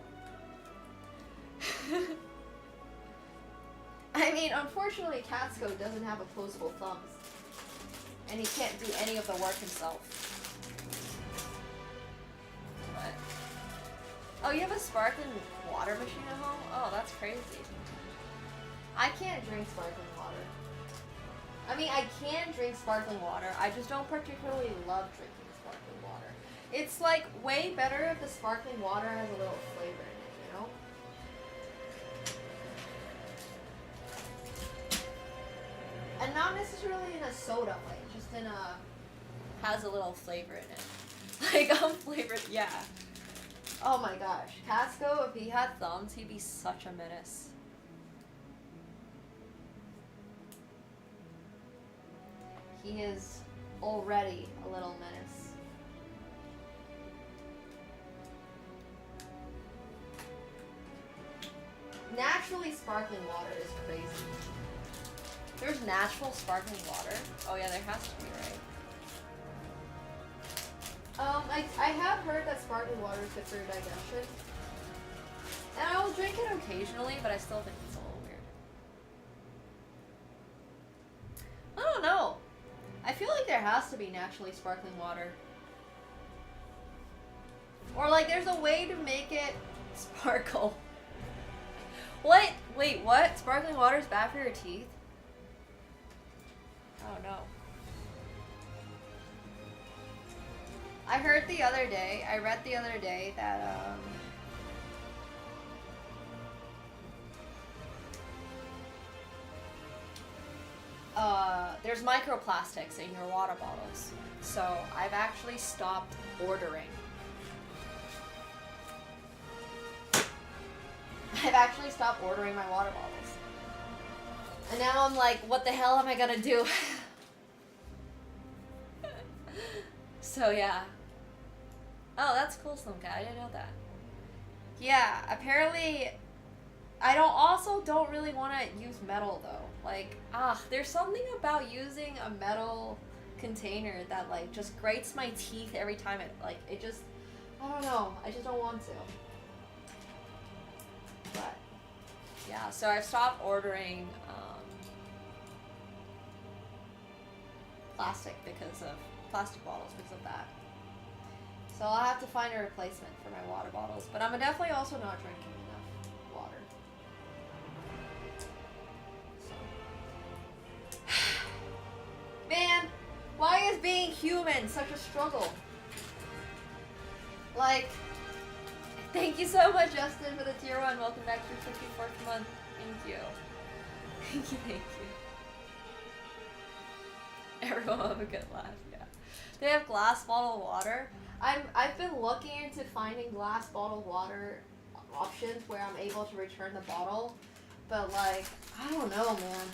[SPEAKER 2] I mean, unfortunately, AkaNemsko doesn't have opposable thumbs, and he can't do any of the work himself. But, oh, you have a sparkling water machine at home? Oh, that's crazy. I can't drink sparkling water. I mean, I can drink sparkling water. I just don't particularly love drinking sparkling water. It's like way better if the sparkling water has a little flavor in it, you know? And not necessarily in a soda way, just in a has a little flavor in it. Like unflavored, yeah. Oh my gosh, AkaNemsko, if he had thumbs, he'd be such a menace. He is already a little menace. Naturally sparkling water is crazy. There's natural sparkling water? Oh yeah, there has to be, right? I have heard that sparkling water is good for your digestion. And I will drink it occasionally, but I still think it's a little weird. I don't know. I feel like there has to be naturally sparkling water. Or like there's a way to make it sparkle. What? Wait, what? Sparkling water is bad for your teeth? Oh no. I read the other day that there's microplastics in your water bottles. So I've actually stopped ordering. I've actually stopped ordering my water bottles. And now I'm like, what the hell am I gonna do? So yeah. Oh, that's cool, Slim Cat. I didn't know that. Yeah, apparently I don't really want to use metal though. Like, there's something about using a metal container that like just grates my teeth every time it just, I don't know. I just don't want to. But yeah, so I've stopped ordering plastic bottles because of that. So I'll have to find a replacement for my water bottles, but I'm definitely also not drinking enough water. So. Man, why is being human such a struggle? Like, thank you so much, Justin, for the tier 1. Welcome back to your 54th month. Thank you. Thank you, thank you. Everyone will have a good laugh, yeah. They have glass bottled water. I've been looking into finding glass bottled water options where I'm able to return the bottle, but like, I don't know, man.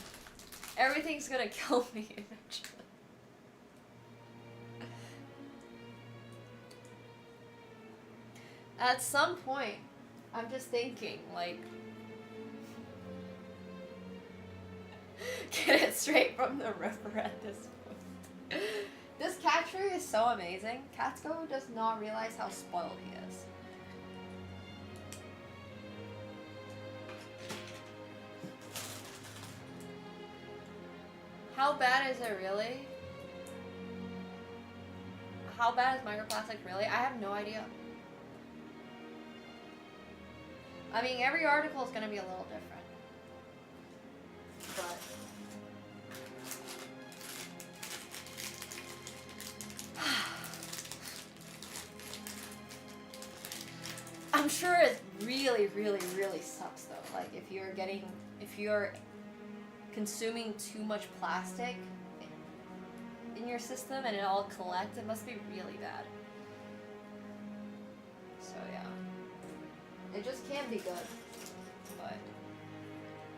[SPEAKER 2] Everything's gonna kill me eventually. At some point, I'm just thinking, like, get it straight from the river at this point. This cat tree is so amazing. Catsko does not realize how spoiled he is. How bad is it really? How bad is microplastic really? I have no idea. I mean, every article is going to be a little different. But I'm sure it really, really, really sucks though. Like if you're consuming too much plastic in your system and it all collects, it must be really bad. So yeah. It just can't be good. But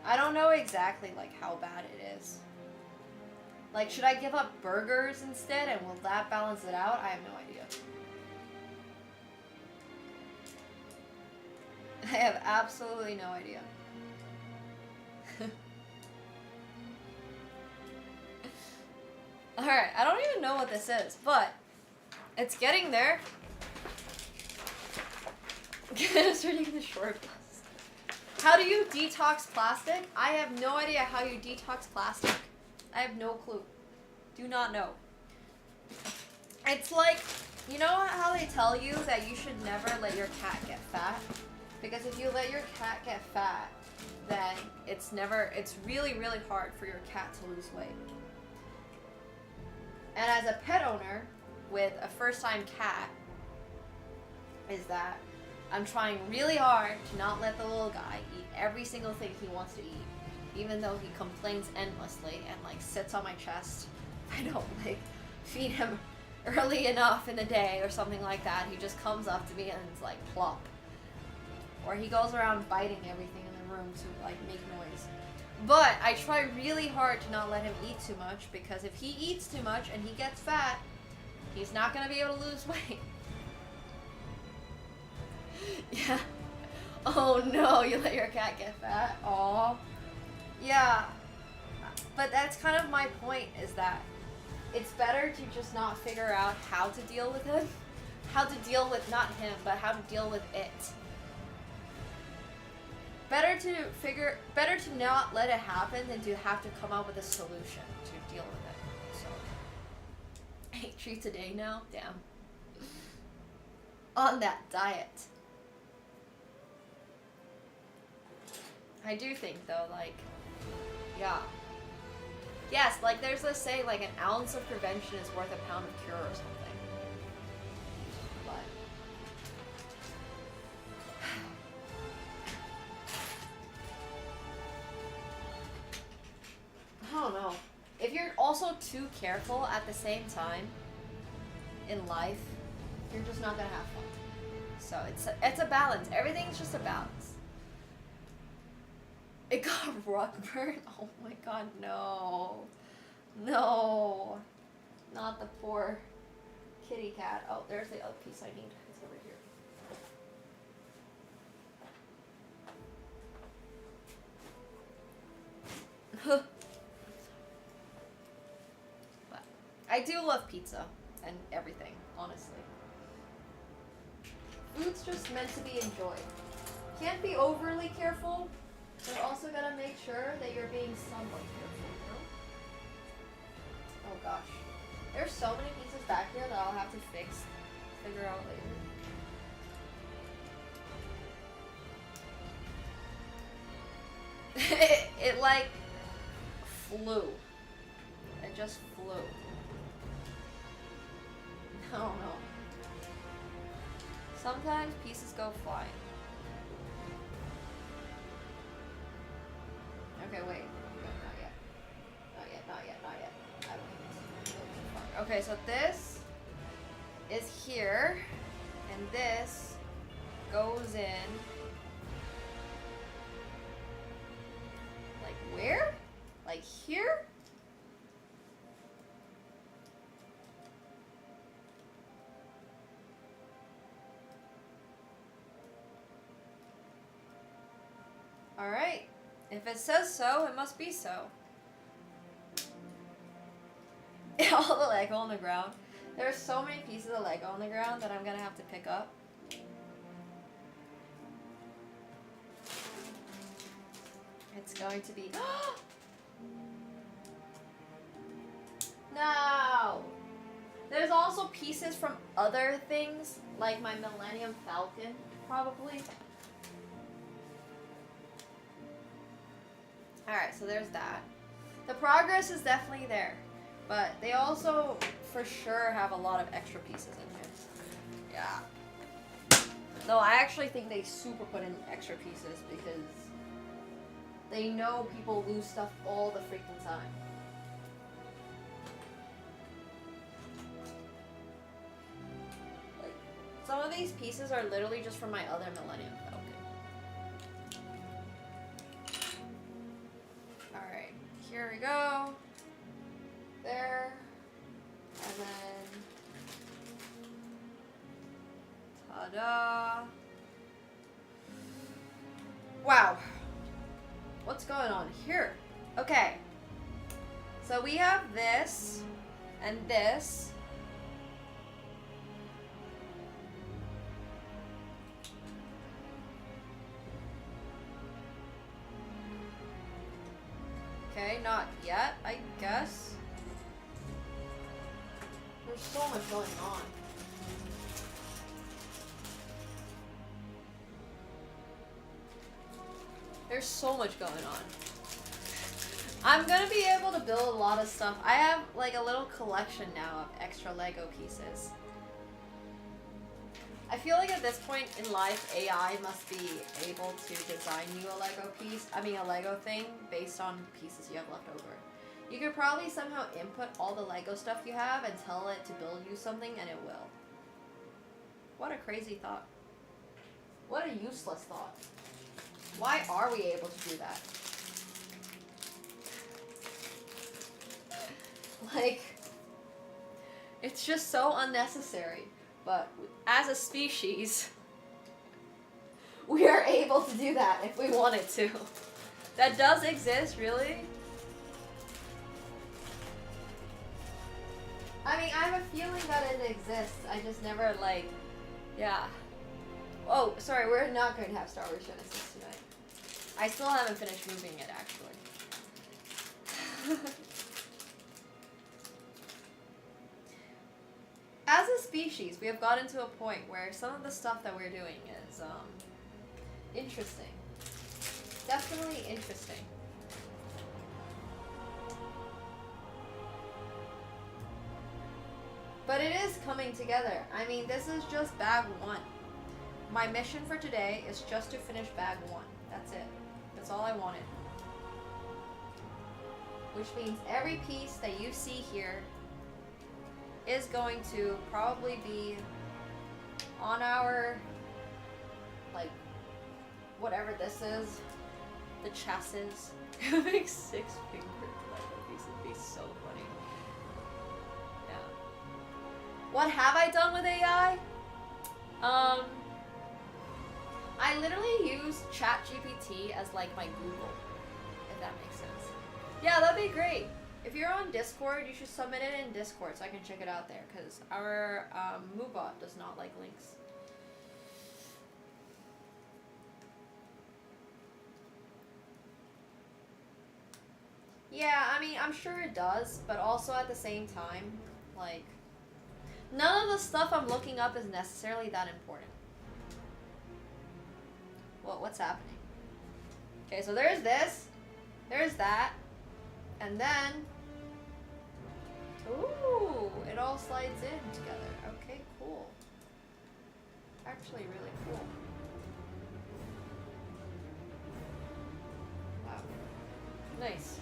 [SPEAKER 2] I don't know exactly like how bad it is. Like, should I give up burgers instead and will that balance it out? I have no idea. I have absolutely no idea. Alright, I don't even know what this is, but it's getting there. Just reading the short bus. How do you detox plastic? I have no idea how you detox plastic. I have no clue. Do not know. It's like, you know how they tell you that you should never let your cat get fat? Because if you let your cat get fat, then it's really, really hard for your cat to lose weight. And as a pet owner with a first-time cat, is that I'm trying really hard to not let the little guy eat every single thing he wants to eat, even though he complains endlessly and like sits on my chest. If I don't like feed him early enough in the day or something like that, he just comes up to me and it's like plop. Or he goes around biting everything in the room to like make noise. But I try really hard to not let him eat too much, because if he eats too much and he gets fat, he's not gonna be able to lose weight. Yeah. Oh no, you let your cat get fat? Aw. Yeah. But that's kind of my point, is that it's better to just not figure out how to deal with him. How to deal with, not him, but how to deal with it. Better to not let it happen than to have to come up with a solution to deal with it. So, 8 treats a day now? Damn. On that diet. I do think though, like, yeah. Yes, like there's this say, like an ounce of prevention is worth a pound of cure or something. But I don't know. If you're also too careful at the same time in life, you're just not gonna have fun. So it's a balance. Everything's just a balance. It got rug burn? Oh my god, no. No. Not the poor kitty cat. Oh, there's the other piece I need. It's over here. But I do love pizza and everything, honestly. Food's just meant to be enjoyed. Can't be overly careful, but also gotta make sure that you're being somewhat careful, you know? Oh gosh. There's so many pieces back here that I'll have to figure out later. it like flew. It just flew. I don't know. Sometimes pieces go flying. Okay, wait. No, not yet. Not yet, not yet, not yet. I don't think it's going too far. Okay, so this is here, and this goes in. Like where? Like here? Alright. If it says so, it must be so. All the Lego on the ground. There's so many pieces of Lego on the ground that I'm gonna have to pick up. It's going to be... No! There's also pieces from other things, like my Millennium Falcon, probably. Alright, so there's that. The progress is definitely there, but they also, for sure, have a lot of extra pieces in here. Yeah. No, I actually think they super put in extra pieces because they know people lose stuff all the freaking time. Like, some of these pieces are literally just from my other Millennium Falcon. Alright, here we go. There. And then... ta-da! Wow. What's going on here? Okay. So we have this and this. Okay, not yet, I guess. There's so much going on. There's so much going on. I'm gonna be able to build a lot of stuff. I have like a little collection now of extra Lego pieces. I feel like at this point in life, AI must be able to design you a Lego piece, a Lego thing based on pieces you have left over. You could probably somehow input all the Lego stuff you have and tell it to build you something and it will. What a crazy thought. What a useless thought. Why are we able to do that? Like, it's just so unnecessary. But as a species, we are able to do that if we wanted to. That does exist, really? I mean, I have a feeling that it exists. I just never, like, yeah. Oh, sorry, we're not going to have Star Wars Genesis tonight. I still haven't finished moving it, actually. As a species, we have gotten to a point where some of the stuff that we're doing is, interesting. Definitely interesting. But it is coming together. I mean, this is just bag one. My mission for today is just to finish bag one. That's it. That's all I wanted. Which means every piece that you see here is going to probably be on our, like, whatever this is. the chassis. Make 6 fingers. These would be so funny. Yeah. What have I done with AI? I literally use ChatGPT as like my Google, if that makes sense. Yeah, that'd be great. If you're on Discord, you should submit it in Discord so I can check it out there, because our Moobot does not like links. Yeah, I mean, I'm sure it does, but also at the same time, like, none of the stuff I'm looking up is necessarily that important. What's happening? Okay, so there's this, there's that, and then, ooh, it all slides in together. Okay, cool. Actually really cool. Wow. Nice.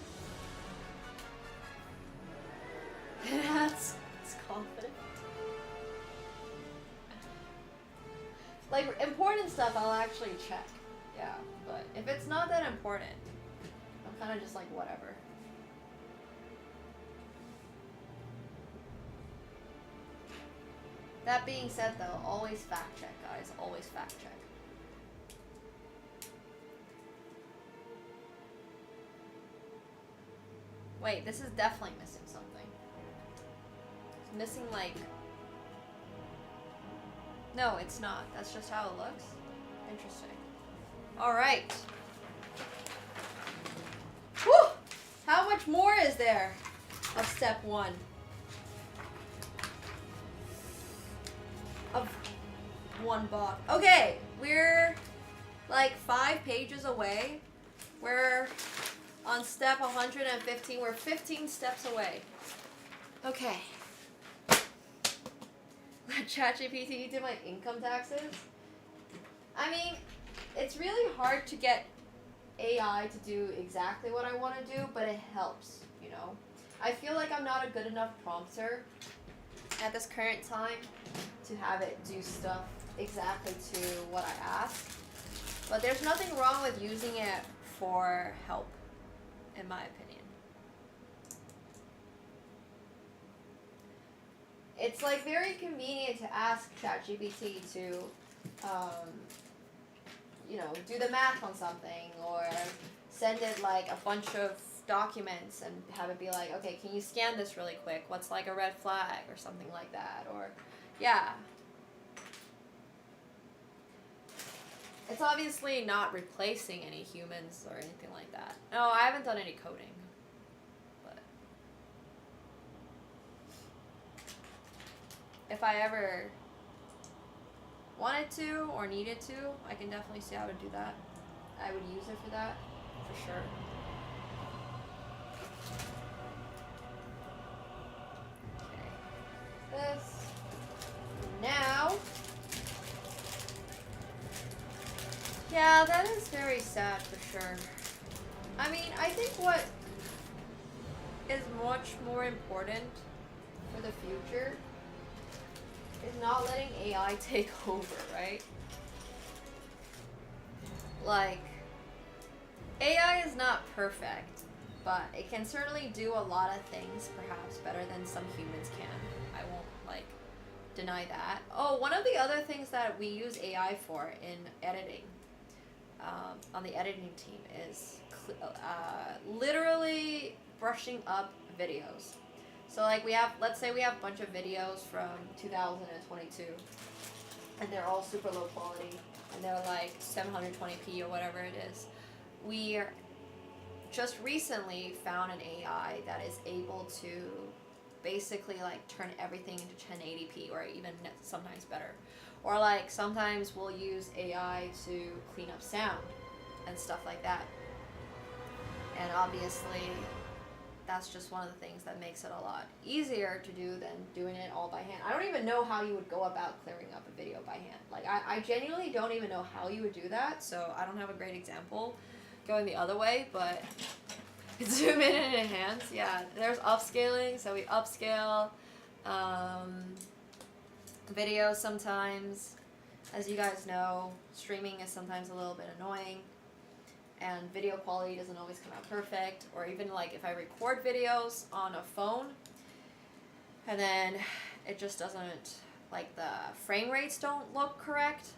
[SPEAKER 2] That's confident. Like, important stuff I'll actually check. Yeah, but if it's not that important, I'm kind of just like, whatever. That being said, though, always fact check, guys. Always fact check. Wait, this is definitely missing something. It's missing, like... No, it's not. That's just how it looks. Interesting. Alright. Whew! How much more is there of step 1? Of 1 bot. Okay, we're like 5 pages away. We're on step 115. We're 15 steps away. Okay. Let ChatGPT do my income taxes. I mean, it's really hard to get AI to do exactly what I want to do, but it helps, you know? I feel like I'm not a good enough prompter at this current time to have it do stuff exactly to what I ask. But there's nothing wrong with using it for help, in my opinion. It's like very convenient to ask ChatGPT to, you know, do the math on something, or send it like a bunch of documents and have it be like, okay, can you scan this really quick? What's like a red flag or something like that? Or, yeah. It's obviously not replacing any humans or anything like that. No, I haven't done any coding. But if I ever wanted to or needed to, I can definitely see how to do that. I would use it for that, for sure. Okay. This. Now. Yeah, that is very sad for sure. I mean, I think what is much more important for the future is not letting AI take over, right? Like, AI is not perfect, but it can certainly do a lot of things perhaps better than some humans can. I won't, like, deny that. Oh, one of the other things that we use AI for in editing, on the editing team, is literally brushing up videos. So like we have, let's say we have a bunch of videos from 2022 and they're all super low quality and they're like 720p or whatever it is. We just recently found an AI that is able to basically like turn everything into 1080p or even sometimes better. Or like sometimes we'll use AI to clean up sound and stuff like that. And obviously that's just one of the things that makes it a lot easier to do than doing it all by hand. I don't even know how you would go about clearing up a video by hand. Like I genuinely don't even know how you would do that, so I don't have a great example going the other way, but zoom in and enhance. Yeah, there's upscaling, so we upscale videos sometimes. As you guys know, streaming is sometimes a little bit annoying. and video quality doesn't always come out perfect, or even like if I record videos on a phone and then it just doesn't, like the frame rates don't look correct,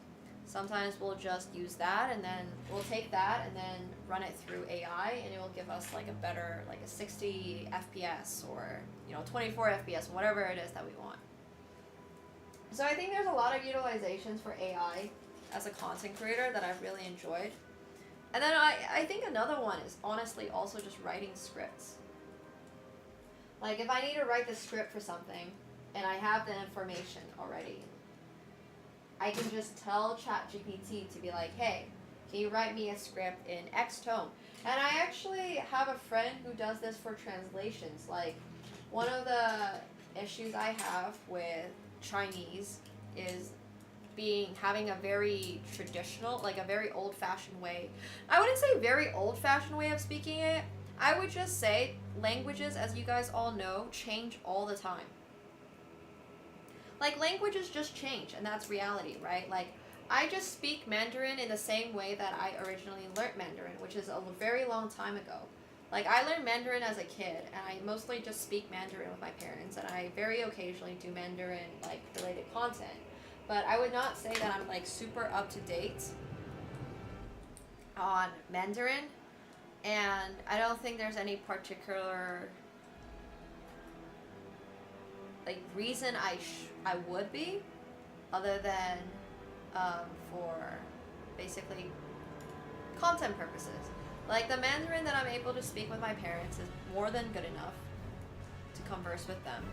[SPEAKER 2] sometimes we'll just use that, and then we'll take that and then run it through AI, and it will give us like a better, like a 60 FPS or, you know, 24 FPS, whatever it is that we want. So I think there's a lot of utilizations for AI as a content creator that I've really enjoyed. And then I think another one is honestly also just writing scripts. Like if I need to write the script for something and I have the information already, I can just tell ChatGPT to be like, hey, can you write me a script in X tone? And I actually have a friend who does this for translations. Like one of the issues I have with Chinese is having a very traditional, like a very old-fashioned way. I wouldn't say very old-fashioned way of speaking it. I would just say languages, as you guys all know, change all the time. Like languages just change, and that's reality, right? Like I just speak Mandarin in the same way that I originally learned Mandarin, which is a very long time ago. Like I learned Mandarin as a kid, and I mostly just speak Mandarin with my parents, and I very occasionally do Mandarin like related content. But I would not say that I'm like super up to date on Mandarin, and I don't think there's any particular like reason I would be, other than for basically content purposes. Like the Mandarin that I'm able to speak with my parents is more than good enough to converse with them.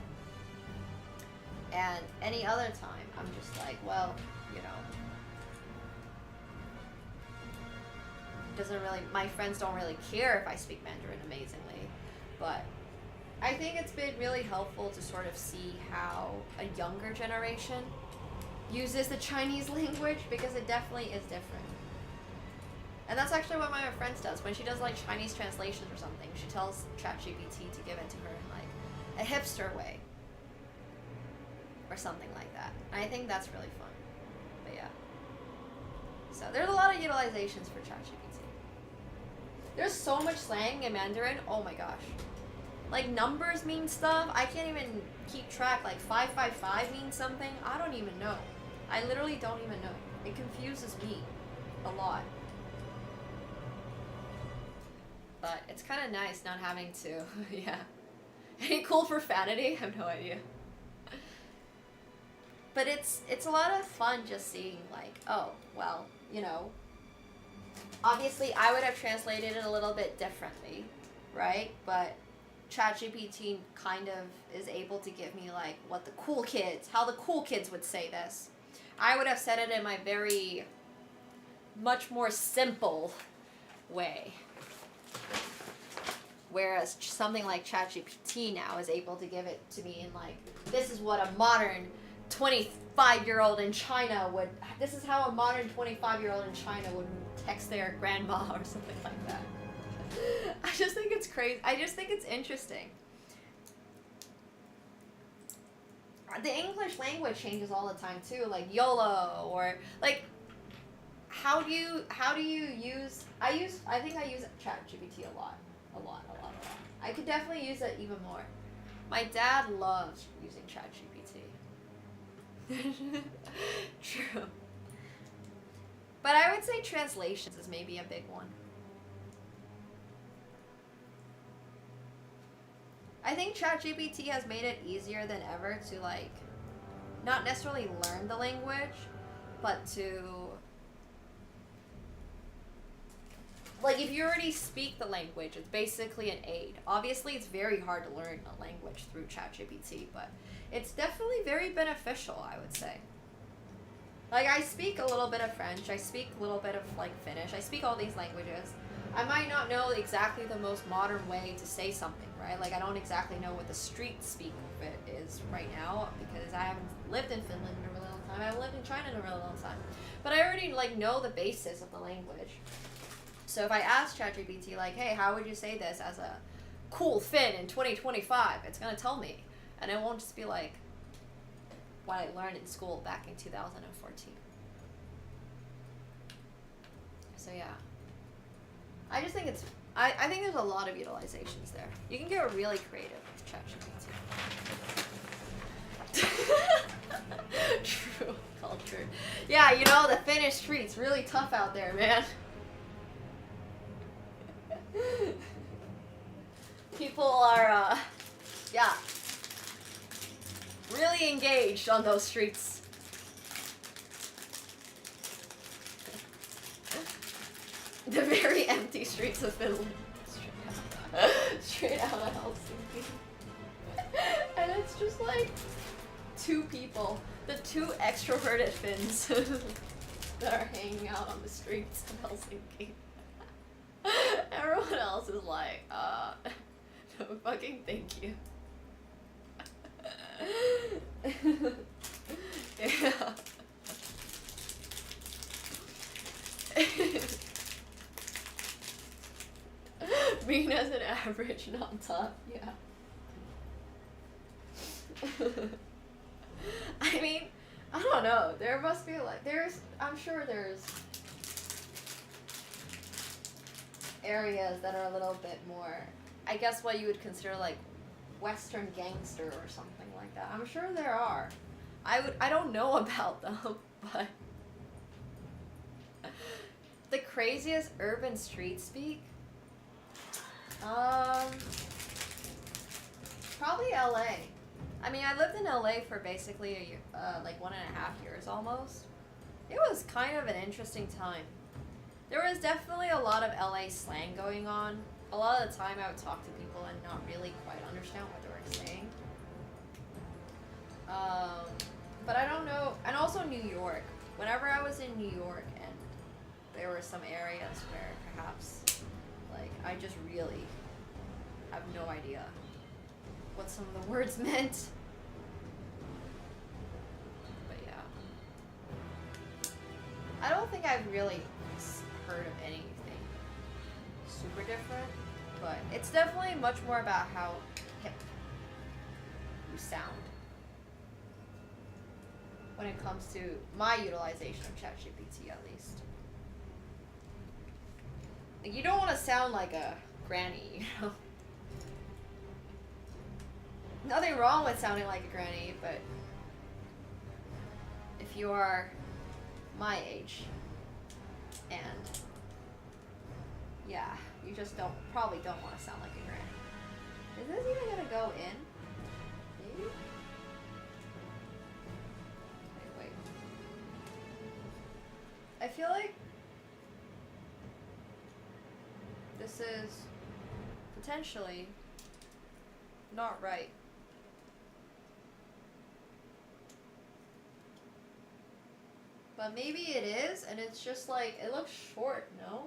[SPEAKER 2] And any other time, I'm just like, well, you know, doesn't really, my friends don't really care if I speak Mandarin amazingly, but I think it's been really helpful to sort of see how a younger generation uses the Chinese language, because it definitely is different. And that's actually what one of my friends does. When she does like Chinese translations or something, she tells ChatGPT to give it to her in like a hipster way. Or something like that. And I think that's really fun. But yeah. So there's a lot of utilizations for ChatGPT. There's so much slang in Mandarin. Oh my gosh. Like numbers mean stuff. I can't even keep track. Like 555 means something. I don't even know. I literally don't even know. It confuses me a lot. But it's kind of nice not having to. Yeah. Any cool profanity? I have no idea. But it's a lot of fun just seeing like, oh, well, you know, obviously I would have translated it a little bit differently, right? But ChatGPT kind of is able to give me like what the cool kids, how the cool kids would say this. I would have said it in my very much more simple way. Whereas something like ChatGPT now is able to give it to me in like, this is what a modern 25-year-old in China would, this is how a modern 25-year-old in China would text their grandma or something like that. I just think it's crazy. I just think it's interesting. The English language changes all the time too, like YOLO, or like how do you use, I think I use ChatGPT a lot. I could definitely use it even more. My dad loves using ChatGPT. True. But I would say translations is maybe a big one. I think ChatGPT has made it easier than ever to like, not necessarily learn the language, but to, like if you already speak the language, it's basically an aid. Obviously it's very hard to learn a language through ChatGPT, but it's definitely very beneficial, I would say. Like I speak a little bit of French, I speak a little bit of like Finnish, I speak all these languages. I might not know exactly the most modern way to say something, right? Like I don't exactly know what the street speak of it is right now, because I haven't lived in Finland in a really long time. I haven't lived in China in a really long time. But I already like know the basis of the language. So if I ask ChatGPT like, hey, how would you say this as a cool Finn in 2025? It's gonna tell me. And it won't just be like what I learned in school back in 2014. So yeah. I just think it's. I think there's a lot of utilizations there. You can get really creative with ChatGPT. True culture. Yeah, you know, the Finnish streets really tough out there, man. People are, yeah, really engaged on those streets. The very empty streets of Finland. Straight out of Helsinki. And it's just like 2 people, the 2 extroverted Finns that are hanging out on the streets of Helsinki. Everyone else is like, no fucking thank you. Yeah. Being as an average, not top, yeah. I mean, I don't know. There must be like, I'm sure there's areas that are a little bit more, I guess what you would consider like Western gangster or something like that. I'm sure there are. I don't know about them, but the craziest urban street speak? Probably LA. I mean, I lived in LA for basically a year, like 1.5 years almost. It was kind of an interesting time. There was definitely a lot of LA slang going on. A lot of the time I would talk to people and not really quite understand what they were saying. But I don't know, and also New York. Whenever I was in New York and there were some areas where perhaps, like, I just really have no idea what some of the words meant. But yeah. I don't think I've really heard of anything super different, but it's definitely much more about how hip you sound when it comes to my utilization of ChatGPT, at least. Like, you don't want to sound like a granny, you know? Nothing wrong with sounding like a granny, but if you are my age and yeah, you just probably don't want to sound like a granny. Is this even gonna go in? Maybe? Wait. I feel like this is potentially not right. But maybe it is, and it's just like, it looks short, no?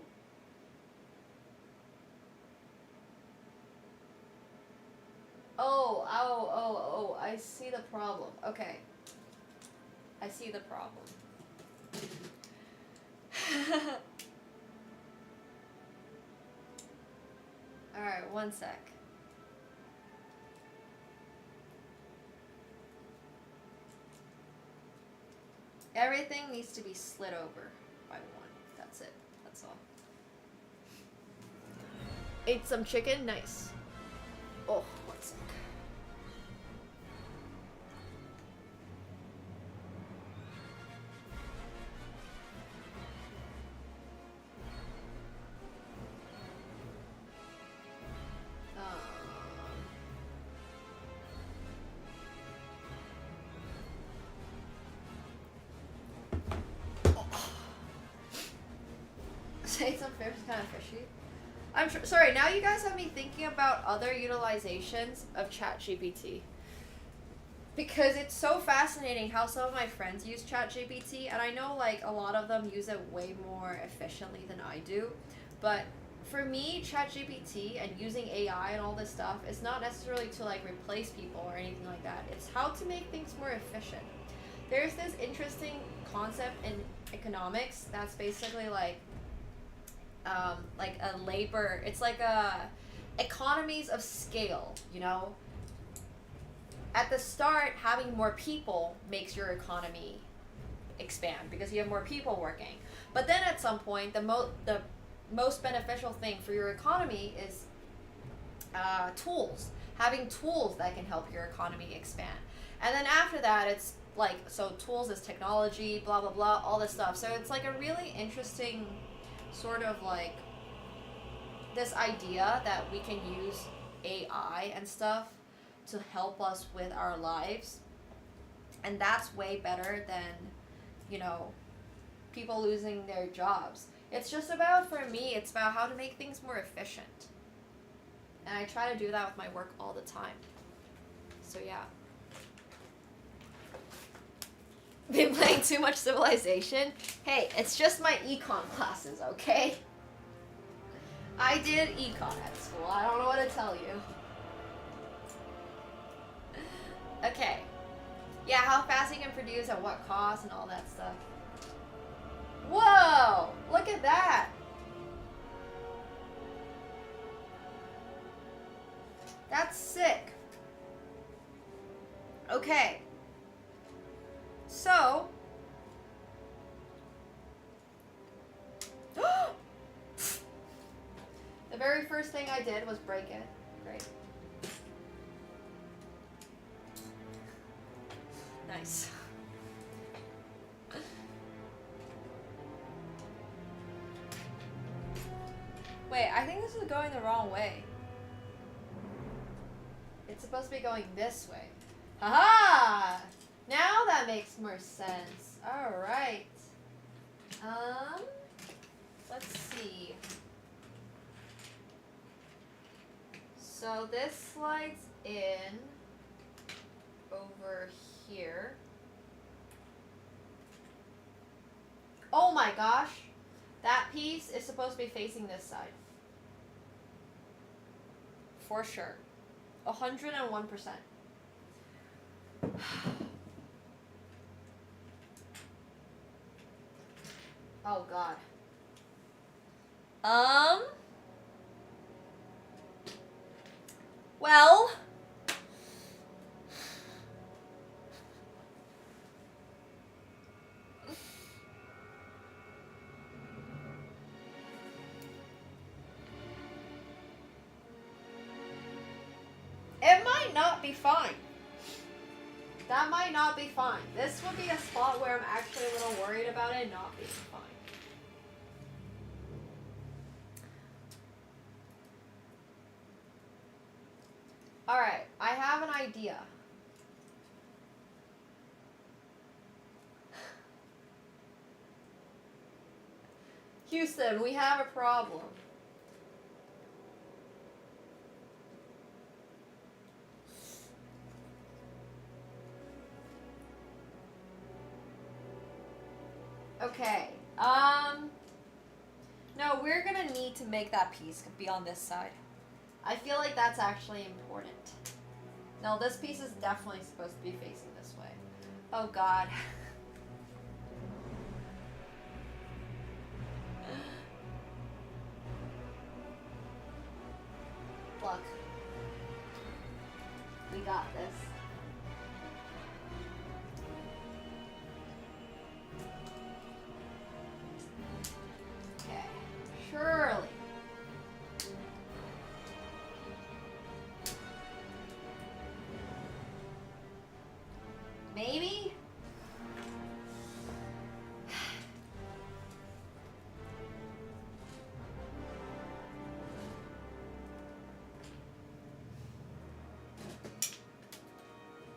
[SPEAKER 2] Oh, I see the problem. Okay. I see the problem. Alright, one sec. Everything needs to be slid over by 1. That's it. That's all. Ate some chicken? Nice. Oh, one sec. Say some fish is kind of fishy. I'm sorry, now you guys have me thinking about other utilizations of ChatGPT. Because it's so fascinating how some of my friends use ChatGPT, and I know like a lot of them use it way more efficiently than I do. But for me, ChatGPT and using AI and all this stuff, it's not necessarily to like replace people or anything like that. It's how to make things more efficient. There's this interesting concept in economics that's basically like a labor, it's like a economies of scale, you know? At the start, having more people makes your economy expand because you have more people working. But then at some point, the most beneficial thing for your economy is tools. Having tools that can help your economy expand. And then after that, it's like, so tools is technology, blah, blah, blah, all this stuff. So it's like a really interesting sort of like this idea that we can use AI and stuff to help us with our lives. And that's way better than, you know, people losing their jobs. It's just about, for me, it's about how to make things more efficient. And I try to do that with my work all the time. So yeah. Been playing too much Civilization? Hey, it's just my econ classes, okay? I did econ at school. I don't know what to tell you. Okay. Yeah, how fast you can produce, at what cost, and all that stuff. Whoa! Look at that! That's sick. Okay. So. The very first thing I did was break it. Great. Nice. Wait, I think this is going the wrong way. It's supposed to be going this way. Haha! Now that makes more sense. Alright. Let's see. So this slides in over here. Oh my gosh! That piece is supposed to be facing this side. For sure. 101%. Oh god. Well. It might not be fine. That might not be fine. This would be a spot where I'm actually a little worried about it not being fine. Alright, I have an idea. Houston, we have a problem. Okay, no, we're gonna need to make that piece be on this side. I feel like that's actually important. No, this piece is definitely supposed to be facing this way. Oh god. Look. We got this. Okay. Surely. Maybe?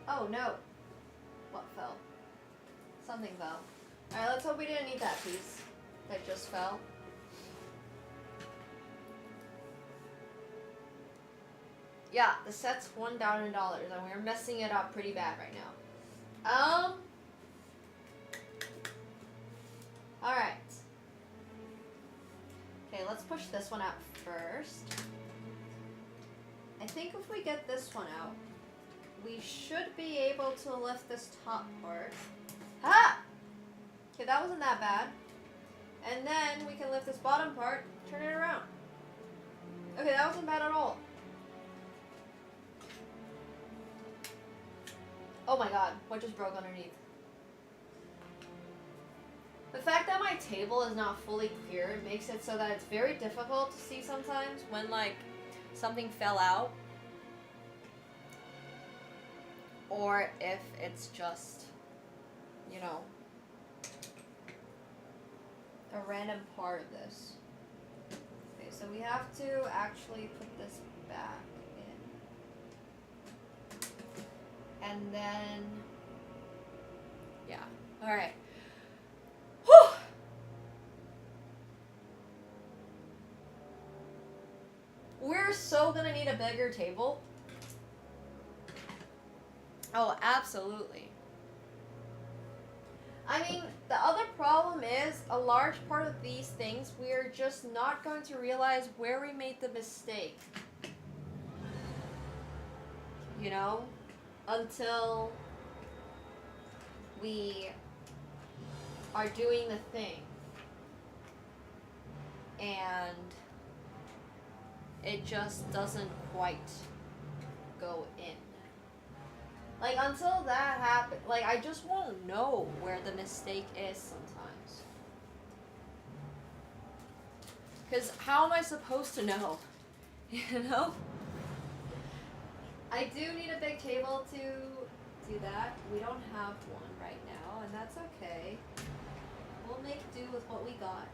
[SPEAKER 2] Oh no. What fell? Something fell. Alright, let's hope we didn't need that piece that just fell. Yeah, the set's $1,000 and we're messing it up pretty bad right now. Alright. Okay, let's push this one out first. I think if we get this one out, we should be able to lift this top part. Ha! Okay, that wasn't that bad. And then we can lift this bottom part, turn it around. Okay, that wasn't bad at all. Oh my god, what just broke underneath? The fact that my table is not fully clear, it makes it so that it's very difficult to see sometimes when like something fell out. Or if it's just, you know, a random part of this. Okay, so we have to actually put this back in. And then, yeah, alright. Whew! We're so gonna need a bigger table. Oh, absolutely. I mean, the other problem is a large part of these things we're just not going to realize where we made the mistake. You know? Until we are doing the thing. And it just doesn't quite go in. Like, until that happens, like, I just won't know where the mistake is sometimes. Because how am I supposed to know? You know? I do need a big table to do that. We don't have one right now, and that's okay. We'll make do with what we got.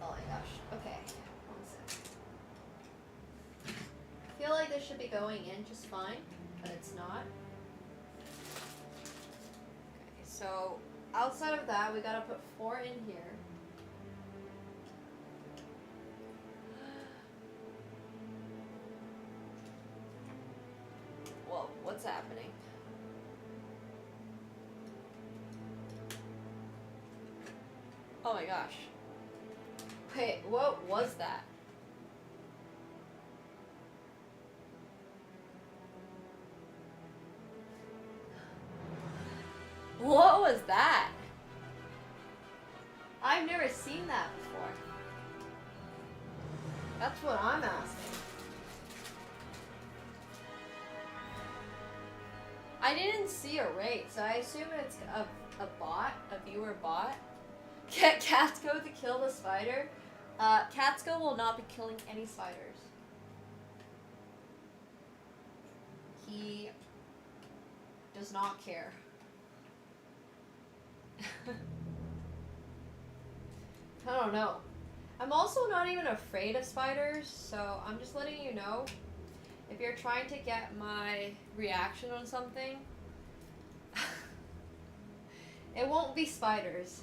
[SPEAKER 2] Oh my gosh. Okay. 1 sec. I feel like this should be going in just fine, but it's not. Okay, so outside of that, we gotta put 4 in here. Whoa, what's happening? Oh my gosh. Wait, what was that? What was that? I've never seen that before. That's what I'm asking. I didn't see a rate, so I assume it's a bot, a viewer bot. Get Catsko to kill the spider. Catsko will not be killing any spiders. He does not care. I don't know. I'm also not even afraid of spiders, so I'm just letting you know. If you're trying to get my reaction on something, it won't be spiders.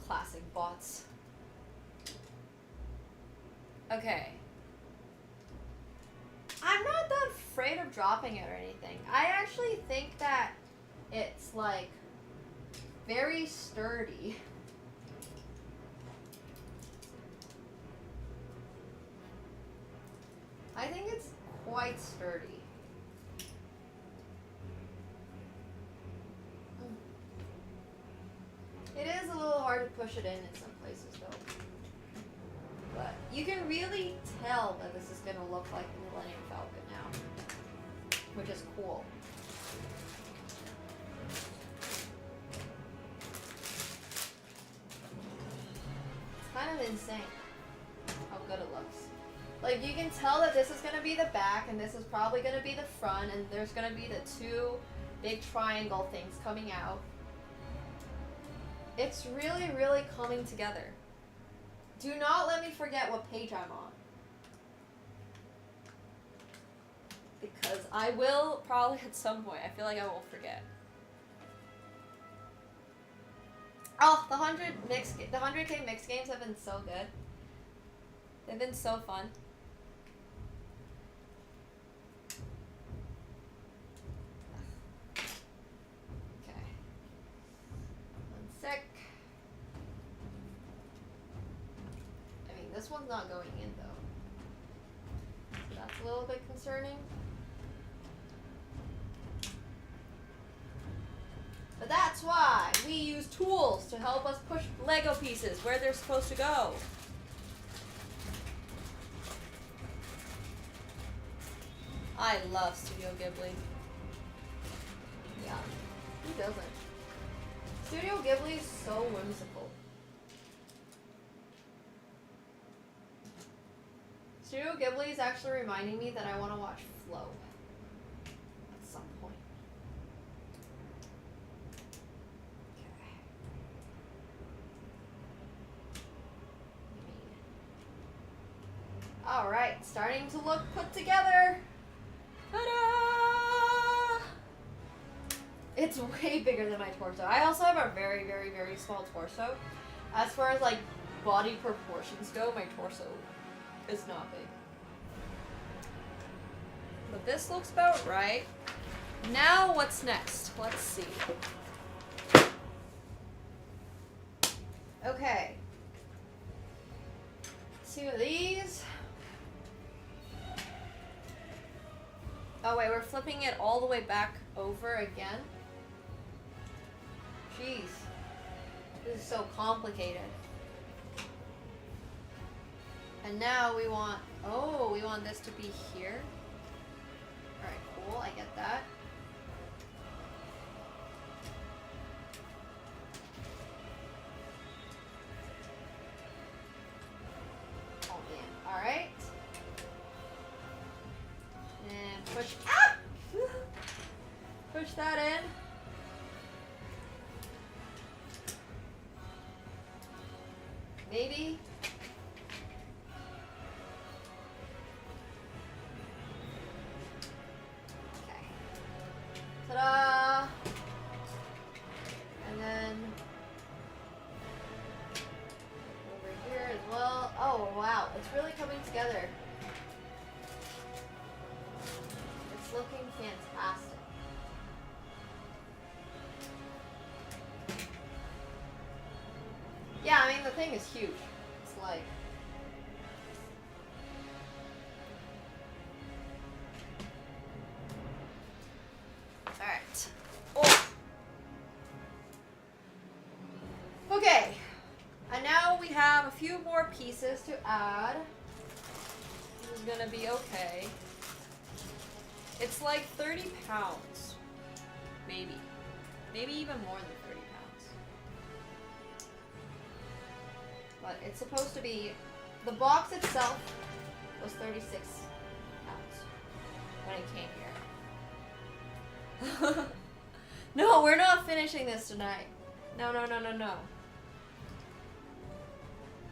[SPEAKER 2] Classic bots. Okay. I'm not that afraid of dropping it or anything. I actually think that it's like very sturdy. I think it's quite sturdy. It is a little hard to push it in some places though. But you can really tell that this is going to look like the Millennium Falcon now, which is cool. It's kind of insane how good it looks. Like, you can tell that this is going to be the back, and this is probably going to be the front, and there's going to be the 2 big triangle things coming out. It's really, really coming together. Do not let me forget what page I'm on. Because I will probably at some point. I feel like I will forget. Oh, the 100K mixed games have been so good. They've been so fun. Okay. 1 sec. I mean, this one's not going in though. So that's a little bit concerning. But that's why we use tools to help us push Lego pieces where they're supposed to go. I love Studio Ghibli. Yeah, who doesn't? Studio Ghibli is so whimsical. Studio Ghibli is actually reminding me that I want to watch Flow at some point. Okay. Alright, starting to look put together. Ta-da! It's way bigger than my torso. I also have a very, very, very small torso. As far as like body proportions go, my torso is not big. But this looks about right. Now what's next? Let's see. Okay. 2 of these. Oh wait, we're flipping it all the way back over again. Jeez. This is so complicated. And now we want, oh, we want this to be here. Alright, cool, I get that. Oh man, alright. And push, ah! Push that in. Maybe. Okay. Ta-da! And then over here as well. Oh wow, it's really coming together. It's looking fantastic. Yeah, I mean, the thing is huge. It's like... Alright. Oh! Okay. And now we have a few more pieces to add. This is gonna be okay. It's like 30 pounds. Maybe. Maybe even more than 30 pounds. But it's supposed to be, the box itself was 36 pounds when it came here. No, we're not finishing this tonight. No, no, no, no, no.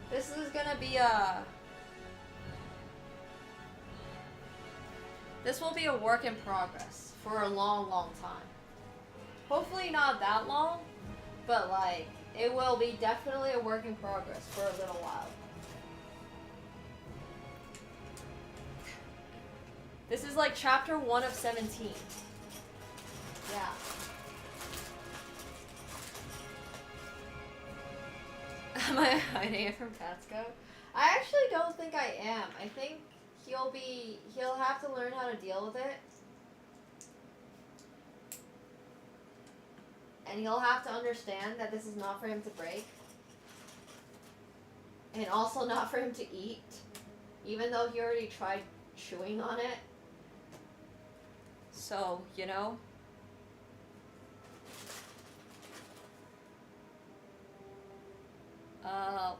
[SPEAKER 2] This is gonna be this will be a work in progress for a long, long time. Hopefully not that long, but like, it will be definitely a work in progress for a little while. This is like chapter 1 of 17. Yeah. Am I hiding it from Patsko? I actually don't think I am. I think he'll have to learn how to deal with it. And he'll have to understand that this is not for him to break. And also not for him to eat. Even though he already tried chewing on it. So, you know.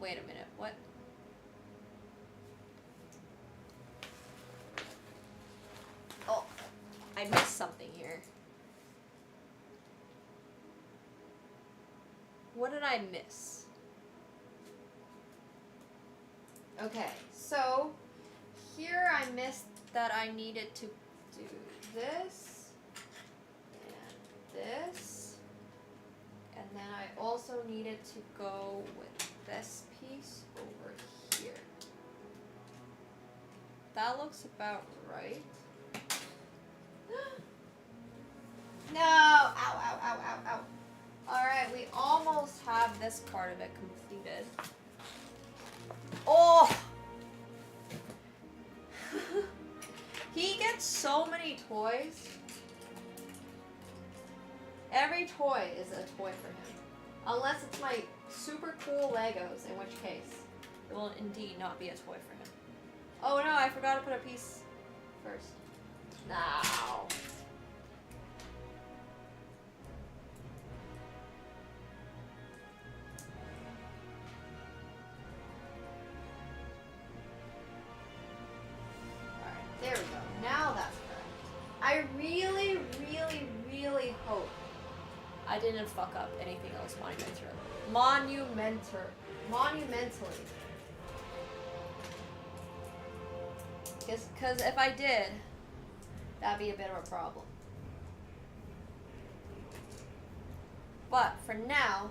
[SPEAKER 2] Wait a minute. What? Oh, I missed something here. What did I miss? Okay, so here I missed that I needed to do this and this, and then I also needed to go with this piece over here. That looks about right. No! Ow, ow, ow, ow, ow. Alright, we almost have this part of it completed. Oh! He gets so many toys. Every toy is a toy for him. Unless it's my super cool Legos, in which case it will indeed not be a toy for him. Oh no, I forgot to put a piece first. Now. Alright, there we go. Now that's correct. I really, really, really hope I didn't fuck up anything else monumentally. Because if I did, that'd be a bit of a problem. But for now,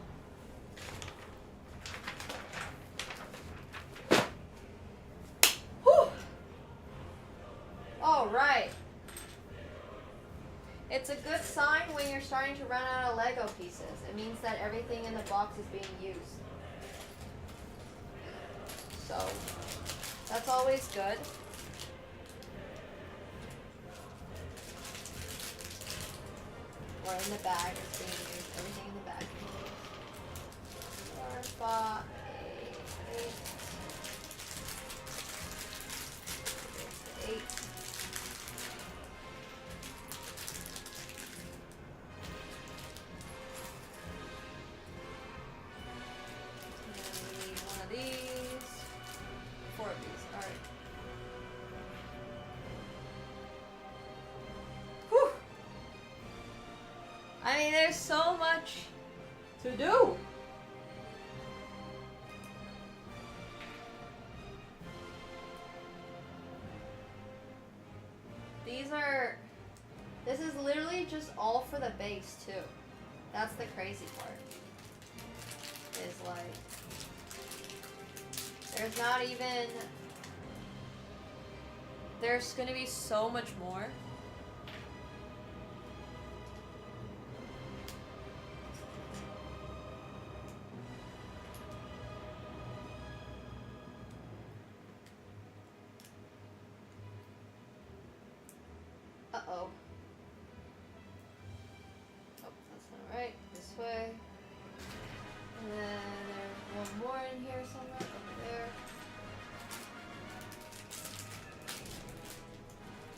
[SPEAKER 2] whew! All right. It's a good sign when you're starting to run out of Lego pieces. It means that everything in the box is being used. So, that's always good. Or in the bag is being used. Everything in the bag. 4, 5, 8. 8. One of these. 4 of these. Alright. Whew! I mean, there's so much to do. This is literally just all for the base too. That's the crazy part. Is like, there's not even, there's gonna be so much more. Uh-oh. Oh, that's not right. This way. And then there's one more in here somewhere. Over there.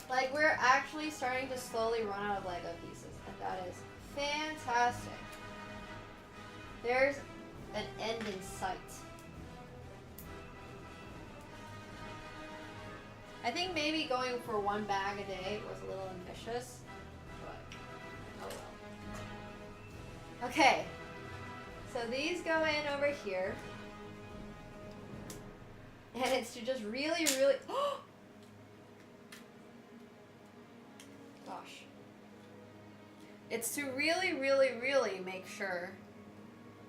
[SPEAKER 2] Like, we're actually starting to slowly run out of Lego pieces. And that is fantastic. There's an end in sight. I think maybe going for 1 bag a day was a little ambitious, but oh well. Okay, so these go in over here, and it's to just really, gosh. It's to really, really make sure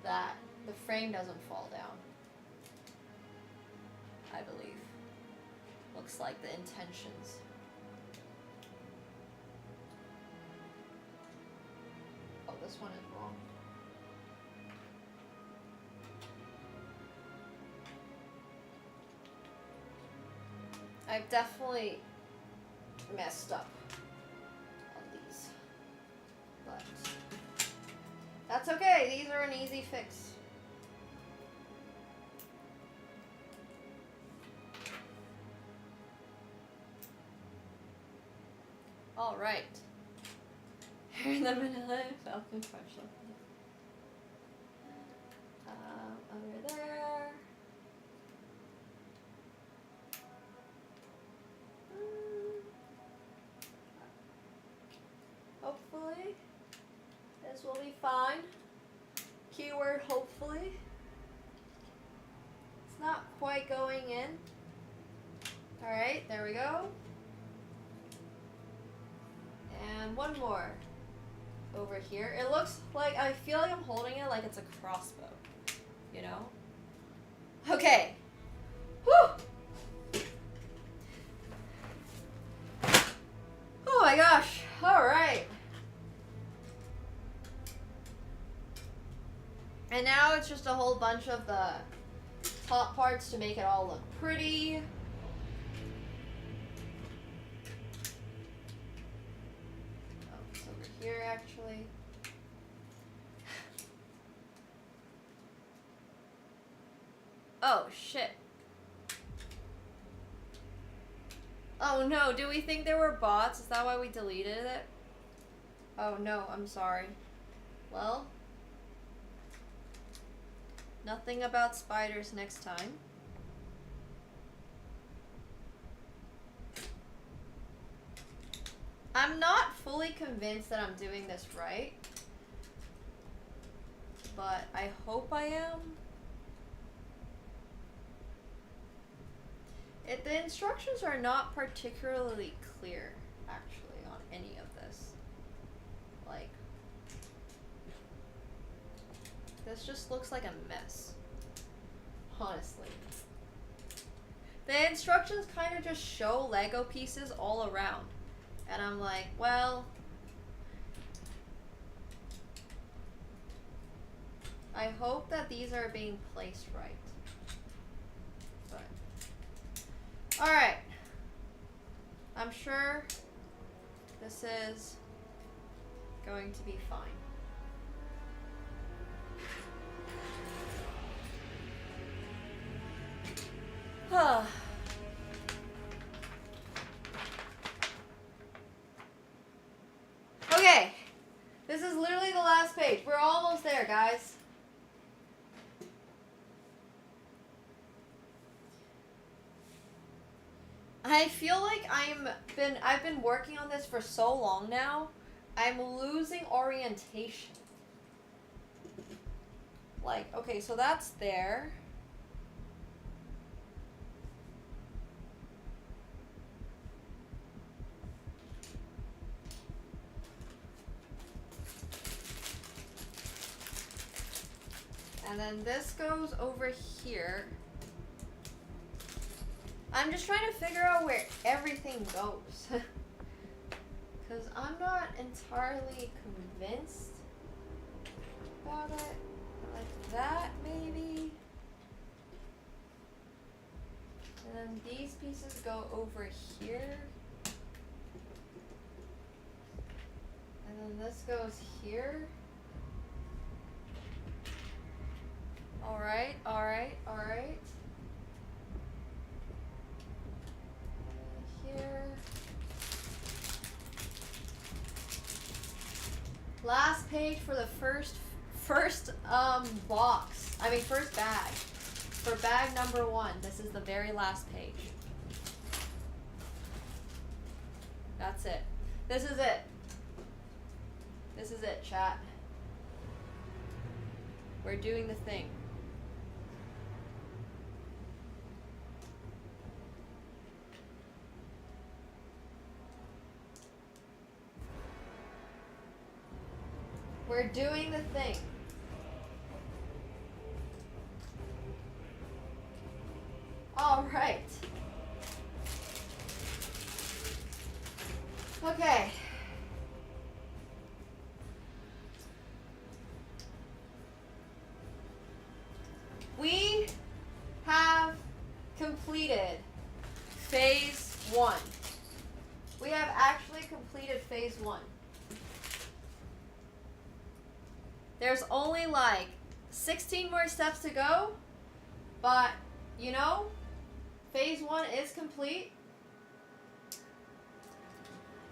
[SPEAKER 2] that the frame doesn't fall down, I believe. Looks like the intentions. Oh, this one is wrong. I've definitely messed up on these. But that's okay. These are an easy fix. All right. Here in the Millennium Falcon question. Over there. Hopefully, this will be fine. Keyword hopefully. It's not quite going in. All right, there we go. And one more over here. It looks like, I feel like I'm holding it like it's a crossbow, you know? Okay. Whew. Oh my gosh. All right. And now it's just a whole bunch of the top parts to make it all look pretty. Here actually. Oh shit. Oh no, do we think there were bots? Is that why we deleted it? Oh no, I'm sorry. Well, nothing about spiders next time. I'm not fully convinced that I'm doing this right, but I hope I am. The instructions are not particularly clear, actually, on any of this. Like, this just looks like a mess, honestly. The instructions kind of just show Lego pieces all around. And I'm like, well, I hope that these are being placed right. But, alright. I'm sure this is going to be fine. Huh. Okay, this is literally the last page. We're almost there, guys. I feel like I've been working on this for so long now. I'm losing orientation. Like, okay, so that's there. And then this goes over here. I'm just trying to figure out where everything goes. Because I'm not entirely convinced about it. Like that, maybe. And then these pieces go over here. And then this goes here. Alright, alright, alright. Here. Last page for the first box. I mean first bag. For bag number 1. This is the very last page. That's it. This is it. This is it, chat. We're doing the thing. We're doing the thing. All right. Okay. We have completed phase 1. We have actually completed phase 1. There's only like 16 more steps to go, but you know, phase 1 is complete,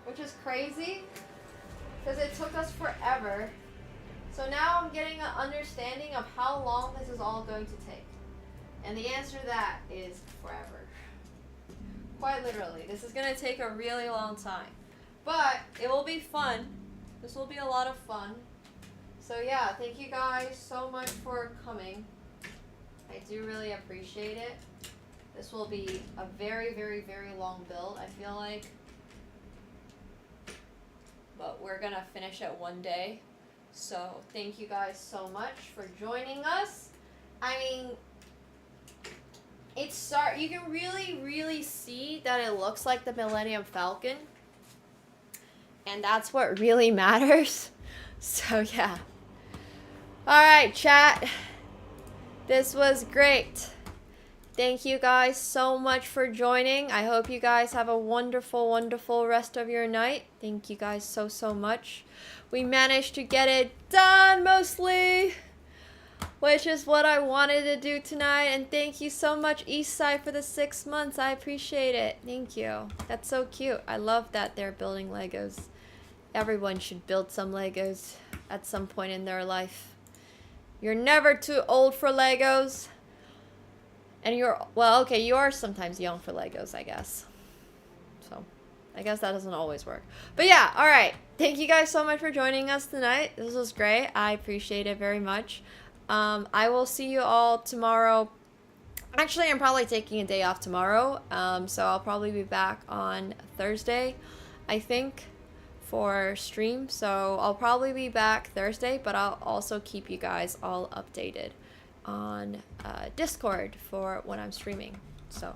[SPEAKER 2] which is crazy because it took us forever. So now I'm getting an understanding of how long this is all going to take. And the answer to that is forever. Quite literally. This is going to take a really long time. But it will be fun. This will be a lot of fun. So yeah, thank you guys so much for coming. I do really appreciate it. This will be a very, very, very long build, I feel like. But we're going to finish it one day. So thank you guys so much for joining us. I mean, you can really, really see that it looks like the Millennium Falcon. And that's what really matters. So yeah. Alright, chat. This was great. Thank you guys so much for joining. I hope you guys have a wonderful, wonderful rest of your night. Thank you guys so, so much. We managed to get it done mostly. which is what I wanted to do tonight. And thank you so much, Eastside, for the 6 months. I appreciate it. Thank you. That's so cute. I love that they're building Legos. Everyone should build some Legos at some point in their life. You're never too old for Legos. And you're, well, okay, you are sometimes young for Legos, I guess. So, I guess that doesn't always work. But yeah, alright. Thank you guys so much for joining us tonight. This was great. I appreciate it very much. I will see you all tomorrow. Actually, I'm probably taking a day off tomorrow. So I'll probably be back on Thursday, I think, for stream. So I'll probably be back Thursday, but I'll also keep you guys all updated on Discord for when I'm streaming. So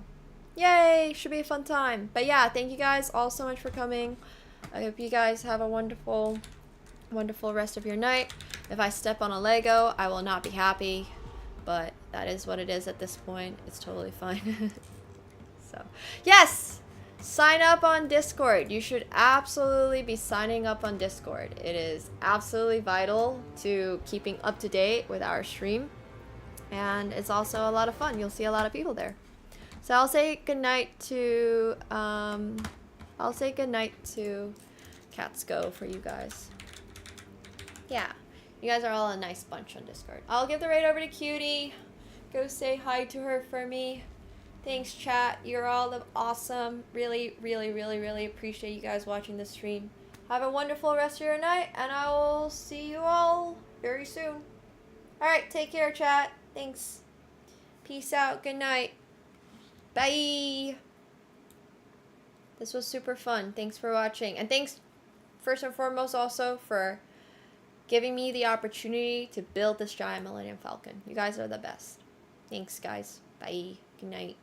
[SPEAKER 2] yay, should be a fun time. But yeah, thank you guys all so much for coming. I hope you guys have a wonderful rest of your night. If I step on a Lego, I will not be happy, but that is what it is at this point. It's totally fine. So yes, sign up on Discord. You should absolutely be signing up on Discord. It is absolutely vital to keeping up to date with our stream, and it's also a lot of fun. You'll see a lot of people there. So I'll say goodnight to Cats Go for you guys. Yeah, you guys are all a nice bunch on Discord. I'll give the raid over to Cutie. Go say hi to her for me. Thanks, chat. You're all awesome. Really, really, really, really appreciate you guys watching this stream. Have a wonderful rest of your night, and I will see you all very soon. Alright, take care, chat. Thanks. Peace out. Good night. Bye. This was super fun. Thanks for watching. And thanks, first and foremost, also for giving me the opportunity to build this giant Millennium Falcon. You guys are the best. Thanks, guys. Bye. Good night.